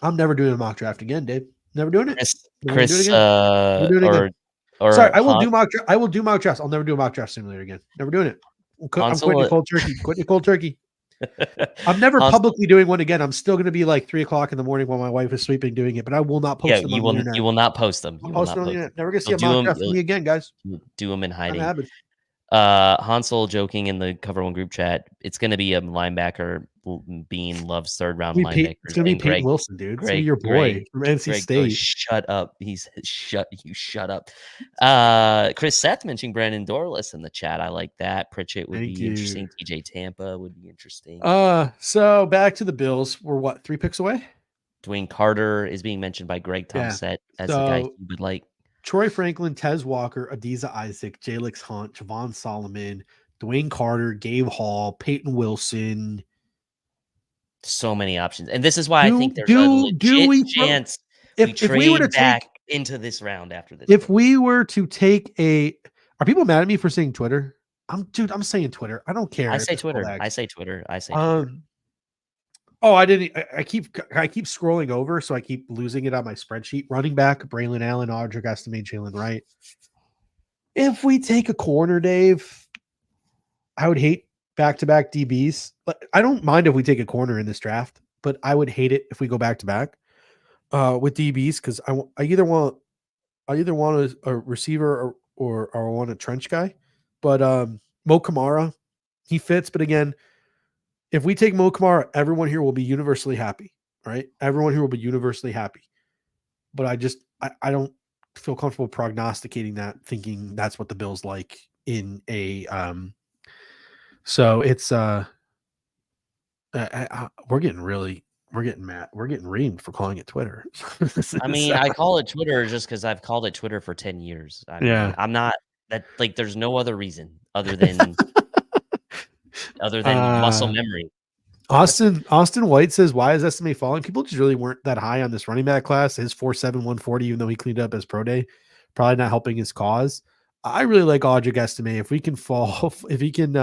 I'm never doing a mock draft again, Dave. Never doing it. Chris, or sorry, I will do mock. I will do mock drafts. I'll never do a mock draft simulator again. Never doing it. I'm quitting cold turkey. Quitting cold turkey. I'm never publicly doing one again. I'm still going to be like 3:00 in the morning while my wife is sleeping doing it, but I will not post them on the internet. You will not post them. I'll post them on the internet. Never going to see a mock draft from me again, guys. Do them in hiding. Hansel joking in the Cover One group chat. It's going to be a linebacker. Bean loves third round linebackers. It's going to be Peyton Wilson, dude. It's going to be your boy from NC State. Shut up. Shut up. Chris Seth mentioning Brandon Dorless in the chat. I like that. Pritchett would be interesting. TJ Tampa would be interesting. So back to the Bills. We're what, 3 picks away? Dwayne Carter is being mentioned by Greg Tomset as the guy he would like. Troy Franklin, Tez Walker, Adisa Isaac, Jalix Hunt, Javon Solomon, Dwayne Carter, Gabe Hall, Peyton Wilson. So many options. And this is why I think there's a legit chance if we were to back into this round after this. If we were to take are people mad at me for saying Twitter? I'm saying Twitter. I don't care. I say Twitter. Oh, I didn't. I keep scrolling over, so I keep losing it on my spreadsheet. Running back: Braylon Allen, Audric Estime, Jalen Wright. If we take a corner, Dave, I would hate back-to-back DBs. I don't mind if we take a corner in this draft. but I would hate it if we go back to back with DBs because I either want a receiver or I want a trench guy. But Mo Kamara, he fits. But again, if we take Mo Kamara, everyone here will be universally happy, right? Everyone here will be universally happy. But I don't feel comfortable prognosticating that, thinking that's what the Bills like in a so it's we're getting mad. We're getting reamed for calling it Twitter. I mean, I call it Twitter just because I've called it Twitter for 10 years. I mean, Yeah. I'm not that like there's no other reason other than muscle memory. Austin White says, why is SMA falling? People just really weren't that high on this running back class. His 4.7 140, even though he cleaned up his pro day, probably not helping his cause. I really like Audric Estime. If we can fall, if he can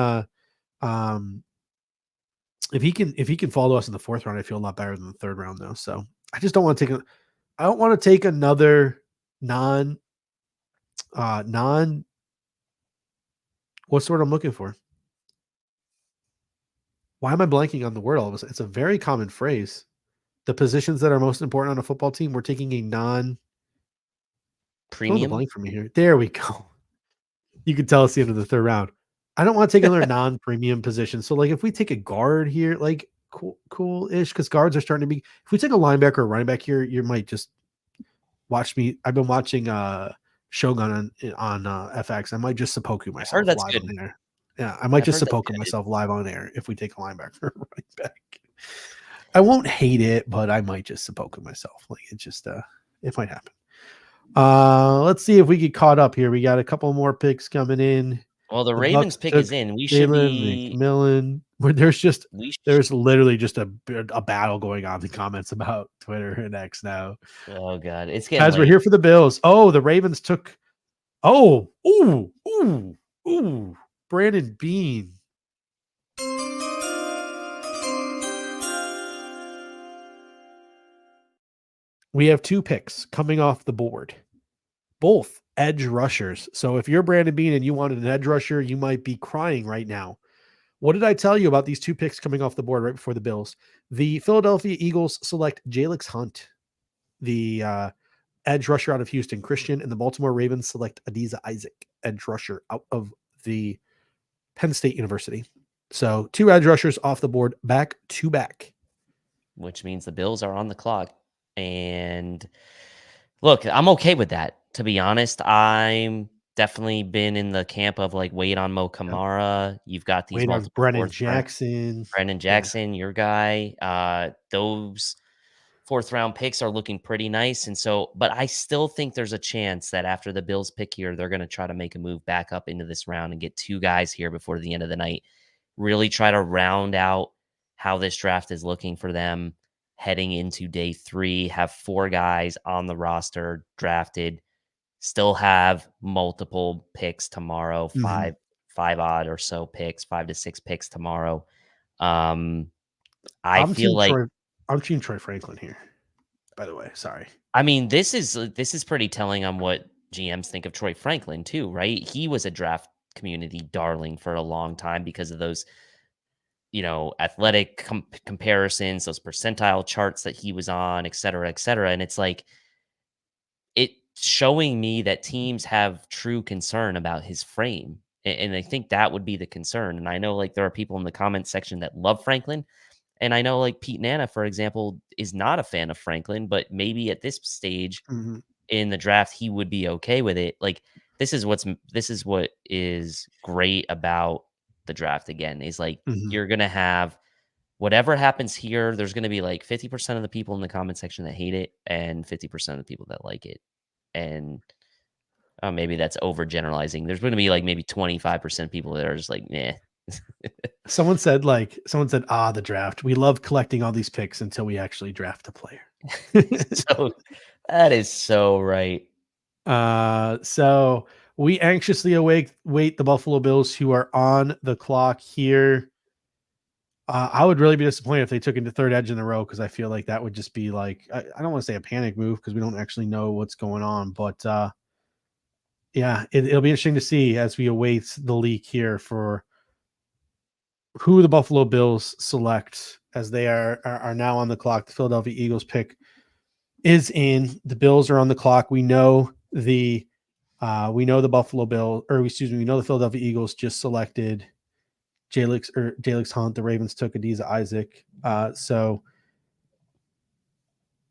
fall to us in the fourth round, I feel a lot better than the third round though. So I just don't want to take another non what's the word I'm looking for? Why am I blanking on the word all of a sudden? It's a very common phrase. The positions that are most important on a football team, we're taking a premium blank for me here. There we go. You can tell it's the end of the third round. I don't want to take another non-premium position. So like if we take a guard here, like cool-ish, because guards are starting to be. If we take a linebacker or running back here, you might just watch me. I've been watching Shogun on FX. I might just seppuku myself that's live good. on air. Yeah, I might just heard that's seppuku good. myself live on air if we take a linebacker or running back. I won't hate it, but I might just seppuku myself. Like it just it might happen. Let's see if we get caught up here. We got a couple more picks coming in. Well, the Bucks Ravens pick took is in. We should Jalen be McMillan. Where there's literally just a battle going on in the comments about Twitter and X now. Oh god, it's getting Guys, late. we're here for the Bills. Oh, the Ravens took. Oh, ooh, Brandon Bean. We have 2 picks coming off the board, both edge rushers. So if you're Brandon Bean and you wanted an edge rusher, you might be crying right now. What did I tell you about these 2 picks coming off the board right before the Bills? The Philadelphia Eagles select Jalix Hunt, the edge rusher out of Houston Christian, and the Baltimore Ravens select Adiza Isaac, edge rusher out of the Penn State University. So 2 edge rushers off the board back to back. Which means the Bills are on the clock. And look, I'm okay with that. To be honest, I'm definitely been in the camp of like wait on Mo Kamara. You've got these Wait on multiple Brennan Jackson. Your guy. Those 4th round picks are looking pretty nice. And so, but I still think there's a chance that after the Bills pick here, they're going to try to make a move back up into this round and get 2 guys here before the end of the night. Really try to round out how this draft is looking for them heading into day 3, have 4 guys on the roster drafted, still have multiple picks tomorrow, 5 odd or so picks, 5 to 6 picks tomorrow. I feel like I'm team Troy Franklin here, by the way. Sorry. I mean, this is pretty telling on what GMs think of Troy Franklin too, right? He was a draft community darling for a long time because of those athletic comparisons, those percentile charts that he was on, et cetera, et cetera. And it's like, it showing me that teams have true concern about his frame. And I think that would be the concern. And I know like there are people in the comment section that love Franklin. And I know like Pete Nana, for example, is not a fan of Franklin, but maybe at this stage in the draft, he would be okay with it. Like this is what is great about the draft again, is like you're going to have whatever happens here. There's going to be like 50% of the people in the comment section that hate it and 50% of the people that like it. And maybe that's overgeneralizing. There's going to be like maybe 25% people that are just like, nah. Someone said, the draft. We love collecting all these picks until we actually draft a player. So that is so right. So we anxiously wait the Buffalo Bills, who are on the clock here. I would really be disappointed if they took into 3rd edge in a row, because I feel like that would just be like, I don't want to say a panic move because we don't actually know what's going on, but yeah, it'll be interesting to see as we await the leak here for who the Buffalo Bills select as they are now on the clock. The Philadelphia Eagles pick is in. The Bills are on the clock. We know the Buffalo Bill, or excuse me, we know the Philadelphia Eagles just selected Jalix Hunt. The Ravens took Adiza Isaac. So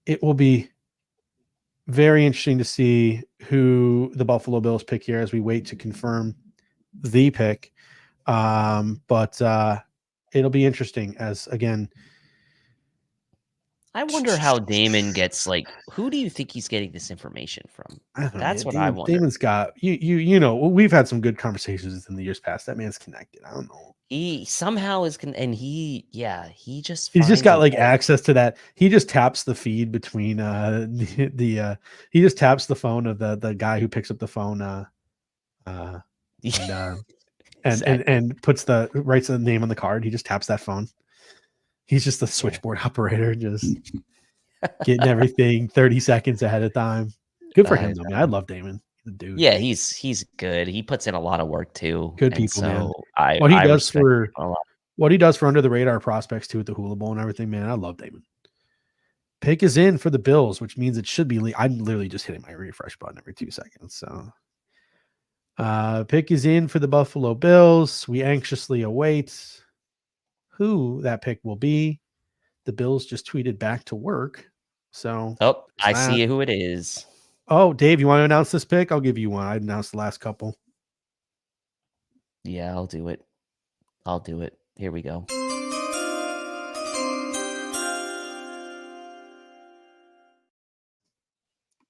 it will be very interesting to see who the Buffalo Bills pick here as we wait to confirm the pick. But it'll be interesting as, again, I wonder how Damon gets, like, who do you think he's getting this information from? I don't know. That's Man. what I wonder. Damon's got you know, we've had some good conversations in the years past. That man's connected. I don't know. He somehow is he just He's just finds got a like way. access to that. He just taps the feed between he just taps the phone of the guy who picks up the phone and puts writes the name on the card. He just taps that phone. He's just the switchboard operator, just getting everything 30 seconds ahead of time. Good for him though, man. I love Damon. The dude. Yeah, he's good. He puts in a lot of work too. Good and people, man. so I What he I does respect for him a lot. what he does for under the radar prospects too with the Hula Bowl and everything, man. I love Damon. Pick is in for the Bills, which means it should be. I'm literally just hitting my refresh button every 2 seconds. So, pick is in for the Buffalo Bills. We anxiously await who that pick will be. The Bills just tweeted back to work. So, I see who it is. Oh, Dave, you want to announce this pick? I'll give you one. I announced the last couple. Yeah, I'll do it. Here we go.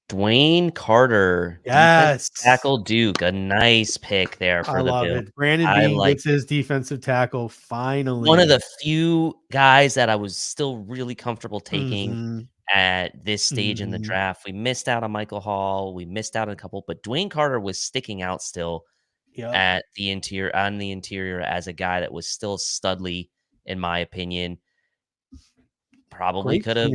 Dwayne Carter, Yes, tackle Duke, a nice pick there for the Bills. It. Brandon Beane gets his defensive tackle finally. One of the few guys that I was still really comfortable taking at this stage in the draft. We missed out on Michael Hall. We missed out on a couple, but Dwayne Carter was sticking out still at the interior as a guy that was still studly, in my opinion. Probably could have.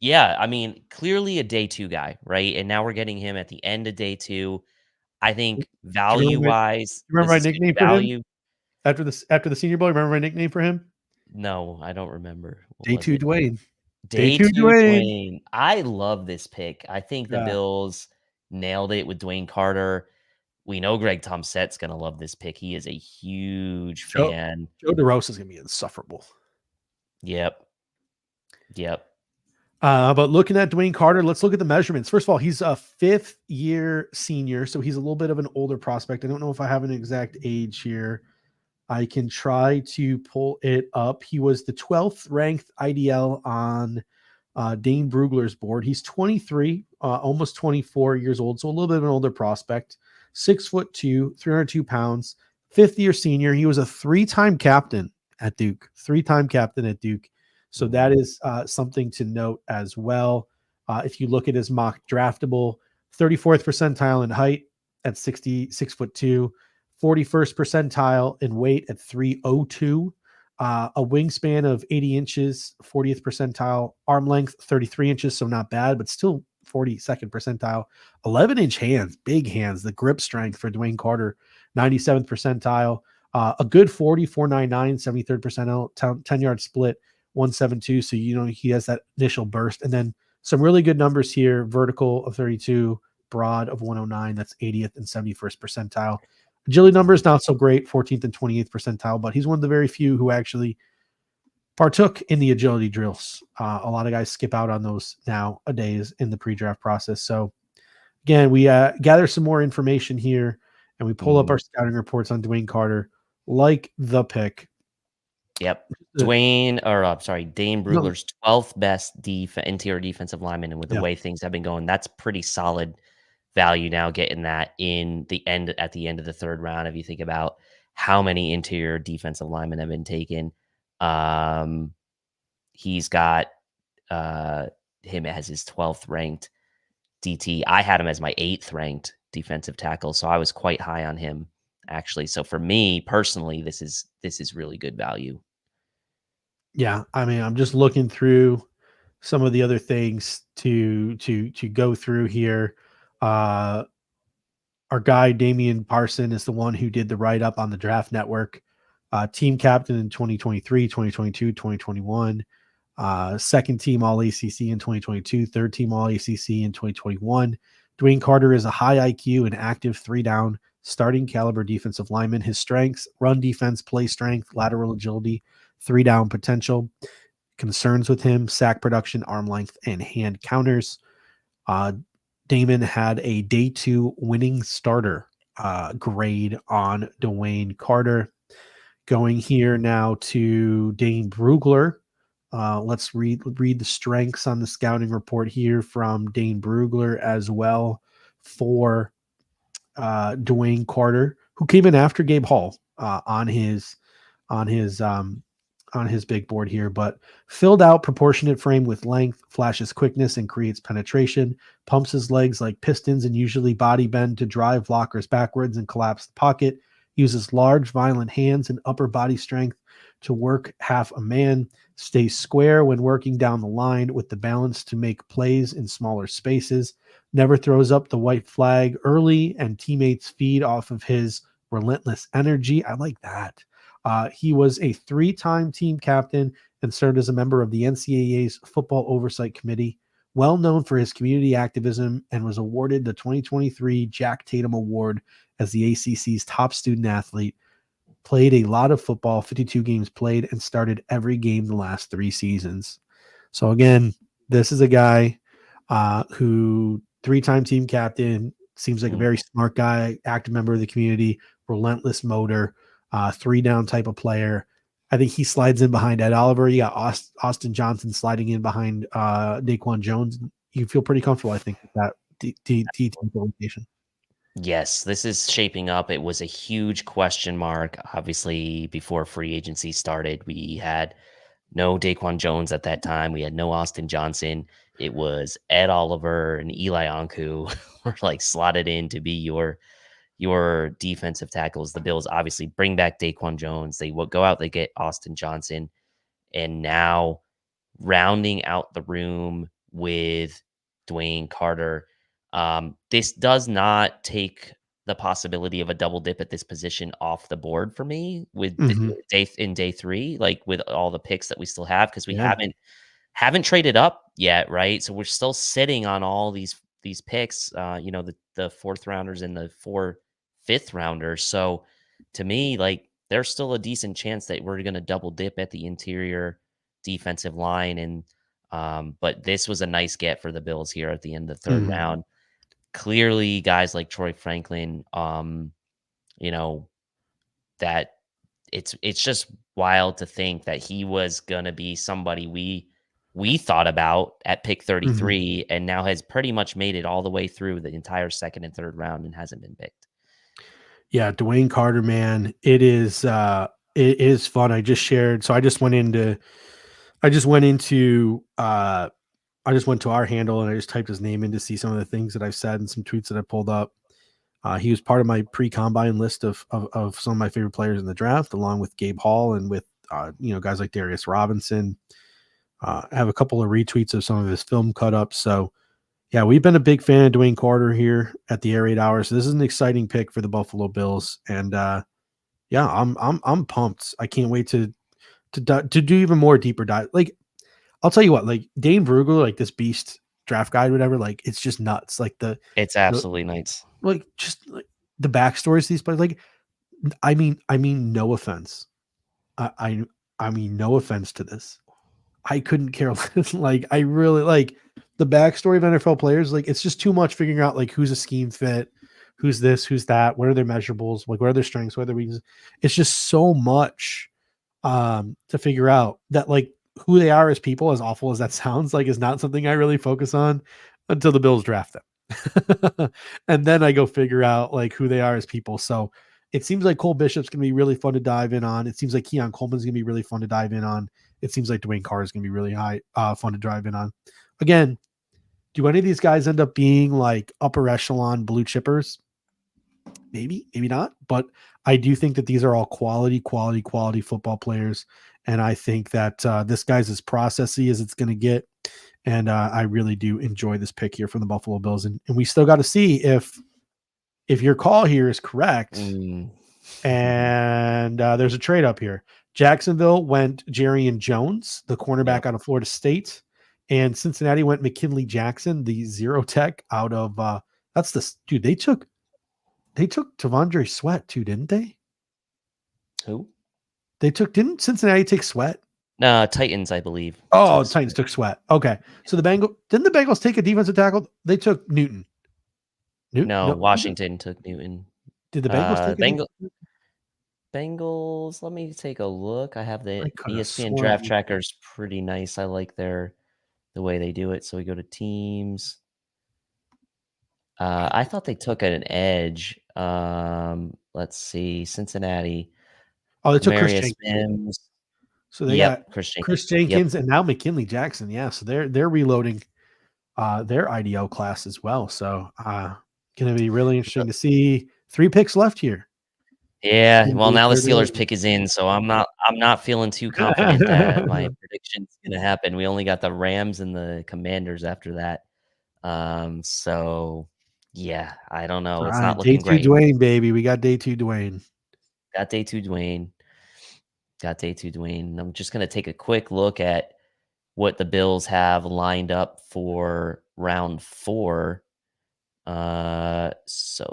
Yeah, I mean, clearly a day 2 guy, right? And now we're getting him at the end of day 2. I think value-wise, remember my nickname for him? After the Senior Bowl, remember my nickname for him? No, I don't remember. Day 2 Dwayne. Day 2 Dwayne. I love this pick. I think the Bills nailed it with Dwayne Carter. We know Greg Tomset's going to love this pick. He is a huge fan. Joe DeRosa is going to be insufferable. Yep. But looking at Dwayne Carter, let's look at the measurements. First of all, he's a 5th-year senior, so he's a little bit of an older prospect. I don't know if I have an exact age here. I can try to pull it up. He was the 12th ranked IDL on Dane Brugler's board. He's 23, almost 24 years old, so a little bit of an older prospect. 6'2", 302 pounds, 5th-year senior. He was a 3-time captain at Duke. So that is something to note as well. If you look at his mock draftable, 34th percentile in height at 6'2", 41st percentile in weight at 302, a wingspan of 80 inches, 40th percentile, arm length 33 inches, so not bad, but still 42nd percentile, 11-inch hands, big hands, the grip strength for Dwayne Carter, 97th percentile, a good 40, 499, 73rd percentile, 10-yard split, 172. So, he has that initial burst. And then some really good numbers here, vertical of 32, broad of 109. That's 80th and 71st percentile. Agility numbers, not so great, 14th and 28th percentile, but he's one of the very few who actually partook in the agility drills. A lot of guys skip out on those nowadays in the pre-draft process. So, again, we gather some more information here, and we pull up our scouting reports on Dwayne Carter, like the pick. Yep. Dane Brugler's 12th best interior defensive lineman, and with the way things have been going, that's pretty solid value now, getting that at the end of the 3rd round. If you think about how many interior defensive linemen have been taken, he's got him as his 12th ranked DT. I had him as my 8th ranked defensive tackle, so I was quite high on him actually. So for me personally, this is really good value. Yeah, I mean, I'm just looking through some of the other things to go through here. Our guy Damian Parson is the one who did the write-up on the Draft Network Team captain in 2023, 2022, 2021. Second team All ACC in 2022, third team All ACC in 2021. Dwayne Carter is a high IQ and active 3-down starting caliber defensive lineman. His strengths: run defense, play strength, lateral agility, 3-down potential. Concerns with him: sack production, arm length, and hand counters. Damon had a day 2 winning starter grade on Dwayne Carter. Going here now to Dane Brugler. Let's read the strengths on the scouting report here from Dane Brugler as well for Dwayne Carter, who came in after Gabe Hall on his big board here, but filled out proportionate frame with length, flashes quickness and creates penetration, pumps his legs like pistons and usually body bend to drive blockers backwards and collapse the pocket, uses large violent hands and upper body strength to work half a man, stays square when working down the line with the balance to make plays in smaller spaces, never throws up the white flag early, and teammates feed off of his relentless energy. I like that. He was a 3-time team captain and served as a member of the NCAA's Football Oversight Committee, well known for his community activism, and was awarded the 2023 Jack Tatum Award as the ACC's top student athlete. Played a lot of football, 52 games played, and started every game the last 3 seasons. So again, this is a guy who 3-time team captain, seems like a very smart guy, active member of the community, relentless motor, 3-down type of player. I think he slides in behind Ed Oliver. You got Austin Johnson sliding in behind Daquan Jones. You feel pretty comfortable, I think, with that team location. Yes, this is shaping up. It was a huge question mark. Obviously, before free agency started, we had no Daquan Jones at that time. We had no Austin Johnson. It was Ed Oliver and Eli Anku were like slotted in to be your defensive tackles. The Bills obviously bring back Daquan Jones. They will go out, they get Austin Johnson, and now rounding out the room with Dwayne Carter. This does not take the possibility of a double dip at this position off the board for me with day 3, like with all the picks that we still have, because we haven't traded up yet, right? So we're still sitting on all these picks, the 4th rounders and the 4 5th rounders. So to me, like, there's still a decent chance that we're going to double dip at the interior defensive line. And but this was a nice get for the Bills here at the end of the 3rd round. Clearly, guys like Troy Franklin, that it's just wild to think that he was gonna be somebody we thought about at pick 33 and now has pretty much made it all the way through the entire 2nd and 3rd round and hasn't been picked. Yeah, Dwayne Carter, man, it is fun. I just shared, so I just went to our handle and I just typed his name in to see some of the things that I've said and some tweets that I pulled up. He was part of my pre-combine list of some of my favorite players in the draft, along with Gabe Hall and with guys like Darius Robinson. I have a couple of retweets of some of his film cut-ups. So yeah, we've been a big fan of Dwayne Carter here at the Air Raid Hour. So this is an exciting pick for the Buffalo Bills, and yeah, I'm pumped. I can't wait to do even more deeper dive. Like, I'll tell you what, like Dane Brugler, like this beast draft guide, whatever, like it's just nuts. Like it's absolutely nuts. Like just like the backstories these players. Like, I mean, no offense. I mean, no offense to this. I couldn't care less. Like, I really like the backstory of NFL players. Like, it's just too much figuring out like who's a scheme fit, who's this, who's that, what are their measurables, like what are their strengths, what are their weaknesses. It's just so much to figure out that like who they are as people, as awful as that sounds, like is not something I really focus on until the Bills draft them. And then I go figure out like who they are as people. So it seems like Cole Bishop's going to be really fun to dive in on. It seems like Keon Coleman's going to be really fun to dive in on. It seems like Dwayne Carr is going to be really fun to drive in on. Again, do any of these guys end up being like upper echelon blue chippers? Maybe, maybe not. But I do think that these are all quality football players. And I think that this guy's as processy as it's going to get. And I really do enjoy this pick here from the Buffalo Bills. And we still got to see if your call here is correct. And there's a trade up here. Jacksonville went Jerry Jones, the cornerback Yep. out of Florida State, and Cincinnati went McKinley Jackson, the zero tech out of that's the dude. They took Tavondre Sweat too, didn't they? Who? Didn't Cincinnati take Sweat? No, Titans, I believe. Oh, Titans took Sweat. Okay. So didn't the Bengals take a defensive tackle? They took Newton. No, Washington took Newton. Did the Bengals take Bengals, let me take a look. I have the could've ESPN sworn draft you- tracker's pretty nice. I like the way they do it. So we go to teams. I thought they took an edge. Let's see, Cincinnati. Oh, they took Chris Marius Jenkins. Mims. So they got Chris Jenkins and now McKinley Jackson. Yeah, so they're reloading their IDO class as well. So going to be really interesting to see. 3 picks left here. Yeah, well, now the Steelers pick is in, so I'm not feeling too confident that my prediction's going to happen. We only got the Rams and the Commanders after that. So yeah, I don't know. It's not looking great. Day 2 Dwayne, baby. We got day 2 Dwayne. Got day 2 Dwayne. I'm just going to take a quick look at what the Bills have lined up for round 4. So I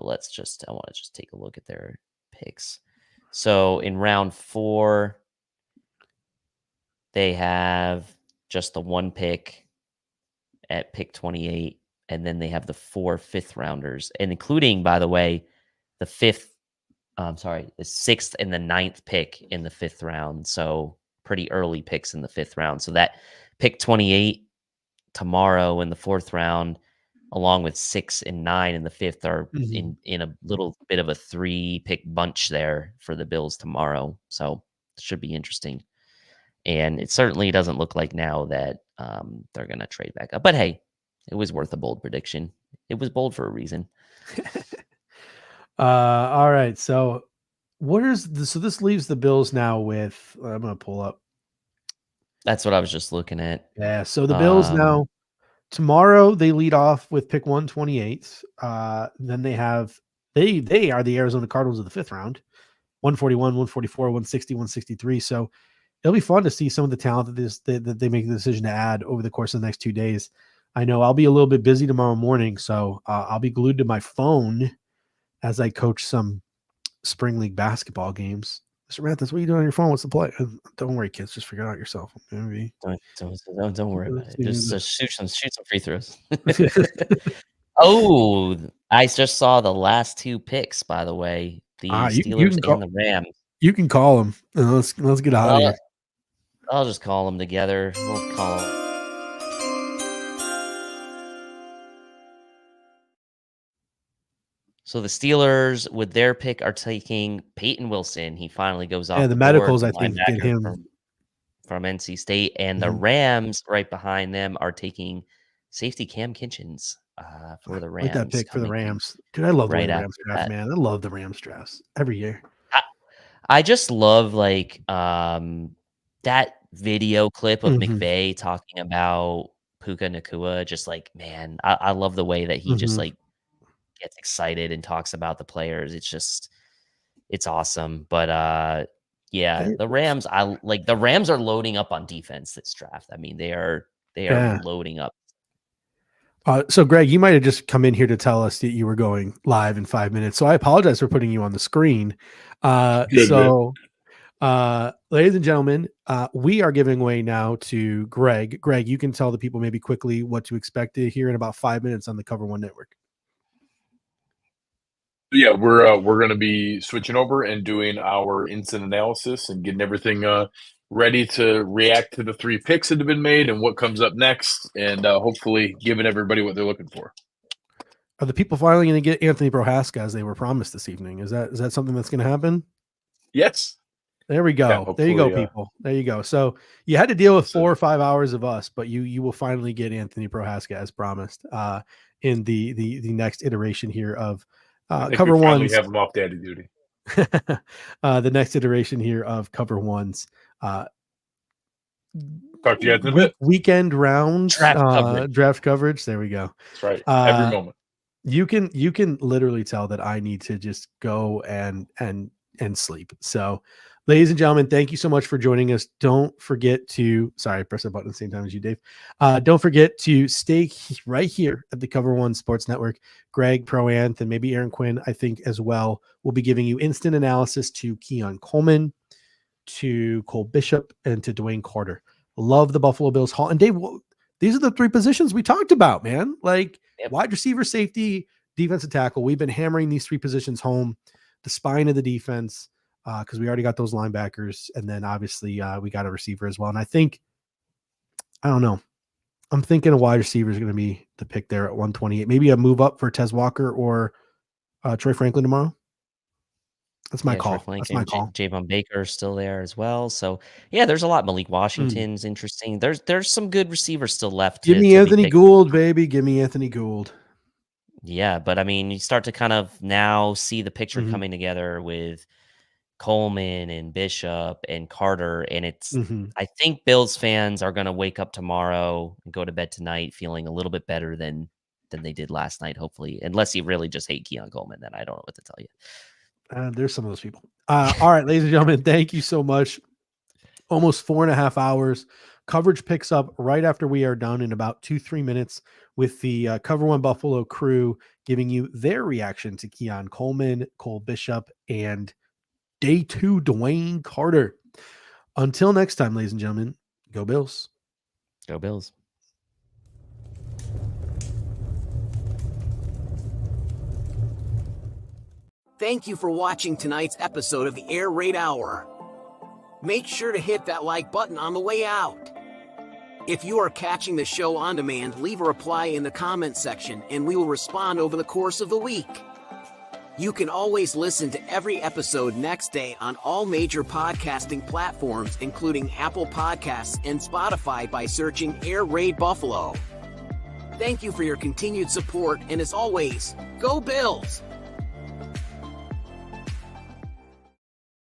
want to just take a look at their picks. So in round 4, they have just the 1 pick at pick 28, and then they have the 4 fifth rounders, and including, by the way, the 6th and the 9th pick in the 5th round. So pretty early picks in the 5th round. So that pick 28 tomorrow in the 4th round, along with 6 and 9 in the 5th, are in a little bit of a 3-pick bunch there for the Bills tomorrow. So it should be interesting. And it certainly doesn't look like now that they're going to trade back up. But hey, it was worth a bold prediction. It was bold for a reason. All right. So this leaves the Bills now with, I'm going to pull up. That's what I was just looking at. Yeah. So the Bills now, tomorrow they lead off with pick 128. Then they are the Arizona Cardinals of the 5th round, 141, 144, 160, 163. So it'll be fun to see some of the talent that they make the decision to add over the course of the next 2 days. I know I'll be a little bit busy tomorrow morning, so I'll be glued to my phone as I coach some spring league basketball games. Mr. Mathis, what are you doing on your phone? What's the play? Don't worry, kids. Just figure it out yourself. Maybe. Don't worry about it. Just shoot some free throws. Oh, I just saw the last 2 picks, by the way. The Steelers and the Rams. You can call them. Let's get out of here. I'll just call them together. We'll call them. So the Steelers, with their pick, are taking Peyton Wilson. He finally goes off. Yeah, the medicals, I think, get him from NC State. And the Rams, right behind them, are taking safety Cam Kinchins for the Rams. Like that pick for the Rams. Dude, I love the Rams draft, man. I love the Rams drafts every year. I just love that video clip of McVay talking about Puka Nacua. Just like, man, I love the way that he just like gets excited and talks about the players. It's awesome. But yeah, the Rams, the Rams are loading up on defense this draft. I mean, they are loading up. So Greg, you might have just come in here to tell us that you were going live in 5 minutes. So I apologize for putting you on the screen. Ladies and gentlemen, we are giving away now to Greg. Greg, you can tell the people maybe quickly what to expect to hear in about 5 minutes on the Cover One Network. Yeah, we're going to be switching over and doing our instant analysis and getting everything ready to react to the 3 picks that have been made and what comes up next, and hopefully giving everybody what they're looking for. Are the people finally going to get Anthony Prohaska as they were promised this evening? Is that something that's going to happen? Yes. There we go. Yeah, there you go, people. There you go. So you had to deal with 4 or 5 hours of us, but you will finally get Anthony Prohaska as promised in the next iteration here of Cover One. We have him off daddy duty. The next iteration here of Cover One's talk to you guys in a bit. Weekend round draft coverage. There we go. That's right. Every moment. You can literally tell that I need to just go and and sleep. So, ladies and gentlemen, thank you so much for joining us. Don't forget to, sorry, I pressed the button at the same time as you, Dave. Don't forget to stay right here at the Cover One Sports Network. Greg, Pro-Anth, and maybe Aaron Quinn, I think as well, will be giving you instant analysis to Keon Coleman, to Cole Bishop, and to Dwayne Carter. Love the Buffalo Bills haul. And Dave, these are the three positions we talked about, man. Like wide receiver, safety, defensive tackle. We've been hammering these three positions home, the spine of the defense, because we already got those linebackers. And then obviously we got a receiver as well. And I think, I don't know, I'm thinking a wide receiver is going to be the pick there at 128. Maybe a move up for Tez Walker or Troy Franklin tomorrow. That's my call. That's my call. Javon Baker is still there as well. So yeah, there's a lot. Malik Washington's interesting. There's some good receivers still left. Give me Anthony Gould, baby. Give me Anthony Gould. Yeah, but I mean, you start to kind of now see the picture coming together with Coleman and Bishop and Carter, and it's. I think Bills fans are going to wake up tomorrow and go to bed tonight feeling a little bit better than they did last night. Hopefully, unless you really just hate Keon Coleman, then I don't know what to tell you. There's some of those people. All right, ladies and gentlemen, thank you so much. Almost 4.5 hours. Coverage picks up right after we are done in about 2-3 minutes with the Cover One Buffalo crew giving you their reaction to Keon Coleman, Cole Bishop, and Day 2 Dwayne Carter. Until next time, ladies and gentlemen, go Bills. Go Bills. Thank you for watching tonight's episode of the Air Raid Hour. Make sure to hit that like button on the way out. If you are catching the show on demand, leave a reply in the comments section and we will respond over the course of the week. You can always listen to every episode next day on all major podcasting platforms, including Apple Podcasts and Spotify by searching Air Raid Buffalo. Thank you for your continued support, and as always, go Bills!